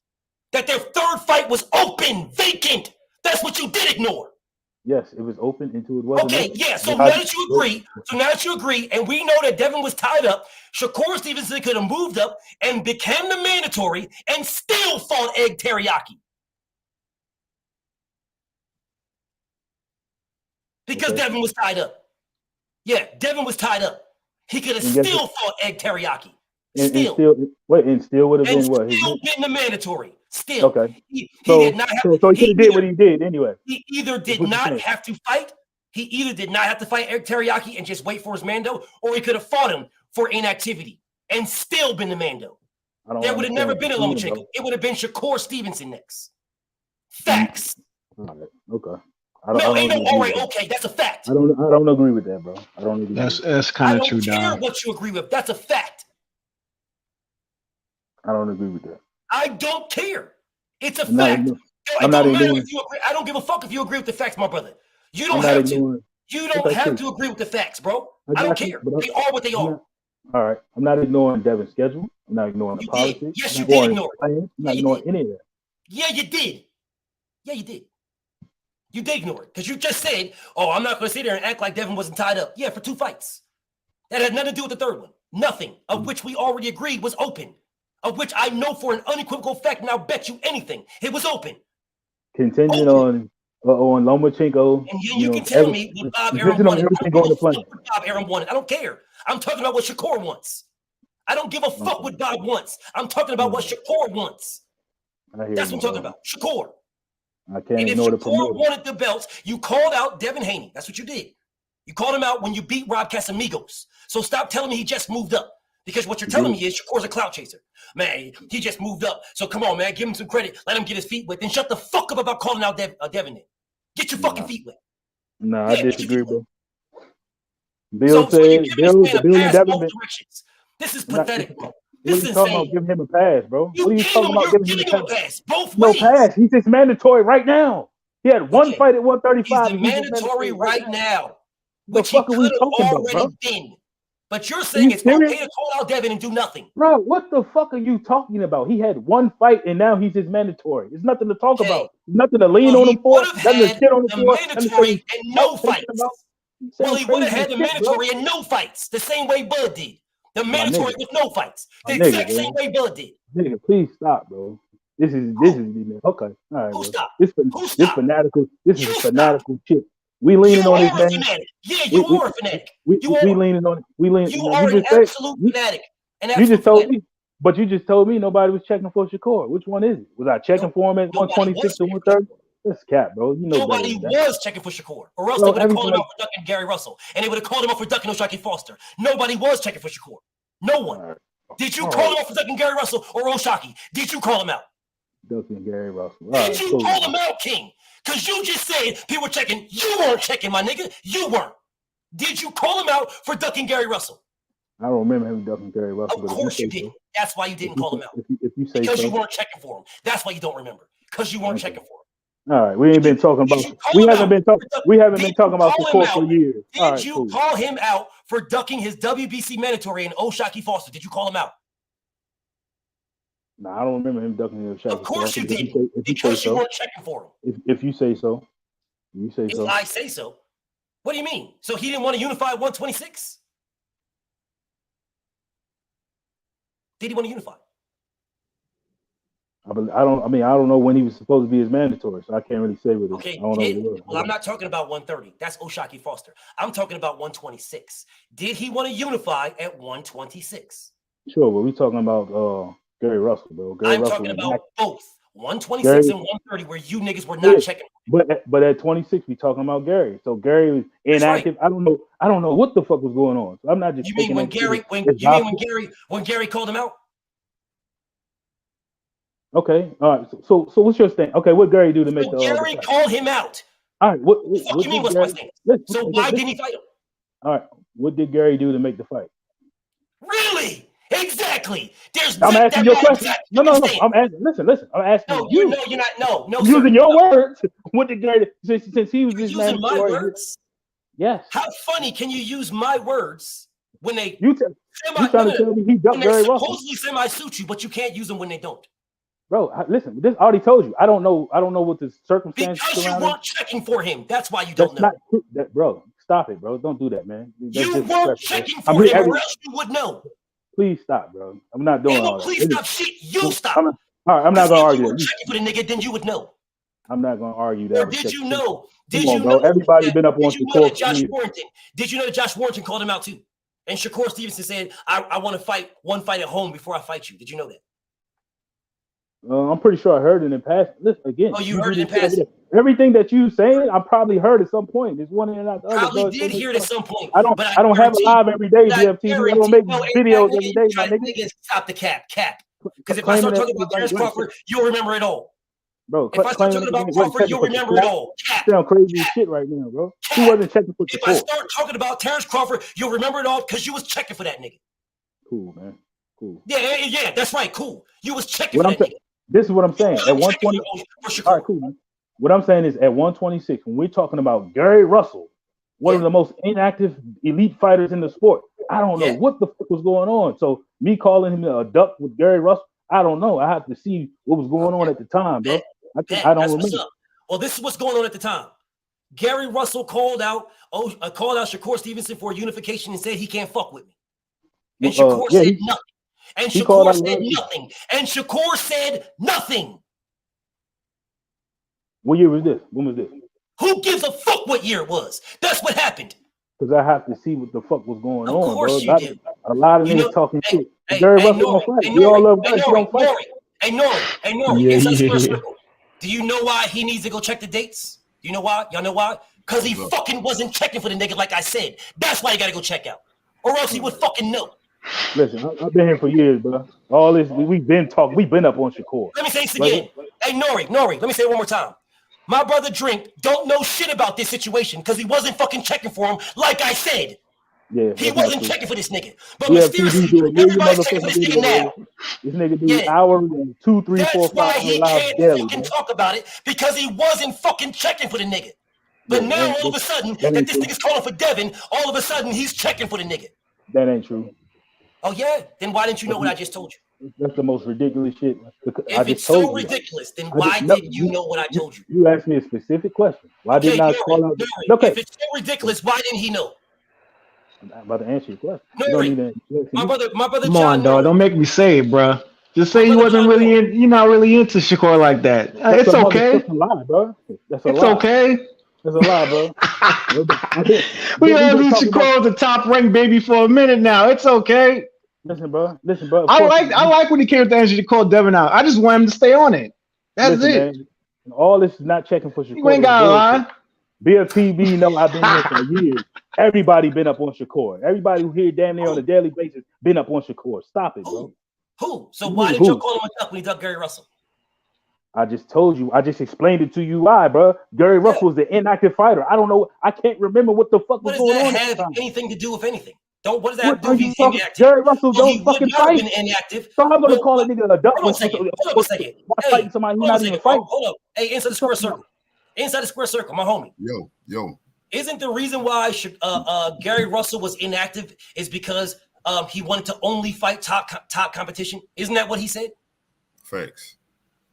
that their third fight was open, vacant. That's what you did ignore. Yes, it was open until it wasn't. Okay, yeah. So now that you agree, and we know that Devin was tied up, Shakur Stevenson could have moved up and became the mandatory and still fought Egg Teriyaki. Because Devin was tied up. Yeah, Devin was tied up. He could have still fought Egg Teriyaki. And still would have been what? Still been the mandatory. Still. Okay. He did not have, so he could have did what he did anyway. He either did not have to fight. He either did not have to fight Eric Teriyaki and just wait for his Mando, or he could have fought him for inactivity and still been the Mando. There would have never been a Lomachenko. It would have been Shakur Stevenson next. Facts. All right. Okay. Okay, that's a fact. I don't agree with that, bro. I don't agree. That's kind of true, Don. I don't care what you agree with. That's a fact. I don't agree with that. I don't care. It's a fact. I don't give a fuck if you agree with the facts, my brother. You don't have to. You don't have to agree with the facts, bro. I don't care. They are what they are. All right. I'm not ignoring Devin's schedule. I'm not ignoring the politics. Yes, you did ignore it. I'm not ignoring any of that. Yeah, you did. Yeah, you did. You did ignore it because you just said, "Oh, I'm not going to sit there and act like Devin wasn't tied up." Yeah, for 2 fights. That had nothing to do with the third one. Nothing of which we already agreed was open. Of which I know for an unequivocal fact, and I'll bet you anything, it was open. Contingent on Lomachenko. And you can tell me what Bob Arum wanted. Bob Arum wanted. I don't care. I'm talking about what Shakur wants. I don't give a fuck what Bob wants. I'm talking about what Shakur wants. That's what I'm talking about. Shakur. I can't and if ignore Shakur wanted the belts, you called out Devin Haney. That's what you did. You called him out when you beat Rob Casamigos. So stop telling me he just moved up. Because what you're telling me is Shakur's a clout chaser. Man, he just moved up. So come on, man, give him some credit. Let him get his feet wet. Then shut the fuck up about calling out Devin then. Get your fucking feet wet. I disagree, bro. Bill said Bill and Devin. This is pathetic, bro. What are you talking about giving him a pass, bro? What are you talking about giving him a pass? Both no ways. Pass. He's just mandatory right now. He had one fight at 135. He's mandatory right now. What the fuck are we talking about, bro? Been. But you're saying it's okay to call out Devin and do nothing. Bro, what the fuck are you talking about? He had one fight and now he's just mandatory. There's nothing to talk about. Nothing to lean on him for. Nothing to shit on him for. Mandatory and no fights. Well, he would have had the mandatory and no fights, the same way Bud did. The mandatory with no fights, the exact same way Bud did. Nigga, please stop, bro. This is okay. All right, Who stop? This fanatical. This is fanatical shit. We leaning on this man. Yeah, you are a fanatic. We leaning on it. We leaning. You are an absolute fanatic. You just told me, but you just told me nobody was checking for Shakur. Which one is it? Was I checking for him at 126 to 130? That's cap, bro. You know nobody was checking for Shakur, or else they would have called him out for ducking Gary Russell, and they would have called him out for ducking O'Shaquie Foster. Nobody was checking for Shakur. No one. Did you call him out for ducking Gary Russell or O'Shaquie? Did you call him out? Ducking Gary Russell. Did you call him out, King? Because you just said people were checking. You weren't checking, my nigga. You weren't. Did you call him out for ducking Gary Russell? I don't remember him ducking Gary Russell. Of course you didn't. That's why you didn't call him out. If you say because so. You weren't checking for him. That's why you don't remember. Because you weren't checking for him. All right, we ain't been talking about. We haven't been talking about Shakur for years. Did you call him out for ducking his WBC mandatory and O'Shaquie Foster? Did you call him out? No, I don't remember him ducking his O'Shaquie. Of course you didn't. Because you weren't checking for him. If you say so, you say so. If I say so. What do you mean? So he didn't want to unify 126? Did he want to unify? I don't know when he was supposed to be his mandatory, so I can't really say with it. Okay, I don't know. well, I'm not talking about 130. That's O'Shaquie Foster. I'm talking about 126. Did he want to unify at 126? Sure, but we're talking about Gary Russell, bro. I'm talking about both 126 and 130, where you niggas were not checking. But at 26, we talking about Gary. So Gary was inactive. Right. I don't know what the fuck was going on. So I'm not just. You mean when Gary called him out? Okay, all right. So what's your thing? Okay, what Gary do to make the Gary called him out? All right, what you mean? What's my thing? So why didn't he fight him? All right, what did Gary do to make the fight? Really? Exactly. I'm asking your question. No. I'm asking. Listen. I'm asking you. No, you're not. No, using your words. What did Gary? Since he was just using my words. Yes. How funny can you use my words when they? You trying to tell me he ducked Gary Russell? Supposedly semi-suit you, but you can't use them when they don't. Bro, listen. This I already told you. I don't know what the circumstances. Because you weren't checking for him. That's why you don't know. Not true. Bro, stop it, bro. Don't do that, man. You weren't checking for him, or else you would know. Please stop, bro. I'm not doing all that. Please stop shit. You stop. All right, I'm not gonna argue. If you were checking for the nigga, then you would know. I'm not gonna argue that. Or did you know? Did you know? Everybody been up on Shakur. Did you know that Josh Warrington called him out too? And Shakur Stevenson said, "I want to fight one fight at home before I fight you." Did you know that? I'm pretty sure I heard it in the past. Listen again. Oh, you heard it in passing. Everything that you saying, I probably heard at some point. There's one and not the other. Probably did hear it at some point. I don't have a live every day, BFTV. I don't make videos every day, my nigga. Stop the cap. Because if I start talking about Terrence Crawford, you'll remember it all. Bro, if I start talking about Crawford, you'll remember it all. Cap. You sound crazy as shit right now, bro. He wasn't checking for If I start talking about Terrence Crawford, you'll remember it all because you was checking for that nigga. Cool, man. Cool. Yeah, that's right. Cool. You was checking for that nigga. This is what I'm saying. At 120, all right, cool, man. What I'm saying is at 126, when we're talking about Gary Russell, one of the most inactive elite fighters in the sport, I don't know what the fuck was going on. So me calling him a duck with Gary Russell, I don't know. I have to see what was going on at the time, bro. I don't remember. Well, this is what's going on at the time. Gary Russell called out Shakur Stevenson for unification and said he can't fuck with me. And Shakur said nothing. And Shakur said nothing. And Shakur said nothing. What year was this? When was this? Who gives a fuck what year it was? That's what happened. Because I have to see what the fuck was going on. Of course you do. A lot of niggas talking shit. Gary Russell don't fight. We all love Gary. Hey, Nori. Inside Square Circle. Do you know why he needs to go check the dates? Do you know why? Y'all know why? Because he fucking wasn't checking for the nigga like I said. That's why you got to go check out. Or else he would fucking know. Listen, I've been here for years, bro. All this, we've been talking. We've been up on Shakur. Let me say this again. Hey, Nori, let me say it one more time. My brother Drink don't know shit about this situation because he wasn't fucking checking for him like I said. Yeah, he wasn't checking for this nigga. But mysteriously, everybody's checking for this nigga now. This nigga do hours and 2, 3, 4, 5 That's why he can't daily, fucking talk about it because he wasn't fucking checking for the nigga. But now all of a sudden, that this nigga's calling for Devin, all of a sudden he's checking for the nigga. That ain't true. Oh yeah, then why didn't you know what I just told you? That's the most ridiculous shit. If it's so ridiculous, then why didn't you know what I told you? You asked me a specific question. Why didn't I call out? Okay. If it's so ridiculous, why didn't he know? I'm about to answer your question. You don't need to my brother Come on, dog. Don't make me say it, bro. Just say he wasn't really you're not really into Shakur like that. It's okay. That's a lie, bro. That's a it's lie. Okay. That's a lie, bro. We all knew Shakur was the top ranked baby for a minute now. It's okay. Listen, bro. I like when he came with the energy to call Devin out. I just want him to stay on it. That's it. Man, all this is not checking for Shakur. You ain't got to lie. BFTB know I've been here for years. Everybody been up on Shakur. Everybody who here damn near on a daily basis been up on Shakur. Stop it, bro. Who? So why did you call him a duck when he ducked Gary Russell? I just told you. I just explained it to you. Why, bro? Gary Russell was the inactive fighter. I don't know. I can't remember what the fuck was going on. What does that have anything to do with anything? What does that have to do with he's inactive? Gary Russell don't fucking fight. Been inactive. So I'm gonna call a nigga a duck. Hold on a second. Fighting somebody who's not even fighting. Hold up. Hey, inside the square circle. Inside the square circle, my homie. Yo. Isn't the reason why Gary Russell was inactive is because he wanted to only fight top competition? Isn't that what he said? Facts.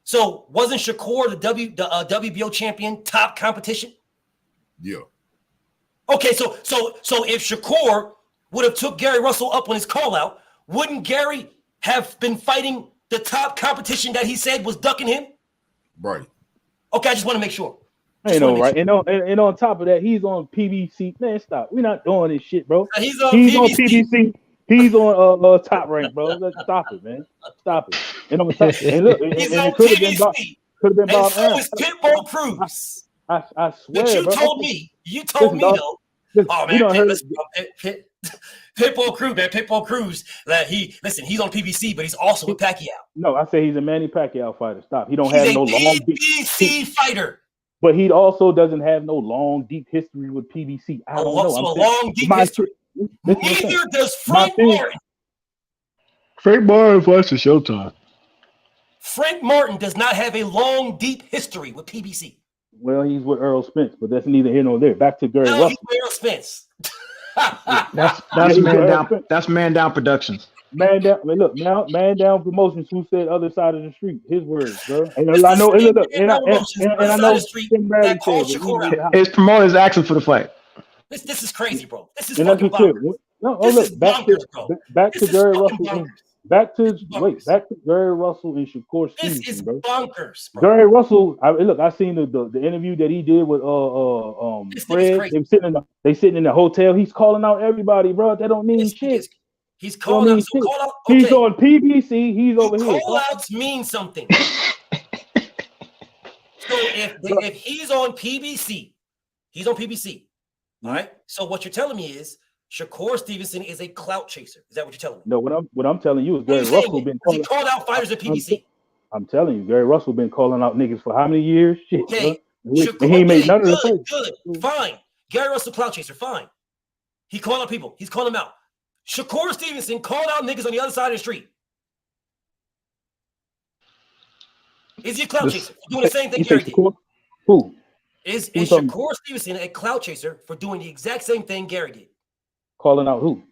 So wasn't Shakur the WBO champion top competition? Yeah. Okay, so if Shakur would have took Gary Russell up on his call out, wouldn't Gary have been fighting the top competition that he said was ducking him? Right. Okay, I just want to make sure. I know, right? And on top of that, he's on PBC. Man, stop. We're not doing this shit, bro. He's on PBC. He's on top rank, bro. Let's stop it, man. Stop it. And I'm top. And look, he's and on it could have been Bob. And so is Pitbull Cruz. I swear, but you bro. told me. You told me though. Oh man, Pitbull Cruz, man. Pitbull Cruz. He's on PBC, but he's also a Pacquiao. No, I say he's a Manny Pacquiao fighter. Stop. He don't have no long PBC fighter. But he also doesn't have no long, deep history with PBC. I don't know. So a long, deep history. Neither does Frank Martin. Frank Martin fights for Showtime. Frank Martin does not have a long, deep history with PBC. Well, he's with Earl Spence, but that's neither here nor there. Back to Gary Russell. He's with Earl Spence. that's Man Down. That's Man Down Productions. Man Down. I mean, look, Man Down Promotions. Who said other side of the street? His words, bro. And I know. And I know. His promoters asking for the fight. This is crazy, bro. This is fucking bonkers. No, look, back to Gary Russell. Back to Gary Russell and Shakur Stevenson. This is bro. bonkers, bro. Gary Russell. I seen the interview that he did with Fred. They sitting in the hotel. He's calling out everybody, bro. That don't mean shit. He's calling out. So call out. Okay. He's on PBC. He's over here. Call outs mean something. So if he's on PBC, he's on PBC. All right. So what you're telling me is Shakur Stevenson is a clout chaser. Is that what you're telling me? No, what I'm telling you is Gary Russell been called out fighters at PBC. I'm telling you, Gary Russell been calling out niggas for how many years? Shit. Okay. And he made none of the fights. Good. Fine. Gary Russell clout chaser. Fine. He called out people. He's calling them out. Shakur Stevenson called out niggas on the other side of the street. Is he a clout chaser for doing the same thing Gary did? Who? Is Shakur Stevenson a clout chaser for doing the exact same thing Gary did? Calling out who?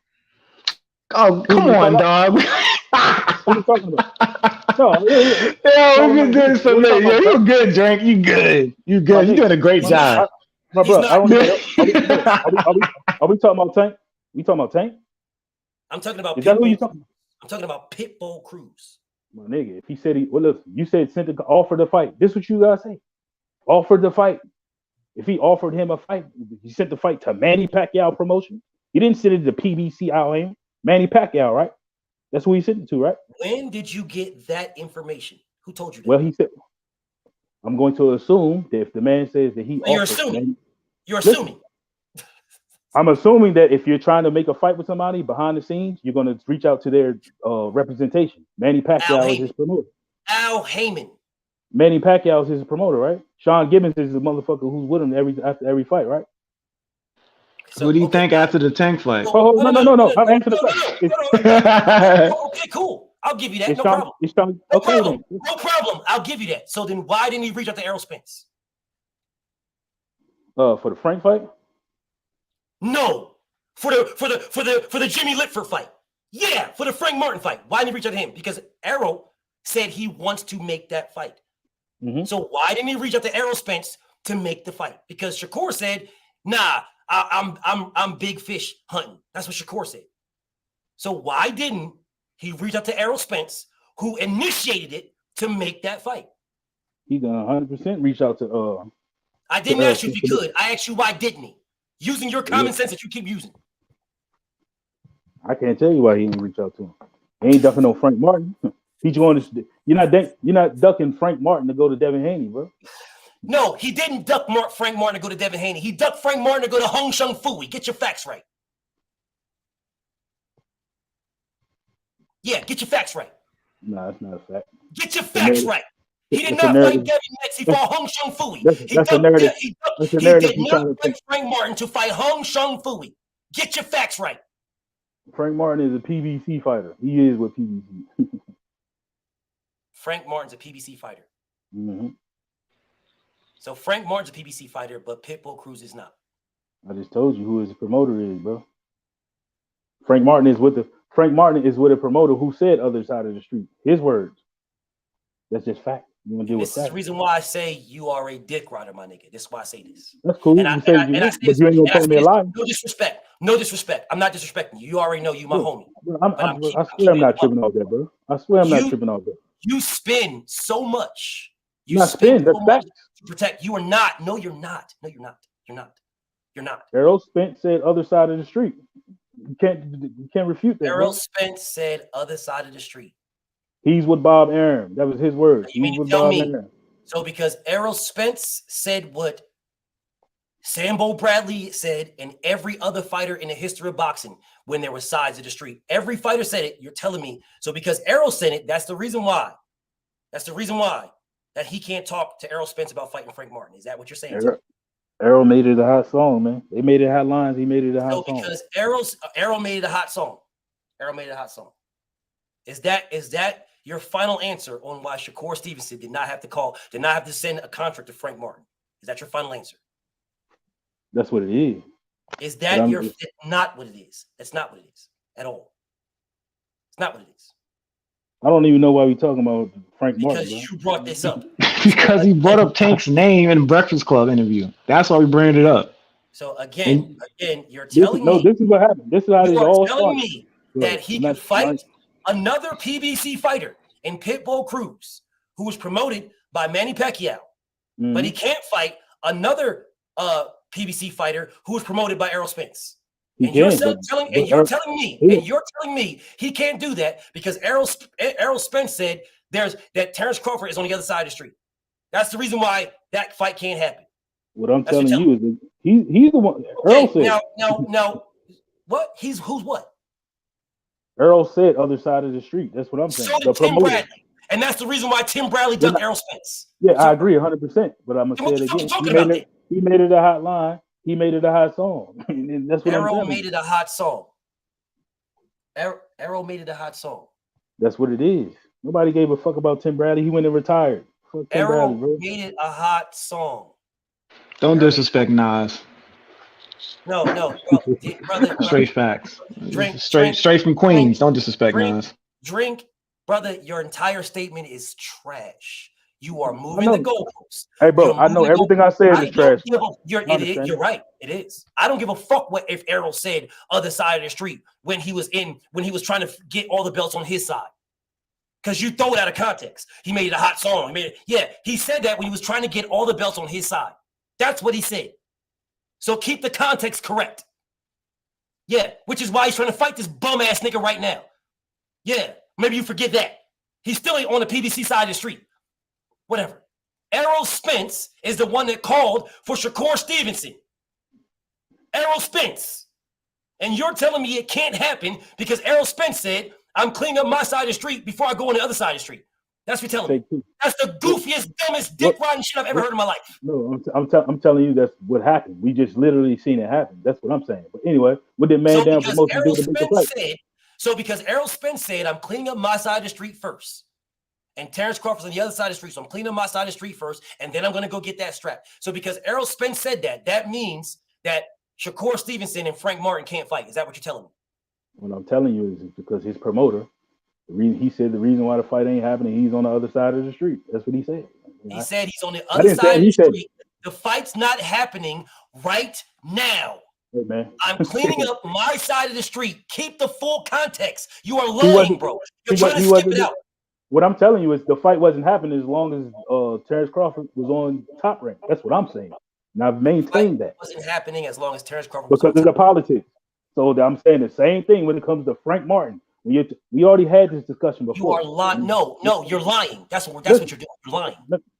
Oh, come on, dog. What are you talking about? No, yeah, we've been doing so late. Yo, you good, Drink. You good. You good. You're doing a great job. My bro, are we talking about Tank? We talking about Tank? I'm talking about. Is that who you talking about? I'm talking about Pitbull Cruz. My nigga, if he said look, you said sent the offer the fight. This is what you guys say. Offered the fight. If he offered him a fight, he sent the fight to Manny Pacquiao promotion. He didn't send it to PBC out here. Manny Pacquiao, right? That's who he sent it to, right? When did you get that information? Who told you that? Well, he said, I'm going to assume that if the man says that he You're assuming. You're assuming. I'm assuming that if you're trying to make a fight with somebody behind the scenes, you're going to reach out to their representation. Manny Pacquiao is his promoter. Al Heyman. Manny Pacquiao is his promoter, right? Sean Gibbons is the motherfucker who's with him after every fight, right? So, what do you think after the Tank fight? No. I'm answering the question. Okay, cool. I'll give you that. No problem. No problem. I'll give you that. So then why didn't he reach out to Errol Spence? For the Frank fight? No. for the Jimmy Litford fight. Yeah, for the Frank Martin fight. Why didn't he reach out to him? Because Errol said he wants to make that fight. So why didn't he reach out to Errol Spence to make the fight? Because Shakur said, "Nah, I'm big fish hunting." That's what Shakur said. So why didn't he reach out to Errol Spence, who initiated it, to make that fight? He gonna 100% reach out to. I didn't ask you if he could. I asked you why didn't he? Using your common sense that you keep using. I can't tell you why he didn't reach out to him. He ain't ducking no Frank Martin. He's going to. You're not ducking Frank Martin to go to Devin Haney, bro. No, he didn't duck Frank Martin to go to Devin Haney. He ducked Frank Martin to go to Hong Shung Fui. Get your facts right. Yeah, get your facts right. Nah, that's not a fact. Get your facts right. He did not fight Devin next. He fought Hong Shung Fui. He did not fight Frank Martin to fight Hong Shung Fui. Get your facts right. Frank Martin is a PBC fighter. He is with PBC. Frank Martin's a PBC fighter. Mm-hmm. So Frank Martin's a PBC fighter, but Pitbull Cruz is not. I just told you who his promoter is, bro. Frank Martin is with a promoter who said other side of the street. His words. That's just fact. You want to deal with This is the reason why I say you are a dick rider, my nigga. This is why I say this. That's cool. But you ain't gonna call me a liar. No disrespect. No disrespect. I'm not disrespecting you. You already know you my homie. I swear I'm not tripping off that, bro. I swear I'm not tripping off that. You spin so much. You not spin. That's facts. To protect. You are not. No, you're not. No, you're not. You're not. You're not. Errol Spence said other side of the street. You can't refute that. Errol Spence said other side of the street. He's with Bob Arum. That was his word. You mean to tell me? So because Errol Spence said what Sambo Bradley said and every other fighter in the history of boxing when there were sides of the street. Every fighter said it. You're telling me. So because Errol said it, that's the reason why. That's the reason why that he can't talk to Errol Spence about fighting Frank Martin. Is that what you're saying? Errol made it a hot song, man. They made it hot lines. He made it a hot song. Because Errol made it a hot song. Errol made it a hot song. Is that your final answer on why Shakur Stevenson did not have to send a contract to Frank Martin? Is that your final answer? That's what it is. Is that not what it is? That's not what it is at all. It's not what it is. I don't even know why we're talking about Frank Martin. Because you brought this up. Because he brought up Tank's name in the Breakfast Club interview. That's why we bring it up. So again, you're telling me. This is what happened. This is how this all started. You're telling me that he could fight another PBC fighter in Pitbull Cruz, who was promoted by Manny Pacquiao, but he can't fight another PBC fighter who was promoted by Errol Spence. You're telling me he can't do that because Errol Spence said that Terrence Crawford is on the other side of the street. That's the reason why that fight can't happen. What I'm telling you is that he's the one. Errol said. Now, what? Who's what? Errol said other side of the street. That's what I'm saying. So did Tim Bradley. And that's the reason why Tim Bradley done Errol Spence. Yeah, I agree 100%. But I'm going to say it again. He made it a hot line. He made it a hot song. And that's what Errol made it a hot song. Errol made it a hot song. That's what it is. Nobody gave a fuck about Tim Bradley. He went and retired. Fuck Tim Errol Bradley, made it a hot song. Don't disrespect Nas. No, brother. Straight facts. Straight from Queens. Don't disrespect Nas. Brother. Your entire statement is trash. You are moving the goalposts. Hey, bro, I know everything I said is trash. You're right. It is. I don't give a fuck what if Errol said other side of the street when he was trying to get all the belts on his side. Because you throw it out of context. He made it a hot song. He said that when he was trying to get all the belts on his side. That's what he said. So keep the context correct. Yeah, which is why he's trying to fight this bum ass nigga right now. Yeah, maybe you forget that. He's still on the PBC side of the street. Whatever. Errol Spence is the one that called for Shakur Stevenson. Errol Spence. And you're telling me it can't happen because Errol Spence said, I'm cleaning up my side of the street before I go on the other side of the street. That's what you're telling me. That's the goofiest, dumbest, dick riding shit I've ever heard in my life. No, I'm telling you that's what happened. We just literally seen it happen. That's what I'm saying. But anyway, what did man down promotion do to make the fight? Because Errol Spence said, I'm cleaning up my side of the street first. And Terrence Crawford's on the other side of the street. So I'm cleaning up my side of the street first, and then I'm going to go get that strap. So because Errol Spence said that, that means that Shakur Stevenson and Frank Martin can't fight. Is that what you're telling me? What I'm telling you is because his promoter, he said the reason why the fight ain't happening, he's on the other side of the street. That's what he said. He said he's on the other side of the street. The fight's not happening right now. Hey, man. I'm cleaning up my side of the street. Keep the full context. You are lying, bro. You're trying to skip it out. What I'm telling you is the fight wasn't happening as long as Terrence Crawford was on Top Rank. That's what I'm saying. And I've maintained that. It wasn't happening as long as Terrence Crawford was because of the politics. So I'm saying the same thing when it comes to Frank Martin. We already had this discussion before. You are lying. No, you're lying. That's what you're doing. You're lying.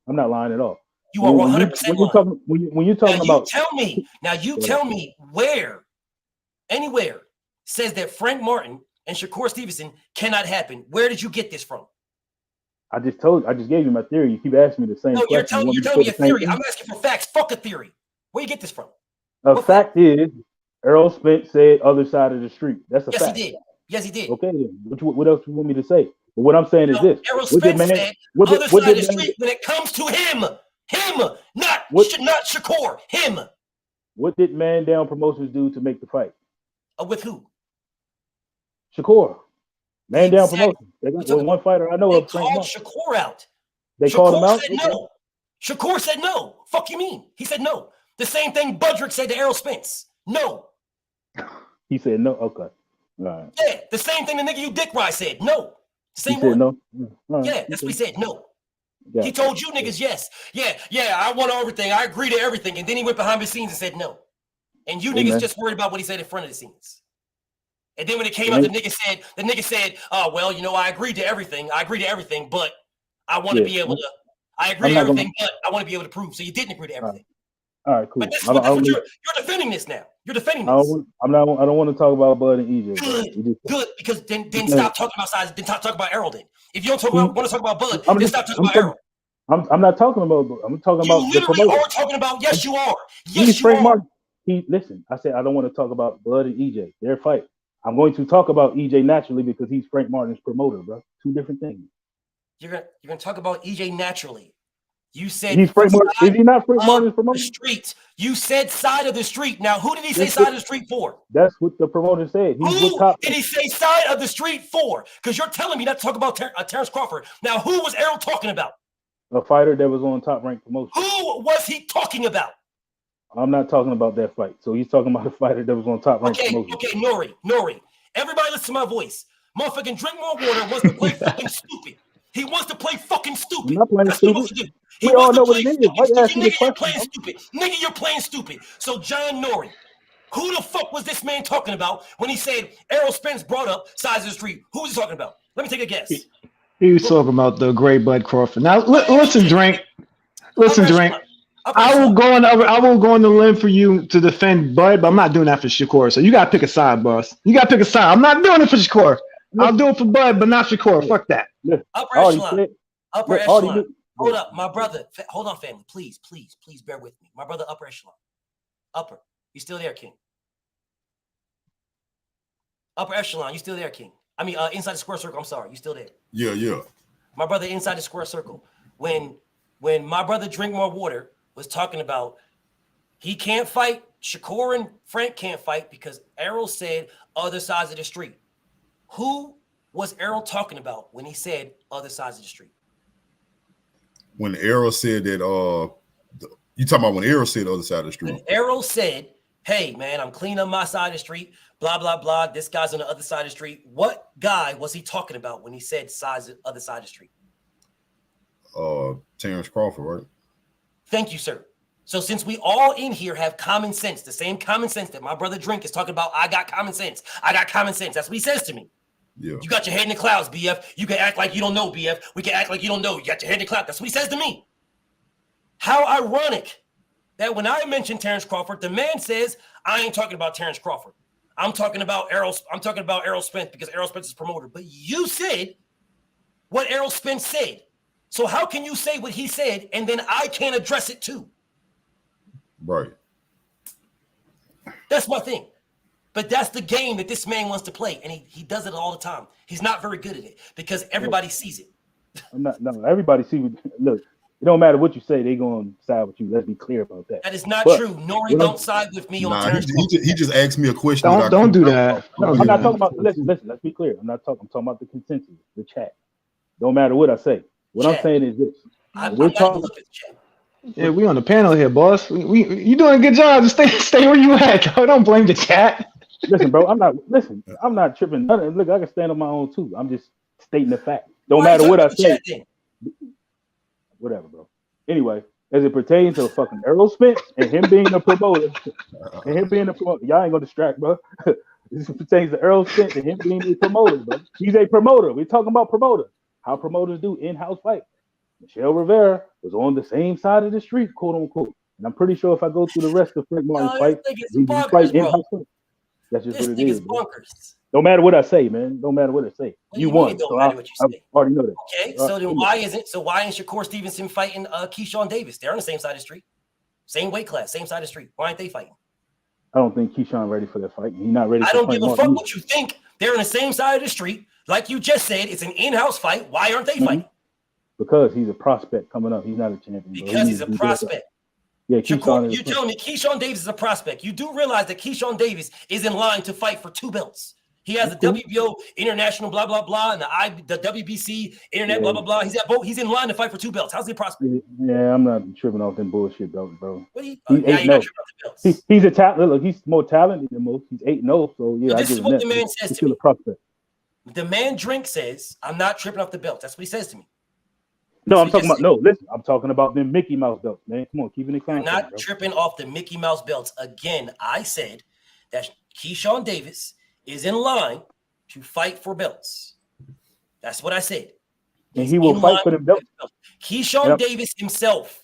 I'm not lying at all. You are 100% lying. When you're talking about, you tell me where, anywhere says that Frank Martin and Shakur Stevenson cannot happen. Where did you get this from? I just gave you my theory. You keep asking me the same question. You're telling me a theory. I'm asking for facts. Fuck a theory. Where you get this from? A fact is, Errol Spence said other side of the street. That's a fact. Yes, he did. Okay, then. What else do you want me to say? But what I'm saying is this. Errol Spence said other side of the street when it comes to him, not Shakur, him. What did Man Down Promotions do to make the fight? With who? Shakur. Man Down Promotions. They got one fighter I know of. They called Shakur out. They called him out? Said no. Shakur said no. Fuck you mean? He said no. The same thing Budrick said to Errol Spence. No. He said no. Okay. All right. Yeah, the same thing the nigga you dick ride said. No. Same one. No. Right. Yeah, that's what he said. No. Yeah. He told you niggas yes. Yeah, I want everything. I agree to everything. And then he went behind the scenes and said no. And you niggas just worried about what he said in front of the scenes. And then when it came out, the nigga said, oh, well, I agreed to everything. But I want to be able to, I agree to everything, but I want to be able to prove. So you didn't agree to everything. All right, cool. But that's what you're defending this now. You're defending this. I don't want to talk about Bud and EJ. Good, because then stop talking about size. Then talk about Errol. Then if you don't want to talk about Bud, then stop talking about Errol. I'm not talking about Bud. I'm talking about the promoter. You literally are talking about. Yes, you are. Yes, you are. Listen. I said I don't want to talk about Bud and EJ. Their fight. I'm going to talk about EJ naturally because he's Frank Martin's promoter, bro. Two different things. You're gonna talk about EJ naturally. You said he's Frank Martin. Is he not Frank Martin's promoter? The street. You said side of the street. Now, who did he say side of the street for? That's what the promoter said. Who did he say side of the street for? Because you're telling me not to talk about Terrence Crawford. Now, who was Errol talking about? A fighter that was on Top Rank Promotion. Who was he talking about? I'm not talking about that fight. So he's talking about a fighter that was on Top Rank Promotion. Okay, Nori. Everybody listen to my voice. Motherfucking drink more water wants to play fucking stupid. He wants to play fucking stupid. I'm not playing That's stupid. What he wants to do. We all know what it is. Nigga, you're playing stupid. Nigga, you're playing stupid. So, John Nori, who the fuck was this man talking about when he said Errol Spence brought up size of the street? Who was he talking about? Let me take a guess. He was talking about the great Bud Crawford. Now, listen, Drink. Listen, Drink. I will go on the limb for you to defend Bud, but I'm not doing that for Shakur. So you gotta pick a side, boss. You gotta pick a side. I'm not doing it for Shakur. I'll do it for Bud, but not Shakur. Fuck that. Upper echelon. Upper echelon. Hold up, my brother. Hold on, family. Please bear with me. My brother, upper echelon. Upper. You still there, King? Upper echelon. You still there, King? I mean, inside the square circle. I'm sorry. You still there? Yeah. My brother, inside the square circle. When my brother Drink More Water was talking about he can't fight, Shakur and Frank can't fight because Errol said other sides of the street. Who was Errol talking about when he said other sides of the street? When Errol said that, you talking about when Errol said other side of the street? When Errol said, hey, man, I'm cleaning up my side of the street, blah, blah, blah. This guy's on the other side of the street. What guy was he talking about when he said other side of the street? Terrence Crawford, right? Thank you, sir. So since we all in here have common sense, the same common sense that my brother Drink is talking about, I got common sense. That's what he says to me. Yeah. You got your head in the clouds, BF. You can act like you don't know, BF. We can act like you don't know. You got your head in the clouds. That's what he says to me. How ironic that when I mention Terrence Crawford, the man says, I ain't talking about Terrence Crawford. I'm talking about Errol Spence because Errol Spence is promoter. But you said what Errol Spence said. So how can you say what he said and then I can't address it too? Right. That's my thing. But that's the game that this man wants to play, and he does it all the time. He's not very good at it because everybody sees it. No, everybody sees. Look, It don't matter what you say, they gonna side with you. Let's be clear about that. That is not But true. Nori don't side with me on Terrence. He just asked me a question. Don't do that. No, I'm not talking about. Listen. Let's be clear. I'm talking about the consensus, the chat. Don't matter what I say. What I'm saying is this. We're talking. Yeah, we on the panel here, boss. You doing a good job. Just stay where you at. Don't blame the chat. Listen, bro. I'm not tripping. Look, I can stand on my own too. I'm just stating the fact. Don't matter what I say. Whatever, bro. Anyway, as it pertains to fucking Errol Spence and him being a promoter, y'all ain't gonna distract, bro. This pertains to Errol Spence and him being a promoter, bro. He's a promoter. We're talking about promoter. How promoters do in-house fight. Michelle Rivera was on the same side of the street, quote unquote. And I'm pretty sure if I go through the rest of Frank Martin's fight, he fight in-house fight. That's just what it is. No matter what I say, man. No matter what I say. You won. Don't matter what you say. I already know that. Okay, so then why isn't Shakur Stevenson fighting Keyshawn Davis? They're on the same side of the street. Same weight class, same side of the street. Why aren't they fighting? I don't think Keyshawn ready for that fight. He's not ready. I don't give a fuck what you think. They're on the same side of the street. Like you just said, it's an in-house fight. Why aren't they fighting? Because he's a prospect coming up. He's not a champion. Because he's a prospect. Yeah, you're telling me Keyshawn Davis is a prospect. You do realize that Keyshawn Davis is in line to fight for 2 belts. He has the WBO international blah blah blah and the WBC internet blah blah blah. He's at both. He's in line to fight for 2 belts. How's he a prospect? Yeah, I'm not tripping off them bullshit belts, bro. What are you? He's a talent. Look, he's more talented than most. He's 8-0, so yeah. This is what the man says to me. A prospect. The man Drink says, "I'm not tripping off the belts." That's what he says to me. No, I'm talking about listen, I'm talking about them Mickey Mouse belts, man. Come on, keeping it content. Not tripping off the Mickey Mouse belts. Again, I said that Keyshawn Davis is in line to fight for belts. That's what I said. And he will fight for the belts. Keyshawn Davis himself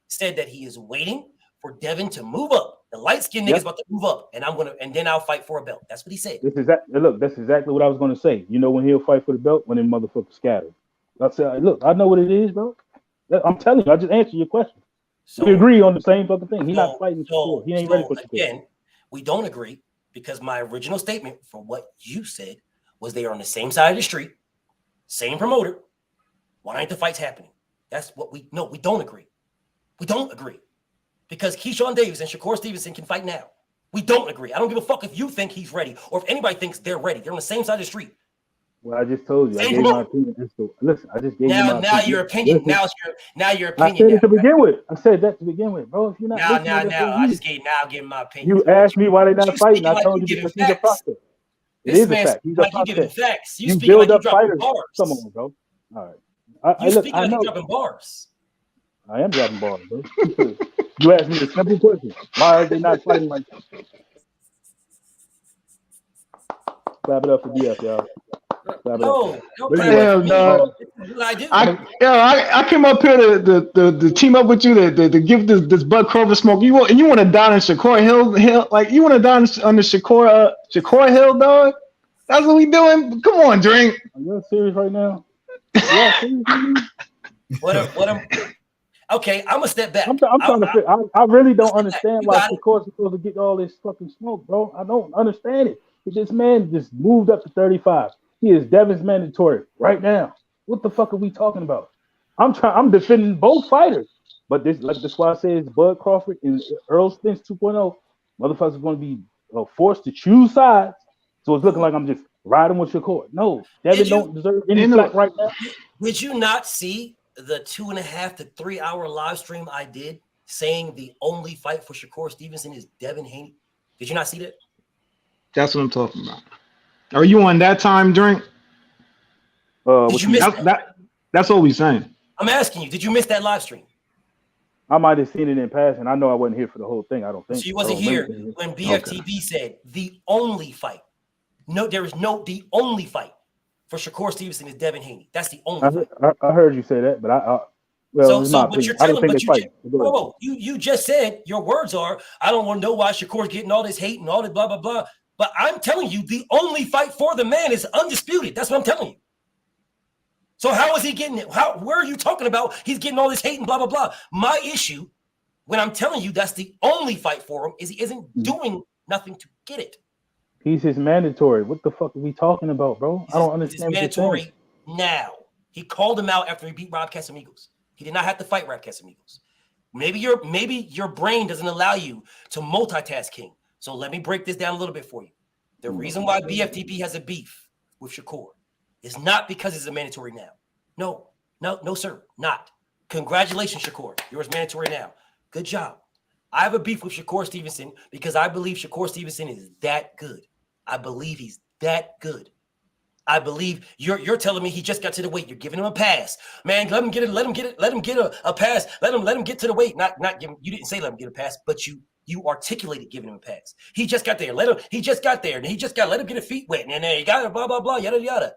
said that he is waiting for Devin to move up. The light-skinned nigga's about to move up, and then I'll fight for a belt. That's what he said. That's exactly what I was gonna say. You know when he'll fight for the belt? When them motherfuckers scatter. I said, look, I know what it is, bro. I'm telling you, I just answered your question. So, we agree on the same fucking thing. He's not fighting for He ain't ready for it. Again, we don't agree because my original statement for what you said was they are on the same side of the street, same promoter. Why aren't the fights happening? That's what we don't agree. We don't agree. Because Keyshawn Davis and Shakur Stevenson can fight now. We don't agree. I don't give a fuck if you think he's ready or if anybody thinks they're ready. They're on the same side of the street. Well, I just told you. I gave my opinion. Listen, I just gave you my opinion. Now your opinion. Listen, now your opinion. I said it to begin with. I said that to begin with, bro. If you're not I'll give my opinion. You asked me why they're not fighting. I told you because he's a prospect. It is a fact. He's a prospect. You giving facts. You build up fighters. Come on, bro. All right. You speak like you're dropping bars. I am dropping bars, bro. You asked me a simple question. Why are they not fighting like that? Clap it up for DF, y'all. No, I came up here to team up with you to give this Bud Kroger smoke. You want to down in Shakur Hill, like you want to down on the Shakur Hill, dog. That's what we doing. Come on, Drink. Are you serious right now? Okay, I'm gonna step back. I'm trying to figure. I really don't understand why Shakur's supposed to get all this fucking smoke, bro. I don't understand it. This man just moved up to 35. He is Devin's mandatory right now. What the fuck are we talking about? I'm defending both fighters, but that's why I say it's Bud Crawford and Errol Spence 2.0. Motherfuckers going to be forced to choose sides. So it's looking like I'm just riding with Shakur. No, Devin don't deserve any slack right now. Did you not see the 2.5 to 3 hour live stream I did saying the only fight for Shakur Stevenson is Devin Haney? Did you not see that? That's what I'm talking about. Are you on that time, Drink? Did you miss that? That's what we're saying. I'm asking you, did you miss that live stream? I might have seen it in passing. I know I wasn't here for the whole thing. I don't think. So you wasn't here when BFTB said the only fight. No, there is the only fight for Shakur Stevenson is Devin Haney. That's the only fight. I heard you say that, but but you're telling me, you just said your words are, I don't want to know why Shakur's getting all this hate and all this blah, blah, blah. But I'm telling you, the only fight for the man is undisputed. That's what I'm telling you. So how is he getting it? Where are you talking about? He's getting all this hate and blah, blah, blah. My issue, when I'm telling you that's the only fight for him, is he isn't doing nothing to get it. He's his mandatory. What the fuck are we talking about, bro? I don't understand. He's mandatory now. He called him out after he beat Rob Casamigos. He did not have to fight Rob Casamigos. Maybe your brain doesn't allow you to multitask, King. So let me break this down a little bit for you. The reason why BFTP has a beef with Shakur is not because it's a mandatory now. No, sir, not. Congratulations, Shakur. Yours mandatory now. Good job. I have a beef with Shakur Stevenson because I believe Shakur Stevenson is that good. I believe he's that good. I believe you're telling me he just got to the weight. You're giving him a pass, man. Let him get a pass. Let him get to the weight. Not give him, you didn't say let him get a pass, but you articulated giving him a pass. He just got there. He just got there, and let him get his feet wet, and then he got it. Blah blah blah. Yada yada.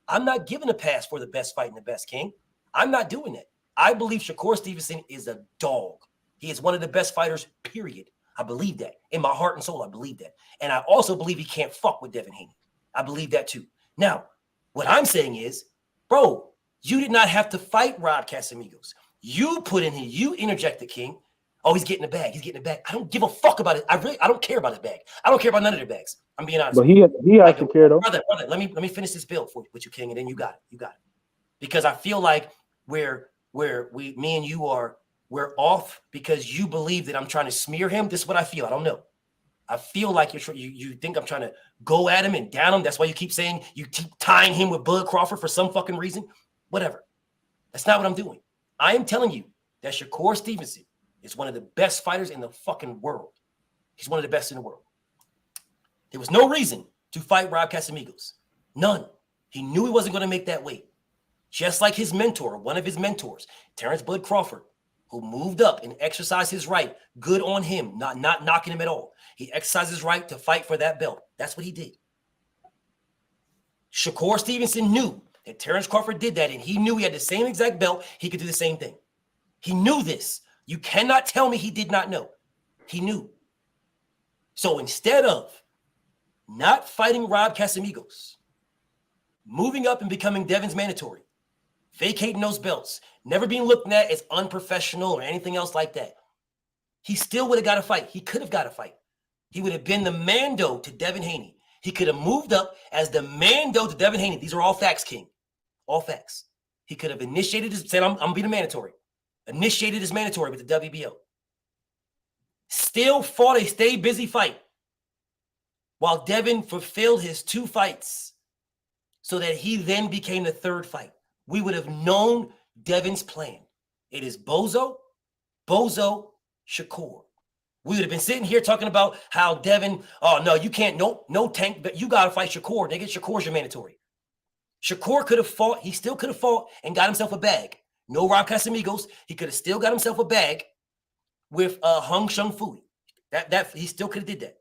I'm not giving a pass for the best fight and the best king. I'm not doing that. I believe Shakur Stevenson is a dog. He is one of the best fighters. Period. I believe that in my heart and soul. I believe that, and I also believe he can't fuck with Devin Haney. I believe that too. Now, what I'm saying is, bro, you did not have to fight Rob Casamigos. You put in here, you interjected, King. Oh, he's getting the bag. He's getting the bag. I don't give a fuck about it. I don't care about his bag. I don't care about none of their bags. I'm being honest. But he has to care though. Brother, let me finish this build with you, King, and then you got it. Because I feel like we're off because you believe that I'm trying to smear him. This is what I feel. I don't know. I feel like you think I'm trying to go at him and down him. That's why you keep saying you keep tying him with Bud Crawford for some fucking reason. Whatever. That's not what I'm doing. I am telling you that Shakur Stevenson is one of the best fighters in the fucking world. He's one of the best in the world. There was no reason to fight Rob Casamigos. None. He knew he wasn't going to make that weight. Just like his mentor, one of his mentors, Terrence Bud Crawford, who moved up and exercised his right. Good on him, not knocking him at all. He exercised his right to fight for that belt. That's what he did. Shakur Stevenson knew that Terrence Crawford did that, and he knew he had the same exact belt. He could do the same thing. He knew this. You cannot tell me he did not know. He knew. So instead of not fighting Rob Casamigos, moving up and becoming Devin's mandatory, vacating those belts, never being looked at as unprofessional or anything else like that, he still would have got a fight. He could have got a fight. He would have been the Mando to Devin Haney. He could have moved up as the Mando to Devin Haney. These are all facts, King. All facts. He could have initiated his, said, I'm going to be the mandatory. Initiated his mandatory with the WBO. Still fought a stay busy fight while Devin fulfilled his 2 fights so that he then became the 3rd fight. We would have known Devin's plan. It is Bozo, Shakur. We would have been sitting here talking about how Devin, oh, no, you can't, no Tank, but you got to fight Shakur. Nigga, Shakur's your mandatory. Shakur could have fought. He still could have fought and got himself a bag. No Rob Casamigos. He could have still got himself a bag with Hung Shung Fui. That he still could have did that.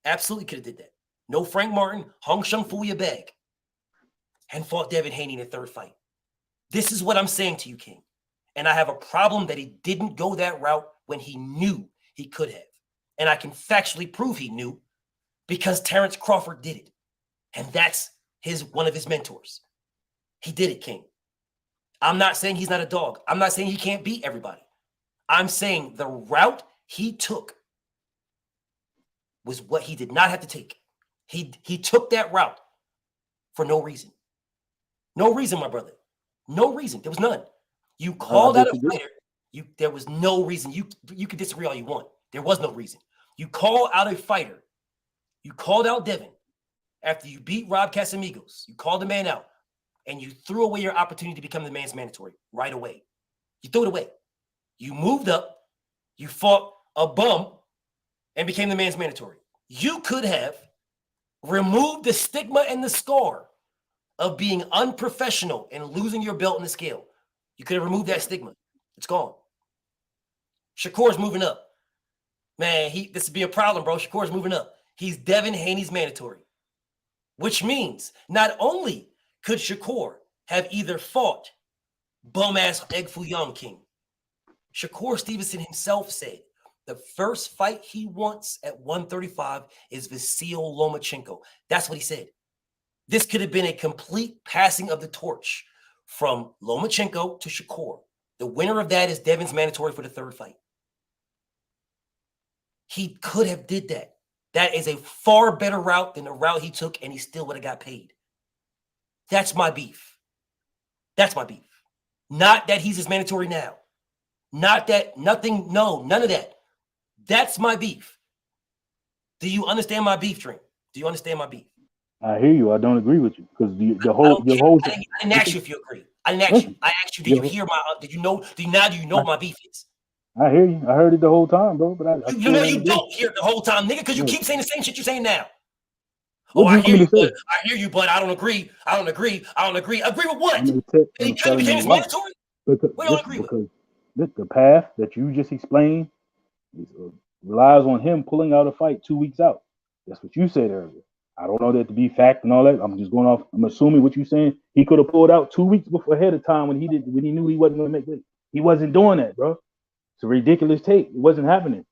Absolutely could have did that. No Frank Martin, Hung Shung Fui a bag. And fought Devin Haney in the 3rd fight. This is what I'm saying to you, King. And I have a problem that he didn't go that route when he knew he could have. And I can factually prove he knew because Terrence Crawford did it. And that's one of his mentors. He did it, King. I'm not saying he's not a dog. I'm not saying he can't beat everybody. I'm saying the route he took was what he did not have to take. He took that route for no reason. No reason, my brother. No reason. There was none. You called out a fighter. There was no reason. You can disagree all you want. There was no reason. You call out a fighter. You called out Devin after you beat Rob Casamigos. You called the man out, and you threw away your opportunity to become the man's mandatory right away. You threw it away. You moved up. You fought a bum and became the man's mandatory. You could have removed the stigma and the scar of being unprofessional and losing your belt in the scale. You could have removed that stigma. It's gone. Shakur's moving up. Man, this would be a problem, bro. Shakur's moving up. He's Devin Haney's mandatory, which means not only could Shakur have either fought bum-ass Egg Foo Young King, Shakur Stevenson himself said the first fight he wants at 135 is Vasyl Lomachenko. That's what he said. This could have been a complete passing of the torch from Lomachenko to Shakur. The winner of that is Devin's mandatory for the 3rd fight. He could have did that. That is a far better route than the route he took, and he still would have got paid. That's my beef. That's my beef. Not that he's his mandatory now. Not that nothing, no, none of that. That's my beef. Do you understand my beef, Dream? Do you understand my beef? I hear you. I don't agree with you because the whole I didn't ask you if you agree. I didn't ask you. I asked you, did you hear my? Did you know? Do you know what my beef is? I hear you. I heard it the whole time, bro. But you know you don't hear it the whole time, nigga, because you keep saying the same shit you're saying now. What I hear you, but I hear you, but I don't agree. I don't agree. I don't agree. Agree with what? He couldn't became his mandatory. We don't agree with. Because the path that you just explained relies on him pulling out a fight 2 weeks out. That's what you said earlier. I don't know that to be fact and all that. I'm just going off. I'm assuming what you're saying. He could have pulled out 2 weeks before ahead of time when he knew he wasn't going to make weight. He wasn't doing that, bro. It's a ridiculous take. It wasn't happening.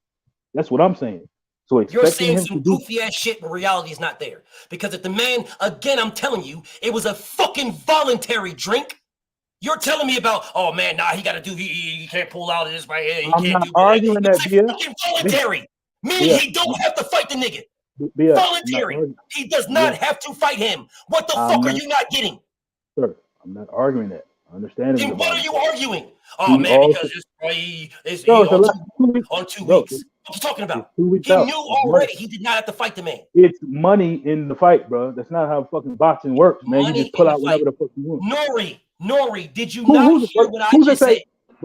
That's what I'm saying. So you're saying some goofy ass shit, but reality is not there. Because if the man, again, I'm telling you, it was a fucking voluntary drink. You're telling me about, oh man, nah, he got to do, he can't pull out of this right here. He I'm can't not do arguing that. It's fucking voluntary. Meaning he don't have to fight the nigga. Voluntary. He does not have to fight him. What the fuck are you not getting? Sir, I'm not arguing that. I understand. Then what are you arguing? Oh man, because it's on 2 weeks. What you talking about? He knew already he did not have to fight the man. It's money in the fight, bro. That's not how fucking boxing works, man. You just pull out whatever the fuck you want. Nori, did you not hear what I just said?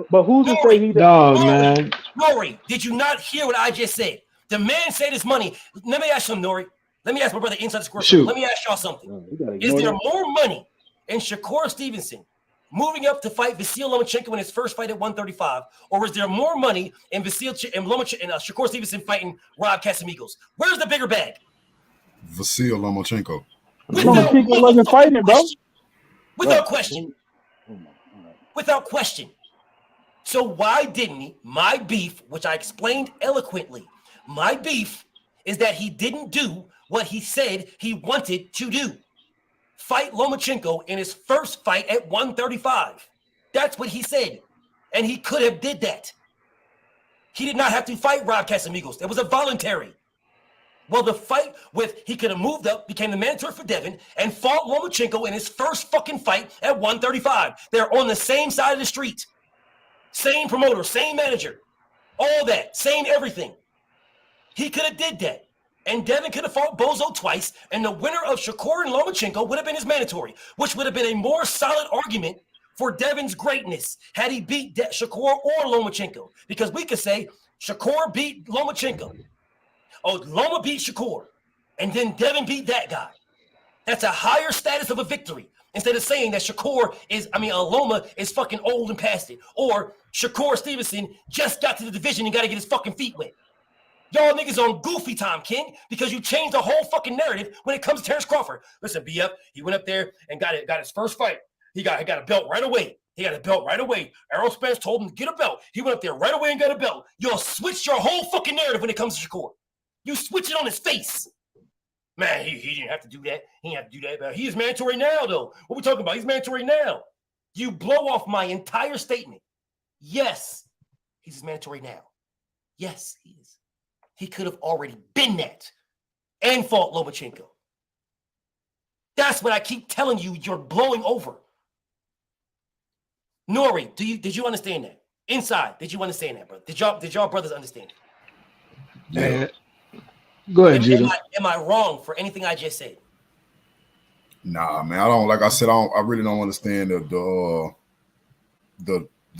But who's to say he man? Nori, did you not hear what I just said? The man said his money. Let me ask you, Nori. Let me ask my brother inside the square. Let me ask y'all something. Is there more money in Shakur Stevenson moving up to fight Vasyl Lomachenko in his first fight at 135, or is there more money in Shakur Stevenson fighting Rob Casamigos? Where's the bigger bag? Vasyl Lomachenko. Lomachenko wasn't fighting, bro. Without question. Without question. So why didn't he? My beef, which I explained eloquently, my beef is that he didn't do what he said he wanted to do. Fight Lomachenko in his first fight at 135. That's what he said. And he could have did that. He did not have to fight Rob Casamigos. It was a voluntary. Well, the fight he could have moved up, became the mandatory for Devin, and fought Lomachenko in his first fucking fight at 135. They're on the same side of the street. Same promoter, same manager. All that, same everything. He could have did that. And Devin could have fought Bozo twice, and the winner of Shakur and Lomachenko would have been his mandatory, which would have been a more solid argument for Devin's greatness had he beat Shakur or Lomachenko. Because we could say Shakur beat Lomachenko. Oh, Loma beat Shakur, and then Devin beat that guy. That's a higher status of a victory instead of saying that Loma is fucking old and past it, or Shakur Stevenson just got to the division and got to get his fucking feet wet. Y'all niggas on goofy time, King, because you changed the whole fucking narrative when it comes to Terrence Crawford. Listen, BF, he went up there and got his first fight. He got a belt right away. Errol Spence told him to get a belt. He went up there right away and got a belt. Y'all switched your whole fucking narrative when it comes to Shakur. You switch it on his face. Man, he didn't have to do that. He didn't have to do that. But he is mandatory now, though. What we talking about? He's mandatory now. You blow off my entire statement. Yes, he's mandatory now. Yes, he is. He could have already been that and fought Lomachenko. That's what I keep telling you. You're blowing over. Nori, did you understand that? Inside, did you understand that, brother? Did y'all brothers understand it? Yeah. Go ahead, Judah. Am I wrong for anything I just said? Nah, man. I don't. Like I said, I really don't understand the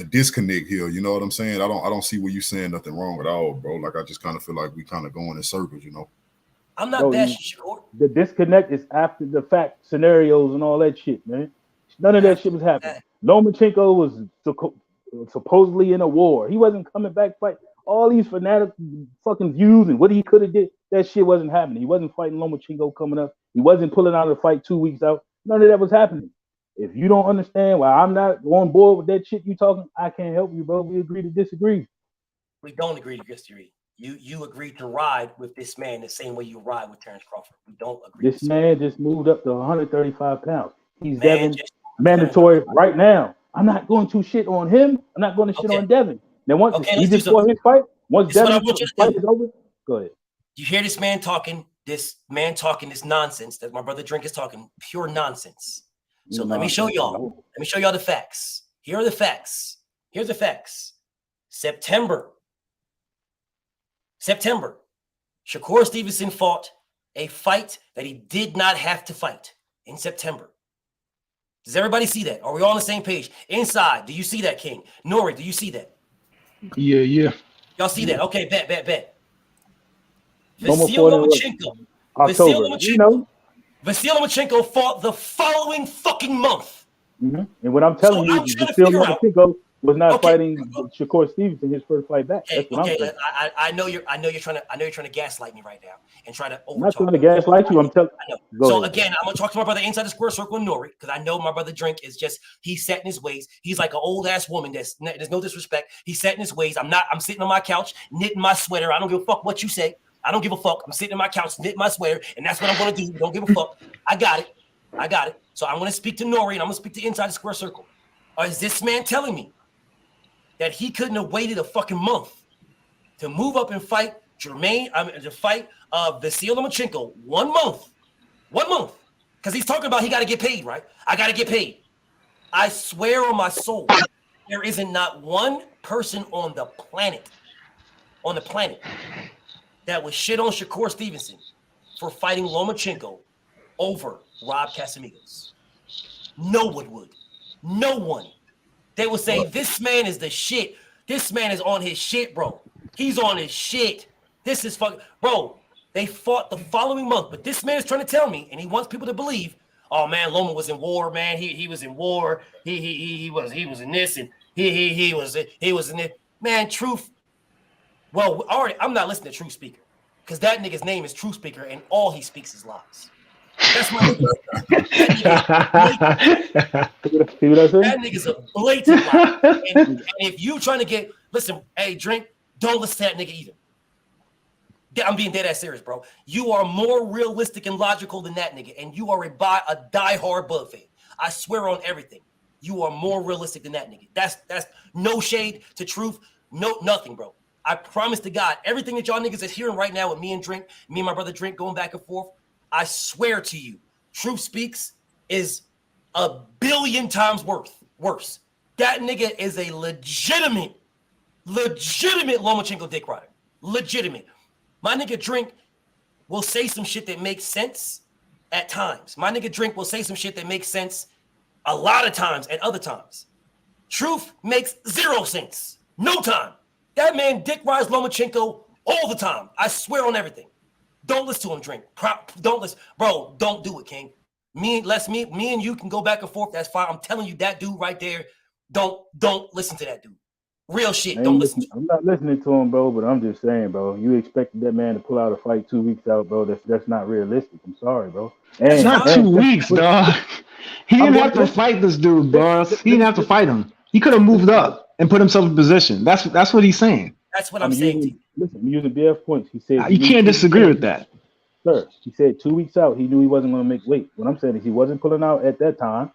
disconnect here. You know what I'm saying? I don't see where you saying nothing wrong at all, bro. Like I just kind of feel like we kind of going in circles. You know. I'm not bashing Shakur. The disconnect is after the fact scenarios and all that shit, man. None of that shit was happening. Lomachenko was supposedly in a war. He wasn't coming back fight. All these fanatic fucking views and what he could have did, that shit wasn't happening. He wasn't fighting Lomachenko coming up. He wasn't pulling out of the fight 2 weeks out. None of that was happening. If you don't understand why I'm not on board with that shit you talking, I can't help you, bro. We agree to disagree. We don't agree to disagree. You agreed to ride with this man the same way you ride with Terrence Crawford. We don't agree. This man just moved up to 135 pounds. He's Devin mandatory right now. I'm not going to shit on him. I'm not going to shit on Devin. Then once he just fought his fight, once Devin's fight is over, go ahead. You hear this man talking this nonsense that my brother Drink is talking, pure nonsense. So let me show y'all. Let me show y'all the facts. Here are the facts. Here's the facts. September. Shakur Stevenson fought a fight that he did not have to fight in September. Does everybody see that? Are we all on the same page? Inside, do you see that, King? Nori, do you see that? Yeah. Y'all see that? Okay, bet. No more Vasyl October. Lomachenko fought the following fucking month. Mm-hmm. And what I'm telling you is Vasyl Lomachenko was not fighting Shakur Stevenson his first fight back. That's what I'm saying. I know you're trying to gaslight me right now and try to I'm not trying to gaslight you. I'm telling. So again, I'm gonna talk to my brother inside the square circle in Nori because I know my brother Drink is just he's set in his ways. He's like an old ass woman. There's no disrespect. He's set in his ways. I'm sitting on my couch knitting my sweater. I don't give a fuck what you say. I don't give a fuck. I'm sitting on my couch knitting my sweater, and that's what I'm gonna do. Don't give a fuck. I got it. So I'm gonna speak to Nori and I'm gonna speak to inside the square circle. Or is this man telling me that he couldn't have waited a fucking month to move up and fight Vasyl Lomachenko 1 month? 1 month. Because he's talking about he got to get paid, right? I got to get paid. I swear on my soul, there isn't not one person on the planet that would shit on Shakur Stevenson for fighting Lomachenko over Rob Casamigos. No one would. No one. They will say, this man is the shit. This man is on his shit, bro. He's on his shit. This is fucking... Bro, they fought the following month, but this man is trying to tell me, and he wants people to believe, oh, man, Loma was in war, man. He was in war. He was in this, and he was in it. Man, Truth... Well, already, I'm not listening to Truth Speaker, because that nigga's name is Truth Speaker, and all he speaks is lies. That's my nigga. That nigga's a blatant lie. And if you trying to get, listen, hey, Drink, don't listen to that nigga either. I'm being dead ass serious, bro. You are more realistic and logical than that nigga, and you are a diehard Bud fan. I swear on everything. You are more realistic than that nigga. That's no shade to Truth, no nothing, bro. I promise to God, everything that y'all niggas is hearing right now with me and Drink, me and my brother Drink going back and forth, I swear to you, Truth Speaks is 1 billion times worse. That nigga is a legitimate Lomachenko dick rider. Legitimate. My nigga Drink will say some shit that makes sense at times. My nigga Drink will say some shit that makes sense a lot of times at other times. Truth makes 0 sense. No time. That man dick rides Lomachenko all the time. I swear on everything. Don't listen to him, Drink. Don't listen. Bro, don't do it, King. Me and you can go back and forth. That's fine. I'm telling you, that dude right there, don't listen to that dude. Real shit. Don't listen to him. I'm not listening to him, bro, but I'm just saying, bro, you expected that man to pull out a fight 2 weeks out, bro. That's not realistic. I'm sorry, bro. It's not 2 weeks, dog. He didn't have to fight this dude, bro. He didn't have to fight him. He could have moved up and put himself in position. That's what he's saying. That's what I'm saying to you. Listen, I'm using BF points. He said you can't disagree with that. Sir, he said 2 weeks out, he knew he wasn't going to make weight. What I'm saying is he wasn't pulling out at that time.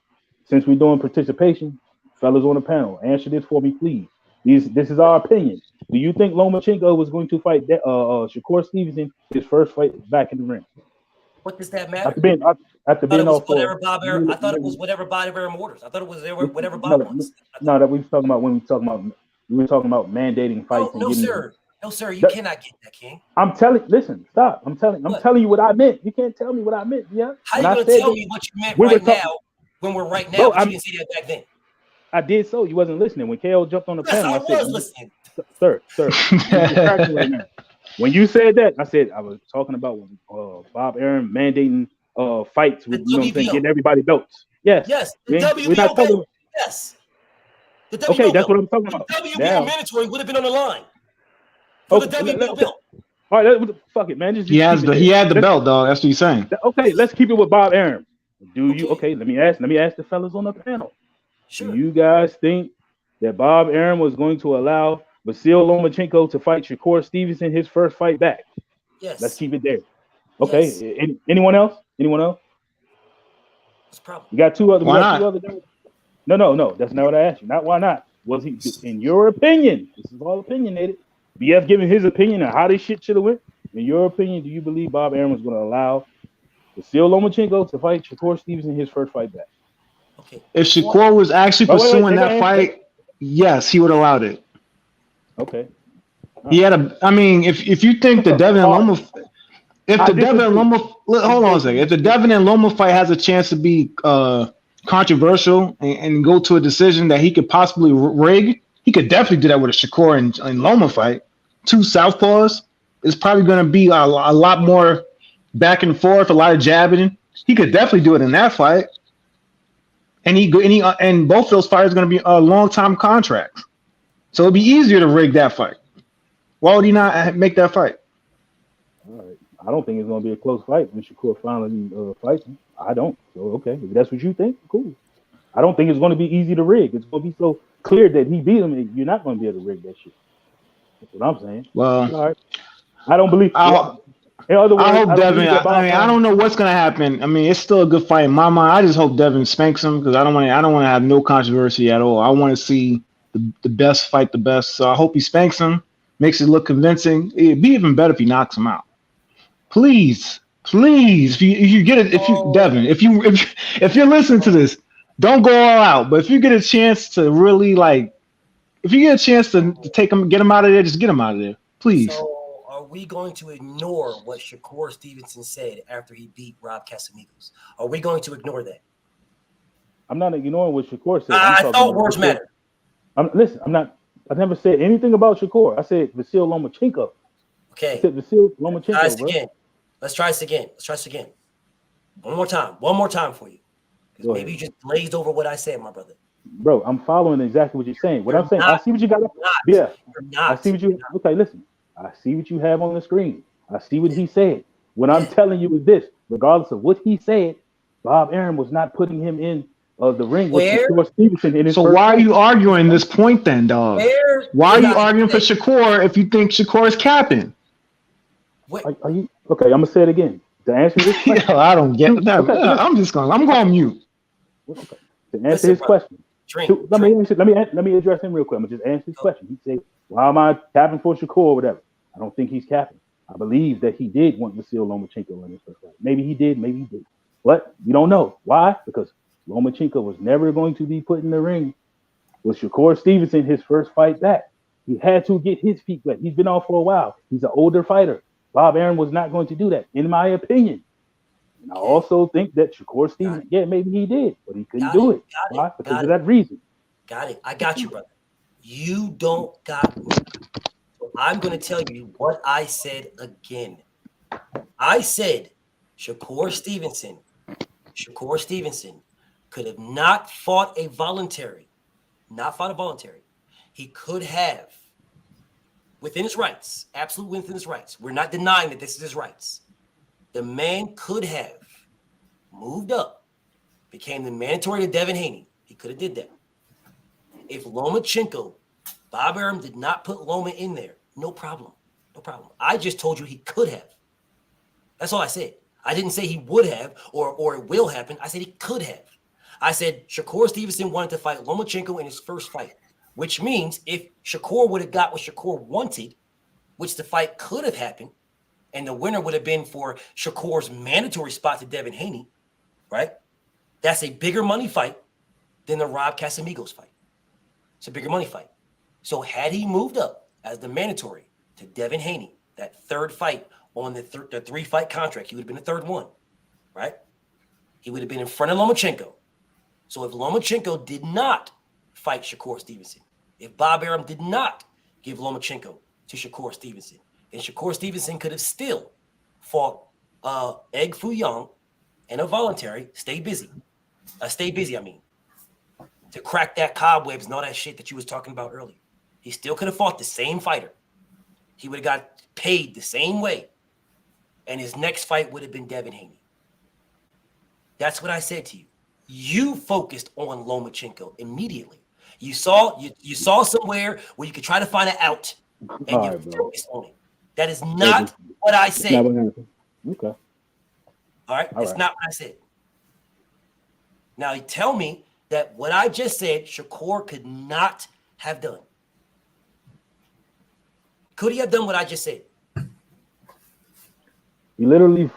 Since we're doing participation, fellas on the panel, answer this for me, please. This is our opinion. Do you think Lomachenko was going to fight Shakur Stevenson his first fight back in the ring? What does that matter? After being off whatever Bob Arum, I thought it was whatever Bob Arum orders. I thought it was whatever Bob wants. No, that we were talking about when we were talking about mandating fights. No, sir. No, sir. You cannot get that, King. Listen, stop. I'm telling you what I meant. You can't tell me what I meant. Yeah. How you gonna tell me what you meant right now when we're right now? But you didn't see that back then. I did so. You wasn't listening. When KO jumped on the panel, I was listening. Sir. When you said that, I said I was talking about when Bob Arum mandating fights with getting everybody belts. Yes. The WBO belt. Yes. The WBO okay, that's what I'm talking about. The WBO mandatory would have been on the line for the WBO belt. All right, fuck it, man. He had the belt, dog. That's what he's saying. Okay, let's keep it with Bob Arum. Okay, let me ask the fellas on the panel. Sure. Do you guys think that Bob Arum was going to allow Vasyl Lomachenko to fight Shakur Stevenson his first fight back? Yes. Let's keep it there. Okay. Yes. Anyone else? What's the problem? You got two other. Why not? No. That's not what I asked you. Not why not. Was he, in your opinion? This is all opinionated. BF giving his opinion on how this shit should have went. In your opinion, do you believe Bob Arum was going to allow Vasyl Lomachenko to fight Shakur Stevenson his first fight back? Okay. If Shakur was actually pursuing that fight, yes, he would have allowed it. Okay. He had a. I mean, if you think the Devin and Loma, if the Devin and Loma, hold on a second. If the Devin and Loma fight has a chance to be controversial and go to a decision that he could possibly rig, he could definitely do that with a Shakur and Loma fight. Two southpaws. It's probably going to be a lot more back and forth, a lot of jabbing. He could definitely do it in that fight. And both of those fights are going to be long time contracts. So it'd be easier to rig that fight. Why would he not make that fight? All right. I don't think it's going to be a close fight when Shakur finally fights him. I don't. So, okay. If that's what you think, cool. I don't think it's going to be easy to rig. It's going to be so clear that he beat him, and you're not going to be able to rig that shit. That's what I'm saying. Well, all right. I don't believe. In other words, I hope Devin. I don't know what's going to happen. I mean, it's still a good fight in my mind. I just hope Devin spanks him because I don't want to have no controversy at all. I want to see the best fight the best. So I hope he spanks him, makes it look convincing. It'd be even better if he knocks him out. Please, if you get it, Devin, if you're listening to this, don't go all out. But if you get a chance to really if you get a chance to take him, get him out of there, just get him out of there, please. So are we going to ignore what Shakur Stevenson said after he beat Rob Casamigos? Are we going to ignore that? I'm not ignoring what Shakur said. I thought words matter. Listen, I never said anything about Shakur. I said Vasyl Lomachenko. Okay. I said Vasyl Lomachenko. Let's try this again. One more time for you. Because maybe you just glazed over what I said, my brother. Bro, I'm following exactly what you're saying. I'm saying, I see what you got. Yeah. I see what you. Okay, listen. I see what you have on the screen. I see what he said. What I'm telling you is this: regardless of what he said, Bob Arum was not putting him in the ring with Shakur Stevenson in his So why are you arguing this point then, dog? Why are you arguing for Shakur if you think Shakur is capping? Are you okay? I'm gonna say it again. To answer this question, I don't get that. Okay, I'm going mute. Okay. To answer his question, let me address him real quick. I'm gonna just answer his question. He said, "Why am I capping for Shakur or whatever?" I don't think he's capping. I believe that he did want Vasyl Lomachenko in his first fight. Maybe he did, maybe he did. But we don't know. Why? Because Lomachenko was never going to be put in the ring with Shakur Stevenson his first fight back. He had to get his feet wet. He's been off for a while. He's an older fighter. Bob Arum was not going to do that, in my opinion. And I also think that Shakur Stevenson, maybe he did, but he couldn't do it. Why? Because of that reason. Got it. I got you, brother. You don't got me. So I'm going to tell you what I said again. I said Shakur Stevenson could have not fought a voluntary. He could have, within his rights, absolutely within his rights. We're not denying that this is his rights. The man could have moved up, became the mandatory to Devin Haney. He could have did that. If Lomachenko, Bob Arum did not put Loma in there, no problem. I just told you he could have. That's all I said. I didn't say he would have or it will happen. I said he could have. I said Shakur Stevenson wanted to fight Lomachenko in his first fight, which means if Shakur would have got what Shakur wanted, which the fight could have happened, and the winner would have been for Shakur's mandatory spot to Devin Haney, right? That's a bigger money fight than the Rob Casamigos fight. It's a bigger money fight. So had he moved up as the mandatory to Devin Haney, that third fight on the three-fight contract, he would have been the third one, right? He would have been in front of Lomachenko. So if Lomachenko did not fight Shakur Stevenson, if Bob Arum did not give Lomachenko to Shakur Stevenson, then Shakur Stevenson could have still fought Egg Foo Young in a voluntary, stay busy, to crack that cobwebs and all that shit that you was talking about earlier. He still could have fought the same fighter. He would have got paid the same way. And his next fight would have been Devin Haney. That's what I said to you. You focused on Lomachenko immediately. You saw somewhere where you could try to find an out, and you focused on it. That is not what I said. Not what happened. Okay. All right? It's not what I said. Now, you tell me that what I just said, Shakur could not have done. Could he have done what I just said? He literally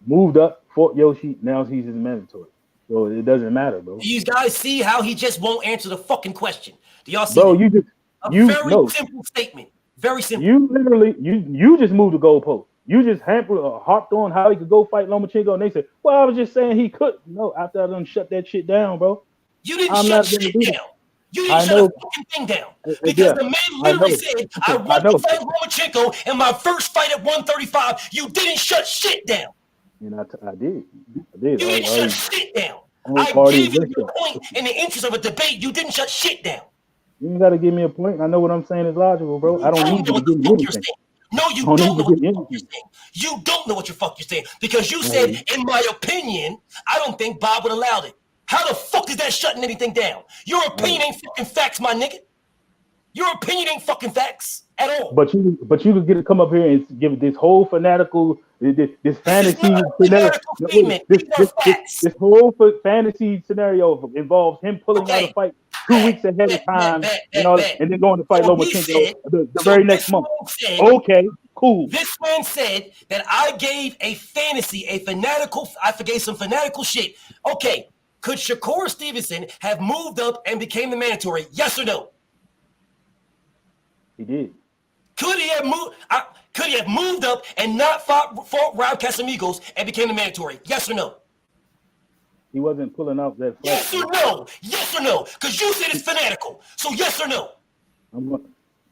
moved up, fought Yoshi. Now he's his mandatory. So it doesn't matter, bro. Do you guys see how he just won't answer the fucking question? Do y'all see Bro, that? a very simple statement. Very simple. You literally, you just moved the goalpost. You just harped on how he could go fight Lomachenko, and they said, "Well, I was just saying he could." No, after I done shut that shit down, bro. You didn't shut shit down. You didn't shut a fucking thing down because the man literally said, "I want to fight Lomachenko in my first fight at 135." You didn't shut shit down. And I did. You didn't shut shit down. I gave you your point in the interest of a debate. You didn't shut shit down. You ain't got to give me a point. I know what I'm saying is logical, bro. I don't need you to give me anything. No, you don't know what the fuck you're saying. You don't know what the fuck you're saying because you said, in my opinion, I don't think Bob would allow it. How the fuck is that shutting anything down? Your opinion ain't fucking facts, my nigga. Your opinion ain't fucking facts at all. But you could get to come up here and give this whole fanatical, this fantasy scenario. This whole fantasy scenario involves him pulling out a fight 2 weeks ahead of time, and then going to fight Lomachenko the very next month. Okay, cool. This man said that I gave a fantasy, I forgave some fanatical shit. Okay, could Shakur Stevenson have moved up and became the mandatory? Yes or no? He did. Could he have moved up and not fought Raul Casamigos and became the mandatory? Yes or no? He wasn't pulling out that fight. Yes or no? Yes or no? Because you said it's fanatical. So yes or no?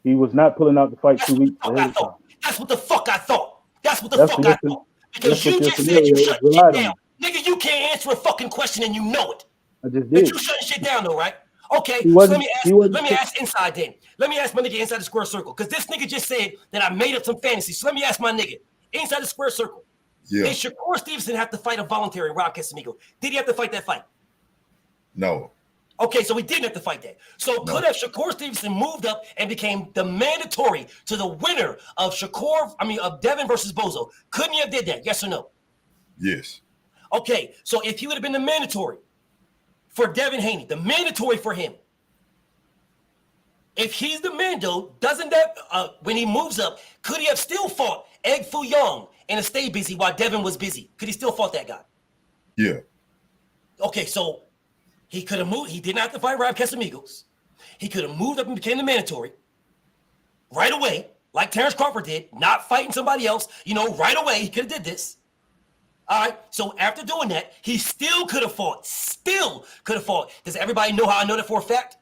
He was not pulling out the fight 2 weeks ahead of time. That's what the fuck I thought. That's what the fuck I thought. Because you just said you shut shit down. Nigga, you can't answer a fucking question and you know it. I just did. But you shutting shit down though, right? Okay, so let me ask inside then. Let me ask my nigga inside the square circle. Because this nigga just said that I made up some fantasy. So let me ask my nigga inside the square circle. Yeah. Did Shakur Stevenson have to fight a voluntary Raul Casamigo? Did he have to fight that fight? No. Okay, so he didn't have to fight that. So could have Shakur Stevenson moved up and became the mandatory to the winner of of Devin versus Bozo? Couldn't he have did that? Yes or no? Yes. Okay, so if he would have been the mandatory for Devin Haney, the mandatory for him, if he's the mando, doesn't that, when he moves up, could he have still fought Egg Foo Young and stay busy while Devin was busy? Could he still fought that guy? Yeah. Okay, so he could have moved. He didn't have to fight Raul Casamigos. He could have moved up and became the mandatory right away, like Terrence Crawford did, not fighting somebody else. Right away, he could have did this. All right, so after doing that, he still could have fought. Does everybody know how I know that for a fact?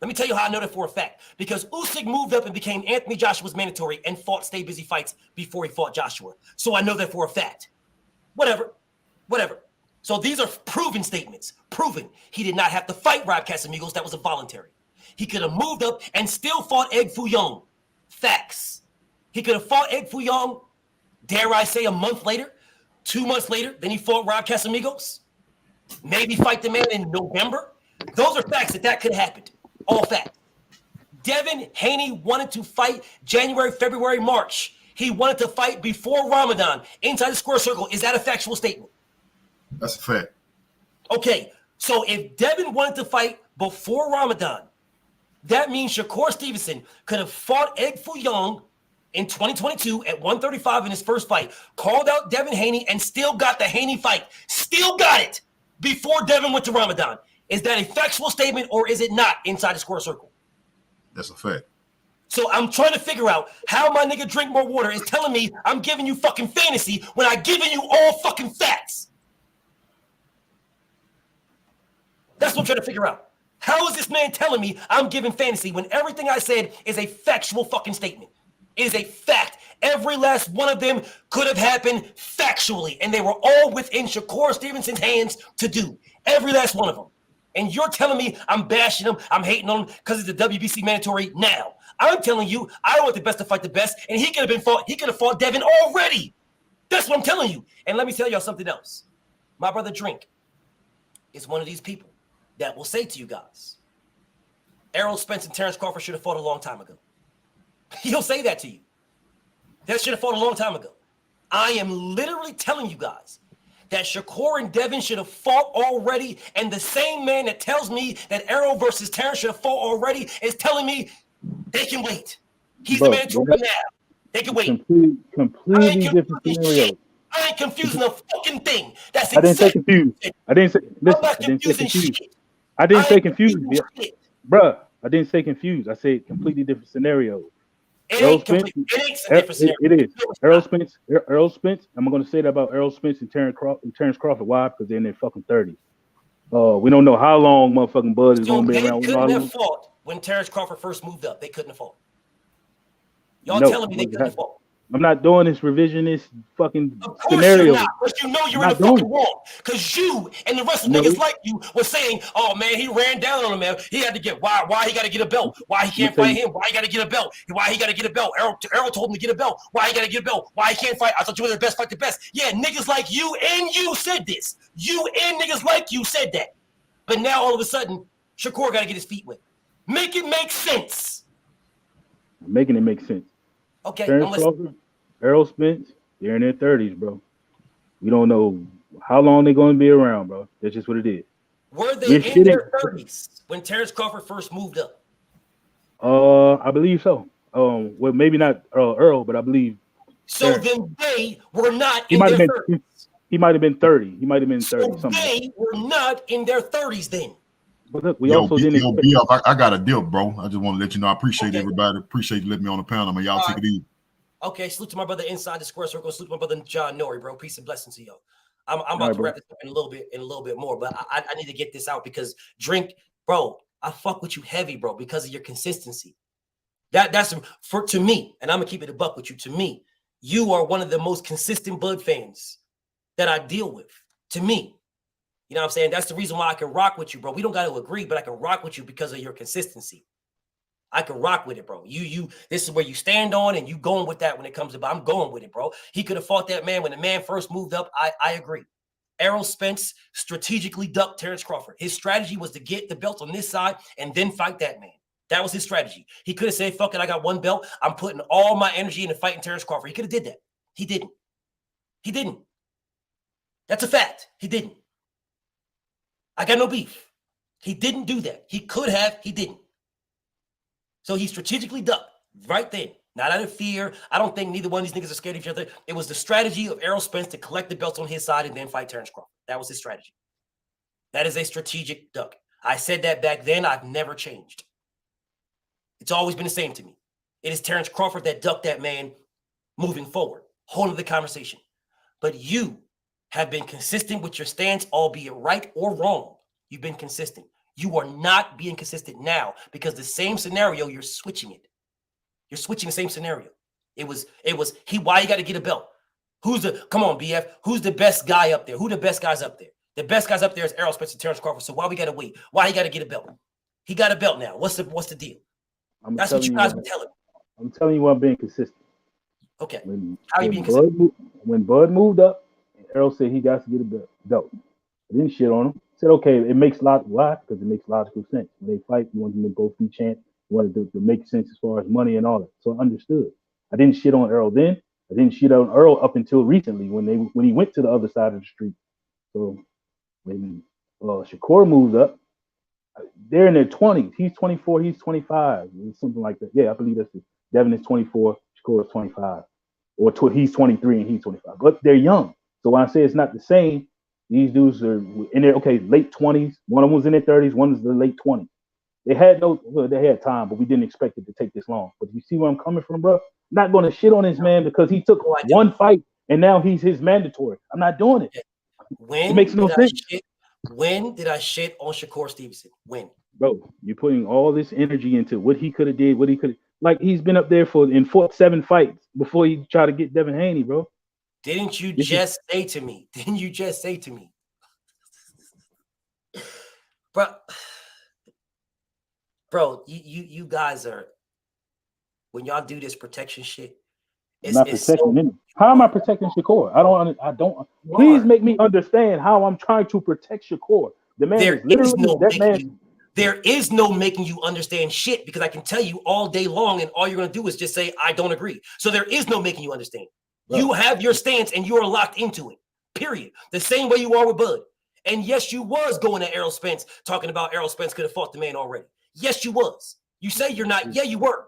Let me tell you how I know that for a fact. Because Usyk moved up and became Anthony Joshua's mandatory and fought stay busy fights before he fought Joshua. So I know that for a fact. Whatever. So these are proven statements. Proven. He did not have to fight Raul Casamigos. That was a voluntary. He could have moved up and still fought Egg Foo Young. Facts. He could have fought Egg Foo Young, dare I say, a month later, 2 months later, then he fought Raul Casamigos. Maybe fight the man in November. Those are facts that could have happened. All fact. Devin Haney wanted to fight January, February, March. He wanted to fight before Ramadan inside the square circle. Is that a factual statement? That's a fact. Okay, so if Devin wanted to fight before Ramadan, that means Shakur Stevenson could have fought Egg Foo Young in 2022 at 135 in his first fight, called out Devin Haney, and still got the Haney fight. Still got it before Devin went to Ramadan. Is that a factual statement or is it not inside the square circle? That's a fact. So I'm trying to figure out how my nigga Drink More Water is telling me I'm giving you fucking fantasy when I given you all fucking facts. That's what I'm trying to figure out. How is this man telling me I'm giving fantasy when everything I said is a factual fucking statement? It is a fact. Every last one of them could have happened factually, and they were all within Shakur Stevenson's hands to do. Every last one of them. And you're telling me I'm bashing him, I'm hating on him because it's the WBC mandatory now. I'm telling you, I want the best to fight the best, and he could have fought Devin already. That's what I'm telling you. And let me tell y'all something else. My brother Drink is one of these people that will say to you guys, Errol Spence and Terrence Crawford should have fought a long time ago. He'll say that to you. That should have fought a long time ago. I am literally telling you guys that Shakur and Devin should have fought already, and the same man that tells me that Errol versus Terrence should have fought already is telling me they can wait. He's the man to now. They can wait. Completely different scenario. I ain't confusing a fucking thing. That's I didn't say exactly. confused. I didn't say. Listen, I'm not I didn't say confusing confused. shit. I didn't I say ain't confused, confusing yeah. shit. Bruh. I didn't say confused. I said completely different scenarios. It Errol ain't Spence. complete. It ain't a different scenario. It is. No, it's Errol not. Spence. Errol Spence. I'm going to say that about Errol Spence and Terrence Crawford. Why? Because they're in their fucking 30s. We don't know how long motherfucking Bud is So going to be they around. couldn't have fought when Terrence Crawford first moved up. They couldn't have fought. Y'all No, telling me they couldn't have fought. I'm not doing this revisionist fucking Of course scenario. you're not, but you know you're in the fucking wrong. Because you and the rest of No. niggas like you were saying, oh man, he ran down on him, man. He had to get why he gotta get a belt? Why he can't fight him? Why he gotta get a belt? Why he gotta get a belt? Errol told him to get a belt. Why he gotta get a belt? Why he can't fight? I thought you were the best, fight the best. Yeah, niggas like you and you said this. You and niggas like you said that. But now all of a sudden, Shakur gotta get his feet wet. Make it make sense. I'm making it make sense. Okay, Terrence Crawford, Errol Spence, they're in their 30s, bro. We don't know how long they're going to be around, bro. That's just what it is. Were they in their 30s when Terrence Crawford first moved up? I believe so. Well, maybe not Earl, but I believe. So Terrence. then they were not He in might their have 30s. been. He might have been 30. He might have been 30. So they were not in their 30s then. But look, we also didn't. I got a deal, bro. I just want to let you know. I appreciate everybody. Appreciate you letting me on the panel, man. Y'all take it easy. Okay, salute to my brother inside the square circle. Salute to my brother John Nori, bro. Peace and blessings to y'all. I'm about to wrap this up in a little bit more, but I need to get this out because bro. I fuck with you heavy, bro, because of your consistency. That's to me, and I'm gonna keep it a buck with you. To me, you are one of the most consistent Bud fans that I deal with. To me, you know what I'm saying? That's the reason why I can rock with you, bro. We don't got to agree, but I can rock with you because of your consistency. I can rock with it, bro. This is where you stand on, and you going with that when it comes to. But I'm going with it, bro. He could have fought that man when the man first moved up. I agree. Errol Spence strategically ducked Terrence Crawford. His strategy was to get the belt on this side and then fight that man. That was his strategy. He could have said, fuck it, I got one belt. I'm putting all my energy into fighting Terrence Crawford. He could have did that. He didn't. He didn't. That's a fact. He didn't. I got no beef. He didn't do that. He could have. He didn't. So he strategically ducked right then. Not out of fear. I don't think neither one of these niggas are scared of each other. It was the strategy of Errol Spence to collect the belts on his side and then fight Terrence Crawford. That was his strategy. That is a strategic duck. I said that back then. I've never changed. It's always been the same to me. It is Terrence Crawford that ducked that man moving forward. Whole of the conversation. But you have been consistent with your stance, albeit right or wrong. You've been consistent. You are not being consistent now because the same scenario, you're switching it. You're switching the same scenario. It was why you got to get a belt. Come on, BF, who's the best guy up there? Who the best guys up there? The best guys up there is Errol Spence and Terrence Crawford. So why we got to wait? Why he got to get a belt? He got a belt now. What's the deal? That's what you guys were telling me. I'm telling you I'm being consistent. Okay. How you being consistent? When Bud moved up, Errol said he got to get a belt. I didn't shit on him. Said, okay, it makes why? Because it makes logical sense. When they fight, you want them to both be champ. You want it to make sense as far as money and all that. So I understood. I didn't shit on Errol then. I didn't shit on Errol up until recently when he went to the other side of the street. So when Shakur moves up, they're in their 20s. He's 24. He's 25. Something like that. Yeah, I believe that's it. Devin is 24. Shakur is 25. Or he's 23 and he's 25. But they're young. So when I say it's not the same, these dudes are in their late 20s. One of them was in their 30s. One was the late 20s. They had time, but we didn't expect it to take this long. But you see where I'm coming from, bro? I'm not going to shit on this man because he took one fight and now he's his mandatory. I'm not doing it. It makes no sense. When did I shit on Shakur Stevenson? When? Bro, you're putting all this energy into what he could have did, he's been up there in 7 fights before he tried to get Devin Haney, bro. Didn't you just say to me? Bro, you guys are, when y'all do this protection shit, how am I protecting Shakur? I don't. Please make me understand how I'm trying to protect Shakur. The man is literally there is no making you understand shit because I can tell you all day long, and all you're gonna do is just say I don't agree. So there is no making you understand. Bro. You have your stance and you are locked into it. Period. The same way you are with Bud. And yes, you was going to Errol Spence talking about Errol Spence could have fought the man already. Yes, you was. You say you're not. Yeah, you were.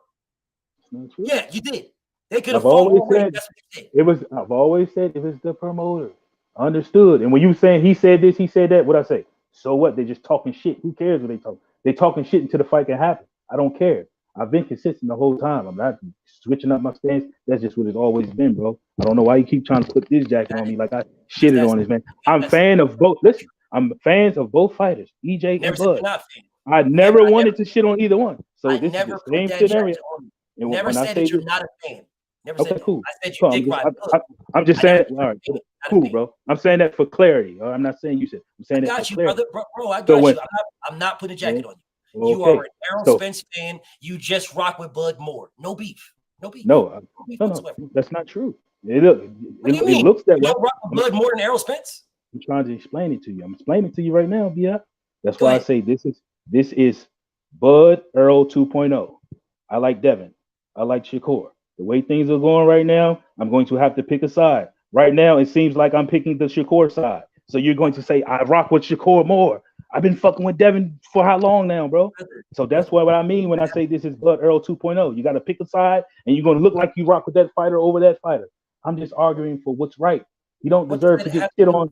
Yeah, you did. They could have I've fought always already. said That's what they did. it was. I've always said it was the promoter. Understood. And when you saying he said this, he said that, what I say? So what? They just talking shit. Who cares what they talk? They talking shit until the fight can happen. I don't care. I've been consistent the whole time. I'm not switching up my stance. That's just what it's always been, bro. I don't know why you keep trying to put this jacket on me like I shitted on this man. I'm fan of both. Listen, I'm fans of both fighters, EJ Never and said you're Bud. not fan. I never wanted to shit on either one. So this is the Never put same that scenario. jacket on you. And Never when I said say that you're this, not a fan. Never okay, said that. cool. I said you Cool. dick ride Bud. I'm just I saying, never all right, said you're not a cool, fan. bro. I'm saying that for clarity. I'm not saying you said. I'm saying I that for got you, clarity. brother. Bro, I So got when, you. I'm not putting a jacket on you. okay, You are an Errol so Spence fan. You just rock with Bud Moore. No beef. No beef. no, Beef no, whatsoever. that's not true. It What do you it mean? looks that You way. don't rock with Bud more than Errol Spence? I'm trying to explain it to you. I'm explaining it to you right now, Bia. That's Go why I ahead. say this is Bud Earl 2.0. I like Devin. I like Shakur. The way things are going right now, I'm going to have to pick a side. Right now, it seems like I'm picking the Shakur side. So you're going to say I rock with Shakur more. I've been fucking with Devin for how long now, bro? So that's what I mean when I say this is Bud Earl 2.0. You got to pick a side, and you're going to look like you rock with that fighter over that fighter. I'm just arguing for what's right. You don't deserve to get shit on.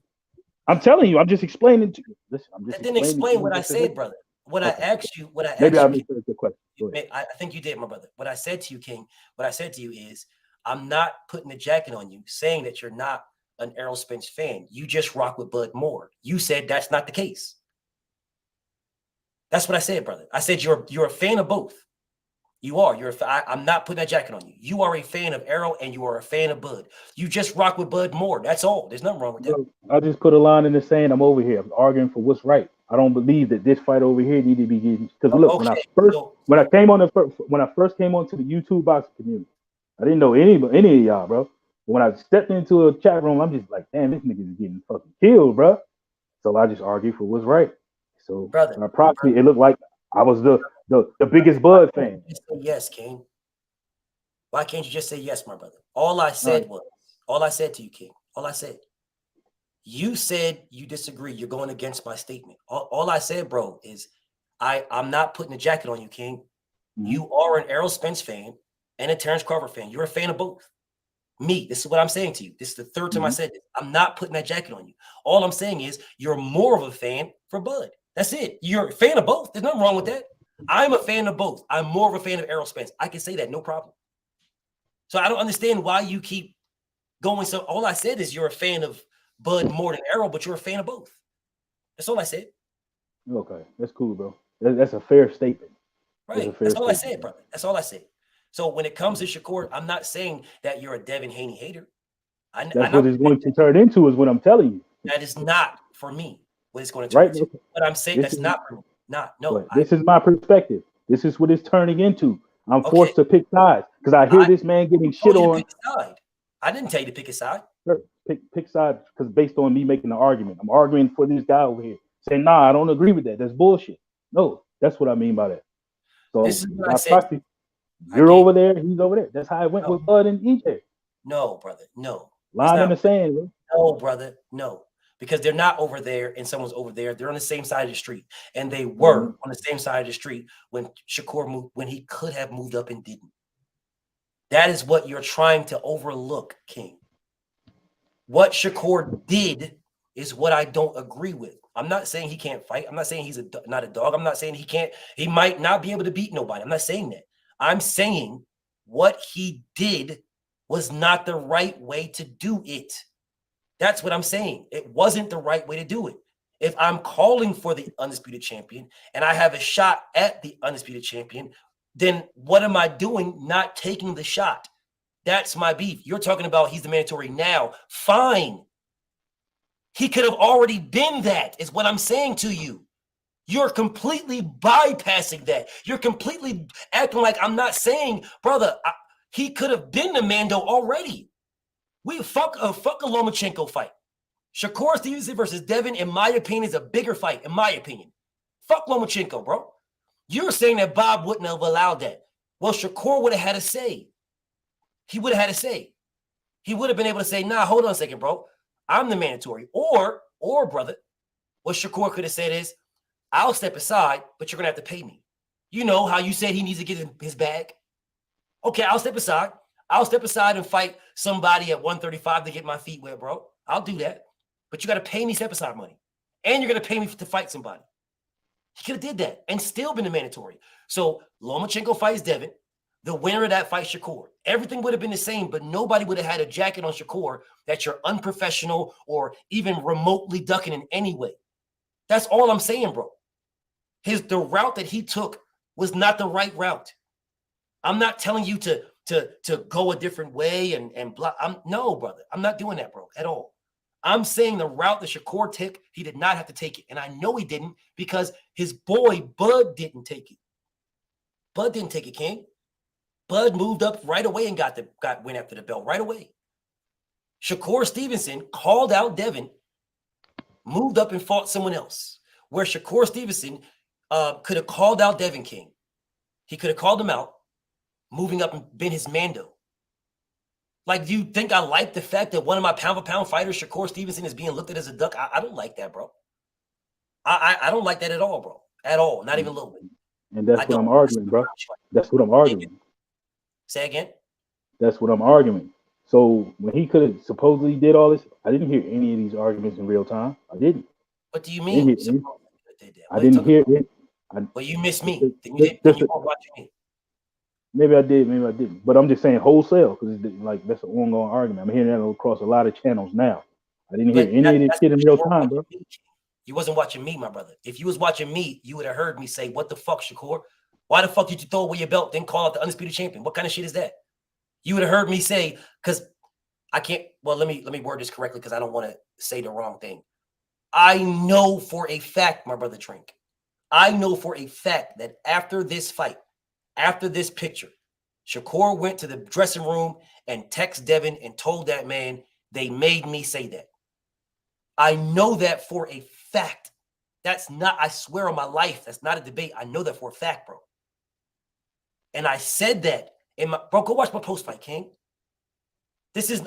I'm telling you. I'm just explaining to you. Listen, I'm just That didn't explaining explain what I said, brother. What I asked you, maybe I misunderstood the question. Go ahead. I think you did, my brother. What I said to you, King, what I said to you is, I'm not putting a jacket on you, saying that you're not an Errol Spence fan. You just rock with Bud Moore. You said that's not the case. That's what I said, brother. I said you're a fan of both. You are. I'm not putting that jacket on you. You are a fan of Errol and you are a fan of Bud. You just rock with Bud Moore. That's all. There's nothing wrong with that. I just put a line in the sand. I'm over here. I'm arguing for what's right. I don't believe that this fight over here needed to be getting. Because look, Okay, when I first came onto the YouTube boxing community, I didn't know any of y'all, bro. When I stepped into a chat room, I'm just like, damn, this nigga is getting fucking killed, bro. So I just argued for what's right. So it looked like I was the biggest Bud fan. Yes, King. Why can't you just say yes, my brother? All I said to you, King, all I said, you said you disagree. You're going against my statement. All I said, bro, is I'm not putting a jacket on you, King. Mm-hmm. You are an Errol Spence fan and a Terrence Crawford fan. You're a fan of both. Me, this is what I'm saying to you. This is the third time I said this. I'm not putting that jacket on you. All I'm saying is you're more of a fan for Bud. That's it. You're a fan of both. There's nothing wrong with that. I'm a fan of both. I'm more of a fan of Errol Spence. I can say that, no problem. So I don't understand why you keep going. So all I said is you're a fan of Bud more than Errol, but you're a fan of both. That's all I said. Okay, that's cool, bro. That's a fair statement. Right. That's all I said, brother. That's all I said. So when it comes to Shakur, I'm not saying that you're a Devin Haney hater. That's what it's going to turn into, is what I'm telling you. That is not for me what it's going to turn into. But I'm saying that's not for me. This is my perspective. This is what it's turning into. I'm forced to pick sides because I hear this man getting shit on. I didn't tell you to pick a side. Sure. Pick sides because based on me making an argument. I'm arguing for this guy over here. Saying, nah, I don't agree with that. That's bullshit. No, that's what I mean by that. So this is what I said. You're over there, he's over there. That's how it went with Bud and EJ. No, brother. No. Line in the sand, bro. No, brother. No. Because they're not over there and someone's over there. They're on the same side of the street. And they were on the same side of the street when Shakur moved, when he could have moved up and didn't. That is what you're trying to overlook, King. What Shakur did is what I don't agree with. I'm not saying he can't fight. I'm not saying he's not a dog. I'm not saying he might not be able to beat nobody. I'm not saying that. I'm saying what he did was not the right way to do it. That's what I'm saying. It wasn't the right way to do it. If I'm calling for the undisputed champion and I have a shot at the undisputed champion, then what am I doing not taking the shot? That's my beef. You're talking about he's the mandatory now. Fine. He could have already been that, is what I'm saying to you. You're completely bypassing that. You're completely acting like I'm not saying, brother, he could have been the Mando already. We fuck a Lomachenko fight. Shakur Stevenson versus Devin, in my opinion, is a bigger fight, in my opinion. Fuck Lomachenko, bro. You're saying that Bob wouldn't have allowed that. Well, Shakur would have had a say. He would have had a say. He would have been able to say, nah, hold on a second, bro. I'm the mandatory. Or, brother, what Shakur could have said is, I'll step aside, but you're going to have to pay me. You know how you said he needs to get his bag? Okay, I'll step aside. I'll step aside and fight somebody at 135 to get my feet wet, bro. I'll do that. But you got to pay me step aside money. And you're going to pay me to fight somebody. He could have did that and still been a mandatory. So Lomachenko fights Devin. The winner of that fight, Shakur. Everything would have been the same, but nobody would have had a jacket on Shakur that you're unprofessional or even remotely ducking in any way. That's all I'm saying, bro. The route that he took was not the right route. I'm not telling you to go a different way and blah. No, brother. I'm not doing that, bro, at all. I'm saying the route that Shakur took, he did not have to take it. And I know he didn't because his boy Bud didn't take it. Bud didn't take it, King. Bud moved up right away and went after the belt right away. Shakur Stevenson called out Devin, moved up and fought someone else. Where Shakur Stevenson could have called out Devin King. He could have called him out, moving up and been his Mando. Like, do you think I like the fact that one of my pound-for-pound fighters, Shakur Stevenson, is being looked at as a duck? I don't like that, bro. I don't like that at all, bro. At all. Not even a little bit. And that's what I'm arguing, bro. That's what I'm arguing. Say again? That's what I'm arguing. So when he could have supposedly did all this, I didn't hear any of these arguments in real time. I didn't. What do you mean? I didn't hear it. Well, you missed me. You weren't watching me. Maybe I did, maybe I didn't. But I'm just saying wholesale because like that's an ongoing argument. I'm hearing that across a lot of channels now. I didn't hear any of this shit in real time, bro. You wasn't watching me, my brother. If you was watching me, you would have heard me say, "What the fuck, Shakur? Why the fuck did you throw away your belt, then call out the undisputed champion? What kind of shit is that?" You would have heard me say, because I can't. Well, let me word this correctly because I don't want to say the wrong thing. I know for a fact, my brother Trink, I know for a fact that after this fight, after this picture, Shakur went to the dressing room and texted Devin and told that man, they made me say that. I know that for a fact. That's not, I swear on my life, that's not a debate. I know that for a fact, bro. And I said that in my, bro, go watch my post-fight, King.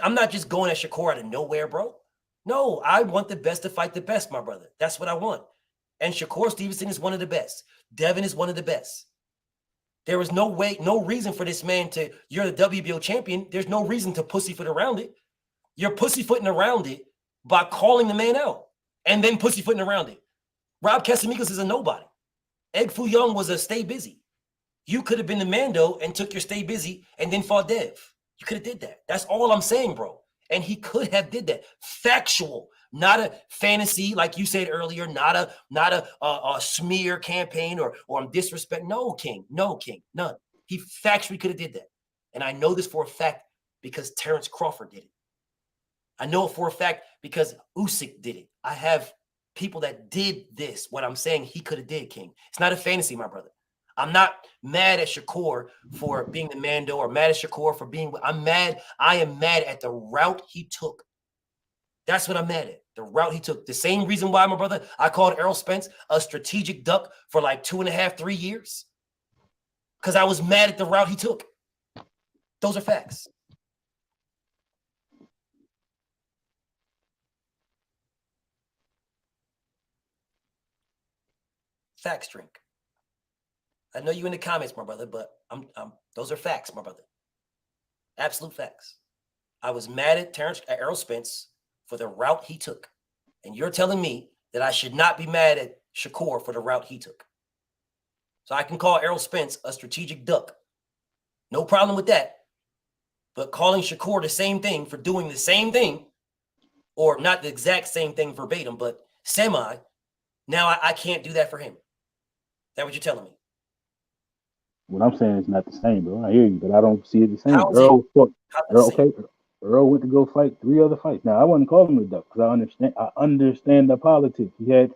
I'm not just going at Shakur out of nowhere, bro. No, I want the best to fight the best, my brother. That's what I want. And Shakur Stevenson is one of the best. Devin is one of the best. There was no way, no reason for this man to, you're the WBO champion. There's no reason to pussyfoot around it. You're pussyfooting around it by calling the man out and then pussyfooting around it. Rob Casamigos is a nobody. Egg Foo Young was a stay busy. You could have been the Mando and took your stay busy and then fought Dev. You could have did that. That's all I'm saying, bro. And he could have did that. Factual, not a fantasy, like you said earlier, not a smear campaign or I'm disrespect. No, King, none. He factually could have did that. And I know this for a fact because Terrence Crawford did it. I know it for a fact because Usyk did it. I have people that did this. What I'm saying he could have did, King. It's not a fantasy, my brother. I'm not mad at Shakur for being the Mando or mad at Shakur for being, I am mad at the route he took. That's what I'm mad at. The route he took. The same reason why, my brother, I called Errol Spence a strategic duck for like 2.5, 3 years. Because I was mad at the route he took. Those are facts. Facts, Drink. I know you in the comments, my brother, but those are facts, my brother. Absolute facts. I was mad at Errol Spence for the route he took. And you're telling me that I should not be mad at Shakur for the route he took. So I can call Errol Spence a strategic duck. No problem with that. But calling Shakur the same thing for doing the same thing, or not the exact same thing verbatim, but semi, now I can't do that for him. Is that what you're telling me? What I'm saying is not the same, bro. I hear you, but I don't see it the same. Earl went to go fight 3 other fights. Now I wouldn't call him a duck because I understand the politics. He had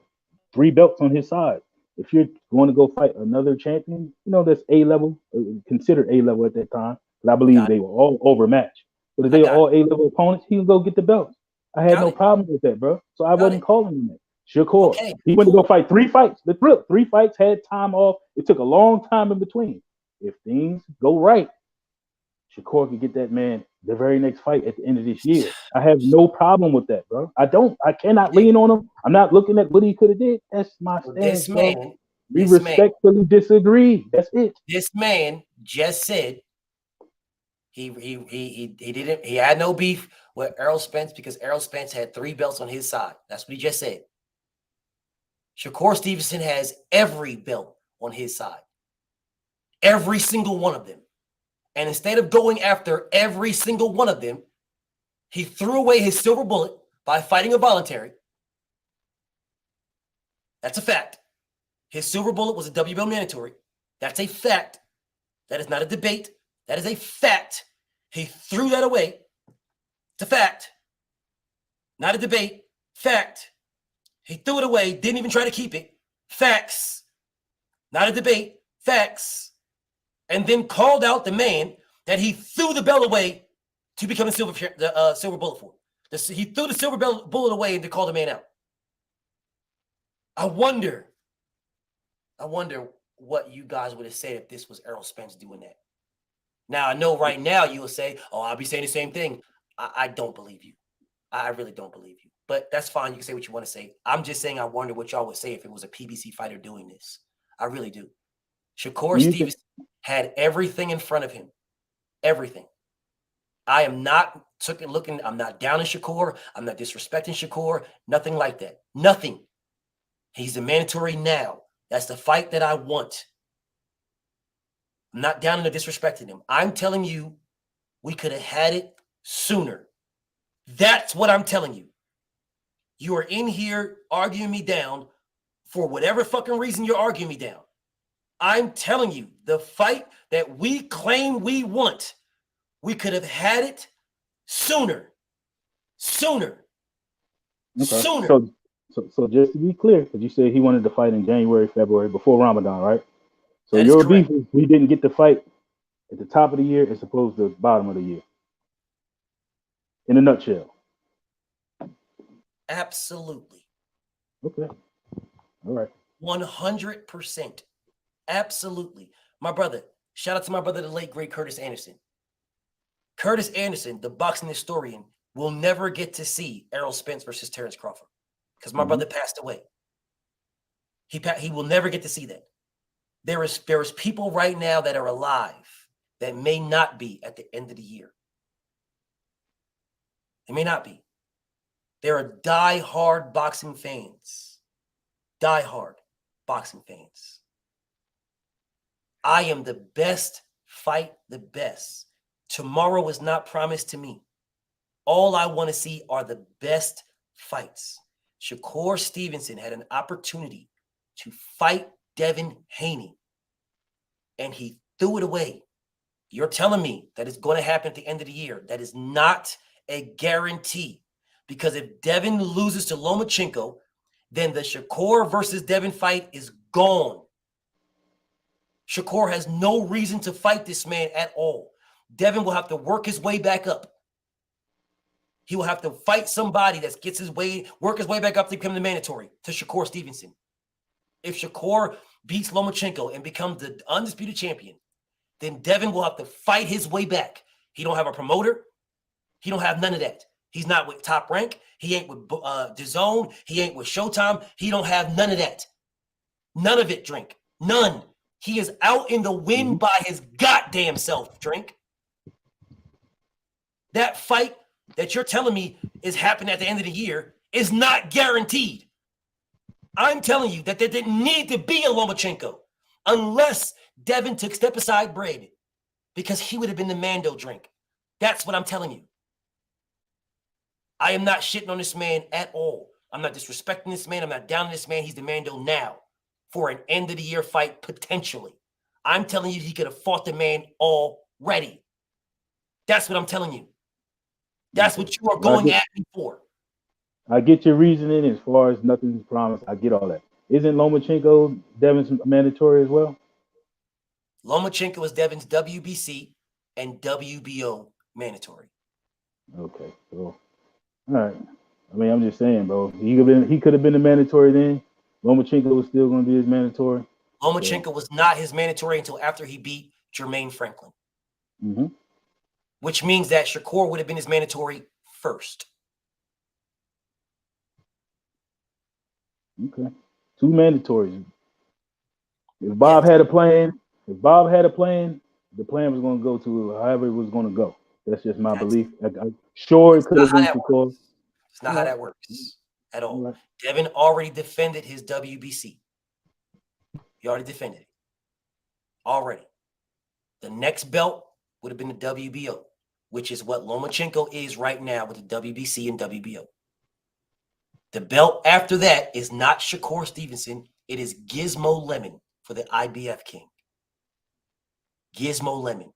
3 belts on his side. If you're going to go fight another champion, that's A-level, considered A-level at that time. But I believe they were all overmatched. But if they were all A-level opponents, he would go get the belts. I had no problem with that, bro. So I wasn't calling him that. Shakur, he went to go fight 3 fights. The 3 fights had time off. It took a long time in between. If things go right, Shakur could get that man the very next fight at the end of this year. I have no problem with that, bro. I cannot lean on him. I'm not looking at what he could have did. That's my stance, bro. We respectfully disagree. That's it. This man just said He didn't. He had no beef with Errol Spence because Errol Spence had 3 belts on his side. That's what he just said. Shakur Stevenson has every belt on his side. Every single one of them. And instead of going after every single one of them, he threw away his silver bullet by fighting a voluntary. That's a fact. His silver bullet was a WBO mandatory. That's a fact. That is not a debate. That is a fact. He threw that away. It's a fact. Not a debate. Fact. He threw it away. Didn't even try to keep it. Facts. Not a debate. Facts. And then called out the man that he threw the belt away to become a silver bullet for. He threw the silver bullet away and to call the man out. I wonder what you guys would have said if this was Errol Spence doing that. Now, I know right now you will say, oh, I'll be saying the same thing. I don't believe you. I really don't believe you. But that's fine. You can say what you want to say. I'm just saying I wonder what y'all would say if it was a PBC fighter doing this. I really do. Shakur Stevenson had everything in front of him. Everything. I am not looking. I'm not down on Shakur. I'm not disrespecting Shakur. Nothing like that. Nothing. He's the mandatory now. That's the fight that I want. I'm not down on the disrespecting him. I'm telling you, we could have had it sooner. That's what I'm telling you. You are in here arguing me down for whatever fucking reason you're arguing me down. I'm telling you, the fight that we claim we want, we could have had it sooner. Sooner. Okay. Sooner. So just to be clear, because you said he wanted to fight in January, February, before Ramadan, right? So That is your correct. beef is we didn't get the fight at the top of the year as opposed to the bottom of the year. In a nutshell. Absolutely. Okay. All right. 100%. Absolutely. My brother, shout out to my brother, the late, great Curtis Anderson. Curtis Anderson, the boxing historian, will never get to see Errol Spence versus Terrence Crawford because my brother passed away. He will never get to see that. There is people right now that are alive that may not be at the end of the year. They may not be. There are die-hard boxing fans. Die-hard boxing fans. I am the best, fight the best. Tomorrow is not promised to me. All I want to see are the best fights. Shakur Stevenson had an opportunity to fight Devin Haney, and he threw it away. You're telling me that it's going to happen at the end of the year. That is not a guarantee, because if Devin loses to Lomachenko, then the Shakur versus Devin fight is gone. Shakur has no reason to fight this man at all. Devin will have to work his way back up. He will have to fight somebody that gets work his way back up to become the mandatory to Shakur Stevenson. If Shakur beats Lomachenko and becomes the undisputed champion, then Devin will have to fight his way back. He don't have a promoter. He don't have none of that. He's not with Top Rank. He ain't with DAZN. He ain't with Showtime. He don't have none of that. None of it, Drink. None. He is out in the wind by his goddamn self, Drink. That fight that you're telling me is happening at the end of the year is not guaranteed. I'm telling you that there didn't need to be a Lomachenko unless Devin took step aside bread, because he would have been the Mando, Drink. That's what I'm telling you. I am not shitting on this man at all. I'm not disrespecting this man. I'm not down on this man. He's the Mando now for an end of the year fight potentially. I'm telling you he could have fought the man already. That's what I'm telling you. That's what you are going at me for. I get your reasoning as far as nothing's promised. I get all that. Isn't Lomachenko Devin's mandatory as well? Lomachenko is Devin's WBC and WBO mandatory. Okay, so all right. I mean, I'm just saying, bro. He could have been a mandatory then. Lomachenko was still going to be his mandatory. Lomachenko was not his mandatory until after he beat Jermaine Franklin. Mm-hmm. Which means that Shakur would have been his mandatory first. Okay. 2 mandatories. If Bob had a plan, The plan was going to go to however it was going to go. That's just my belief. Sure, it could have been Shakur. It's not how that works at all. Devin already defended his WBC. He already defended it. Already. The next belt would have been the WBO, which is what Lomachenko is right now with the WBC and WBO. The belt after that is not Shakur Stevenson. It is Gizmo Lemon for the IBF King. Gizmo Lemon.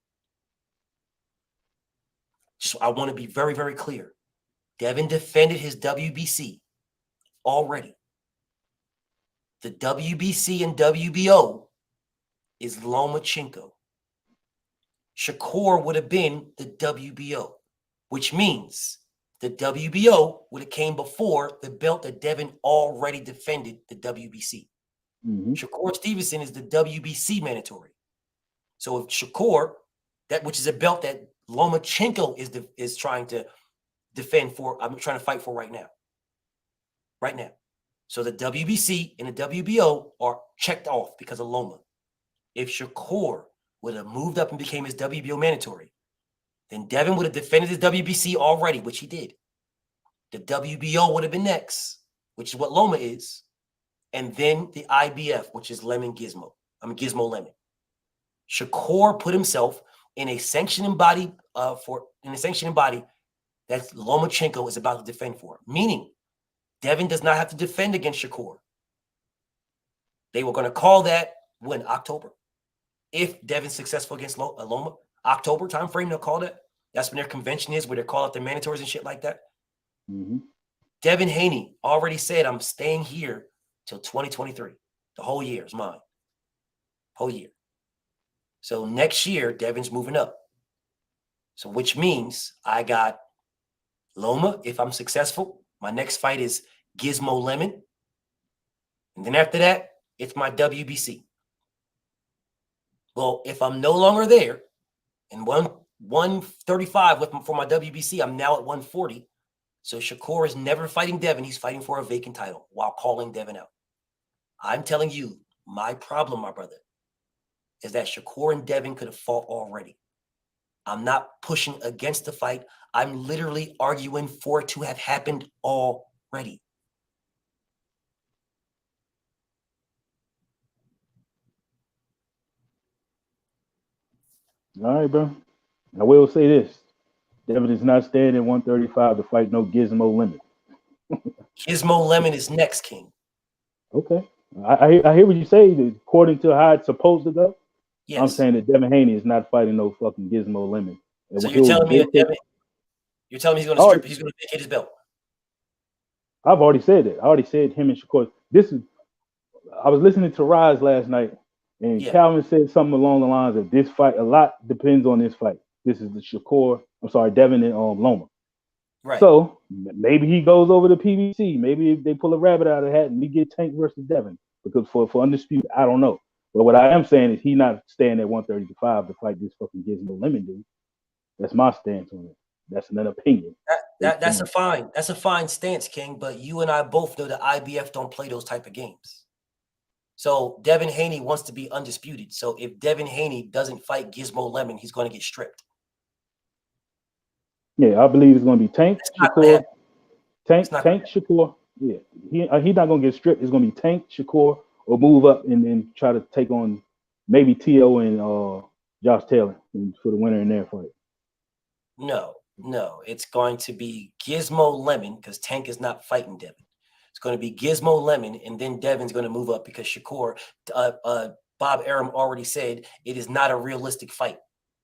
So I want to be very, very clear. Devin defended his WBC already. The WBC and WBO is Lomachenko. Shakur would have been the WBO, which means the WBO would have came before the belt that Devin already defended, the WBC. Shakur Stevenson is the WBC mandatory. So if Shakur, that which is a belt that Lomachenko is trying to defend for, I'm trying to fight for right now. Right now. So the WBC and the WBO are checked off because of Loma. If Shakur would have moved up and became his WBO mandatory, then Devin would have defended his WBC already, which he did. The WBO would have been next, which is what Loma is. And then the IBF, which is Gizmo Lemon. Shakur put himself in a sanctioning body that Lomachenko is about to defend for. Meaning, Devin does not have to defend against Shakur. They were going to call that when October. If Devin's successful against Loma, October timeframe, they'll call that. That's when their convention is, where they call out their mandatories and shit like that. Devin Haney already said, I'm staying here till 2023. The whole year is mine. Whole year. So next year, Devin's moving up. So which means I got Loma. If I'm successful, my next fight is Gizmo Lemon. And then after that, it's my WBC. Well, if I'm no longer there, and 135 for my WBC, I'm now at 140. So Shakur is never fighting Devin. He's fighting for a vacant title while calling Devin out. I'm telling you, my problem, my brother, is that Shakur and Devin could have fought already. I'm not pushing against the fight. I'm literally arguing for it to have happened already. All right, bro. I will say this. Devin is not staying at 135 to fight no Gizmo Lemon. Gizmo Lemon is next, King. Okay. I hear what you say. According to how it's supposed to go, yes. I'm saying that Devin Haney is not fighting no fucking Gizmo Lemon. So you're telling me that Devin, he's going to strip, he's going to vacate his belt. I've already said it. I already said him and Shakur. I was listening to Rise last night, and Calvin said something along the lines of this fight, a lot depends on this fight. This is the Devin and Loma. Right. So maybe he goes over to PBC. Maybe they pull a rabbit out of the hat and we get Tank versus Devin. Because for undisputed, I don't know. But what I am saying is he's not staying at 135 to fight this fucking Gizmo Lemon dude. That's my stance on it. That's an opinion. That's a fine stance, King. But you and I both know the IBF don't play those type of games. So Devin Haney wants to be undisputed. So if Devin Haney doesn't fight Gizmo Lemon, he's going to get stripped. Yeah, I believe it's going to be Tank, Shakur. Tank, Shakur. Yeah, he's not going to get stripped. It's going to be Tank, Shakur, or move up and then try to take on maybe T.O. and Josh Taylor for the winner in their fight. No. It's going to be Gizmo Lemon because Tank is not fighting Devin. It's going to be Gizmo Lemon, and then Devin's going to move up because Shakur, Bob Arum already said it is not a realistic fight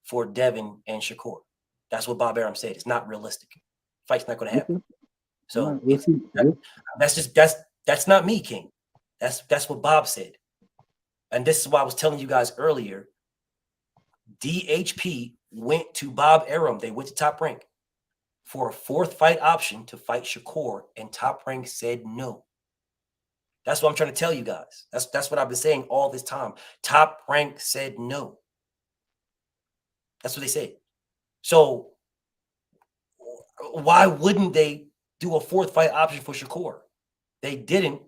for Devin and Shakur. That's what Bob Arum said. It's not realistic. Fight's not going to happen. So that's not me, King. That's what Bob said. And this is why I was telling you guys earlier. DHP went to Bob Arum. They went to Top Rank for a fourth fight option to fight Shakur, and Top Rank said no. That's what I'm trying to tell you guys. That's what I've been saying all this time. Top Rank said no. That's what they said. So why wouldn't they do a fourth fight option for Shakur? They didn't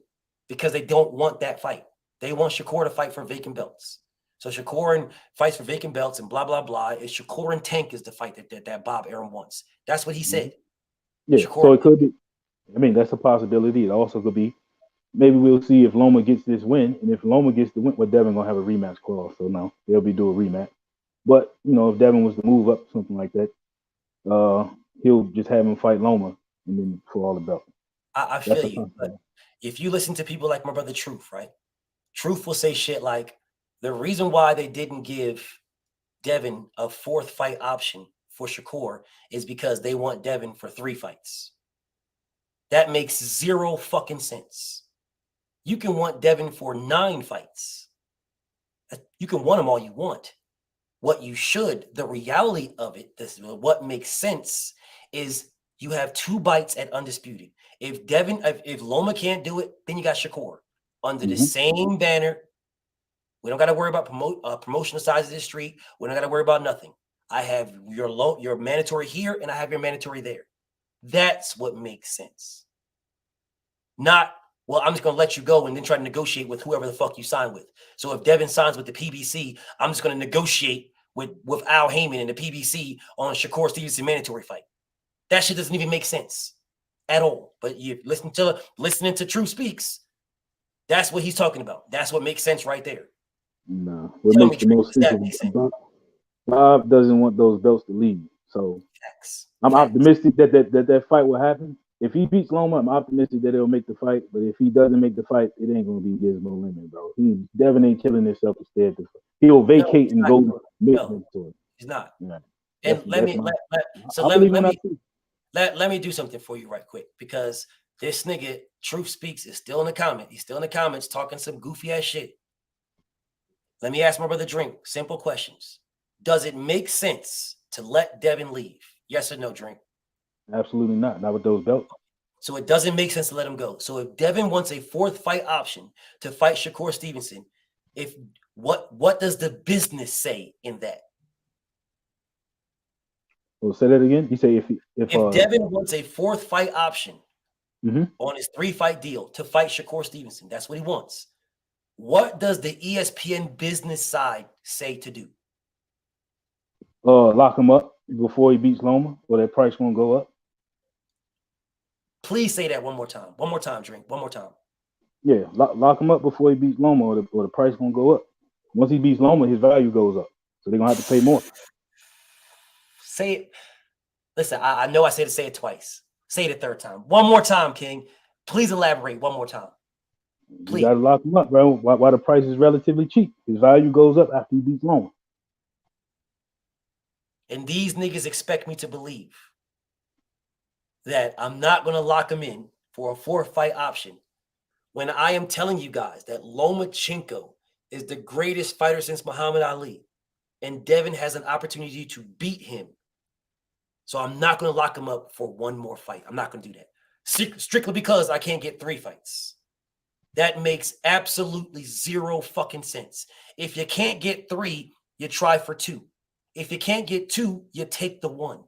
because they don't want that fight. They want Shakur to fight for vacant belts. So Shakur fights for vacant belts and blah, blah, blah. It's Shakur and Tank is the fight that Bob Arum wants. That's what he said. Yeah, Shakur so it could be. I mean, that's a possibility. It also could be. Maybe we'll see if Loma gets this win, and if Loma gets the win, well, Devin gonna have a rematch clause. So no, they'll be doing a rematch. But if Devin was to move up something like that, he'll just have him fight Loma and then for all the belts. I feel you, but if you listen to people like my brother Truth, right? Truth will say shit like the reason why they didn't give Devin a 4th fight option for Shakur is because they want Devin for 3 fights. That makes 0 fucking sense. You can want Devin for 9 fights. You can want them all you want. What you should, the reality of it, what makes sense is you have 2 bites at undisputed. If Loma can't do it, then you got Shakur under the same banner. We don't got to worry about promotional size of the street. We don't got to worry about nothing. I have your mandatory here, and I have your mandatory there. That's what makes sense. Not, well, I'm just going to let you go and then try to negotiate with whoever the fuck you sign with. So if Devin signs with the PBC, I'm just going to negotiate with Al Heyman and the PBC on Shakur Stevenson mandatory fight. That shit doesn't even make sense at all. But you listening to True Speaks, that's what he's talking about. That's what makes sense right there. No, what makes the most sense is Bob doesn't want those belts to leave. So I'm optimistic that fight will happen. If he beats Loma, I'm optimistic that he'll make the fight. But if he doesn't make the fight, it ain't gonna be Gizmo Lemon, bro. Devin ain't killing himself to stay at the fight. He'll vacate and go. No, he's not. Yeah. And let me do something for you right quick, because this nigga Truth Speaks is still in the comment. He's still in the comments talking some goofy ass shit. Let me ask my brother Drink simple questions. Does it make sense to let Devin leave? Yes or no, Drink? Absolutely not. Not with those belts. So it doesn't make sense to let him go. So if Devin wants a 4th fight option to fight Shakur Stevenson, what does the business say in that? Well, say that again. You say if Devin wants a 4th fight option on his 3-fight deal to fight Shakur Stevenson, that's what he wants. What does the ESPN business side say to do? Lock him up before he beats Loma, or that price won't go up. Please say that one more time. One more time, Drink. One more time. Yeah, lock him up before he beats Loma, or the price won't go up. Once he beats Loma, his value goes up, so they're gonna have to pay more. Say it. Listen, I know I said to say it twice. Say it a 3rd time. One more time, King. Please elaborate one more time. Please. You gotta lock him up, bro. Why the price is relatively cheap? His value goes up after he beats Loma. And these niggas expect me to believe that I'm not going to lock him in for a 4th fight option when I am telling you guys that Lomachenko is the greatest fighter since Muhammad Ali, and Devin has an opportunity to beat him. So I'm not going to lock him up for one more fight. I'm not going to do that. Strictly because I can't get 3 fights. That makes absolutely 0 fucking sense. If you can't get 3, you try for 2. If you can't get 2, you take the 1.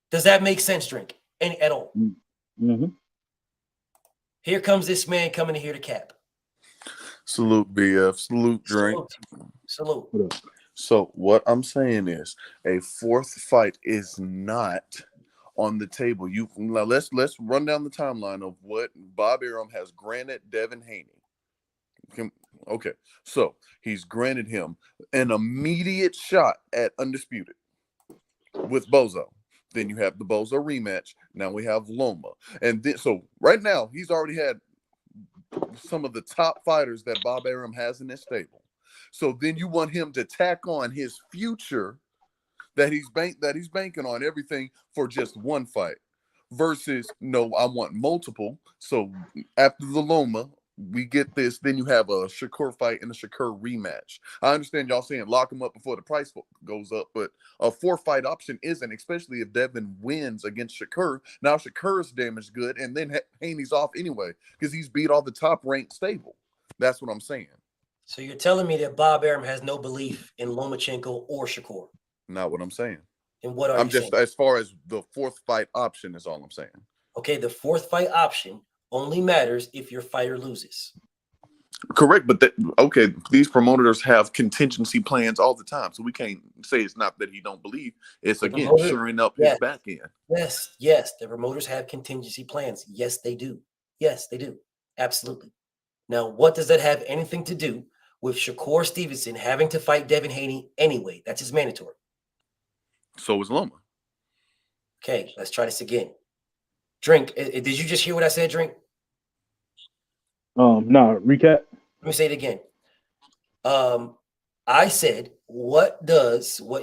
Does that make sense, Drink? At all? Mm-hmm. Here comes this man coming in here to cap. Salute, BF. Salute, Drink. Salute. So what I'm saying is a 4th fight is not on the table. Now let's run down the timeline of what Bob Arum has granted Devin Haney. Okay, so he's granted him an immediate shot at undisputed with Bozo. Then you have the Bozo rematch. Now we have Loma, and then so right now he's already had some of the top fighters that Bob Arum has in his stable. So then you want him to tack on his future that he's banking on everything for just 1 fight versus no, I want multiple. So after the Loma, we get this, then you have a Shakur fight and a Shakur rematch. I understand y'all saying lock him up before the price goes up, but a 4-fight option isn't, especially if Devin wins against Shakur. Now Shakur's damaged good, and then Haney's off anyway because he's beat all the top-ranked stable. That's what I'm saying. So you're telling me that Bob Arum has no belief in Lomachenko or Shakur? Not what I'm saying. And what are you saying? As far as the 4th fight option is all I'm saying. Okay, the 4th fight option only matters if your fighter loses. Correct, but okay, these promoters have contingency plans all the time, so we can't say it's not that he don't believe. It's again shoring up his back end. Yes, the promoters have contingency plans. Yes, they do. Yes, they do. Absolutely. Now, what does that have anything to do with Shakur Stevenson having to fight Devin Haney anyway? That's his mandatory. So is Loma. Okay, let's try this again. Drink. Did you just hear what I said, Drink? No, recap. Let me say it again. I said, what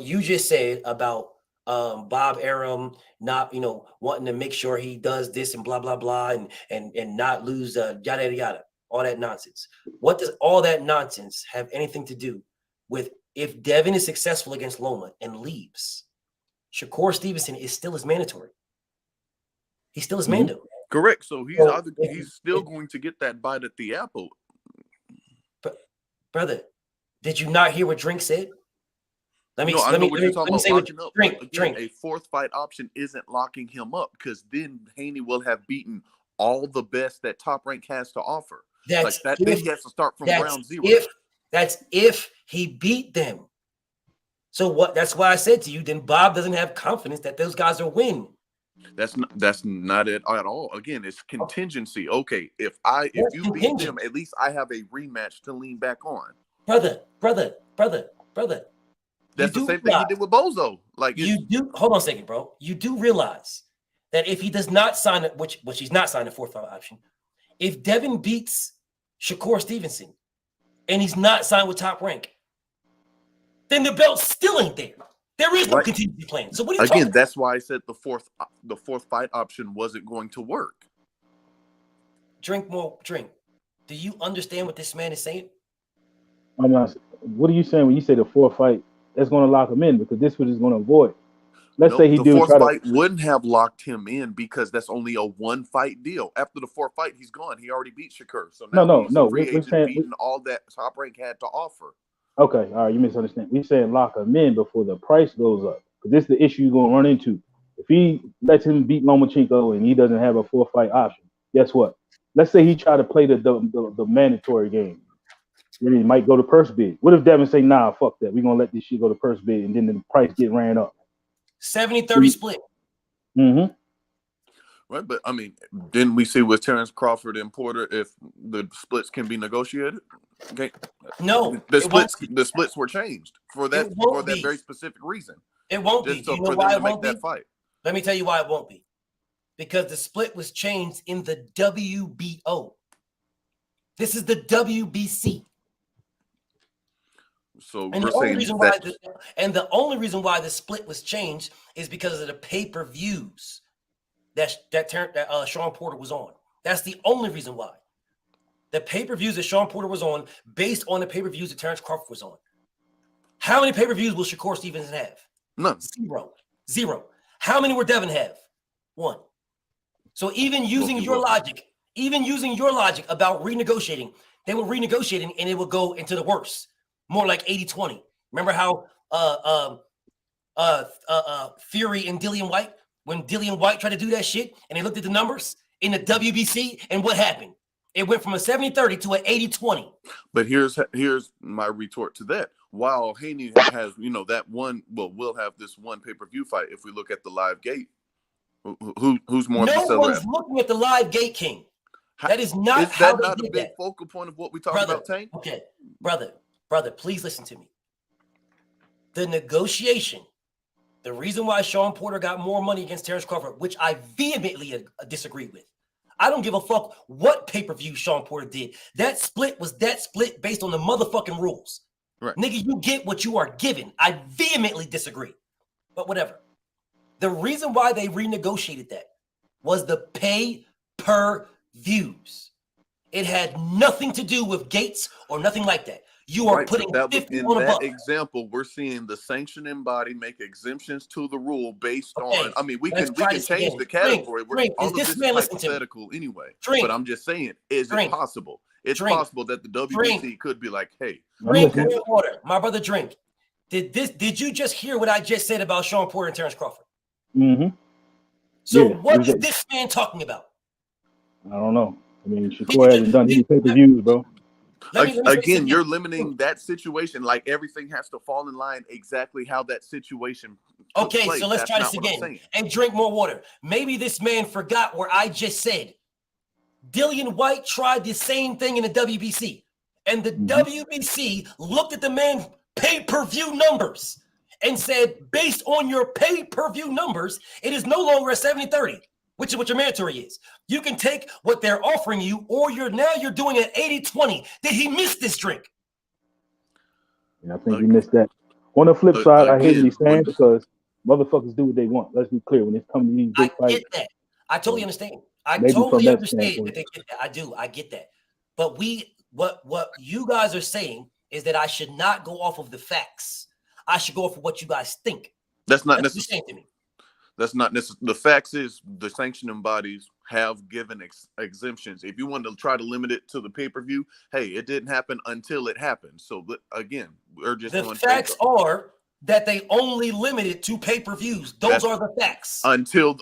you just said about Bob Arum not, wanting to make sure he does this and blah, blah, blah, and not lose yada, yada, yada, all that nonsense. What does all that nonsense have anything to do with if Devin is successful against Loma and leaves? Shakur Stevenson is still his mandatory. He's still his mando. Correct. So he's still going to get that bite at the apple. But brother, did you not hear what Drink said? Let me say what Drink. A fourth fight option isn't locking him up because then Haney will have beaten all the best that Top Rank has to offer. Then he has to start from ground zero. That's if he beat them. So that's why I said to you, then Bob doesn't have confidence that those guys will win. That's not it at all. Again, it's contingency. Okay, if you beat them, at least I have a rematch to lean back on. Brother. That's the same thing he did with Bozo. Hold on a second, bro. You do realize that if he does not sign it, which he's not signed a fourth fight option, if Devin beats Shakur Stevenson and he's not signed with Top Rank, then the belt still ain't there. There is no contingency plan. So what are you talking about? That's why I said the fourth fight option wasn't going to work. Drink more. Do you understand what this man is saying? I'm not. What are you saying when you say the fourth fight? That's going to lock him in because this one is going to avoid. Let's say the fourth fight wouldn't have locked him in because that's only a one fight deal. After the fourth fight, he's gone. He already beat Shakur. So now he's a free agent beating all that Top Rank had to offer. Okay, all right, you misunderstand. We're saying lock him in before the price goes up. Because this is the issue you're going to run into. If he lets him beat Lomachenko and he doesn't have a fourth fight option, guess what? Let's say he try to play the mandatory game. Then he might go to purse bid. What if Devin say, nah, fuck that. We're going to let this shit go to purse bid and then the price get ran up. 70-30 split. Mm-hmm. Right, but I mean, didn't we see with Terrence Crawford and Porter if the splits can be negotiated? Okay. No, the splits were changed for that very specific reason. It won't be. Do you know why it won't be? Fight. Let me tell you why it won't be. Because the split was changed in the WBO. This is the WBC. So and the only reason why the split was changed is because of the pay-per-views that Sean Porter was on. That's the only reason why. The pay-per-views that Sean Porter was on, based on the pay-per-views that Terrence Crawford was on. How many pay-per-views will Shakur Stevenson have? None. Zero. How many will Devin have? 1. So even using your logic about renegotiating, they were renegotiating and it would go into the worst. More like 80-20. Remember how Fury and Dillian White, when Dillian White tried to do that shit and they looked at the numbers in the WBC and what happened? It went from a 70-30 to an 80-20. But here's my retort to that. While Haney has, that one, we'll have this one pay-per-view fight. If we look at the live gate, who's more? No one's looking at the live gate, King. That is not how they did that. Is that not a big focal point of what we talk about, Tank? Okay, brother, please listen to me. The negotiation, the reason why Sean Porter got more money against Terrence Crawford, which I vehemently disagree with. I don't give a fuck what pay-per-view Sean Porter did. That split was that split based on the motherfucking rules. Right. Nigga, you get what you are given. I vehemently disagree. But whatever. The reason why they renegotiated that was the pay-per-views. It had nothing to do with gates or nothing like that. You are putting 50 on a buck. Example, we're seeing the sanctioning body make exemptions to the rule based on. I mean, we can change the category. All of this is hypothetical anyway. But I'm just saying, is it possible? It's possible that the WBC could be like, hey, drink water, my brother. Drink. Did you just hear what I just said about Sean Porter and Terrence Crawford? Mm-hmm. So what is this man talking about? I don't know. I mean, Shakur hasn't done any pay-per-views, bro. Again, you're limiting that situation. Like everything has to fall in line exactly how that situation took Okay, place. so let's That's try not this what I'm again saying. and drink more water. Maybe this man forgot where I just said Dillian White tried the same thing in the WBC, and the WBC looked at the man's pay-per-view numbers and said, based on your pay-per-view numbers, it is no longer a 70-30, which is what your mandatory is. You can take what they're offering you, or you're doing an 80-20. Did he miss this drink? Yeah, I think he missed that. On the flip side, I hear what he's saying because motherfuckers do what they want. Let's be clear. When it's coming to these big fights, get that. I totally understand. I maybe from totally that understand that standpoint. they get that. I do. I get that. But what you guys are saying is that I should not go off of the facts. I should go off of what you guys think. That's not That's what you're saying to me. That's not necessary. The facts is the sanctioning bodies have given exemptions. If you want to try to limit it to the pay-per-view, hey, it didn't happen until it happened. So again, we're just the facts are that they only limited to pay-per-views. Those are the facts. Until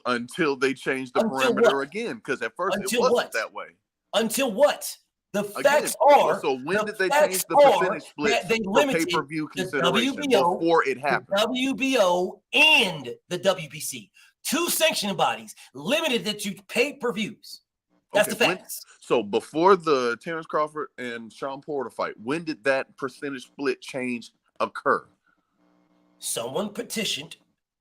they changed the parameter again, because at first it wasn't that way. Until what? The facts are. So when did they change the percentage split for pay-per-view consideration before it happened? The WBO and the WBC, two sanctioning bodies, limited it to pay-per-views. That's the facts. So before the Terrence Crawford and Sean Porter fight, when did that percentage split change occur? Someone petitioned,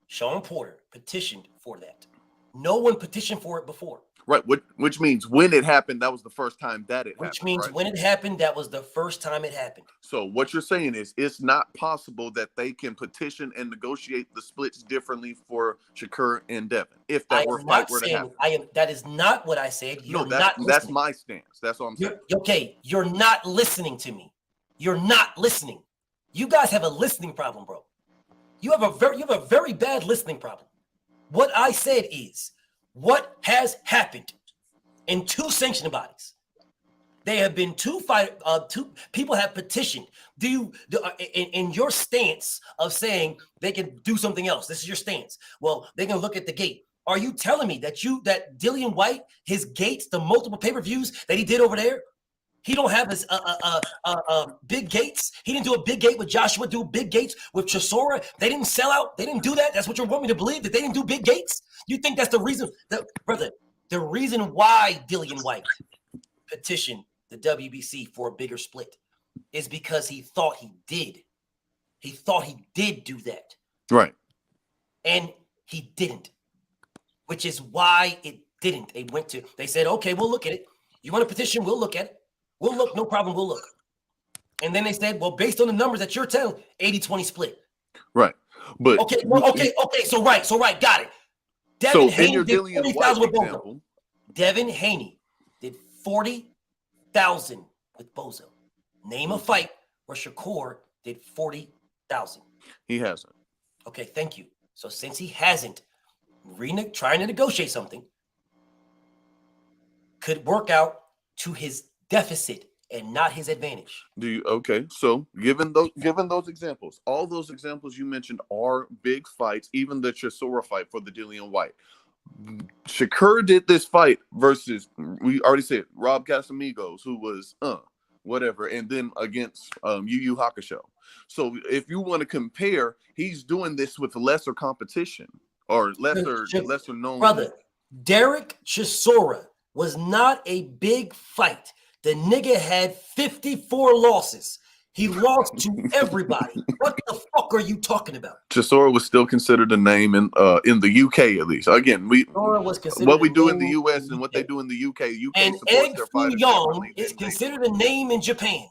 Sean Porter petitioned for that. No one petitioned for it before. Right, which means when it happened, that was the first time that it happened. Which means when it happened, that was the first time it happened. So what you're saying is it's not possible that they can petition and negotiate the splits differently for Shakur and Devin if that fight were to happen. That is not what I said. That's my stance. That's what I'm saying. Okay, you're not listening to me. You're not listening. You guys have a listening problem, bro. You have a very bad listening problem. What I said is, what has happened in two sanctioning bodies? There have been two people have petitioned. In your stance of saying they can do something else? This is your stance. Well, they can look at the gate. Are you telling me that Dillian White, his gates, the multiple pay-per-views that he did over there, he don't have his big gates? He didn't do a big gate with Joshua, do big gates with Chisora. They didn't sell out. They didn't do that. That's what you want me to believe, that they didn't do big gates? You think that's the reason? Brother, the reason why Dillian White petitioned the WBC for a bigger split is because he thought he did. He thought he did do that. Right. And he didn't, which is why it didn't. They said, okay, we'll look at it. You want a petition? We'll look at it. We'll look, no problem, we'll look. And then they said, well, based on the numbers that you're telling, 80-20 split. Right. But okay, so right, got it. Devin Haney did 40,000 with Bozo. Devin Haney did 40,000 with Bozo. Name a fight where Shakur did 40,000. He hasn't. Okay, thank you. So since he hasn't, trying to negotiate something could work out to his deficit and not his advantage. So given those examples, all those examples you mentioned are big fights, even the Chisora fight for the Dillian White. Shakur did this fight versus, we already said, Rob Casamigos, who was whatever, and then against Yu Yu Hakusho. So if you want to compare, he's doing this with lesser competition or lesser known. Brother, Derek Chisora was not a big fight. The nigga had 54 losses. He lost to everybody. What the fuck are you talking about? Chisora was still considered a name in the UK at least. Again, what we do in the US and what they do in the UK. And Egg Foo Young is considered a name in Japan.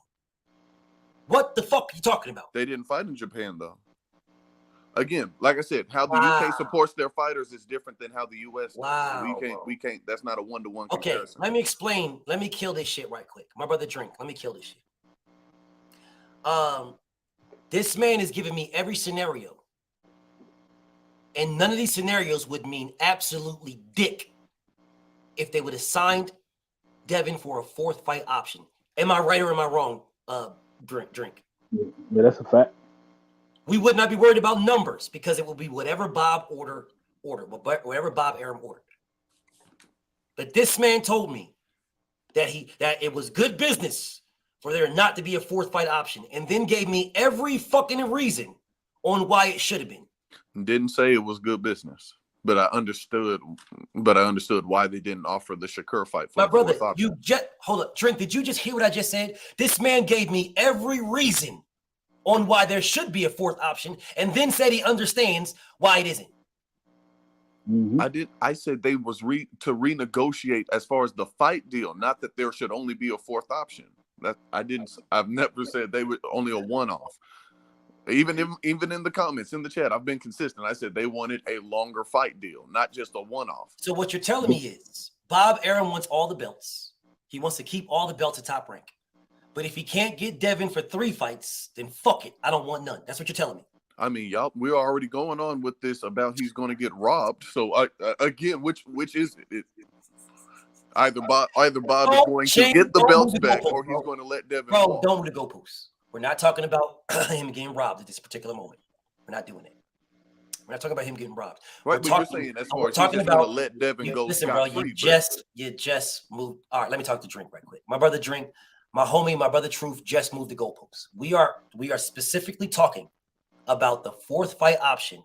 What the fuck are you talking about? They didn't fight in Japan though. Again, like I said, how the UK supports their fighters is different than how the US does. We can't. That's not a one-to-one comparison. Okay, let me explain. Let me kill this shit right quick. My brother Drink. Let me kill this shit. This man is giving me every scenario, and none of these scenarios would mean absolutely dick if they would have signed Devin for a fourth fight option. Am I right or am I wrong? Drink. Yeah, that's a fact. We would not be worried about numbers because it will be whatever Bob ordered, whatever Bob Arum ordered. But this man told me that it was good business for there not to be a fourth fight option, and then gave me every fucking reason on why it should have been. Didn't say it was good business, but I understood why they didn't offer the Shakur fight for My the brother, fourth option. you just hold up, Drink. Did you just hear what I just said? This man gave me every reason on why there should be a fourth option, and then said he understands why it isn't. I said they was to renegotiate as far as the fight deal, not that there should only be a fourth option. I've never said they were only a one-off. Even in the comments in the chat, I've been consistent. I said they wanted a longer fight deal, not just a one-off. So what you're telling me is Bob Arum wants all the belts. He wants to keep all the belts at Top Rank. But if he can't get Devin for 3 fights, then fuck it. I don't want none. That's what you're telling me. I mean, y'all, we're already going on with this about he's going to get robbed. So again, which is it? Either Bob is going to get the belts back, or he's going to let Devin. Bro, don't move the goalposts. We're not talking about him getting robbed at this particular moment. We're not doing it. We're not talking about him getting robbed. Right, but you're saying as far as he's just going to let Devin go. Listen, bro, you just moved. All right, let me talk to Drink right quick. My brother Drink, my homie, my brother Truth just moved the goalposts. We are specifically talking about the fourth fight option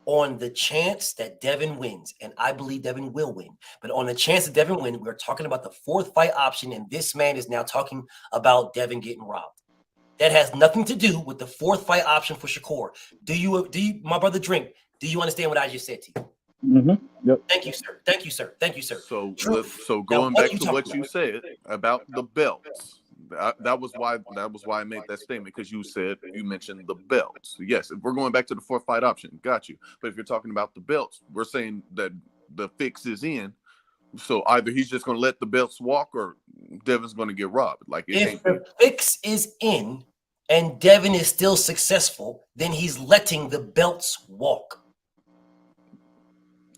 on the chance that Devin wins, and I believe Devin will win. But on the chance that Devin wins, we're talking about the fourth fight option, and this man is now talking about Devin getting robbed. That has nothing to do with the fourth fight option for Shakur. Do you, my brother Drink? Do you understand what I just said to you? Yep. Thank you, sir. Thank you, sir. Thank you, sir. So going back to what you said about the belts. That was why I made that statement, because you mentioned the belts. Yes, if we're going back to the fourth fight option, got you. But if you're talking about the belts, we're saying that the fix is in. So either he's just going to let the belts walk, or Devin's going to get robbed. Like if the fix is in and Devin is still successful, then he's letting the belts walk.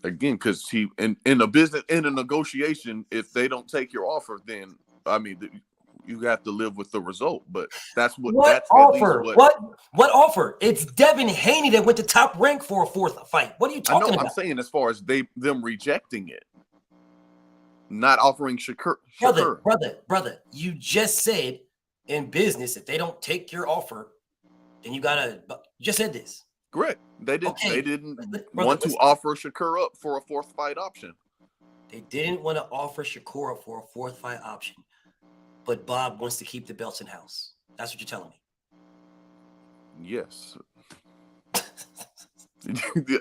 Again, because he in a business, in a negotiation, if they don't take your offer, then I mean, you have to live with the result. But that's what offer? What offer? It's Devin Haney that went to Top Rank for a fourth fight. What are you talking about? I'm saying as far as them rejecting it, not offering Shakur. Brother, you just said in business, if they don't take your offer, then you just said this. Correct. They didn't. Okay. They didn't want to offer Shakur up for a fourth fight option. They didn't want to offer Shakur up for a fourth fight option, but Bob wants to keep the belts in house. That's what you're telling me. Yes.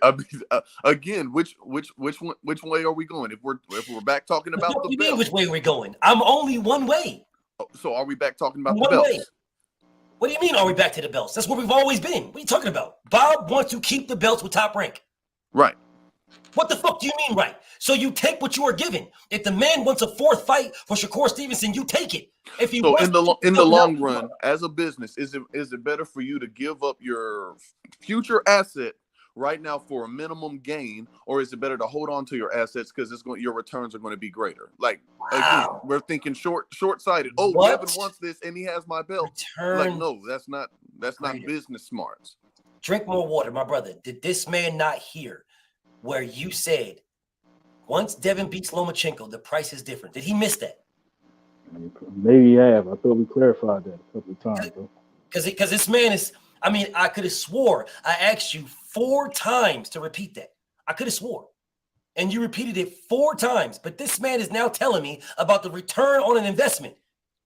I mean, again, which way are we going? If we're back talking about the belts, which way are we going? I'm only one way. So are we back talking about the belts? Way. What do you mean? Are we back to the belts? That's where we've always been. What are you talking about? Bob wants to keep the belts with Top Rank. Right. What the fuck do you mean, right? So you take what you are given. If the man wants a fourth fight for Shakur Stevenson, you take it. If he in the long run, as a business, is it better for you to give up your future asset right now for a minimum gain, or is it better to hold on to your assets because your returns are going to be greater? Like, again, we're thinking short-sighted. Oh, Devin wants this and he has my belt. Like, no, that's not business smarts. Drink more water, my brother. Did this man not hear where you said once Devin beats Lomachenko, the price is different? Did he miss that? Maybe he have. I thought we clarified that a couple of times, bro. Because this man is, I mean, I could have swore I asked you 4 times to repeat that. I could have swore. And you repeated it 4 times. But this man is now telling me about the return on an investment.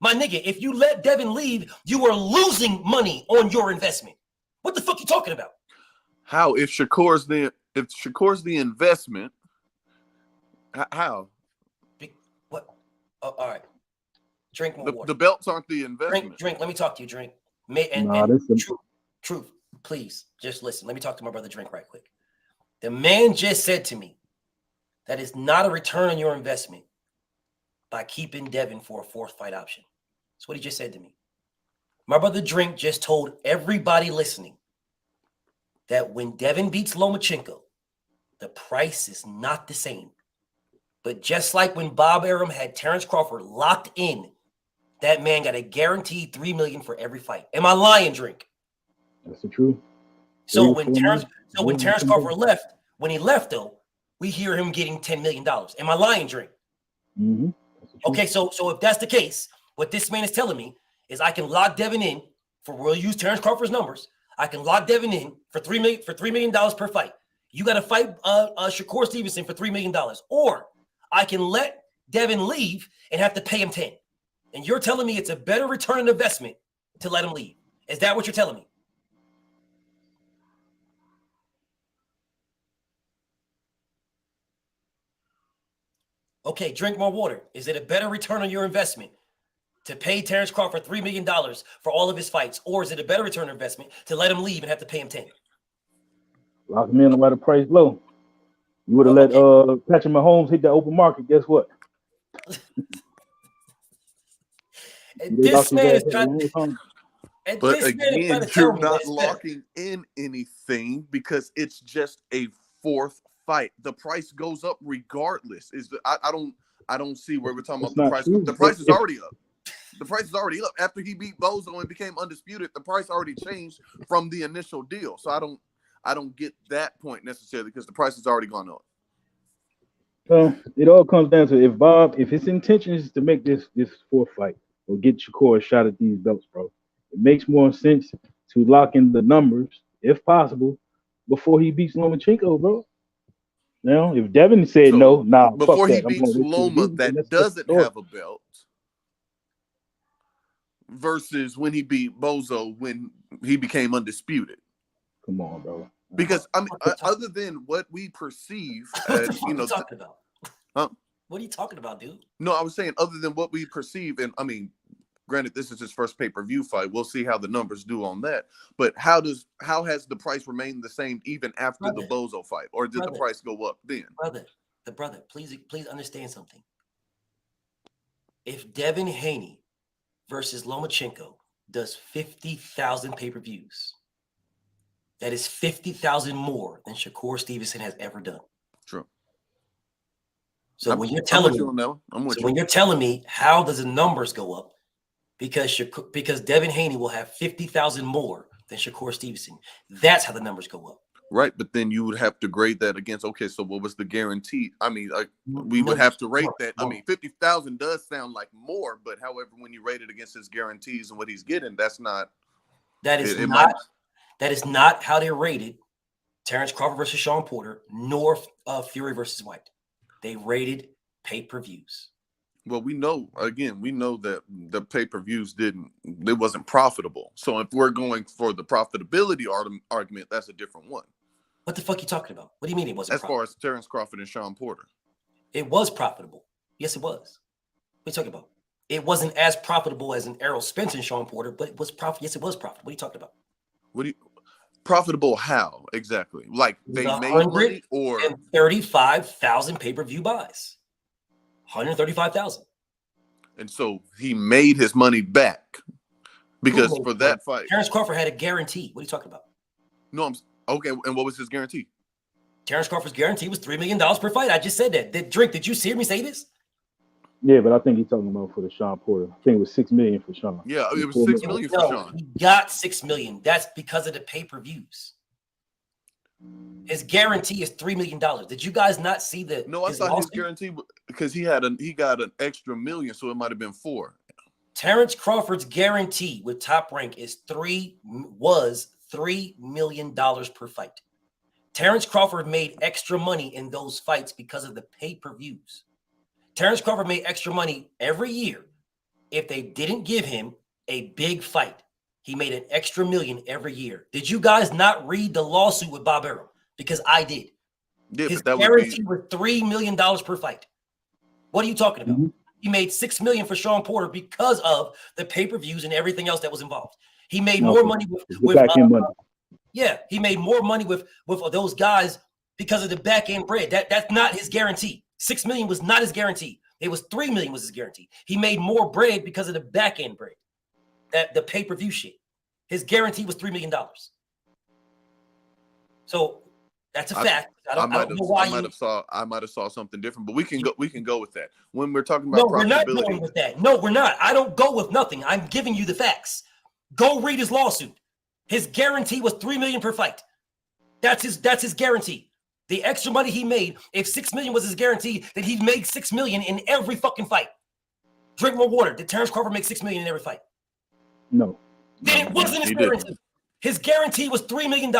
My nigga, if you let Devin leave, you are losing money on your investment. What the fuck you talking about? How? If Shakur's the investment, how? What? Oh, all right. Drink more water. The belts aren't the investment. Drink. Let me talk to you, Drink. Truth, please, just listen. Let me talk to my brother Drink right quick. The man just said to me that is not a return on your investment by keeping Devin for a fourth fight option. That's what he just said to me. My brother Drink just told everybody listening that when Devin beats Lomachenko, the price is not the same. But just like when Bob Arum had Terrence Crawford locked in, that man got a guaranteed $3 million for every fight. Am I lying, Drink? That's the truth. So when Terrence Crawford left, when he left though, we hear him getting $10 million. Am I lying, Drink? Mm-hmm. Okay, so if that's the case, what this man is telling me is I can lock Devin in we'll use Terrence Crawford's numbers. I can lock Devin in for $3 million per fight. You got to fight Shakur Stevenson for $3 million. Or I can let Devin leave and have to pay him 10. And you're telling me it's a better return on investment to let him leave. Is that what you're telling me? Okay, drink more water. Is it a better return on your investment to pay Terrence Crawford $3 million for all of his fights? Or is it a better return on investment to let him leave and have to pay him 10? Lock him in and let the price low. You would have let Patrick Mahomes hit the open market. Guess what? This man is trying. But again, you're not locking in anything because it's just a fourth fight. The price goes up regardless. I don't see where we're talking about the price. The price is already up. The price is already up. After he beat Bozo and became undisputed, the price already changed from the initial deal. So I don't get that point necessarily because the price has already gone up. It all comes down to if his intention is to make this fourth fight or get Shakur a shot at these belts, bro, it makes more sense to lock in the numbers, if possible, before he beats Lomachenko, bro. Now, if Devin said before he beats Loma that doesn't have a belt, versus when he beat Bozo when he became undisputed. Come on, bro. Because I mean, other than what we perceive, what are you talking about? Huh? What are you talking about, dude? No, I was saying other than what we perceive, and I mean, granted, this is his first pay-per-view fight. We'll see how the numbers do on that. But how has the price remained the same even after the Bozo fight, or did the price go up then? Brother, please understand something. If Devin Haney versus Lomachenko does 50,000 pay-per-views, that is 50,000 more than Shakur Stevenson has ever done. True. So when you're telling me how does the numbers go up? Because Devin Haney will have 50,000 more than Shakur Stevenson. That's how the numbers go up. Right, but then you would have to grade that against. Okay, so what was the guarantee? I mean, we would have to rate that. I mean, 50,000 does sound like more, but however, when you rate it against his guarantees and what he's getting, that's not. That is not how they rated Terrence Crawford versus Sean Porter, nor Fury versus White. They rated pay-per-views. Well, we know that the pay-per-views it wasn't profitable. So if we're going for the profitability argument, that's a different one. What the fuck are you talking about? What do you mean it wasn't profitable? As far as Terrence Crawford and Sean Porter. It was profitable. Yes, it was. What are you talking about? It wasn't as profitable as an Errol Spence and Sean Porter, but it was profitable. Yes, it was profitable. What are you talking about? Profitable how exactly? Like they made money or 35,000 pay-per-view buys. 135,000. And so he made his money back because for that fight, Terrence Crawford had a guarantee. What are you talking about? No, okay. And what was his guarantee? Terrence Crawford's guarantee was $3 million per fight. I just said that. Did you hear me say this? Yeah, but I think he's talking about for the Sean Porter. I think it was $6 million for Sean. Yeah, it was $6 million for Sean. He got $6 million. That's because of the pay-per-views. His guarantee is $3 million. Did you guys not see the? No, I thought his guarantee because he got an extra $1 million, so it might have been $4 million. Terrence Crawford's guarantee with Top Rank was $3 million per fight. Terrence Crawford made extra money in those fights because of the pay-per-views. Terrence Crawford made extra money every year if they didn't give him a big fight. He made an extra $1 million every year. Did you guys not read the lawsuit with Bob Arum? Because I did. Yeah, his guarantee was $3 million per fight. What are you talking about? Mm-hmm. He made $6 million for Sean Porter because of the pay-per-views and everything else that was involved. He made more money with he made more money with those guys because of the back end bread. That's not his guarantee. $6 million was not his guarantee. It was $3 million was his guarantee. He made more bread because of the back end bread. That the pay-per-view shit. His guarantee was $3 million. So that's a fact. I don't know why I might have saw something different, but we can go with that. When we're talking about we're not going with that. No, we're not. I don't go with nothing. I'm giving you the facts. Go read his lawsuit. His guarantee was $3 million per fight. That's his guarantee. The extra money he made, if $6 million was his guarantee, then he made $6 million in every fucking fight. Drink more water. Did Terrence Crawford make $6 million in every fight? No. Then it wasn't his guarantee. His guarantee was $3 million,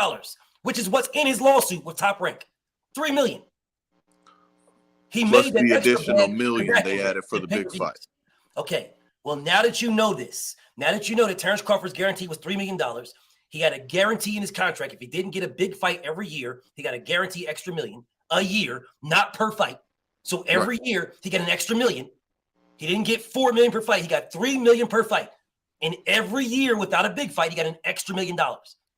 which is what's in his lawsuit with Top Rank. $3 million. He Plus made that the extra additional bag million back they in added for to the pay big the fight. dues. Okay. Well, now that you know this, now that you know that Terrence Crawford's guarantee was $3 million, he had a guarantee in his contract. If he didn't get a big fight every year, he got a guarantee extra million a year, not per fight. So every year he got an extra million. He didn't get $4 million per fight. He got $3 million per fight. And every year without a big fight, he got an extra $1 million.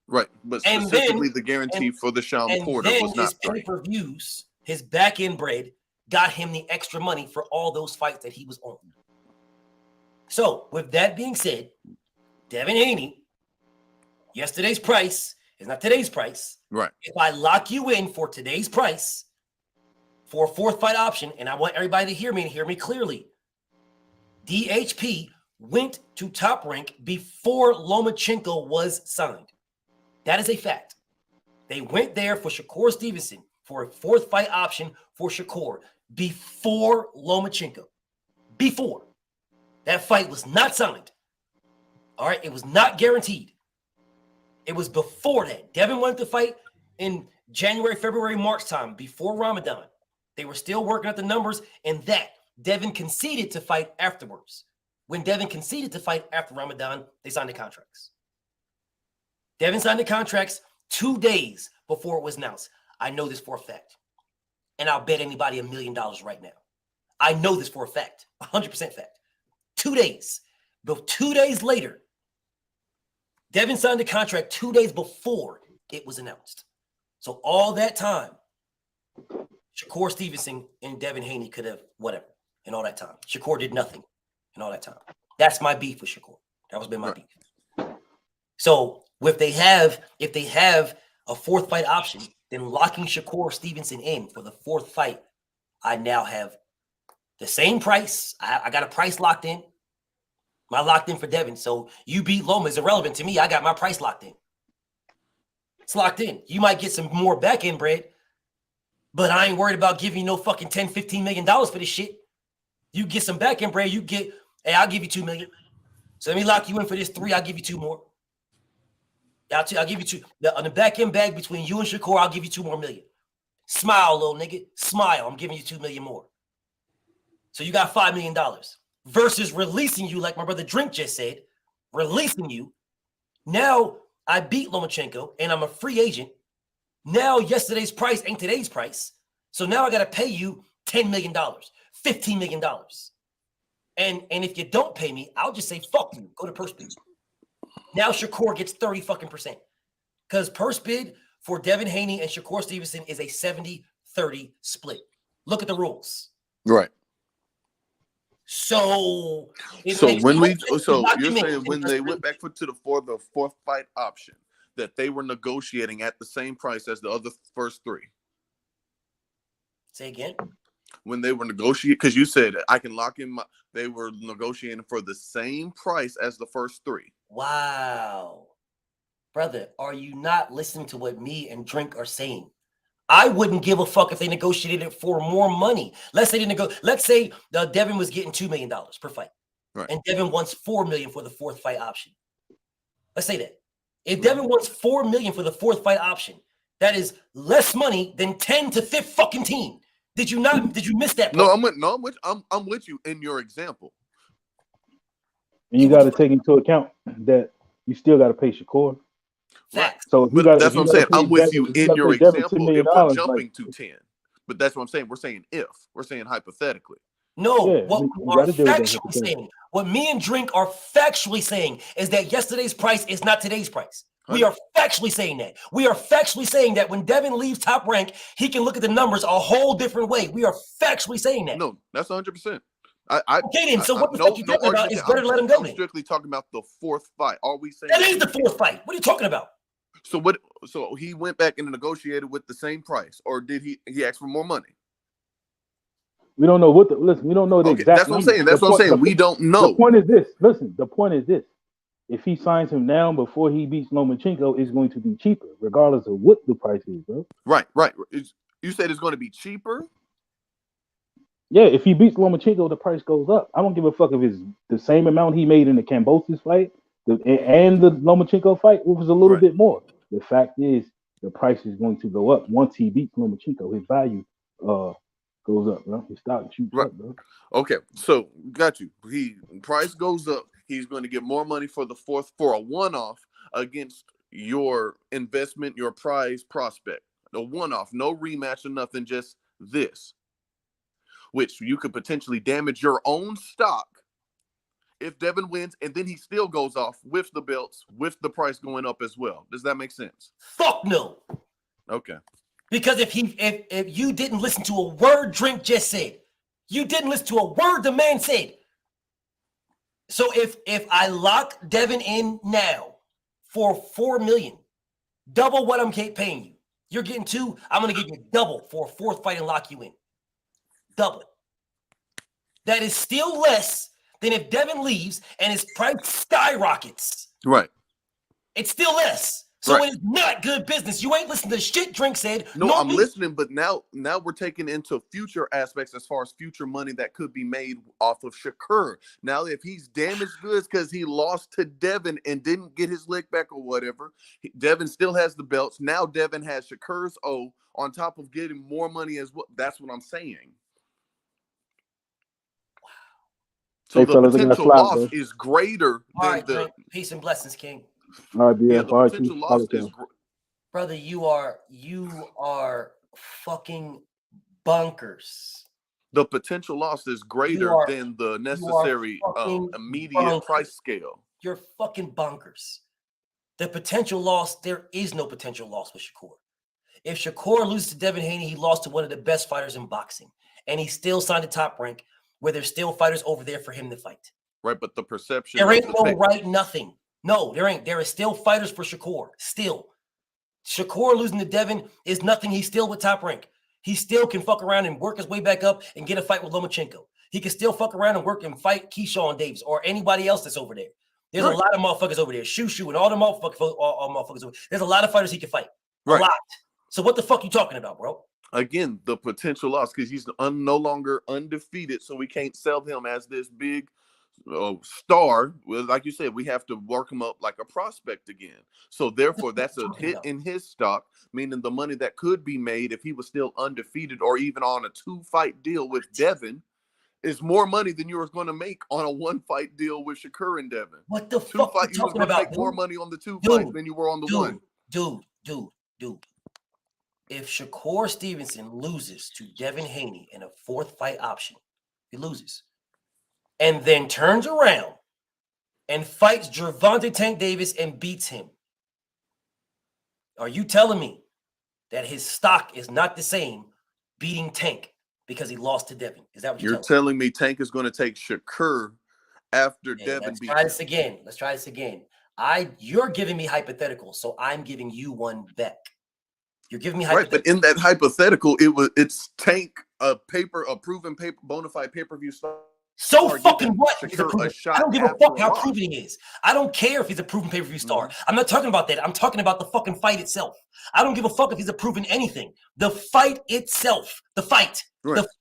Right, but specifically the guarantee for the Sean Porter was not his pay-per-views, his back-end bread, got him the extra money for all those fights that he was on. So, with that being said, Devin Haney, yesterday's price is not today's price. Right. If I lock you in for today's price for a fourth fight option, and I want everybody to hear me and hear me clearly, DHP went to Top Rank before Lomachenko was signed. That is a fact. They went there for Shakur Stevenson for a fourth fight option for Shakur before Lomachenko. Before. That fight was not signed. All right, it was not guaranteed. It was before that. Devin wanted to fight in January, February, March time, before Ramadan. They were still working out the numbers, and that Devin conceded to fight afterwards. When Devin conceded to fight after Ramadan, they signed the contracts. Devin signed the contracts 2 days before it was announced. I know this for a fact. And I'll bet anybody $1 million right now. I know this for a fact, 100% fact. 2 days. But 2 days later, Devin signed the contract 2 days before it was announced. So all that time, Shakur Stevenson and Devin Haney could have whatever in all that time. Shakur did nothing in all that time. That's my beef with Shakur. That was been my beef. So if they have a fourth fight option, then locking Shakur Stevenson in for the fourth fight, I now have the same price. I got a price locked in. My locked in for Devin. So you beat Loma is irrelevant to me. I got my price locked in. It's locked in. You might get some more back end bread, but I ain't worried about giving you no fucking $10, $15 million for this shit. You get some back end bread, you get, hey, I'll give you $2 million. So let me lock you in for this 3. I'll give you 2 more. I'll give you 2. On the back end bag between you and Shakur, I'll give you $2 more million. Smile, little nigga. Smile. I'm giving you $2 million more. So you got $5 million versus releasing you, like my brother Drink just said, releasing you. Now I beat Lomachenko and I'm a free agent. Now yesterday's price ain't today's price. So now I got to pay you $10 million, $15 million. And if you don't pay me, I'll just say, fuck you. Go to purse bid. Now Shakur gets 30% because purse bid for Devin Haney and Shakur Stevenson is a 70-30 split. Look at the rules. Right. So you're saying when they went back for the fourth fight option that they were negotiating at the same price as the other first 3. Say again. When they were negotiating, because you said I can lock in they were negotiating for the same price as the first 3. Wow. Brother, are you not listening to what me and Drink are saying? I wouldn't give a fuck if they negotiated it for more money. Let's say let's say Devin was getting $2 million per fight. Right. And Devin wants $4 million for the fourth fight option. Let's say that. If Devin wants $4 million for the fourth fight option, that is less money than 10 to 5th fucking team. Did you miss that point? I'm with you in your example. And you got to take into account that you still got to pay Shakur. Facts. So that's what I'm saying. I'm with you in your example. If we're jumping to 10, but that's what I'm saying. We're saying we're saying hypothetically. No, what we are factually saying, what me and Drink are factually saying is that yesterday's price is not today's price. We are factually saying that. We are factually saying that when Devin leaves Top Rank, he can look at the numbers a whole different way. We are factually saying that. No, that's 100%. Okay, then. So what the fuck you talking about? Is better to let him go. I'm strictly talking about the fourth fight. Are we saying that is the fourth fight? What are you talking about? So what? So he went back and negotiated with the same price, or did he ask for more money? We don't know what. We don't know the exact. That's what I'm saying. That's what I'm saying. We don't know. The point is this. Listen. The point is this. If he signs him now before he beats Lomachenko, it's going to be cheaper, regardless of what the price is, bro. Right. You said it's going to be cheaper. Yeah, if he beats Lomachenko, the price goes up. I don't give a fuck if it's the same amount he made in the Kambosos fight And the Lomachenko fight, it was a little bit more. The fact is, the price is going to go up once he beats Lomachenko. His value goes up, bro. His stock shoots up, bro. Okay, so got you. Price goes up. He's going to get more money for a one-off against your investment, your prize prospect. A one-off, no rematch or nothing, just this, which you could potentially damage your own stock if Devin wins, and then he still goes off with the belts, with the price going up as well. Does that make sense? Fuck no. Okay. Because if you didn't listen to a word Drink just said, you didn't listen to a word the man said. So if I lock Devin in now for $4 million, double what I'm paying you, you're getting 2. I'm going to give you double for a 4th fight and lock you in. Double. That is still less than if Devin leaves and his price skyrockets. Right. It's still less. So it is not good business. You ain't listening to shit Drink said. No, I'm listening, but now we're taking into future aspects as far as future money that could be made off of Shakur. Now, if he's damaged goods because he lost to Devin and didn't get his lick back or whatever, Devin still has the belts. Now Devin has Shakur's O on top of getting more money as well. That's what I'm saying. Wow. So the potential loss is greater than the... Drink. Peace and blessings, King. All right, the potential loss is brother, you are fucking bonkers. The potential loss is greater than the necessary immediate price scale. You're fucking bonkers. The potential loss, there is no potential loss with Shakur. If Shakur loses to Devin Haney, he lost to one of the best fighters in boxing, and he still signed a Top Rank where there's still fighters over there for him to fight. Right, but the perception there ain't no right nothing. No, there ain't. There is still fighters for Shakur. Still. Shakur losing to Devin is nothing. He's still with Top Rank. He still can fuck around and work his way back up and get a fight with Lomachenko. He can still fuck around and work and fight Keyshawn Davis or anybody else that's over there. There's a lot of motherfuckers over there. Shoo and all the motherfuckers over there. There's a lot of fighters he can fight. A lot. So what the fuck you talking about, bro? Again, the potential loss because he's no longer undefeated, so we can't sell him as this big star. Well, like you said, we have to work him up like a prospect again. So therefore, that's a hit in his stock, meaning the money that could be made if he was still undefeated or even on a 2-fight deal with Devin is more money than you were going to make on a 1-fight deal with Shakur and Devin. What the fuck are you talking about? Make more money on the 2 fights than you were on the 1. Dude. If Shakur Stevenson loses to Devin Haney in a 4th fight option, he loses. And then turns around and fights Gervonta Tank Davis and beats him. Are you telling me that his stock is not the same beating Tank because he lost to Devin? Is that what you're telling me? Tank is going to take Shakur after Devin beats him. Let's try this again. You're giving me hypotheticals, so I'm giving you one back. You're giving me hypothetical. Right, but in that hypothetical, it's Tank, a proven bona fide pay-per-view star. So fucking what? I don't give a fuck how proven he is. I don't care if he's a proven pay-per-view star. I'm not talking about that. I'm talking about the fucking fight itself. I don't give a fuck if he's a proven anything. The fight itself. The fight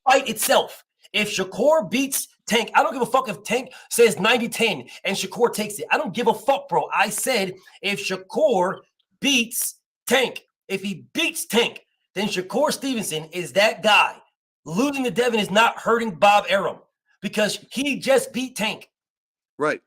itself. If Shakur beats Tank, I don't give a fuck if Tank says 90-10 and Shakur takes it. I don't give a fuck, bro. I said if Shakur beats Tank, if he beats Tank, then Shakur Stevenson is that guy. Losing to Devin is not hurting Bob Arum. Because he just beat Tank. Right.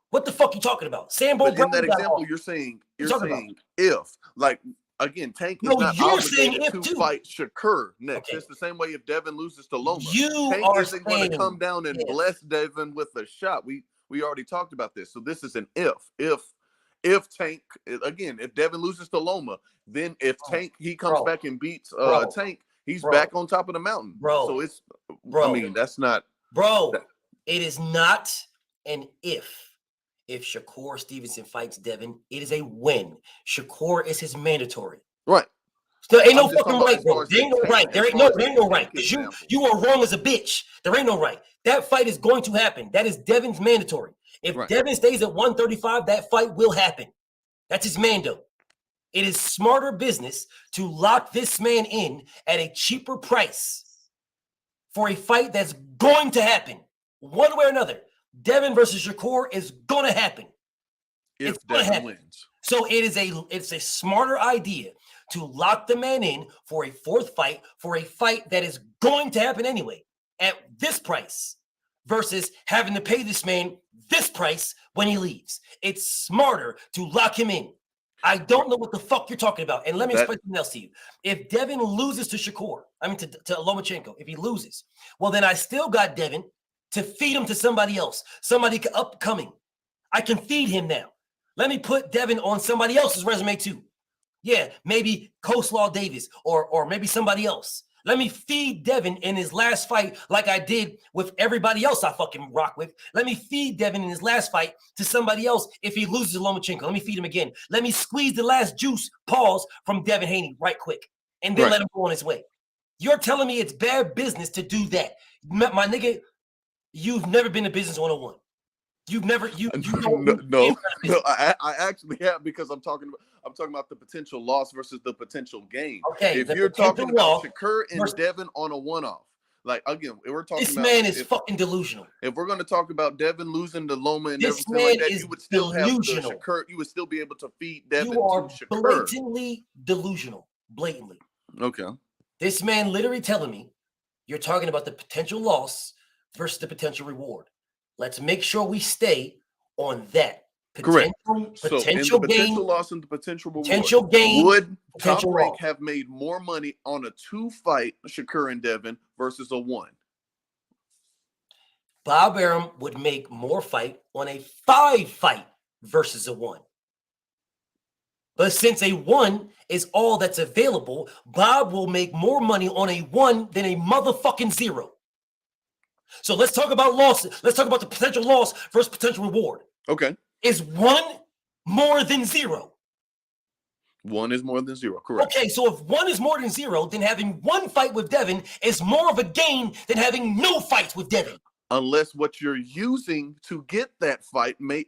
What the fuck you talking about? Sambo Brown. In that example, you're saying if, like, again, Tank is not obligated to fight Shakur next. It's the same way if Devin loses to Loma. Tank isn't going to come down and bless Devin with a shot. We already talked about this. So this is an if. If Tank, again, if Devin loses to Loma, then if Tank, he comes back and beats Tank, he's back on top of the mountain. So it's, I mean, that's not. Bro, it is not an if. If Shakur Stevenson fights Devin, it is a win. Shakur is his mandatory. Right. There ain't no fucking right, bro. There ain't no right. There ain't no right. Because you are wrong as a bitch. There ain't no right. That fight is going to happen. That is Devin's mandatory. If Devin stays at 135, that fight will happen. That's his mando. It is smarter business to lock this man in at a cheaper price for a fight that's going to happen one way or another. Devin versus Shakur is going to happen. if Devin wins. So it's a smarter idea to lock the man in for a fourth fight, for a fight that is going to happen anyway at this price, versus having to pay this man this price when he leaves. It's smarter to lock him in. I don't know what the fuck you're talking about. And let me explain something else to you. If Devin loses to Shakur, to Lomachenko, if he loses, well, then I still got Devin to feed him to somebody else, somebody upcoming. I can feed him now. Let me put Devin on somebody else's resume too. Yeah, maybe Coleslaw Davis or maybe somebody else. Let me feed Devin in his last fight like I did with everybody else I fucking rock with. Let me feed Devin in his last fight to somebody else if he loses to Lomachenko. Let me feed him again. Let me squeeze the last juice, pause, from Devin Haney right quick. And then let him go on his way. You're telling me it's bad business to do that. My nigga, you've never been to Business 101. You've never no. I actually have, because I'm talking about the potential loss versus the potential gain. Okay, if you're talking about Shakur and Devin on a one-off, like again, we're talking this about man is fucking delusional. If we're going to talk about Devin losing to Loma and this everything like that, you would still delusional. have the Shakur. You would still be able to feed Devin you are to Shakur. Blatantly delusional, blatantly. Okay. This man literally telling me you're talking about the potential loss versus the potential reward. Let's make sure we stay on that. Correct. Potential gain, potential loss and the potential reward. Potential gain. Would Top Rank loss. have made more money on a 2-fight Shakur and Devin versus a 1? Bob Arum would make more fight on a 5-fight versus a 1. But since a 1 is all that's available, Bob will make more money on a 1 than a motherfucking 0. So let's talk about losses. Let's talk about the potential loss versus potential reward. Okay. Is 1 more than 0? 1 is more than 0, correct. Okay, so if 1 is more than 0, then having 1 fight with Devin is more of a gain than having no fights with Devin. Unless what you're using to get that fight may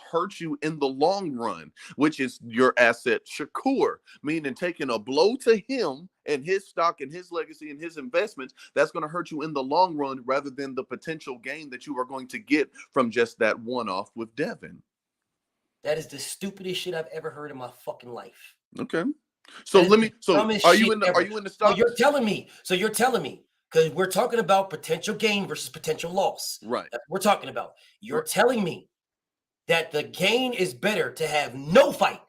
hurt you in the long run, which is your asset Shakur, meaning taking a blow to him and his stock and his legacy and his investments. That's going to hurt you in the long run rather than the potential gain that you are going to get from just that one-off with Devin. That is the stupidest shit I've ever heard in my fucking life. Okay. So are you in the stock? So you're telling me because we're talking about potential gain versus potential loss. Right. That's what we're talking about. You're telling me that the gain is better to have no fight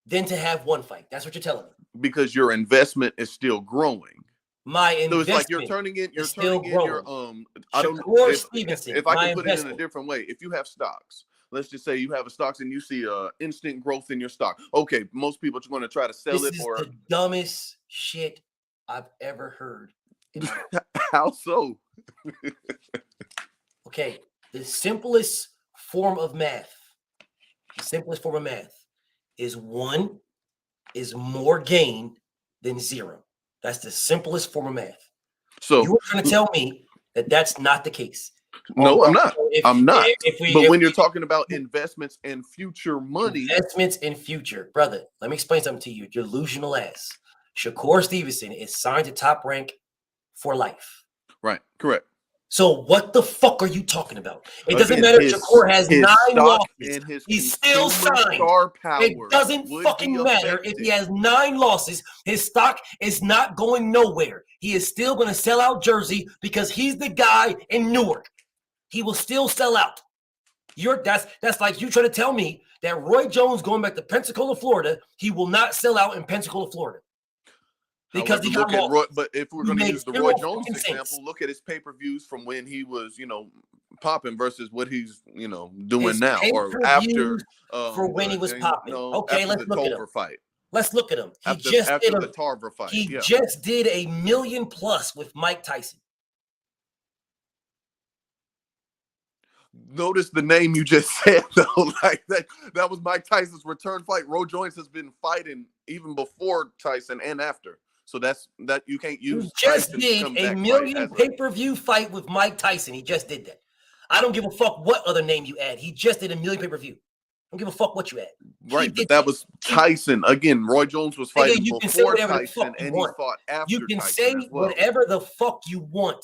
than to have 1 fight. That's what you're telling me. Because your investment is still growing. My investment. So it's like you're turning in your I don't know if I can put it in a different way. If you have stocks, let's just say you have a stocks and you see instant growth in your stock. Okay, most people are going to try to sell this is the dumbest shit I've ever heard. How so? Okay, the simplest form of math is 1 is more gain than 0. That's the simplest form of math. So you're trying to tell me that that's not the case. No, I'm not. But when you're talking about investments and future money. Investments in future, brother, let me explain something to you. You're delusional ass. Shakur Stevenson is signed to Top Rank for life. Right, correct. So what the fuck are you talking about? It doesn't matter if Shakur has 9 losses. He's still signed. It doesn't fucking matter if he has 9 losses. His stock is not going nowhere. He is still going to sell out Jersey because he's the guy in Newark. He will still sell out. That's like you trying to tell me that Roy Jones going back to Pensacola, Florida, he will not sell out in Pensacola, Florida. Because he got lost. But if we're going to use the Roy Jones example, look at his pay-per-views from when he was, popping versus what he's, doing now or after for when he was popping. Okay, let's look at him. Fight. Let's look at him. He just did the Tarver fight. He just did $1 million+ with Mike Tyson. Notice the name you just said though, like that was Mike Tyson's return fight. Roy Jones has been fighting even before Tyson and after. So that you can't use. He just did $1 million pay-per-view fight with Mike Tyson. He just did that. I don't give a fuck what other name you add. He just did $1 million pay-per-view. I don't give a fuck what you add. Right, but that was Tyson. Again, Roy Jones was fighting before Tyson, and he fought after Tyson. You can say whatever the fuck you want.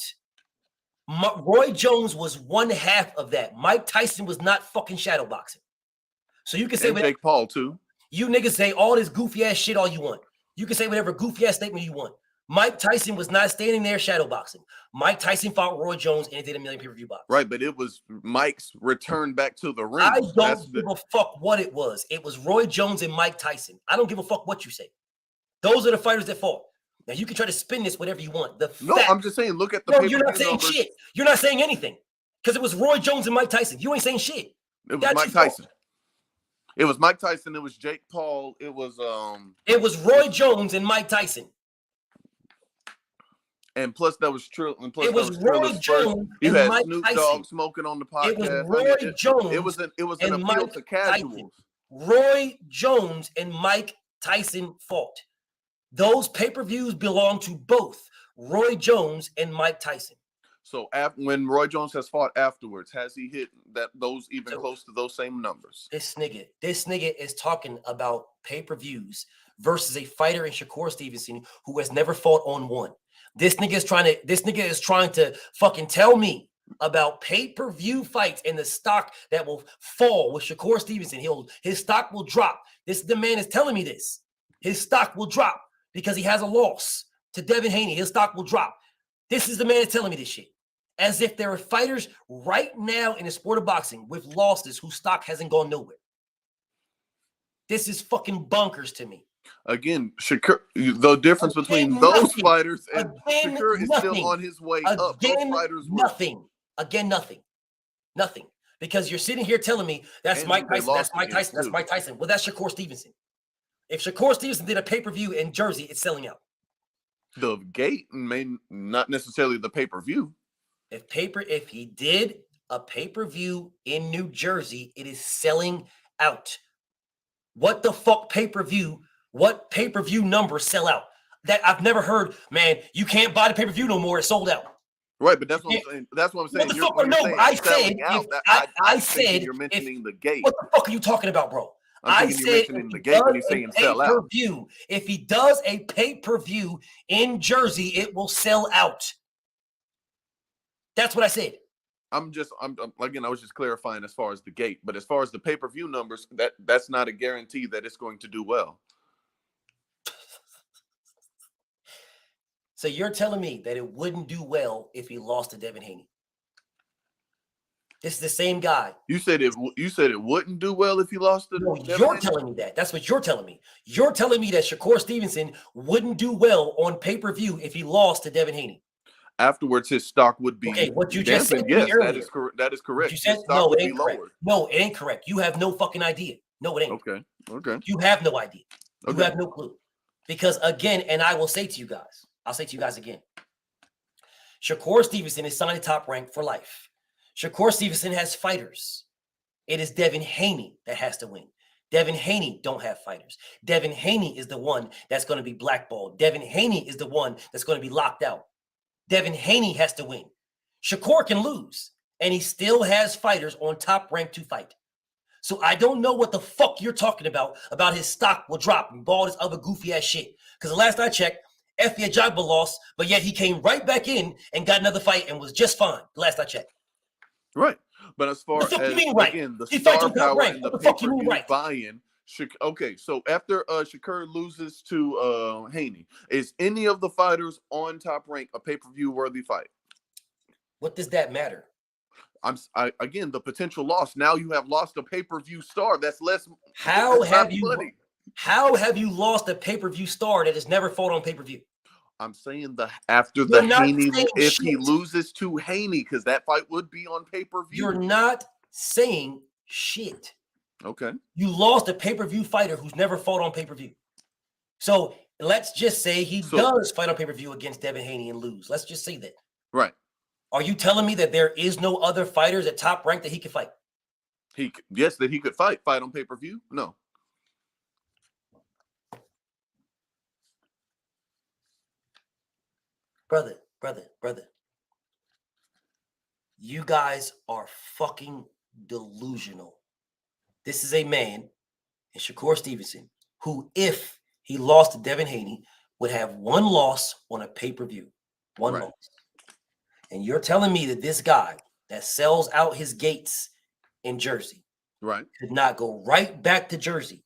Roy Jones was 1/2 of that. Mike Tyson was not fucking shadowboxing. So you can say and whatever, Jake Paul too. you niggas say all this goofy ass shit all you want. You can say whatever goofy ass statement you want. Mike Tyson was not standing there shadow boxing. Mike Tyson fought Roy Jones and did a million pay-per-view box. Right, but it was Mike's return back to the ring. I don't give a fuck what it was. It was Roy Jones and Mike Tyson. I don't give a fuck what you say. Those are the fighters that fought. Now you can try to spin this whatever you want. I'm just saying, look at the you're not saying shit. You're not saying anything. Because it was Roy Jones and Mike Tyson. You ain't saying shit. It was Mike Tyson. It was Mike Tyson. It was Jake Paul. It was Roy Jones and Mike Tyson. And plus that was true. And plus it was Roy Jones. You had Mike Snoop Tyson. Dogg smoking on the podcast. It was Roy Jones. It was an appeal Mike to casuals. Tyson. Roy Jones and Mike Tyson fought. Those pay-per-views belong to both Roy Jones and Mike Tyson. So when Roy Jones has fought afterwards, has he hit those even close to those same numbers? This nigga is talking about pay-per-views versus a fighter in Shakur Stevenson who has never fought on one. This nigga is trying to fucking tell me about pay-per-view fights and the stock that will fall with Shakur Stevenson. His stock will drop. The man is telling me this. His stock will drop because he has a loss to Devin Haney. His stock will drop. This is the man that's telling me this shit. As if there are fighters right now in the sport of boxing with losses whose stock hasn't gone nowhere. This is fucking bonkers to me. Again, Shakur, the difference between those fighters and Shakur is still on his way up. Those fighters were nothing. Because you're sitting here telling me that's Mike Tyson, that's Mike Tyson, that's Mike Tyson. Well, that's Shakur Stevenson. If Shakur Stevenson did a pay-per-view in Jersey, it's selling out. The gate may not necessarily the pay-per-view. If he did a pay-per-view in New Jersey, it is selling out. What the fuck pay-per-view? What pay-per-view numbers sell out? That I've never heard, man, you can't buy the pay-per-view no more. It's sold out. Right, but that's what I'm saying. That's what I'm saying. I said you're mentioning the gate. What the fuck are you talking about, bro? I said you're mentioning the gate when you're saying sell out. If he does a pay-per-view in Jersey, it will sell out. That's what I said. I'm again, I was just clarifying as far as the gate, but as far as the pay-per-view numbers, that's not a guarantee that it's going to do well. So you're telling me that it wouldn't do well if he lost to Devin Haney? This is the same guy. You said it wouldn't do well if he lost to Devin you're Haney? telling me that. That's what you're telling me. You're telling me that Shakur Stevenson wouldn't do well on pay-per-view if he lost to Devin Haney. Afterwards, his stock would be. Okay, what you just said. Yes, earlier. that is correct. You said no, it ain't correct. No, it ain't correct. You have no fucking idea. No, it ain't. Okay. You have no idea. You Okay. have no clue. Because again, and I will say to you guys, I'll say to you guys again, Shakur Stevenson is signed to Top Rank for life. Shakur Stevenson has fighters. It is Devin Haney that has to win. Devin Haney don't have fighters. Devin Haney is the one that's going to be blackballed. Devin Haney is the one that's going to be locked out. Devin Haney has to win. Shakur can lose, and he still has fighters on Top Rank to fight. So I don't know what the fuck you're talking about his stock will drop and all this other goofy ass shit. Because the last I checked, Effie Ajagba lost, but yet he came right back in and got another fight and was just fine. The last I checked. Right. But as far as, again, the He star fights on Top power Rank. and the What the fuck you mean pay-per-view buy-in, okay, so after Shakur loses to Haney, is any of the fighters on Top Rank a pay-per-view worthy fight? What does that matter? Again, the potential loss. Now you have lost a pay-per-view star. That's less. How have you lost a pay-per-view star that has never fought on pay-per-view? I'm saying after the Haney, if he loses to Haney, because that fight would be on pay-per-view. You're not saying shit. Okay. You lost a pay-per-view fighter who's never fought on pay-per-view. So let's just say he does fight on pay-per-view against Devin Haney and lose. Let's just say that. Right. Are you telling me that there is no other fighters at Top Rank that he could fight? Yes, that he could fight on pay-per-view? No. Brother. You guys are fucking delusional. This is a man, Shakur Stevenson, who, if he lost to Devin Haney, would have one loss on a pay-per-view. One loss. And you're telling me that this guy that sells out his gates in Jersey, Right. could not go right back to Jersey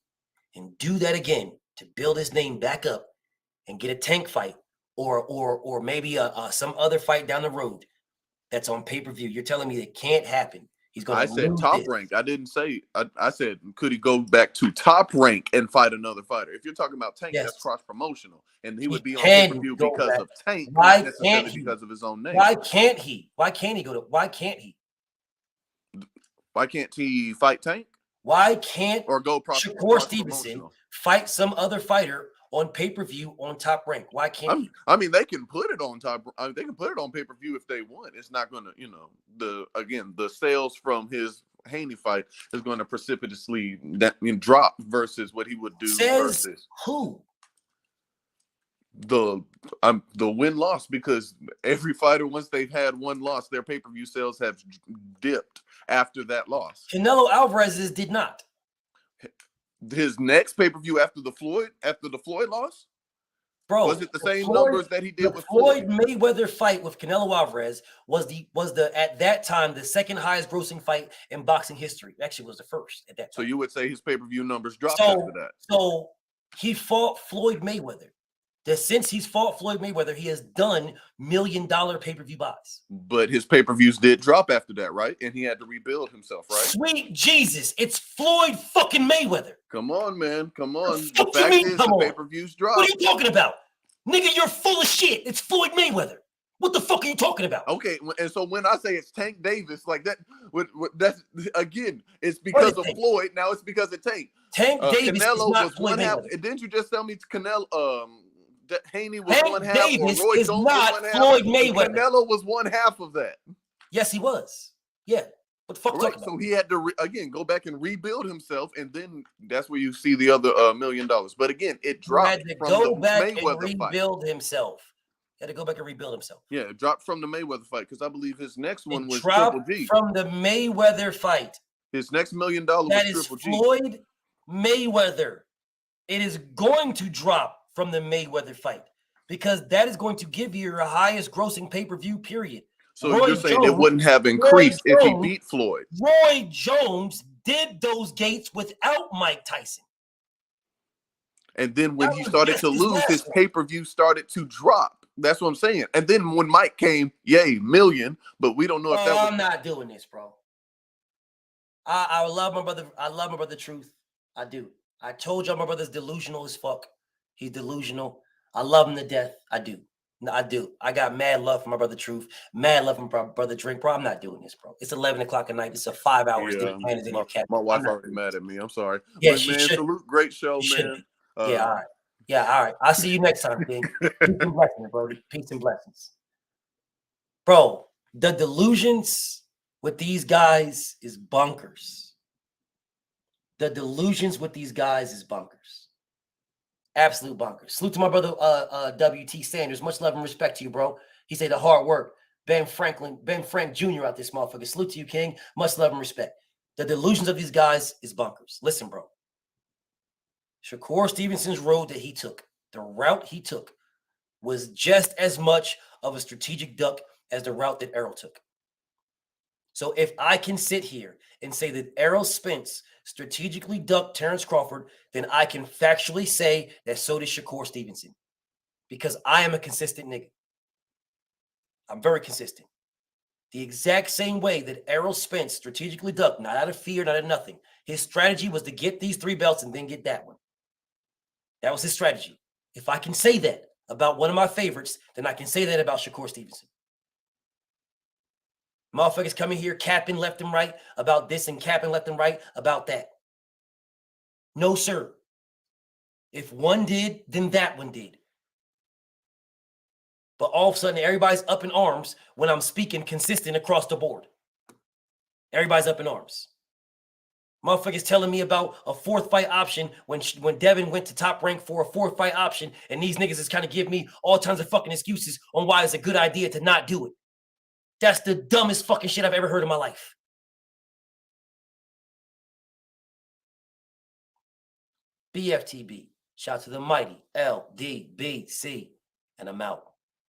and do that again to build his name back up and get a Tank fight or maybe some other fight down the road that's on pay-per-view. You're telling me it can't happen. He's going I to said lose top this. rank. I didn't say. I said could he go back to top rank and fight another fighter? If you're talking about Tank, that's cross promotional, and he would be on pay-per-view because of Tank, not necessarily because of his own name. Why can't he? Why can't he go to? Why can't he? Why can't he fight Tank? Why can't or go Shakur Stevenson fight some other fighter on pay-per-view on Top Rank? Why can't he? I mean, they can put it on top. They can put it on pay-per-view if they want. It's not going to, the sales from his Haney fight is going to precipitously drop versus what he would do versus who? The win-loss, because every fighter, once they've had one loss, their pay-per-view sales have dipped after that loss. Canelo Alvarez's did not. His next pay-per-view after the Floyd loss, bro, was it the same numbers that he did with Floyd Mayweather fight with Canelo Alvarez was the at that time the second highest grossing fight in boxing history. Actually, was the first at that time. So you would say his pay-per-view numbers dropped after that. So he fought Floyd Mayweather. Since he's fought Floyd Mayweather, he has done $1 million pay-per-view buys. But his pay-per-views did drop after that, right? And he had to rebuild himself, right? Sweet Jesus, it's Floyd fucking Mayweather. Come on, man. Come on. The fact is, the pay-per-views drop. What are you talking about? Nigga, you're full of shit. It's Floyd Mayweather. What the fuck are you talking about? Okay, and so when I say it's Tank Davis, like that, that's again, it's because of Floyd. Now it's because of Tank. Tank Davis Canelo is not was Floyd one half. Mayweather. Didn't you just tell me Canelo? That Haney was Hank one half, Davis or Roy is Jones not was one Floyd half. Mayweather. Canelo was one half of that. Yes, he was. Yeah. What the fuck? Right. So he had to again go back and rebuild himself, and then that's where you see the other $1 million. But again, it dropped from the Mayweather fight. Himself. He had to go back and rebuild himself. Yeah, it dropped from the Mayweather fight because I believe his next one was dropped Triple G. From the Mayweather fight. His next $1 million was Triple G. Floyd Mayweather. It is going to drop from the Mayweather fight because that is going to give you your highest grossing pay-per-view period. So you're saying it wouldn't have increased if he beat Floyd? Roy Jones did those gates without Mike Tyson. And then when he started to lose, his pay-per-view started to drop. That's what I'm saying. And then when Mike came, yay, million, but we don't know if that was... I'm not doing this, bro. I love my brother. I love my brother Truth. I do. I told y'all my brother's delusional as fuck. He's delusional. I love him to death. I do. No, I do. I got mad love for my brother Truth. Mad love for my brother Drink. Bro, I'm not doing this, bro. It's 11 o'clock at night. It's a 5 hours. Yeah, my wife already mad at me. I'm sorry. Yeah, but, man, salute. Great show, man. Yeah, all right. Yeah, all right. I'll see you next time, King. Peace and blessings, bro. Peace and blessings. Bro, the delusions with these guys is bunkers. The delusions with these guys is bunkers. Absolute bunkers. Salute to my brother WT Sanders. Much love and respect to you, bro. He said the hard work. Ben Frank Jr. out this motherfucker. Salute to you, King. Much love and respect. The delusions of these guys is bunkers. Listen, bro. Shakur Stevenson's road that he took, the route he took, was just as much of a strategic duck as the route that Errol took. So if I can sit here and say that Errol Spence strategically ducked Terrence Crawford, then I can factually say that so did Shakur Stevenson. Because I am a consistent nigga. I'm very consistent. The exact same way that Errol Spence strategically ducked, not out of fear, not out of nothing. His strategy was to get these 3 belts and then get that one. That was his strategy. If I can say that about one of my favorites, then I can say that about Shakur Stevenson. Motherfuckers coming here capping left and right about this and capping left and right about that. No, sir. If one did, then that one did. But all of a sudden, everybody's up in arms when I'm speaking consistent across the board. Everybody's up in arms. Motherfuckers telling me about a 4th fight option when Devin went to Top Rank for a 4th fight option, and these niggas is kind of give me all kinds of fucking excuses on why it's a good idea to not do it. That's the dumbest fucking shit I've ever heard in my life. BFTB. Shout out to the mighty LDBC. And I'm out.